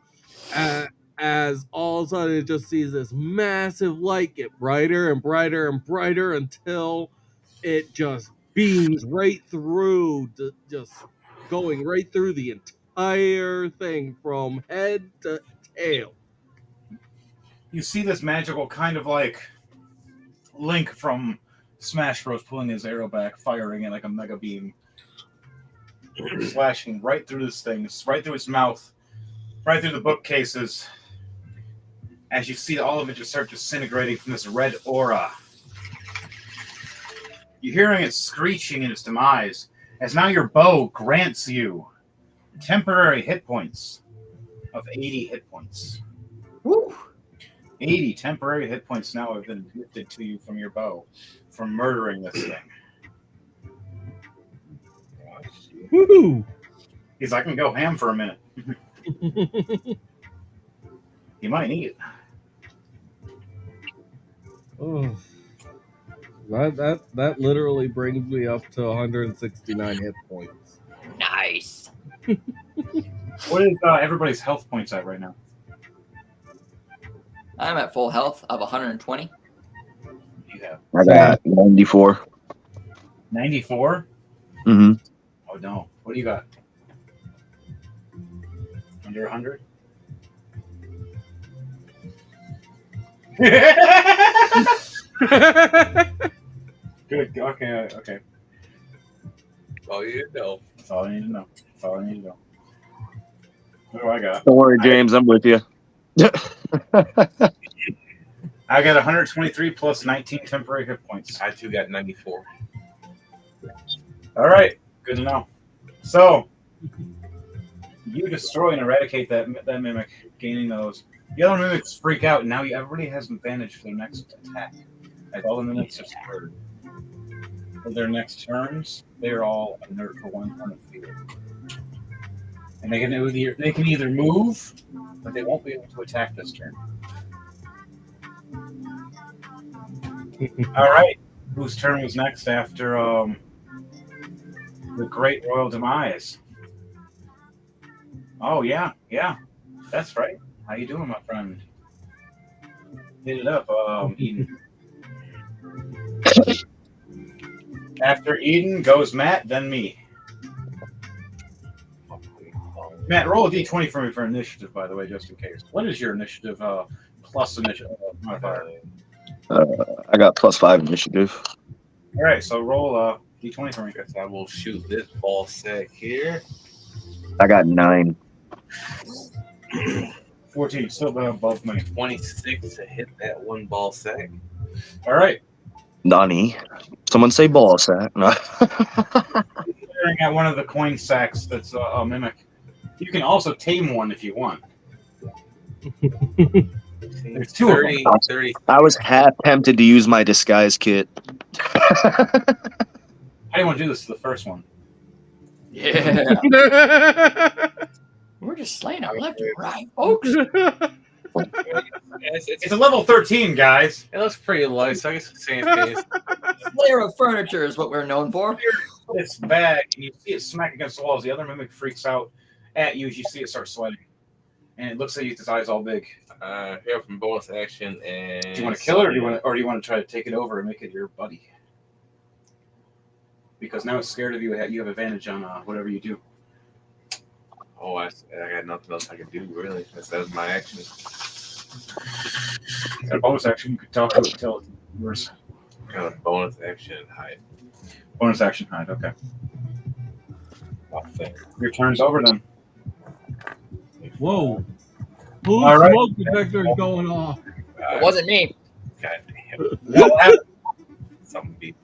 As all of a sudden it just sees this massive light get brighter and brighter and brighter until it just beams right through, just going right through the entire thing from head to tail. You see this magical kind of like Link from Smash Bros. Pulling his arrow back, firing it like a mega beam, slashing right through this thing, right through its mouth, right through the bookcases, as you see all of it just start disintegrating from this red aura. You're hearing it screeching in its demise, as now your bow grants you temporary hit points of 80 hit points. Woo! 80 temporary hit points now have been gifted to you from your bow from murdering this thing. Woohoo! He's like, I can go ham for a minute. You might need it. Oh, that literally brings me up to 169 hit points. Nice. What is everybody's health points at right now? I'm at full health of 120. You have I got 94. 94? Mm-hmm. Oh no. What do you got? Under 100? Good. Okay. Okay. Oh, you know. That's all I need to know. That's all I need to know. What do I got? Don't worry, James. I'm with you. I got 123 plus 19 temporary hit points. I too got 94. All right. Good to know. So, you destroy and eradicate that mimic, gaining those. The other mimics freak out, and now everybody has advantage for their next attack. Like all the mimics are scared. For their next turns, they're all inert for one turn of field. And they can either move, but they won't be able to attack this turn. All right, whose turn was next after the Great Royal Demise? Oh yeah, that's right. How you doing, my friend? Hit it up, Eden. After Eden goes Matt, then me. Matt, roll a d20 for me for initiative, by the way, just in case. What is your initiative plus initiative modifier? I got +5 initiative. All right, so roll a d20 for me. Guess I will shoot this ball sack here. I got 9. 14, still above me. 26 to hit that one ball sack. All right. Nani. Someone say ball sack. No. Staring at one of the coin sacks that's a mimic. You can also tame one if you want. There's 2 30, of them. 30. I was half tempted to use my disguise kit. I didn't want to do this to the first one. Yeah. We're just slaying them left and right, folks. It's a level 13, guys. It looks pretty light, so I guess it's the same case. Slayer of furniture is what we're known for. It's bag, and you see it smack against the walls. The other mimic freaks out at you as you see it start sweating. And it looks like his eyes all big. Here from bonus action, and Do you want to kill it, or do you want to try to take it over and make it your buddy? Because now it's scared of you. You have advantage on whatever you do. Oh, I got nothing else I can do, really. That's my action. Got a bonus action. You could talk to it until it worse. Kind of bonus action hide. Bonus action hide. Okay. Nothing. Your turn's over then. Whoa. Whose All right. smoke detector is going off? It wasn't me. God damn. What happened? Something beat.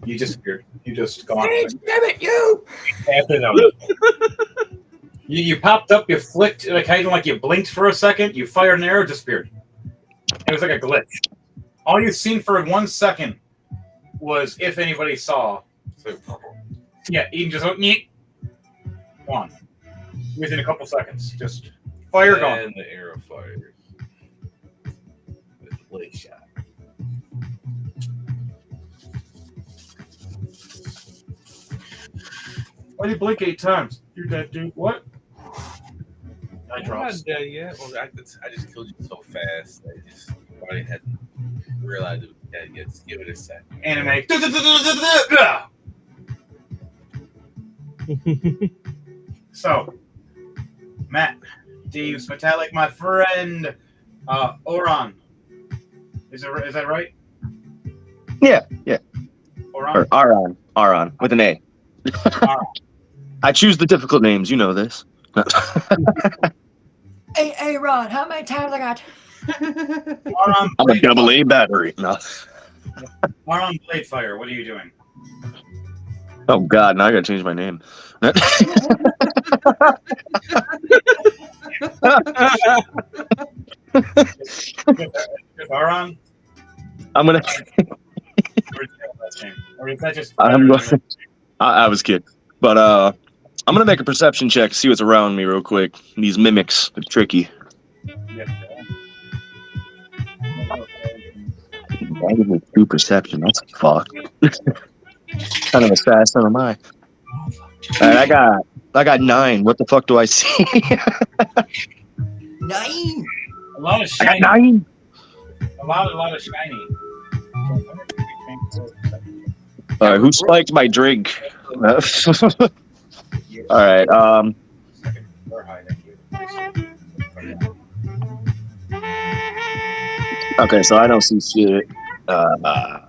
You disappeared. You just gone. Damn it, you! You popped up. You flicked like you blinked for a second. You fired an arrow, disappeared. It was like a glitch. All you've seen for 1 second was if anybody saw. So, yeah, Eden just went neat. Gone. Within a couple seconds. Just fire gone. And the arrow fires. With a late shot. Why did you blink 8 times? You're dead, dude. What? I I'm drops. not dead yet. Well, I just killed you so fast. I just probably hadn't realized it was dead yet. Just give it a second. Anime. So, Matt, Deeves Metallic, my friend, Oron. Is that right? Yeah. Oron. Or Aron, with an A. I choose the difficult names. You know this. Hey, Ron, how many times I got? Oron I'm a double A battery. No. Oron Bladefire, what are you doing? Oh God, now I gotta change my name. Oron? I'm gonna. Or is that just I'm going. I was kidding, but I'm gonna make a perception check to see what's around me real quick. These mimics, they're tricky. Negative 2 perception. That's fucked. Kind of assassin am I? All right, I got 9. What the fuck do I see? 9. A lot of I shiny. got 9. A lot of shiny. All right, who spiked my drink? All right. Okay, so I don't see shit. I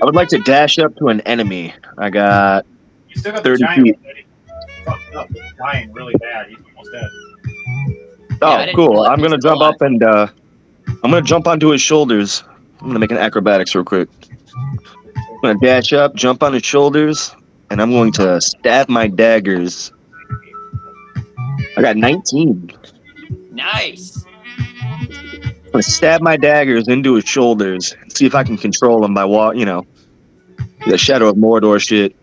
would like to dash up to an enemy. I got You still got 30 the giant feet. already. Fucked up. Dying really bad. He's almost dead. Oh, I didn't cool. realize I'm he gonna was still jump up and I'm gonna jump onto his shoulders. I'm gonna make an acrobatics real quick. I'm gonna dash up, jump on his shoulders, and I'm going to stab my daggers I got 19. Nice. I'm gonna stab my daggers into his shoulders and see if I can control him by the Shadow of Mordor shit.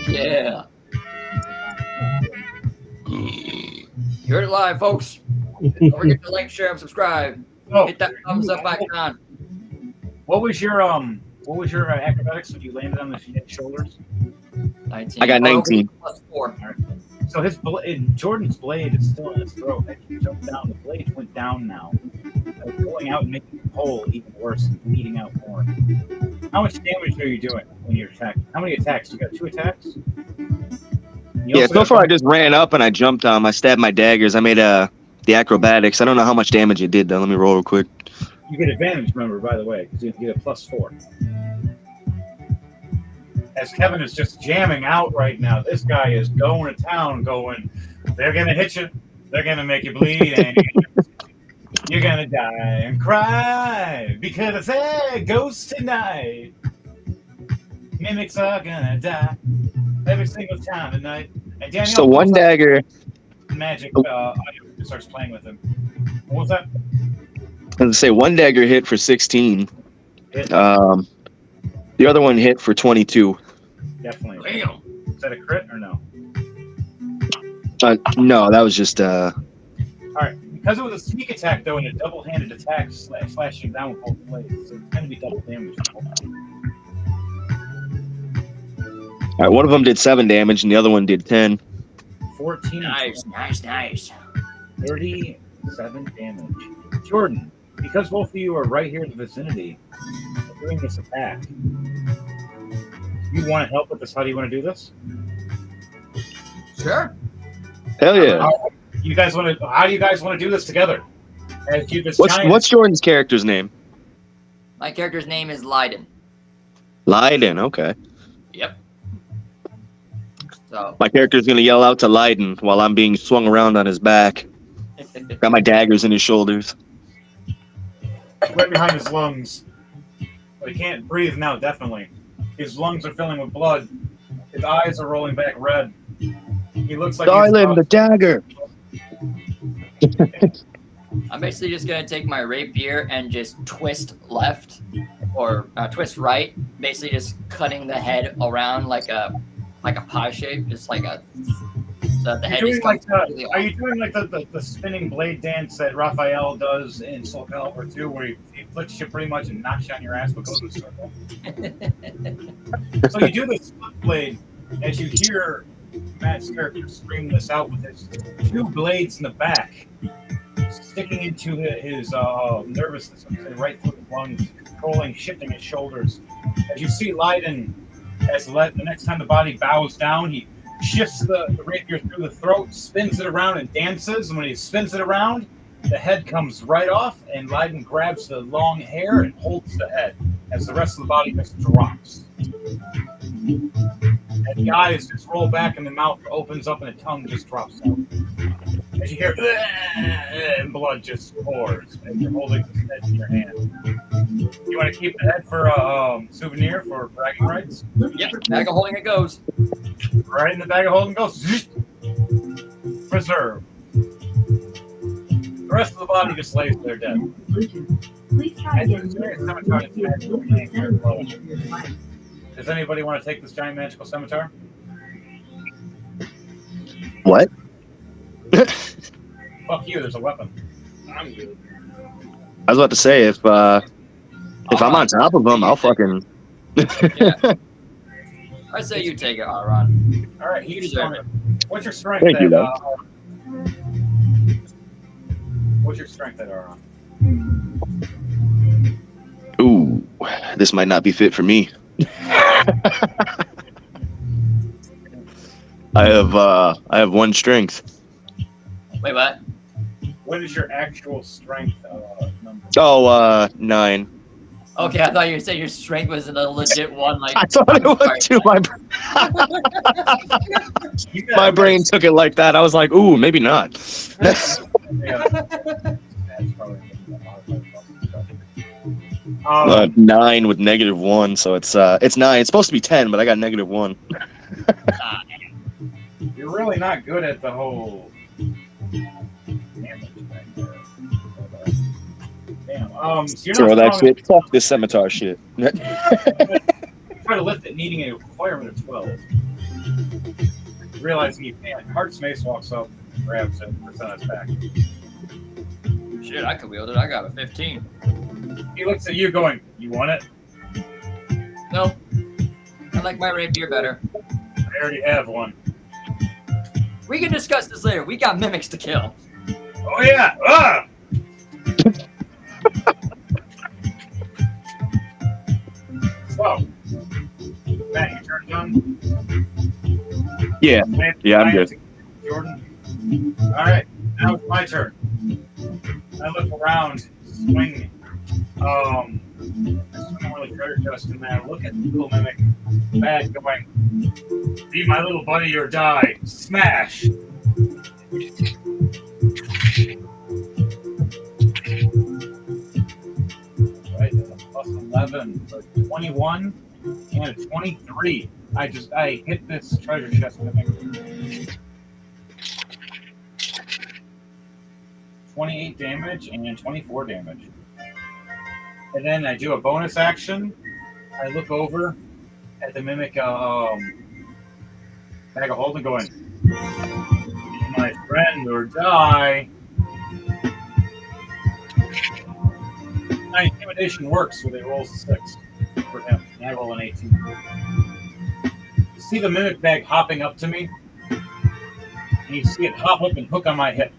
Yeah. You're it live, folks. Don't forget to like, share, and subscribe. Oh, Hit that thumbs up icon. what was your acrobatics when you landed on the shoulders? 19. I got 19. Plus 4. So Jordan's blade is still in his throat. As you jump down, the blade went down now, going out and making the hole even worse and bleeding out more. How much damage are you doing when you're attacking? How many attacks? You got 2 attacks? Yeah, so far I just ran up and I jumped on him. I stabbed my daggers. I made the acrobatics. I don't know how much damage it did, though. Let me roll real quick. You get advantage, remember, by the way, because you get a +4. As Kevin is just jamming out right now, this guy is going to town going, they're going to hit you, they're going to make you bleed, and you're going to die and cry because I said ghost tonight. Mimics are going to die every single time tonight. And Daniel So one dagger. Magic starts playing with him. What was that? I was gonna say one dagger hit for 16. Hit. The other one hit for 22. Definitely. Damn. Is that a crit or no? No, that was just All right. Because it was a sneak attack, though, and a double-handed attack slashing down with both blades, so it's going to be double damage. all right. One of them did 7 damage, and the other one did 10. 14. Nice. 37 damage. Jordan, because both of you are right here in the vicinity of doing this attack, you want to help with this? How do you want to do this? Sure. Hell yeah! How do you guys want to do this together? As you this What's Jordan's character's name? My character's name is Leiden. Leiden. Okay. Yep. So My character's gonna yell out to Leiden while I'm being swung around on his back. Got my daggers in his shoulders. right behind his lungs. But he can't breathe now, definitely. His lungs are filling with blood. His eyes are rolling back red. He looks like Darling, the dagger. I'm basically just gonna take my rapier and just twist left or twist right, basically just cutting the head around like a pie shape, just like a so that the head just comes completely off. Are you doing like the spinning blade dance that Raphael does in Soul Calibur 2, where he flicks you pretty much and knocks you on your ass but goes in a circle? So you do the split blade as you hear Matt's character scream this out with his 2 blades in the back, sticking into his nervous system, right through his lungs, controlling, shifting his shoulders. As you see Leiden, the next time the body bows down, he shifts the rapier through the throat, spins it around, and dances. And when he spins it around, the head comes right off, and Leiden grabs the long hair and holds the head as the rest of the body just drops. And the eyes just roll back, and the mouth opens up, and the tongue just drops out. As you hear, and blood just pours as you're holding the head in your hand. You want to keep the head for a souvenir for bragging rights? Yep, bag of holding it goes. Right in the bag of holding goes. Preserve. The rest of the body just lays there dead. And there's a giant scimitar that's hanging here below. Does anybody want to take this giant magical scimitar? What? Fuck you, there's a weapon. I'm good. I was about to say if I'm on top of him, I'll fucking. Yeah. I say you take it, Aaron. All right, you deserve it. What's your strength? Thank you, though. What's your strength at, Aaron? Ooh, this might not be fit for me. I have 1 strength. Wait, what? What is your actual strength number? Oh, 9. Okay, I thought you said your strength was in a legit one. Like I thought it was too. My brain took it like that. I was like, ooh, maybe not. That's probably 9 with -1, so it's 9. It's supposed to be 10, but I got -1. You're really not good at the whole Damage back there. Damn. So you're Throw not that strong shit. Fuck this scimitar shit. enough to try to lift it, needing a requirement of 12. Realizing you can't. Heart's Mace walks up, grabs it, puts it on his back. Shit, I could wield it. I got a 15. He looks at you, going, "You want it? Nope. I like my rapier better. I already have one." We can discuss this later. We got mimics to kill. Oh yeah! Ah! So, Matt, your turn done? Yeah. Yeah, I'm good. Jordan. All right, now it's my turn. I look around, swing. I swing on the treasure chest, and I look at the little mimic bag going, "Be my little buddy or die!" Smash. Right, that's a plus 11, so 21 and a 23. I hit this treasure chest mimic. 28 damage and 24 damage. And then I do a bonus action. I look over at the mimic bag of holding, going, "Be my friend or die." My intimidation works with a rolls a 6 for him, and I roll an 18. You see the mimic bag hopping up to me, and you see it hop up and hook on my hip.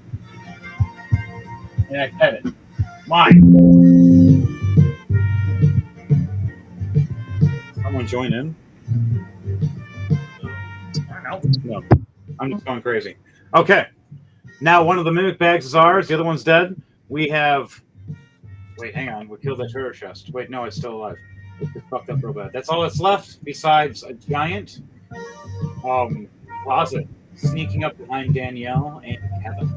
And I pet it. Mine. Someone join in? I don't know. No. I'm just going crazy. Okay. Now one of the mimic bags is ours. The other one's dead. We have... Wait, hang on. We killed that treasure chest. Wait, no, it's still alive. It's just fucked up real bad. That's all that's left besides a giant closet sneaking up behind Danielle and Kevin.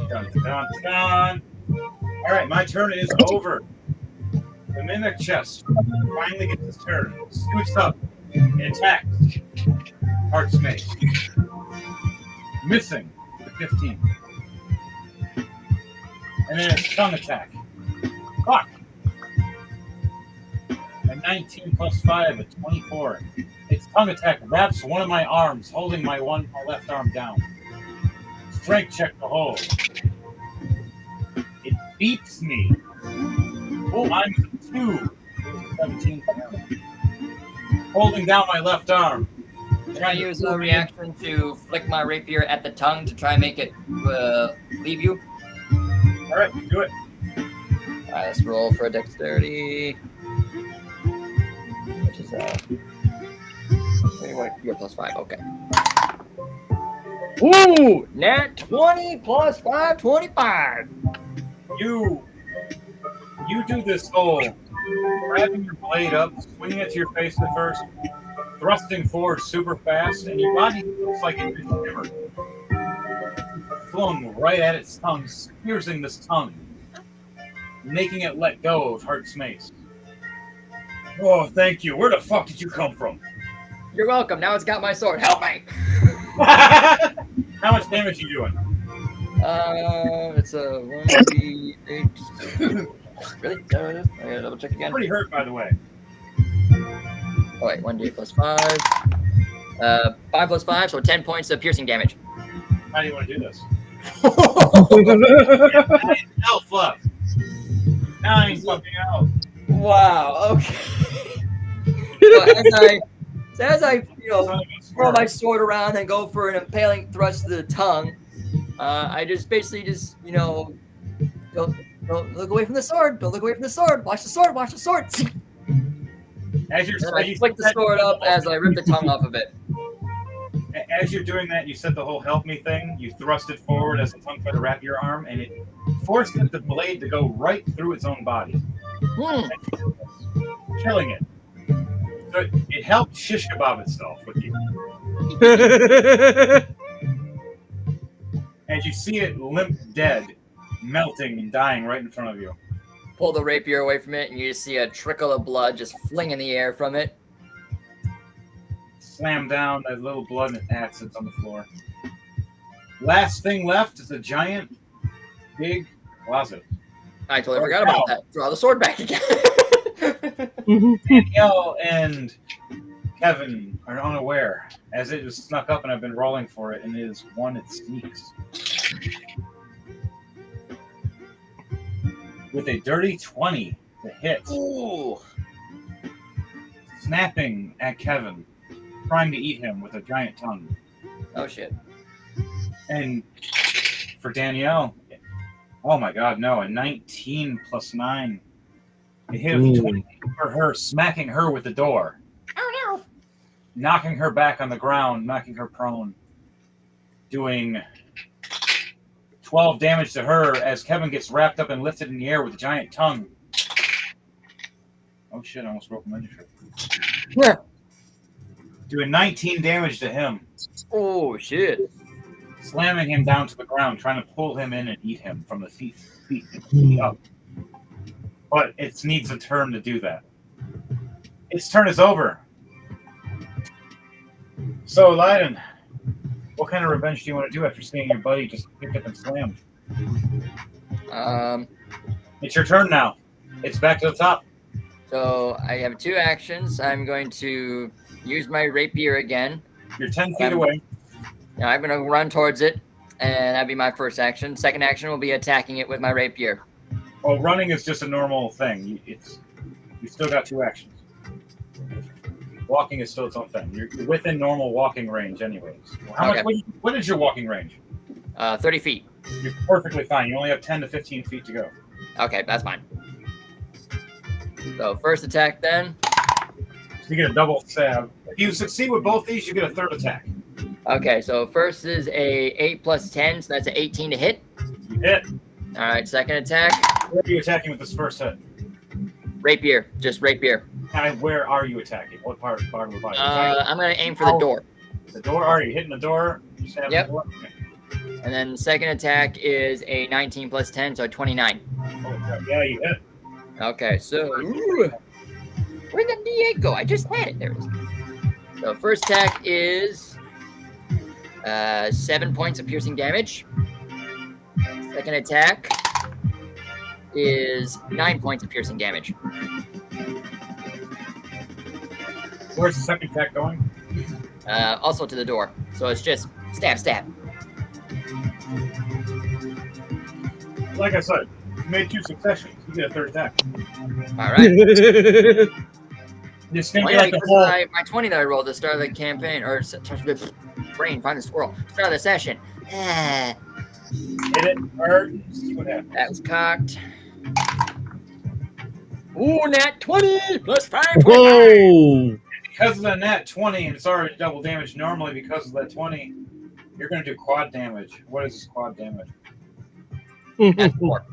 Dun, dun, dun. All right, my turn is over. The mimic chest finally gets its turn. Scoots up and attacks. Heart's Mace. Missing the 15. And then its tongue attack. Fuck. A 19 plus 5, a 24. Its tongue attack wraps one of my arms, holding my left arm down. Strength check to hold. It beats me. Oh, I'm 2. 17. Holding down my left arm. Can I use a reaction to flick my rapier at the tongue to try and make it leave you? All right, do it. All right, let's roll for a dexterity. Which is you're plus 5. Okay. Ooh, nat 20 plus 5, 25. You do this whole grabbing your blade up, swinging it to your face at first, thrusting forward super fast, and your body looks like it just shivered. Flung right at its tongue, piercing this tongue, making it let go of Heart's Mace. Oh, thank you. Where the fuck did you come from? You're welcome. Now it's got my sword. Help me! How much damage are you doing? It's a 1d8. Really? Is that what it is? I gotta double check again. Pretty hurt, by the way. Oh wait, 1d8 plus 5. 5 plus 5, so 10 points of piercing damage. How do you want to do this? 9 health left. 9 fucking health. Wow. Okay. So as I throw my sword around and go for an impaling thrust to the tongue, I just basically don't look away from the sword. Don't look away from the sword. Watch the sword. Watch the sword. As you're, and I flick the sword up as I rip the tongue off of it. As you're doing that, you said the whole help me thing. You thrust it forward as the tongue tried to wrap your arm, and it forced the blade to go right through its own body, killing it. So it helped shish kebab itself with you. As you see it limp dead, melting and dying right in front of you. Pull the rapier away from it, and you just see a trickle of blood just fling in the air from it. slam down. That little blood and acids on the floor. Last thing left is a giant, big closet. I totally forgot about that. Draw the sword back again. Danielle and Kevin are unaware, as it is snuck up and I've been rolling for it, and it is one it sneaks. With a dirty 20 to hit. Ooh. Snapping at Kevin, trying to eat him with a giant tongue. Oh shit. And for Danielle, oh my god, no, a 19 plus 9. It hit a 20 for her, smacking her with the door. Oh no. Knocking her back on the ground, knocking her prone. Doing 12 damage to her as Kevin gets wrapped up and lifted in the air with a giant tongue. Oh shit, I almost broke my trip. Yeah. Doing 19 damage to him. Oh shit. Slamming him down to the ground, trying to pull him in and eat him from the feet up. But it needs a turn to do that. Its turn is over. So, Leiden, what kind of revenge do you want to do after seeing your buddy just picked up and slammed? It's your turn now. It's back to the top. So I have 2 actions. I'm going to use my rapier again. You're 10 feet away. Now I'm going to run towards it, and that'd be my first action. Second action will be attacking it with my rapier. Well, running is just a normal thing. You still got 2 actions. Walking is still its own thing. You're within normal walking range anyways. What is your walking range? 30 feet. You're perfectly fine. You only have 10 to 15 feet to go. Okay, that's fine. So first attack then. So you get a double stab. If you succeed with both these, you get a third attack. Okay, so first is a 8 plus 10, so that's an 18 to hit. You hit. All right, second attack. Where are you attacking with this first hit? Rapier, just rapier. Where are you attacking? What part of the body? I'm going to aim for the door. The door? Are you hitting the door? Yep. The door? Okay. And then second attack is a 19 plus 10, so 29. Oh, yeah, you hit. Okay, so where'd the D8 go? I just had it. There it is. So first attack is 7 points of piercing damage. Second attack is 9 points of piercing damage. Where's the second attack going? Also to the door. So it's just stab, stab. Like I said, you made 2 successions. You get a third attack. All right. This thing Well, be yeah, like the because whole. my 20 that I rolled at the start of the campaign, or brain, find the squirrel. Start of the session. Hit it hard. See what happens. That was cocked. Ooh, nat 20 plus 5. Whoa! Because of the nat 20, and it's already double damage. Normally, because of that 20, you're going to do quad damage. What is quad damage? That's 4.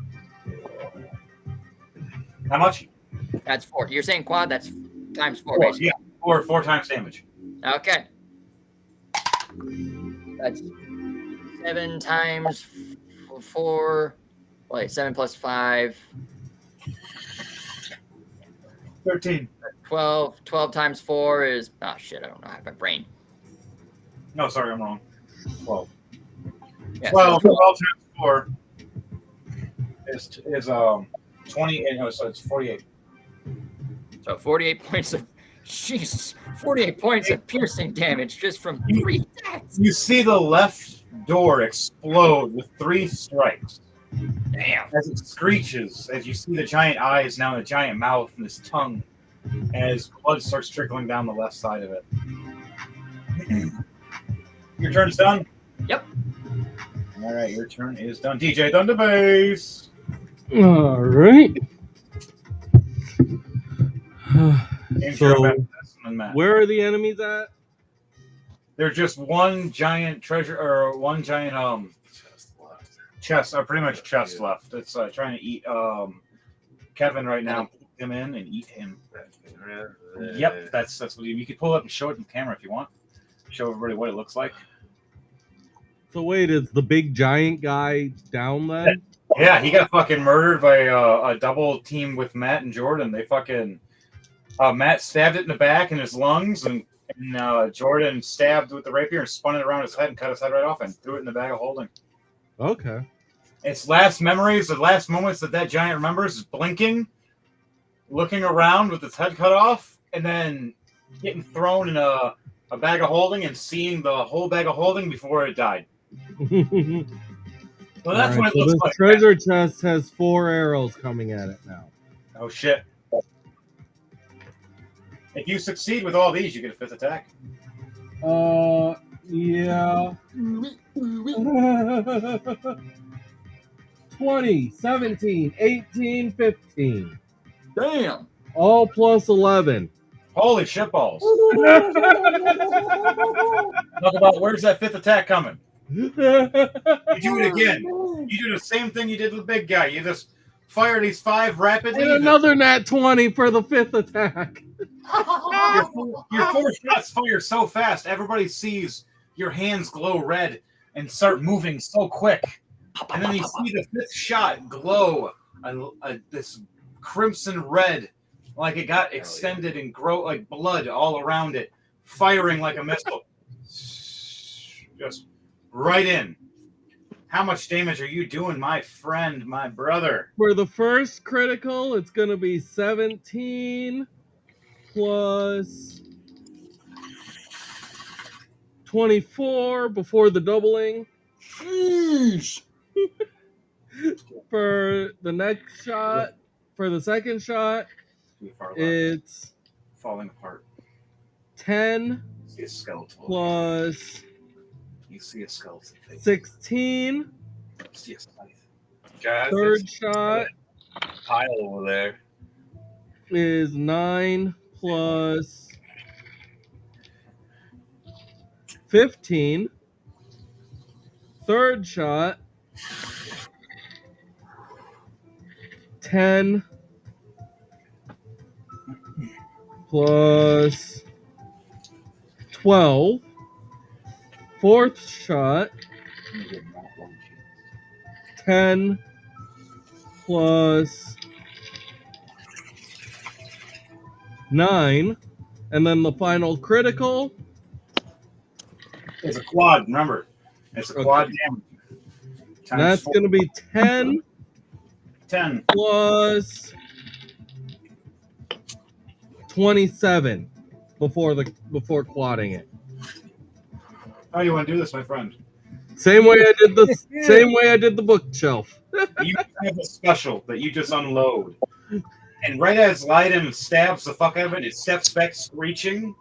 How much? That's 4. You're saying quad? That's times 4, 4, basically. yeah. 4 times damage. Okay. That's 7 times 4. Wait, 7 plus 5. 13. 12. 12 times 4 is... Oh, shit, I don't know. I have my brain. No, sorry, I'm wrong. 12. Yeah, 12, so 12 times 4 is 20, no, so it's 48. So 48 points of... Jesus. 48 points of piercing damage just from 3 attacks. You see the left door explode with 3 strikes. Damn. As it screeches, as you see the giant eyes now in the giant mouth and this tongue, as blood starts trickling down the left side of it. Your turn's done? Yep. All right, your turn is done. DJ Thunderbase. All right. So, where are the enemies at? There's just one giant treasure, or one giant chest, or pretty much chest left. It's trying to eat Kevin right now. Put him in and eat him. Yep, that's what you could pull up and show it in the camera if you want. Show everybody what it looks like. So wait, is the big giant guy down then? Yeah, he got fucking murdered by a double team with Matt and Jordan. They fucking Matt stabbed it in the back in his lungs and And Jordan stabbed with the rapier and spun it around his head and cut his head right off and threw it in the bag of holding. Okay. Its last memories, the last moments that giant remembers is blinking, looking around with its head cut off, and then getting thrown in a bag of holding and seeing the whole bag of holding before it died. Well, that's what it looks this like. treasure chest has 4 arrows coming at it now. Oh, shit. If you succeed with all these, you get a 5th attack. Yeah. 20, 17, 18, 15. Damn. All plus 11. Holy shitballs. Talk about where's that 5th attack coming? You do it again. You do the same thing you did with the big guy. You just fire these 5 rapidly. And another nat 20 for the 5th attack. Your 4 shots fire so fast, everybody sees your hands glow red and start moving so quick. And then you see the 5th shot glow this crimson red, like it got extended and grow like blood all around it, firing like a missile. Just right in. How much damage are you doing, my friend, my brother? For the first critical, it's going to be 17 plus 24 before the doubling. Sheesh. For the next shot, for the second shot, it's falling apart. 10 See a skeleton. plus You see a skeleton. 16. See a scythe. Guys, Third shot pile over there. is 9 plus 15. Third shot, 10 plus 12. Fourth shot, 10 plus 9. And then the final critical. It's a quad, remember. It's a quad damage. And that's going to be 10 plus 27 before quadding it. How do you want to do this, my friend? Same way I did the bookshelf. You have a special that you just unload. And right as Lydon stabs the fuck out of it, it steps back screeching.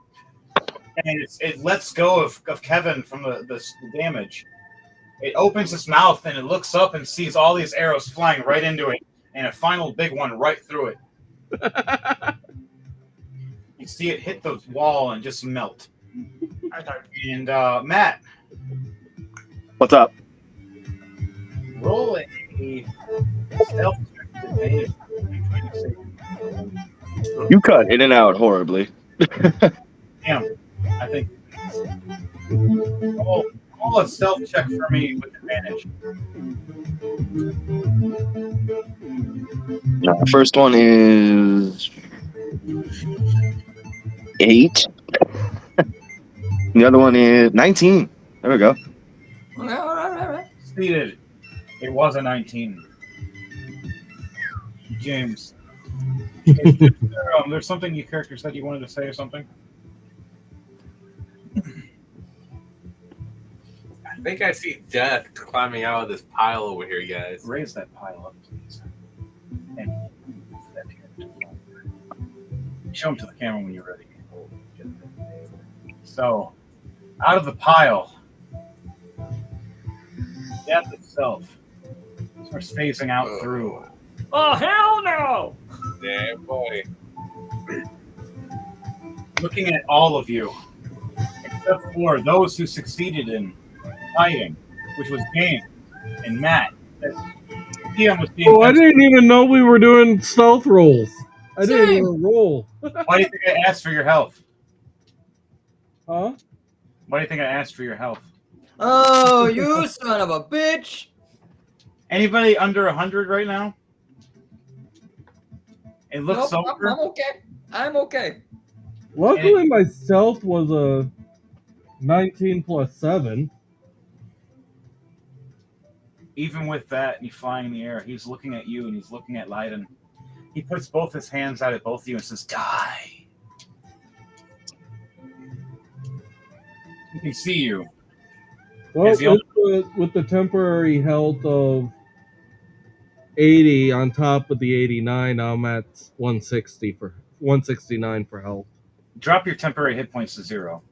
And it lets go of Kevin from the damage. It opens its mouth and it looks up and sees all these arrows flying right into it. And a final big one right through it. You see it hit the wall and just melt. And Matt. What's up? Roll a stealth check to advantage. You cut in and out horribly. Damn, I think. Roll a stealth check for me with advantage. First one is 8. The other one is 19. There we go. All right. Stated. It was a 19. James. There's something your character said you wanted to say or something? I think I see death climbing out of this pile over here, guys. Raise that pile up, please. And show them to the camera when you're ready. So, out of the pile, death itself starts phasing out through. Oh, hell no! Damn boy. Looking at all of you, except for those who succeeded in fighting, which was James and Matt. I didn't even know we were doing stealth rolls. I didn't even roll. Why do you think I asked for your health? Huh? Why do you think I asked for your health? Oh, you son of a bitch! Anybody under 100 right now? It looks Nope, over. I'm okay. I'm okay. Luckily, my stealth was a 19 plus 7. Even with that, and you flying in the air, he's looking at you and he's looking at Leiden. He puts both his hands out at both of you and says, "Die." He can see you. Well, Is the with the temporary health of 80 on top of the 89, I'm at 169 for health. Drop your temporary hit points to 0,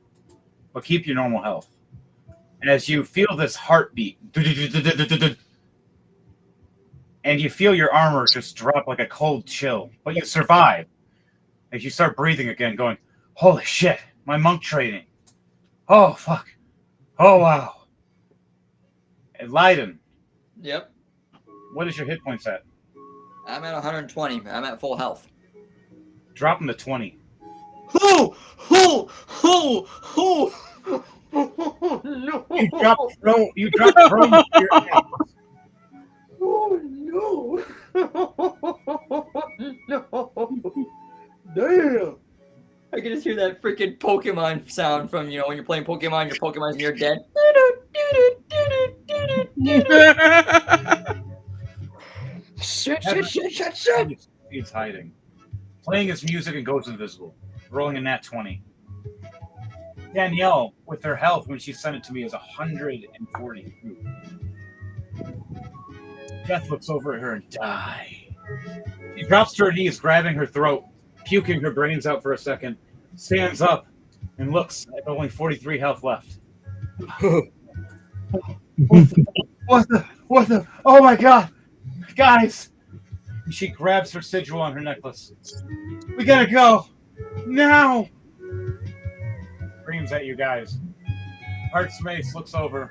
but keep your normal health. And as you feel this heartbeat, and you feel your armor just drop like a cold chill, but you survive. As you start breathing again, going, "Holy shit, my monk training. Oh, fuck. Oh, wow." And Leiden, Yep. what is your hit points at? I'm at 120. I'm at full health. Drop them to 20. No! You drop prone to your hands. Oh no! Damn! I can just hear that freaking Pokemon sound from, you know, when you're playing Pokemon, your Pokemon's near dead. Shit. He's hiding. Playing his music and goes invisible. Rolling a nat 20. Danielle, with her health when she sent it to me, is 142. Death looks over at her and die. She drops to her knees, grabbing her throat, puking her brains out for a second, stands up, and looks at only 43 health left. What the? Oh my god! Guys! She grabs her sigil on her necklace. "We gotta go! Now!" Screams at you guys. Heart's Mace looks over.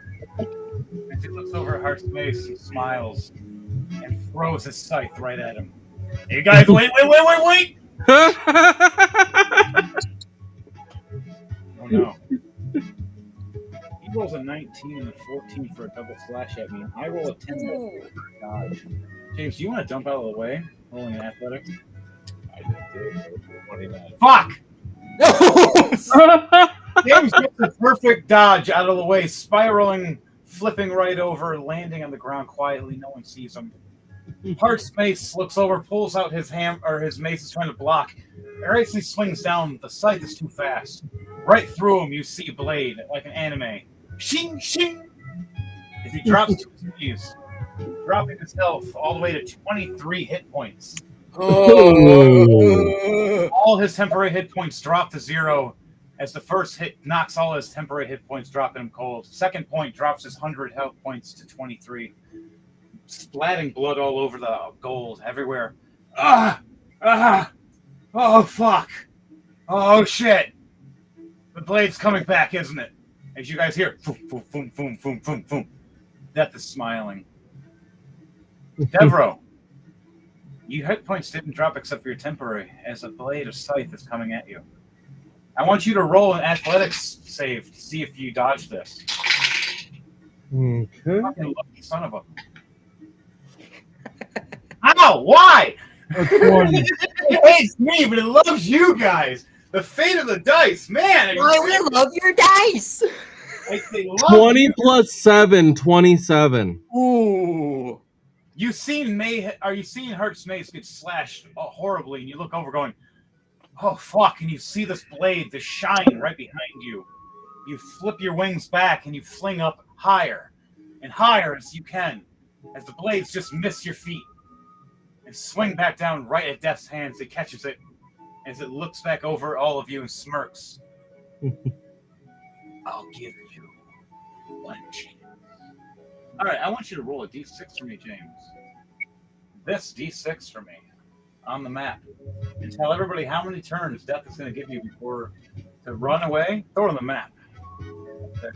As he looks over at Heart's Mace, he smiles and throws his scythe right at him. "Hey guys, wait! Oh no. He rolls a 19 and a 14 for a double slash at me, and I roll a 10 for dodge. James, do you want to dump out of the way? Rolling an athletics? I did 29. Fuck! James gets a perfect dodge out of the way, spiraling, flipping right over, landing on the ground quietly. No one sees him. Heart's Mace looks over, pulls out his his mace is trying to block. Right as he swings down, the scythe is too fast. Right through him, you see Blade, like an anime. Shing, shing! As he drops to his knees, dropping his health all the way to 23 hit points. All his temporary hit points drop to 0 as the first hit knocks all his temporary hit points, dropping him cold. Second point drops his 100 health points to 23. Splatting blood all over the gold everywhere. Oh, fuck. Oh, shit. The blade's coming back, isn't it? As you guys hear, boom, boom, boom, boom, boom, boom, boom. Death is smiling. Devro, your hit points didn't drop except for your temporary, as a blade of scythe is coming at you. I want you to roll an athletics save to see if you dodge this. Okay. Fucking lucky son of a... Ow! Why? It hates me, but it loves you guys. The fate of the dice, man. Why we love your dice? Like they love 20 you. plus 7, 27. Ooh. You've seen Heart's Mace get slashed horribly, and you look over going, "Oh, fuck," and you see this blade, this shine right behind you. You flip your wings back, and you fling up higher and higher as you can, as the blades just miss your feet and swing back down right at Death's hands. It catches it as it looks back over all of you and smirks. "I'll give you one chance." All right, I want you to roll a d6 for me, James. This d6 for me on the map. And tell everybody how many turns Death is going to give you before to run away. Throw it on the map. There.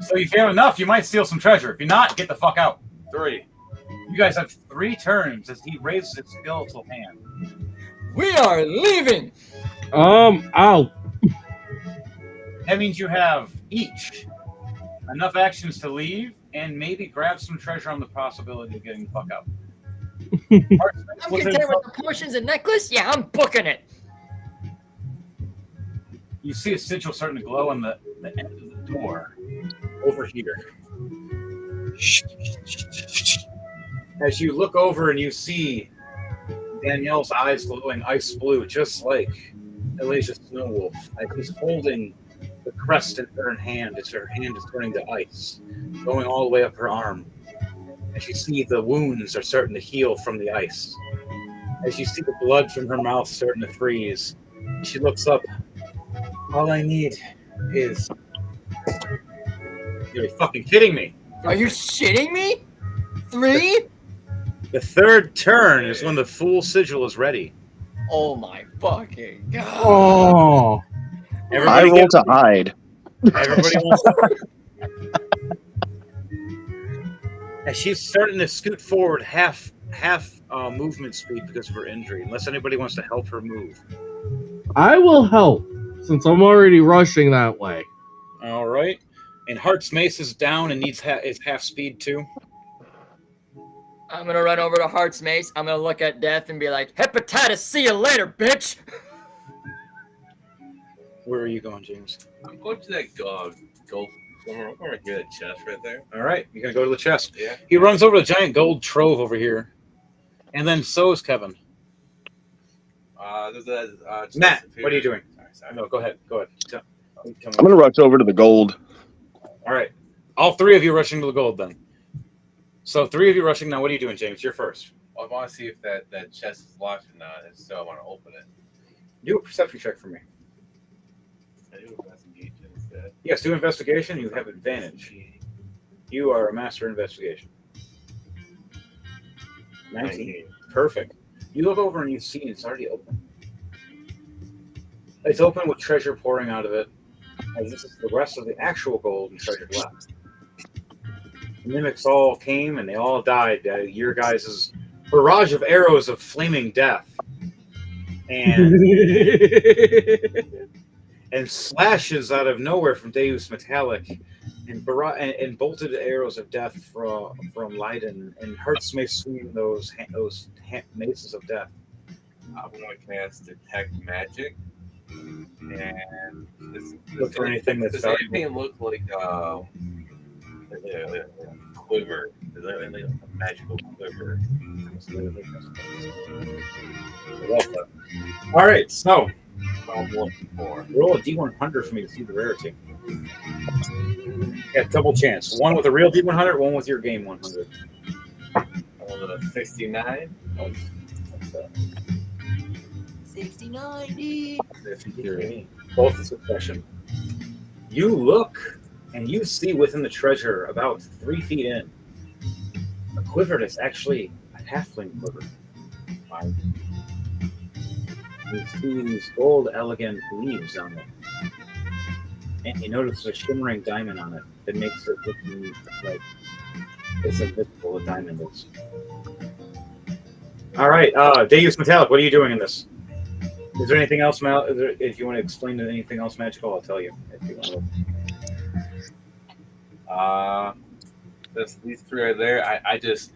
So if you have enough, you might steal some treasure. If you're not, get the fuck out. 3. You guys have 3 turns as he raises his skeletal hand. We are leaving. Out. That means you have each enough actions to leave and maybe grab some treasure on the possibility of getting the fuck out. I'm content with the portions and necklace. Yeah, I'm booking it. You see a sigil starting to glow on the end of the door over here. As you look over and you see Danielle's eyes glowing ice blue, just like Elijah Snowwolf, as he's holding the crest in her hand as her hand is turning to ice, going all the way up her arm. As you see the wounds are starting to heal from the ice. As you see the blood from her mouth starting to freeze, she looks up. All I need is... You're fucking kidding me. Are you shitting me? 3? The third turn is when the full sigil is ready. Oh my fucking god. Oh, I Everybody roll get- to hide. Everybody wants to... And she's starting to scoot forward half movement speed because of her injury, unless anybody wants to help her move. I will help since I'm already rushing that way. All right. And Heart's Mace is down and needs is half speed too. I'm gonna run over to Heart's Mace. I'm gonna look at Death and be like, hepatitis, see you later, bitch! Where are you going, James? I'm going to that gold somewhere right here, that chest right there. All right, you're gonna go to the chest. Yeah. He runs over to the giant gold trove over here, and then so is Kevin. There's a Matt, what are you doing? Sorry. No, go ahead. Go ahead. I'm gonna rush over to the gold. All right, all three of you rushing to the gold then. So 3 of you rushing now. What are you doing, James? You're first. Well, I want to see if that chest is locked or not, and so I want to open it. Do a perception check for me. I do investigation instead. Yes, do investigation. You have advantage. You are a master investigation. 19. Perfect. You look over and you see it's already open. It's open with treasure pouring out of it. As this is the rest of the actual gold and treasure left. The mimics all came and they all died. Your guys' barrage of arrows of flaming death. And and slashes out of nowhere from Deus Metallic, and bolted arrows of death from Leiden, and Hearts may swing those maces of death. I'm going to cast Detect Magic, and Look for anything that's does valuable. anything look like a quiver? Is there like a magical quiver? All right, so I'm looking for. roll a D100 for me to see the rarity. Yeah, double chance. One with a real D100, one with your game 100. With a 69. 69, dude. 53. Both a succession. You look and you see within the treasure, about 3 feet in, a quiver that's actually a halfling quiver. You see these gold, elegant leaves on it. And you notice a shimmering diamond on it that makes it look like it's invisible, a diamond is. All right, Deus Metallic, what are you doing in this? Is there anything else, if you want to explain anything else magical, I'll tell you. If you want to. These 3 are there. I just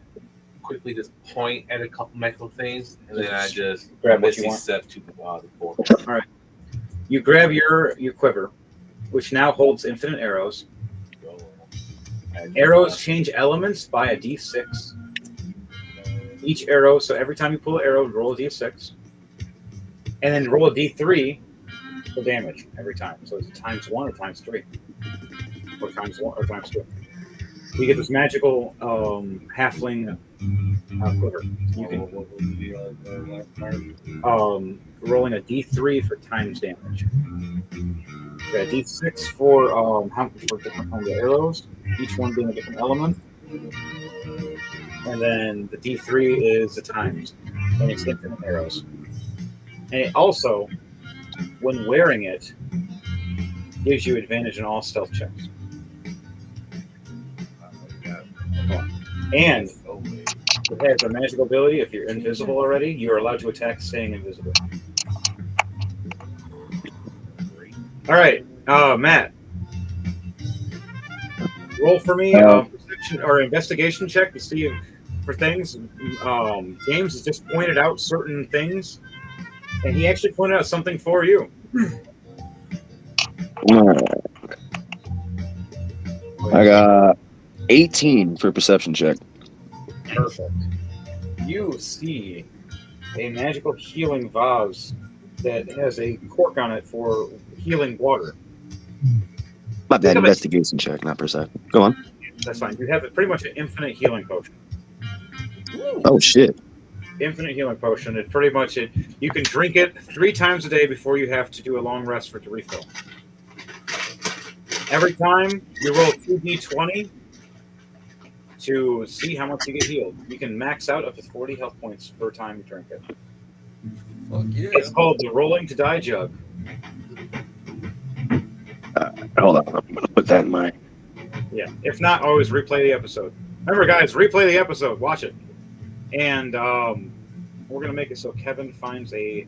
quickly just point at a couple magical things, and then I just grab what you want. step to the portal. All right. You grab your quiver, which now holds infinite arrows. Arrows change elements by a d6. Each arrow, so every time you pull an arrow, roll a d6. And then roll a d3 for damage every time. So it's times 1 or times 3. Or times 1 or times 2. You get this magical halfling quiver. You can rolling a d3 for times damage. Yeah, d6 for different kinds of arrows, each one being a different element. And then the d3 is the times, and it's infinite arrows. And it also, when wearing it, gives you advantage in all stealth checks. And it has a magical ability. If you're invisible already, you're allowed to attack staying invisible. All right, Matt. Roll for me perception or investigation check to see for things. James has just pointed out certain things, and he actually pointed out something for you. I got 18 for perception check. Perfect. You see a magical healing vase that has a cork on it for healing water. My bad, Think of it- investigation check, not perception. Go on. That's fine. You have pretty much an infinite healing potion. Oh shit. Infinite healing potion. It's pretty much it. You can drink it 3 times a day before you have to do a long rest for it to refill. Every time you roll 2d20 to see how much you get healed. You can max out up to 40 health points per time you drink it. Fuck yeah. It's called the Rolling to Die Jug. Hold on, I'm gonna put that in my. Yeah. If not, always replay the episode. Remember, guys, replay the episode. Watch it. And we're going to make it so Kevin finds a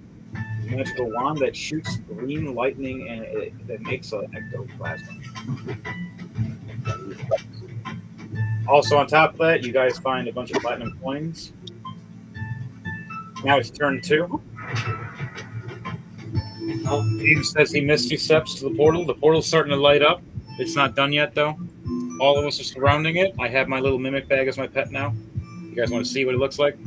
magical wand that shoots green lightning and that makes an ectoplasm. Also, on top of that, you guys find a bunch of platinum coins. Now it's turn 2. James says he missed 2 steps to the portal. The portal's starting to light up. It's not done yet, though. All of us are surrounding it. I have my little mimic bag as my pet now. You guys want to see what it looks like?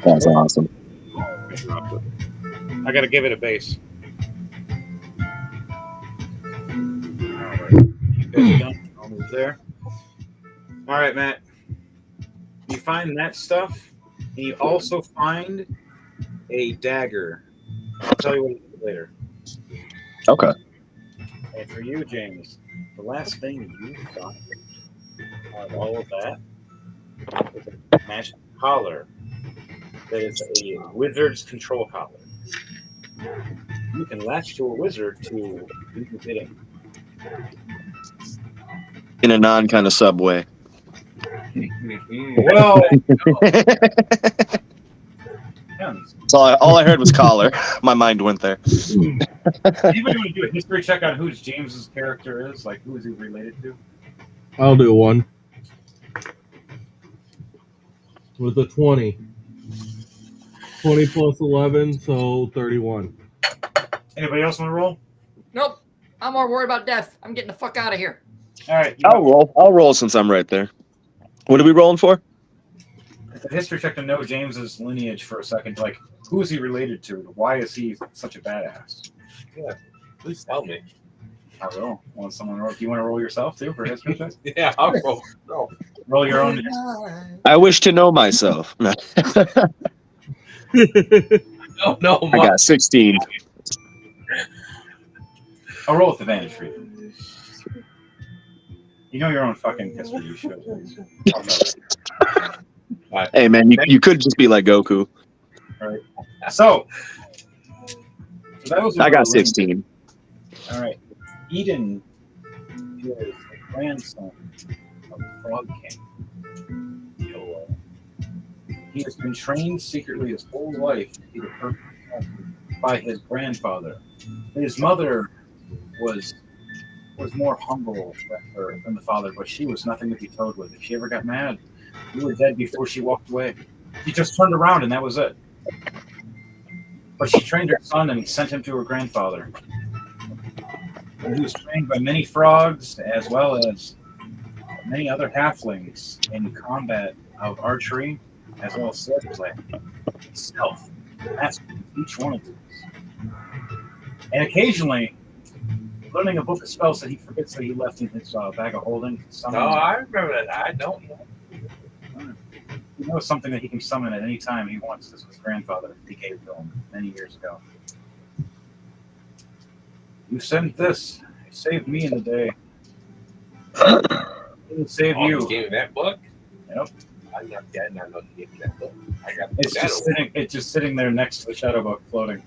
That's awesome. I got to give it a base. I'll move there. All right, Matt. You find that stuff, and you also find a dagger. I'll tell you what it is later. Okay. And for you, James, the last thing you find out of all of that is a magic collar that is a wizard's control collar. You can latch to a wizard to do your bidding. In a non kind of subway. Well, So all I heard was collar. My mind went there. anybody want to do a history check on who James's character is? Like, who is he related to? I'll do one. With a 20. 20 plus 11, so 31. Anybody else want to roll? Nope. I'm more worried about death. I'm getting the fuck out of here. All right. I'll roll. I'll roll since I'm right there. What are we rolling for? It's a history check to know James's lineage for a second. Like, who is he related to? Why is he such a badass? Yeah, please tell me. I will. Want someone roll? Do you want to roll yourself too for a history check? Yeah, I'll roll. No. Roll your own. I wish to know myself. No, I got 16. I'll roll with advantage for you. You know your own fucking history. You should. Hey man, you could just be like Goku. All right. So that was I got 16. All right. Eden is the grandson of the Frog King. So, he has been trained secretly his whole life to be the perfect husband by his grandfather. His mother was more humble than the father, but she was nothing to be told with. If she ever got mad, you were dead before she walked away. She just turned around and that was it. But she trained her son and sent him to her grandfather. And he was trained by many frogs as well as many other halflings in combat of archery as well as swordplay. Stealth. That's each one of these. And occasionally, learning a book of spells that he forgets that he left in his bag of holding. No, I remember that. I don't know. He knows something that he can summon at any time he wants. This was his grandfather. He gave to him many years ago. You sent this. It saved me in the day. It will save you. You gave me that book? Yep. I'm not dead and I know you gave me that book. I got It's just sitting there next to the shadow book floating.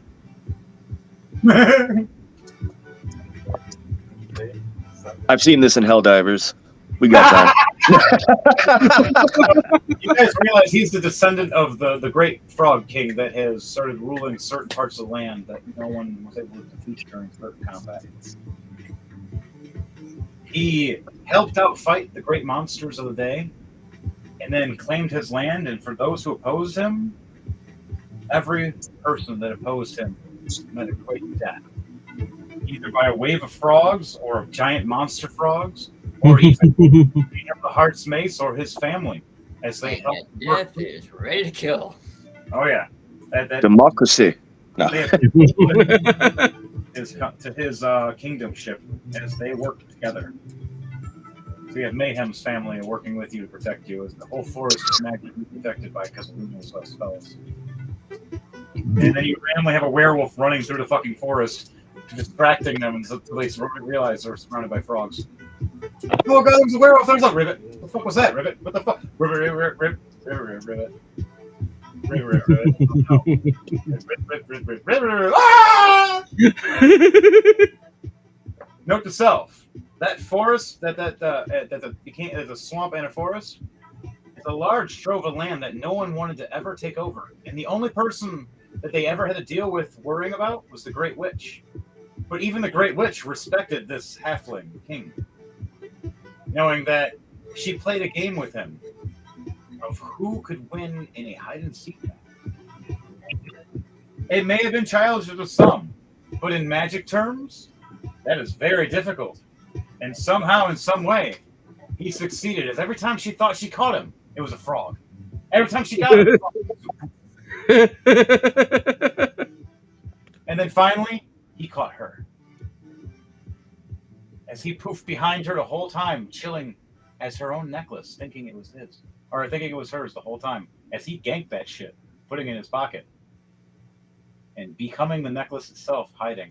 I've seen this in Helldivers. We got that. You guys realize he's the descendant of the great Frog King that has started ruling certain parts of the land that no one was able to defeat during certain combat. He helped out fight the great monsters of the day, and then claimed his land. And for those who opposed him, every person that opposed him met a quick death, either by a wave of frogs or of giant monster frogs, or even the Heart's Mace or his family, as they And help that work. death is ready to kill. Oh yeah, that Democracy. No. they have to his kingdom ship as they work together. So you have Mayhem's family working with you to protect you, as the whole forest is magically protected by Castellino's spells. And then you randomly have a werewolf running through the fucking forest, distracting them until they realize they're surrounded by frogs. Oh god, there's a werewolf! There's a Ribbit! What the fuck was that, Ribbit? What the fuck? Ribbit. Ribbit. Ah! Note to self: that forest, that a swamp and a forest, is a large trove of land that no one wanted to ever take over, and the only person that they ever had to deal with worrying about was the Great Witch. But even the Great Witch respected this halfling king, knowing that she played a game with him of who could win in a hide-and-seek match. It may have been childish to some, but in magic terms, that is very difficult. And somehow, in some way, he succeeded. As every time she thought she caught him, it was a frog. Every time she got him, and then finally, he caught her. As he poofed behind her the whole time, chilling as her own necklace, thinking it was his. Or thinking it was hers the whole time. As he ganked that shit, putting it in his pocket. And becoming the necklace itself, hiding.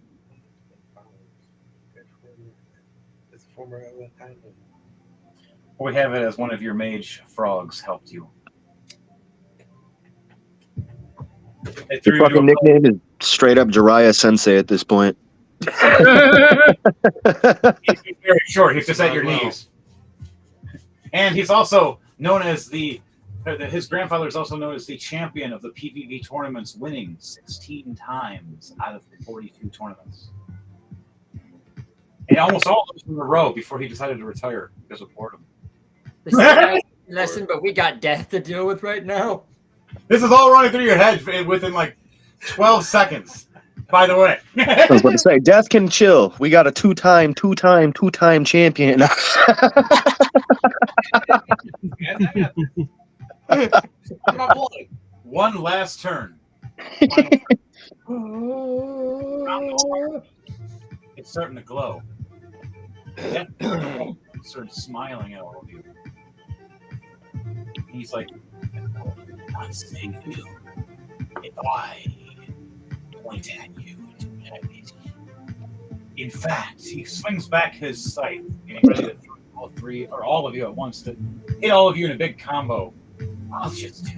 It's a former kind of. We have it as one of your mage frogs helped you. Your fucking nickname is straight up Jiraiya Sensei at this point. He's very short. He's just at your knees. And he's also known as his grandfather is also known as the champion of the PvP tournaments, winning 16 times out of the 42 tournaments. And almost all of them in a row before he decided to retire because of boredom. This is a lesson, but we got death to deal with right now. This is all running through your head within like 12 seconds, by the way. I was about to say, Death can chill. We got a two-time champion. One last turn. It's starting to glow. Started smiling at all of you. He's like, "I save you if I point at you to hit it." In fact, he swings back his scythe, getting ready to throw all three or all of you at once to hit all of you in a big combo. I'll just do.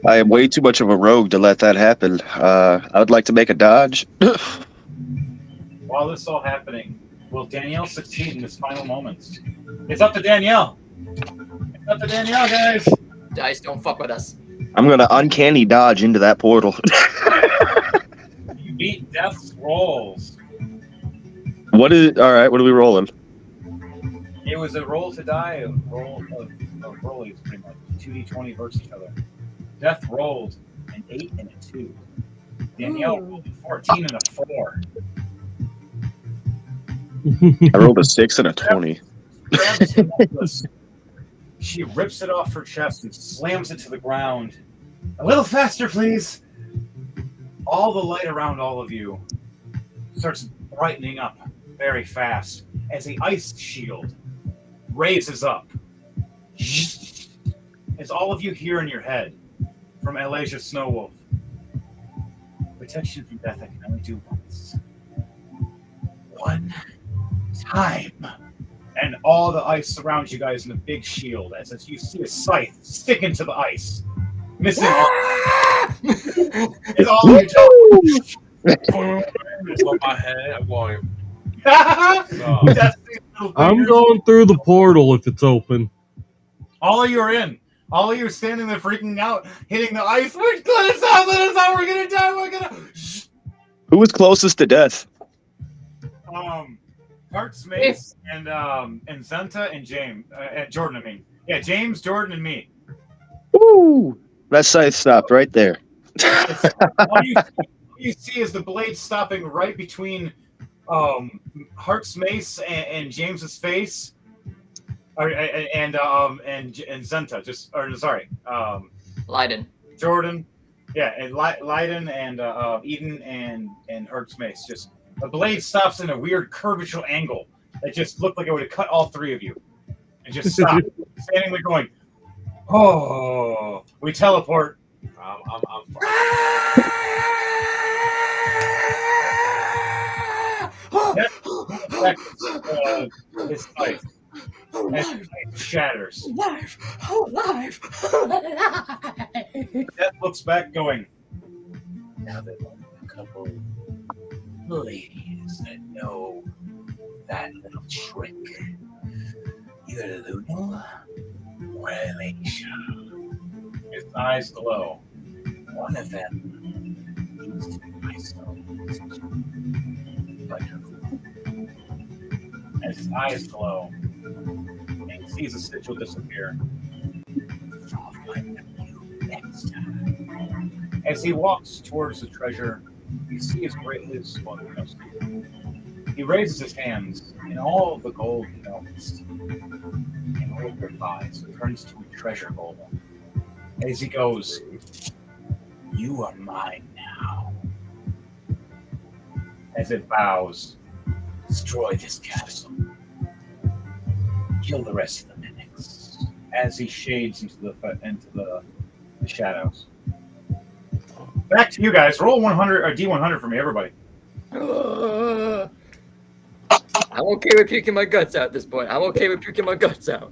I am way too much of a rogue to let that happen. I would like to make a dodge. While this is all happening, will Danielle succeed in his final moments? It's up to Danielle. It's up to Danielle, guys. Dice, don't fuck with us. I'm gonna uncanny dodge into that portal. You beat Death's rolls. All right, what are we rolling? It was a roll to die, a roll of rollies, pretty much. 2d20 versus each other. Death rolled an 8 and a 2. Danielle rolled a 14 and a 4. I rolled a 6 and a 20. Grabs her necklace. She rips it off her chest and slams it to the ground. A little faster, please. All the light around all of you starts brightening up very fast as the ice shield raises up. As all of you hear in your head from Elijah Snowwolf, protection from death I can only do once. One time. And all the ice surrounds you guys in a big shield as you see a scythe stick into the ice. Missing all. It's all of you. It's on my head. I'm going. I'm going through the portal if it's open. All of you are in. All of you are standing there freaking out, hitting the ice. Let us out, we're gonna die, Who was closest to death? Hearts, Mace, and Zenta and James. And Jordan, I mean. Yeah, James, Jordan, and me. Woo! That scythe stopped right there. All you see is the blade stopping right between Hart's mace and James's face, and Zenta. Leiden. Jordan, yeah, and Leiden and Eden and Hart's mace. Just the blade stops in a weird curvature angle that just looked like it would have cut all three of you, and just stopped, standing there going, "Oh, we teleport." I'm his life. And his life shatters. Alive! Death looks back, going, Now there's a couple ladies that know that little trick. Either Luna or Alicia. his eyes glow. One of them used to be my soul. But As his eyes glow, and he sees the sigil disappear. I'll find you next time. As he walks towards the treasure, you see his greatly swung chest. He raises his hands, and all of the gold melts. And all of their thighs turns to a treasure golem. As he goes, "You are mine now." As it bows, "Destroy this castle. Kill the rest of the mimics." As he shades into the shadows. Back to you guys. Roll 100 or D100 for me, everybody. I'm okay with puking my guts out at this point. I'm okay with puking my guts out.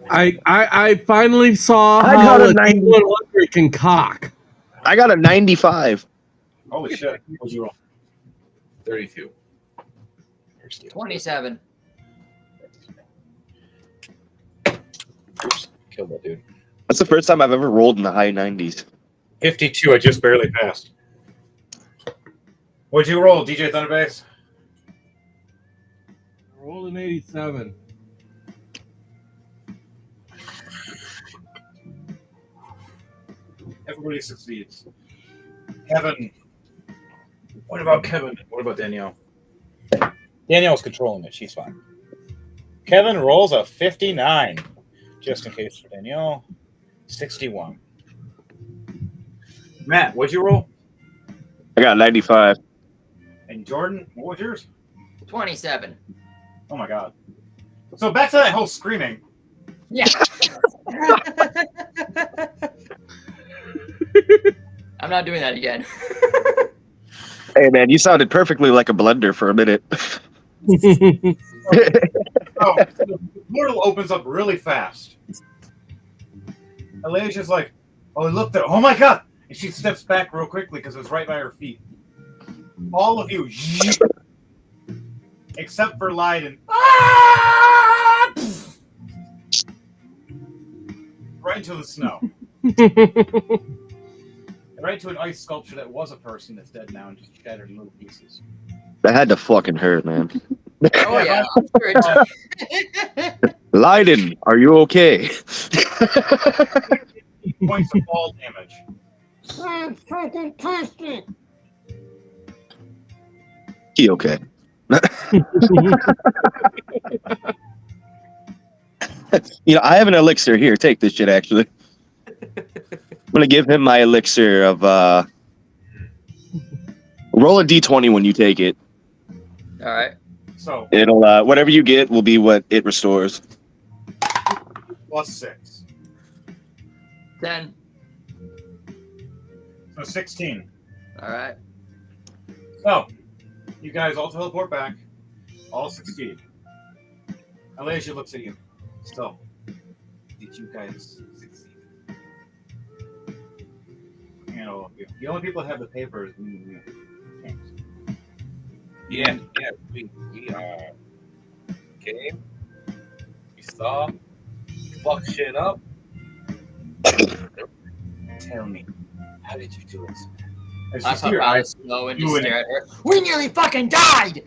I finally saw I how got a a 90. D100 can cock. I got a 95. Holy shit. What'd you roll? 32. 27. Oops. Killed that dude. That's the first time I've ever rolled in the high 90s. 52. I just barely passed. What'd you roll, DJ Thunderbase? I rolled an 87. Everybody succeeds. Kevin. What about Kevin? What about Danielle? Danielle's controlling it. She's fine. Kevin rolls a 59. Just in case for Danielle. 61. Matt, what'd you roll? I got 95. And Jordan, what was yours? 27. Oh my god. So back to that whole screaming. Yeah. I'm not doing that again. Hey, man, you sounded perfectly like a blender for a minute. Oh, the portal opens up really fast. Alicia's like, "Oh, look there. Oh my god." And she steps back real quickly because it was right by her feet. All of you, except for Leiden. Right into the snow. Right to an ice sculpture that was a person that's dead now and just shattered in little pieces. That had to fucking hurt, man. Oh, yeah. I'm sure it does. Leiden, are you okay? Points of fall damage. He okay. You know, I have an elixir here. Take this shit, actually. I'm going to give him my elixir of... Roll a d20 when you take it. All right. So, It'll whatever you get will be what it restores. +6. 10. So 16. All right. So, you guys all teleport back. All succeed. Alicia looks at you. So, did you guys succeed? You know, the only people that have the paper is me and James. Yeah, we came, we saw, fucked shit up. Tell me, how did you do it? As I you see pop your out of eyes snow and just doing stare at her. We nearly fucking died!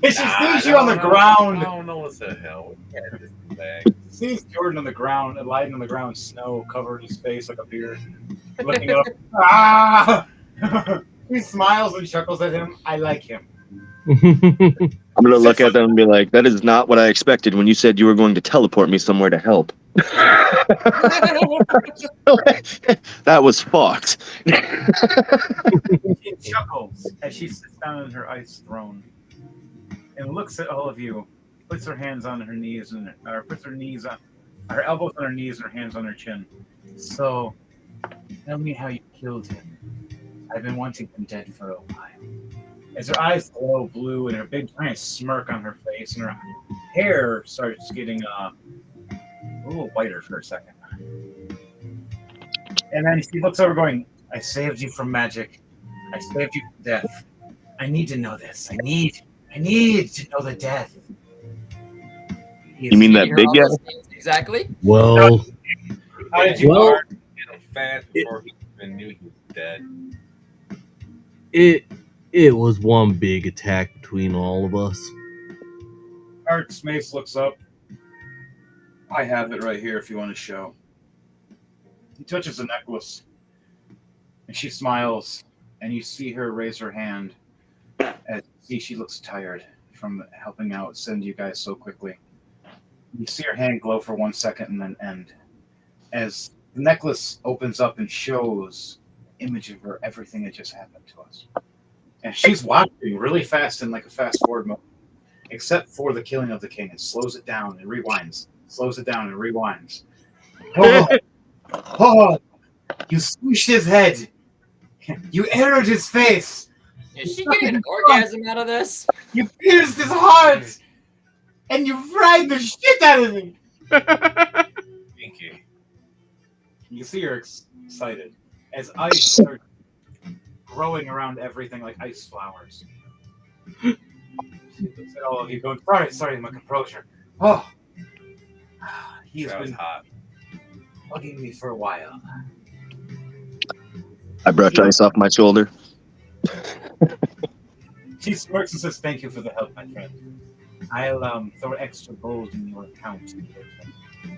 She sees you on the ground. I don't know what the hell. Sees Jordan on the ground, lying on the ground, snow covered his face like a beard. Looking up. Ah! He smiles and chuckles at him. I like him. I'm gonna look at them and be like, "That is not what I expected when you said you were going to teleport me somewhere to help." That was fucked. She chuckles as she sits down on her ice throne and looks at all of you. Puts her hands on her knees or puts her knees on her elbows on her knees and her hands on her chin. So, tell me how you killed him. I've been wanting him dead for a while. As her eyes glow blue and her big giant smirk on her face and her hair starts getting a little whiter for a second. And then she looks over going, I saved you from magic. I saved you from death. I need to know this. I need to know the death. You mean that Hear big all guy? those things exactly? Well, How did you well, guard? Fast before he even knew he was dead. it was one big attack between all of us. Arts Mace looks up. I have it right here if you want to show. He touches the necklace. And she smiles. And you see her raise her hand. As you see she looks tired from helping out send you guys so quickly. You see her hand glow for 1 second and then end. As the necklace opens up and shows image of her, everything that just happened to us. And she's watching really fast in like a fast forward mode. Except for the killing of the king. It slows it down and rewinds. Slows it down and rewinds. Oh, you squished his head. You arrowed his face. Is she getting an orgasm out of this? You pierced his heart. And you fried the shit out of him. Thank you. You see her excited as ice starts growing around everything like ice flowers. She looks at all of you going, sorry, my composure. Oh, he's That was been hot. bugging me for a while. I brush ice off my shoulder. She smirks and says, thank you for the help, my friend. I'll throw extra gold in your account.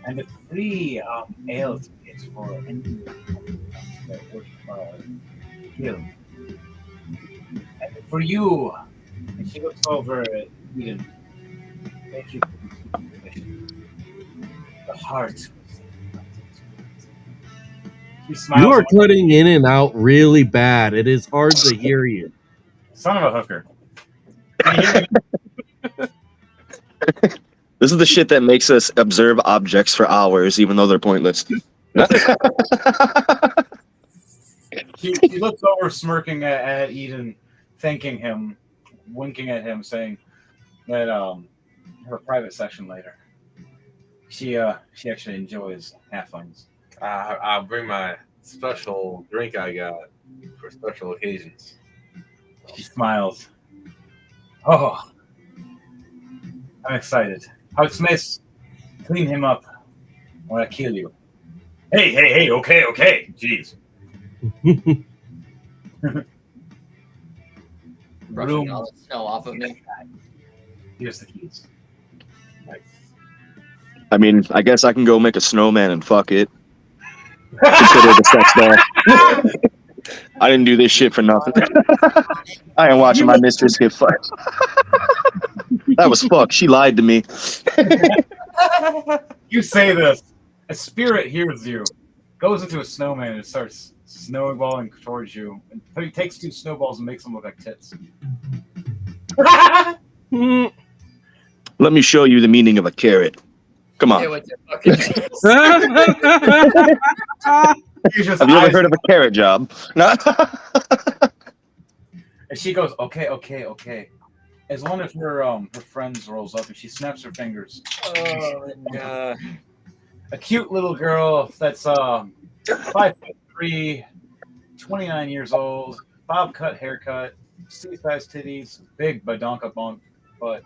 And a free ale ticket for any that would kill. And for you, and she looks over at Eden. Thank you for the permission. The heart. She smiles. You are cutting in and out really bad. It is hard to hear you. Son of a hooker. Can you hear me? This is the shit that makes us observe objects for hours, even though they're pointless. She looks over, smirking at Eden, thanking him, winking at him, saying that her private session later. She actually enjoys halflings. I'll bring my special drink I got for special occasions. She smiles. Oh, I'm excited. House Mace, clean him up. I want to kill you. Hey, okay. Jeez. Brushing all the snow off of me. Here's the keys. Nice. I mean, I guess I can go make a snowman and fuck it. Consider the sex doll. I didn't do this shit for nothing. I ain't watching my mistress get fucked. That was fuck. She lied to me. You say this. A spirit hears you, goes into a snowman and starts snowballing towards you. And he takes 2 snowballs and makes them look like tits. Let me show you the meaning of a carrot. Come Hey, on. what's your fucking Have you ever heard of a carrot job? No. And she goes, okay. As one of her friends rolls up and she snaps her fingers. Oh my god. A cute little girl that's 5'3", 29 years old, bob cut haircut, C-size titties, big badonka bonk butt.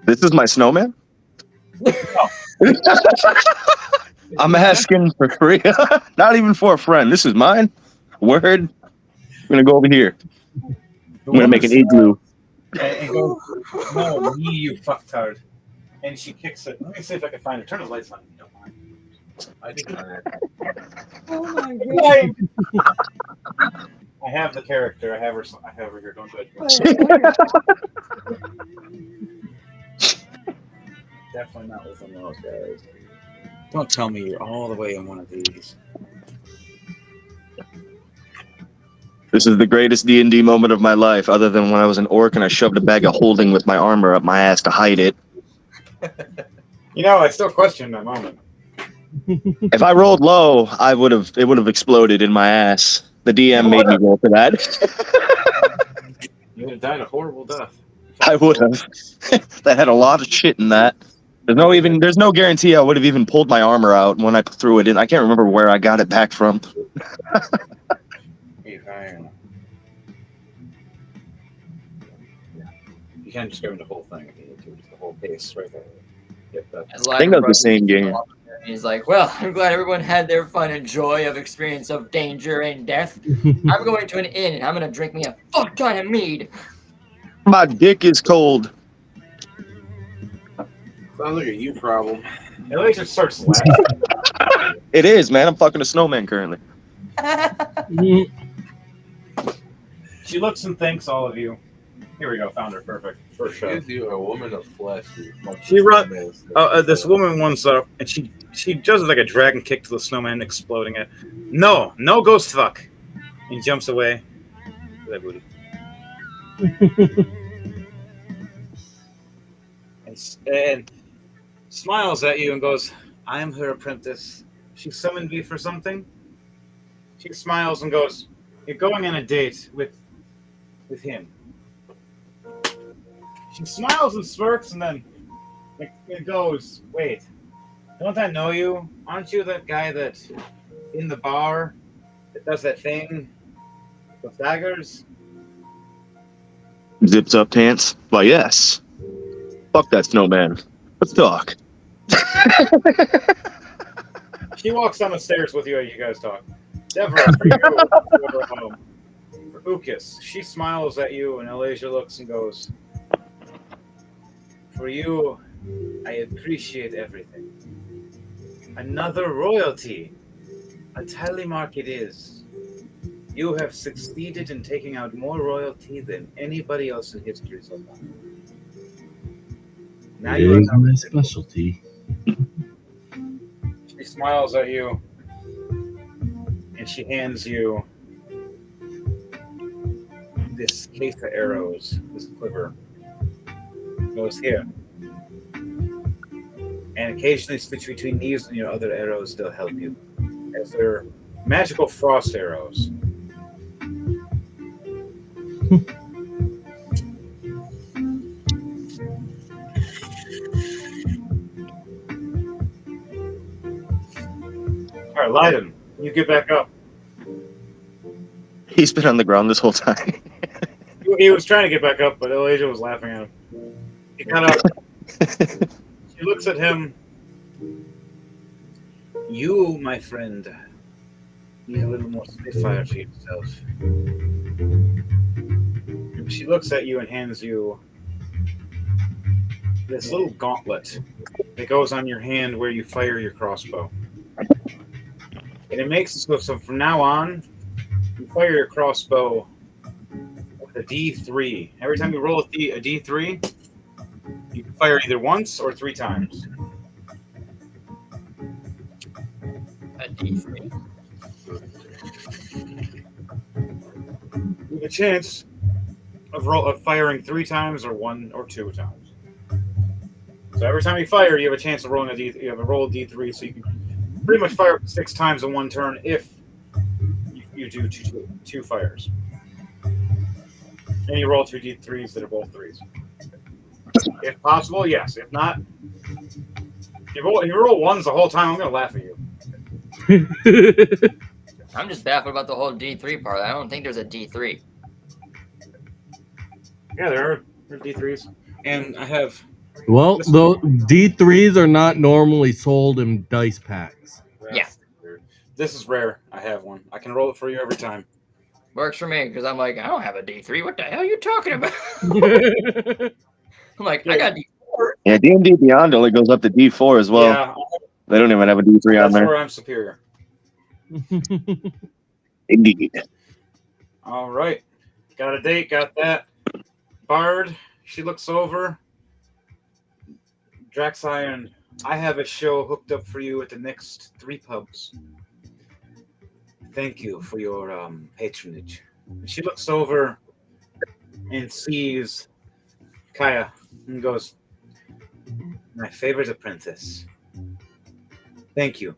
This is my snowman? I'm asking for free. Not even for a friend. This is mine. Word. I'm gonna go over here. I'm gonna make an igloo. and goes, "No, me, you fucktard." And she kicks it. Let me see if I can find her. Turn the lights on. If you don't mind. I think Oh my god. I have the character. I have her. I have her here. Don't judge me. Definitely not with one of those guys. Don't tell me you're all the way in one of these. This is the greatest D&D moment of my life, other than when I was an orc and I shoved a bag of holding with my armor up my ass to hide it. You know, I still question that moment. If I rolled low, it would have exploded in my ass. The DM made me roll for that. You would have died a horrible death. I would have. That had a lot of shit in that. There's no guarantee I would have even pulled my armor out when I threw it in. I can't remember where I got it back from. You can't just go into the whole thing if you need to. Just the whole base right there. Get that. I think that's the same game. He's like, well, I'm glad everyone had their fun and joy of experience of danger and death. I'm going to an inn and I'm going to drink me a fuck ton of mead. My dick is cold. sounds like a you problem. It just starts laughing. It is, man. I'm fucking a snowman currently. She looks and thanks all of you. Here we go. Found her. Perfect. First shot. Is you a woman of flesh? She run. This woman once up, and she does like a dragon kick to the snowman, exploding it. No ghost fuck. And jumps away. That booty. and smiles at you and goes, "I am her apprentice. She summoned me for something." She smiles and goes, "You're going on a date with him." She smiles and smirks and then it goes, "Wait, don't I know you? Aren't you that guy that in the bar that does that thing with daggers?" Zips up pants? Why, yes. Fuck that snowman. Let's talk. She walks down the stairs with you as you guys talk. Deborah, for you, for Ukas, she smiles at you and Elijah looks and goes, "For you, I appreciate everything. Another royalty. A tally mark it is. You have succeeded in taking out more royalty than anybody else in history so far. Now you It is are my specialty. She smiles at you and she hands you this case of arrows, this quiver. Goes here. And occasionally switch between these and your other arrows, they'll help you. As they're magical frost arrows. Alright, Leiden, you get back up. He's been on the ground this whole time. He was trying to get back up, but Elijah was laughing at him. He got up. She looks at him. You, my friend, need a little more spitfire for yourself. She looks at you and hands you this little gauntlet that goes on your hand where you fire your crossbow. And it makes it so from now on, you fire your crossbow with a D3. Every time you roll a D3, you can fire either once or 3 times. A D3. With a chance of firing 3 times or 1 or 2 times. So every time you fire, you have a chance of rolling a D. You have a roll of D3, so you can pretty much fire 6 times in one turn if you do two fires. And you roll 2 D3s that are both 3s. If possible, yes. If not, if you roll 1s the whole time, I'm going to laugh at you. I'm just baffled about the whole D3 part. I don't think there's a D3. Yeah, there are D3s. And I have... Well, the D3s are not normally sold in dice packs. Yeah. This is rare. I have one. I can roll it for you every time. Works for me because I'm like, I don't have a D3. What the hell are you talking about? I'm like, I got D4. Yeah, D&D Beyond only goes up to D4 as well. Yeah, They don't even have a D3 on that's there. where I'm superior. Indeed. All right. Got a date, got that. Bard, she looks over. Draxion, I have a show hooked up for you at the next 3 pubs. Thank you for your patronage. And she looks over and sees Kaya and goes, my favorite apprentice. Thank you.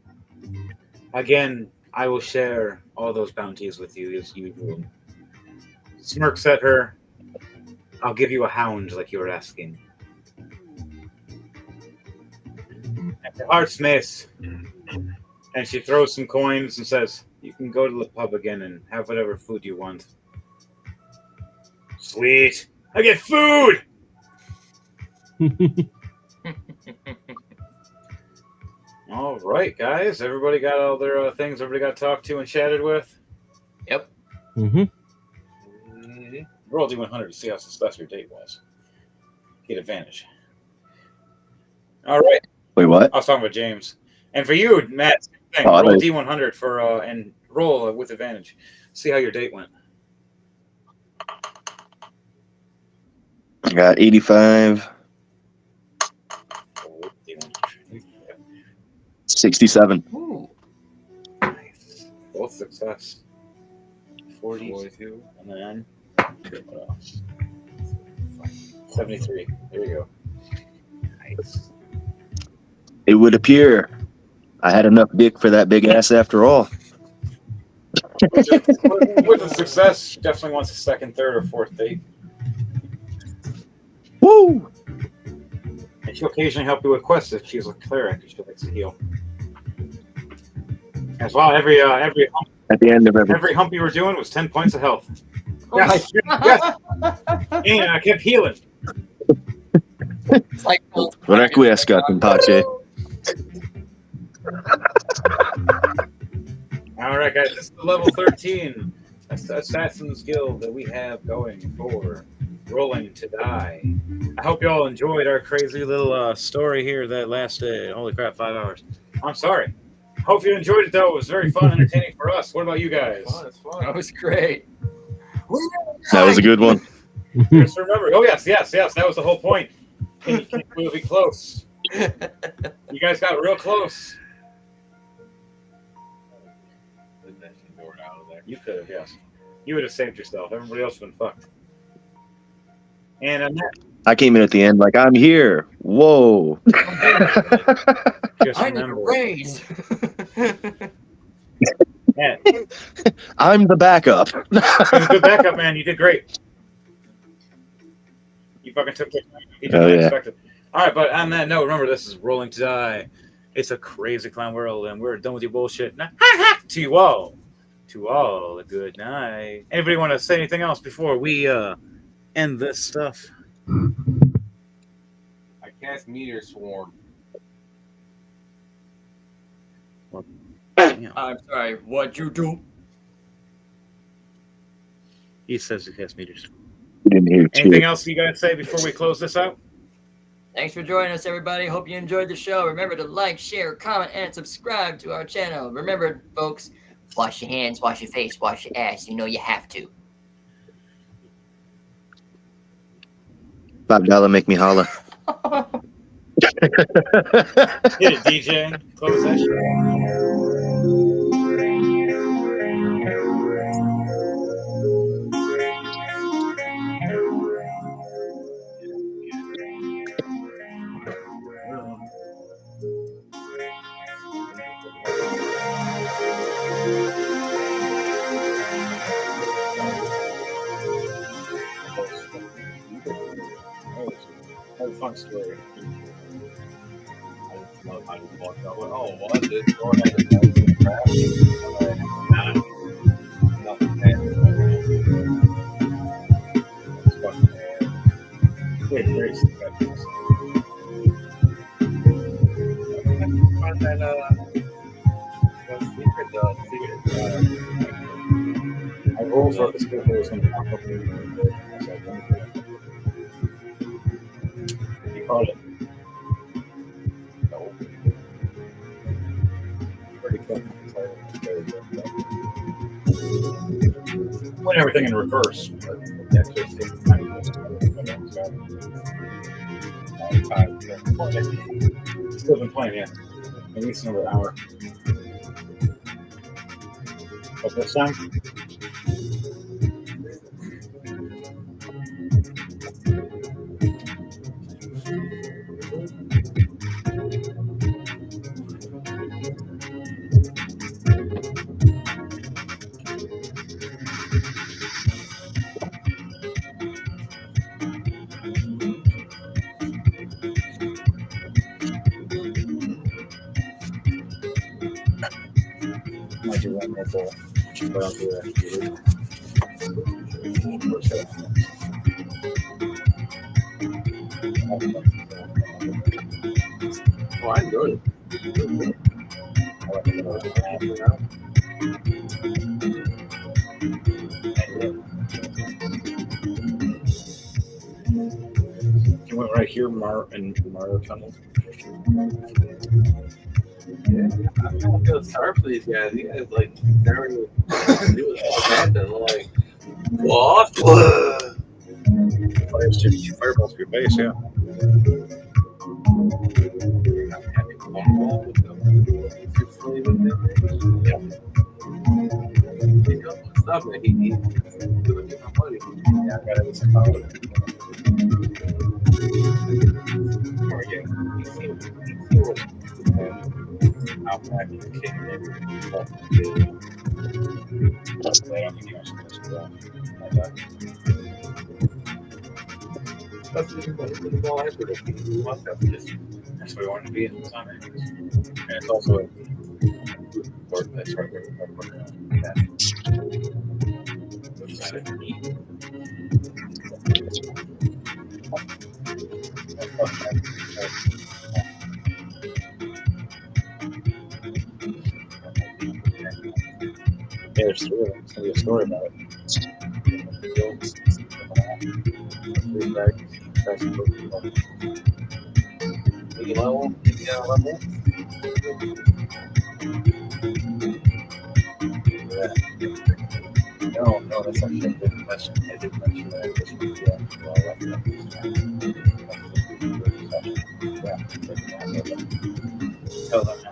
Again, I will share all those bounties with you as usual. Smirks at her. I'll give you a hound like you were asking. At the Heart's Mace. And she throws some coins and says, you can go to the pub again and have whatever food you want. Sweet. I get food! All right, guys. Everybody got all their things everybody got talked to and chatted with? Yep. Roll D100 to see how successful your date was. Get advantage. All right. Wait, what? I was talking with James. And for you, Matt, same thing. Oh, Roll D100 for and roll with advantage. See how your date went. I got 85, 67. Ooh. Nice. Both success. 42. And then what else? 73. There you go. Nice. It would appear I had enough dick for that big ass after all. With the success, she definitely wants a second, third, or fourth date. Woo! And she'll occasionally help you with quests if she's a cleric and she likes to heal. As well, every At the end of every hump you were doing was 10 points of health. Yes, yes. And I kept healing. It's like Requiescat in pace. All right, guys, this is the level 13 Assassin's Guild that we have going for Rolling to Die. I hope you all enjoyed our crazy little story here that lasted, holy crap, 5 hours. I'm sorry. Hope you enjoyed it, though. It was very fun and entertaining for us. What about you guys? That was great. That was a good one. Just remember. Oh, yes. That was the whole point. And we'll be close. You guys got real close. You could have, yes. You would have saved yourself. Everybody else would have been fucked. And I came in at the end like, I'm here. Whoa. just I need a remember. raise. Man, I'm the backup. it was a good backup, man. You did great. You fucking took it. You did Oh, not yeah. expect it. All right, but on that note, remember, this is Rolling to Die. It's a crazy clown world, and we're done with your bullshit. Now, to you all. To all, a good night. Anybody want to say anything else before we end this stuff? I cast Meteor Swarm. Damn. I'm sorry, what'd you do? He says he has meters. We didn't hear Anything shit. else you guys say before we close this out? Thanks for joining us, everybody. Hope you enjoyed the show. Remember to like, share, comment, and subscribe to our channel. Remember, folks, wash your hands, wash your face, wash your ass. You know you have to. $5 make me holla. Hit it, DJ. Close that shit. That was a fun story. I just walked out. Oh, what? This door has a nice crap. Nothing It's fucking great, great success. find that secret. I rules of the skill is going to pop up. You caught it. No. Pretty quick. Put everything in reverse. But actually takes time. Still been playing, yeah. At least another hour. But this time, might do one more goal. But I'll do that. Oh, I enjoyed it. You went right here, Mario Tunnel. Yeah, I kind of feel sorry for these guys. These guys like never even do what happened. Like, what? Fires two fireballs to your face, yeah. I'm having a phone call with them. Two flavors in there. Yeah. You know, stuff that he's doing get my money. Yeah, I got it with some power. Or yeah, He seemed like I'll pack the king maybe. But I don't think you guys can screw up. that's the ball I predicted. He must have just That's what we wanted to be in the time. And it's also a board that's right there. which is kind of neat. Yeah, there's three of them. It's going to be a story about it. Three dragons. Any level? Level? No, that's actually a good question. I did mention that this week. Tell them now.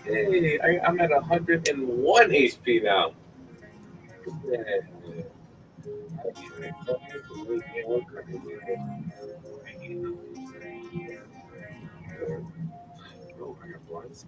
Hey, I'm at 101 HP now. Yeah. Oh, I got blinds.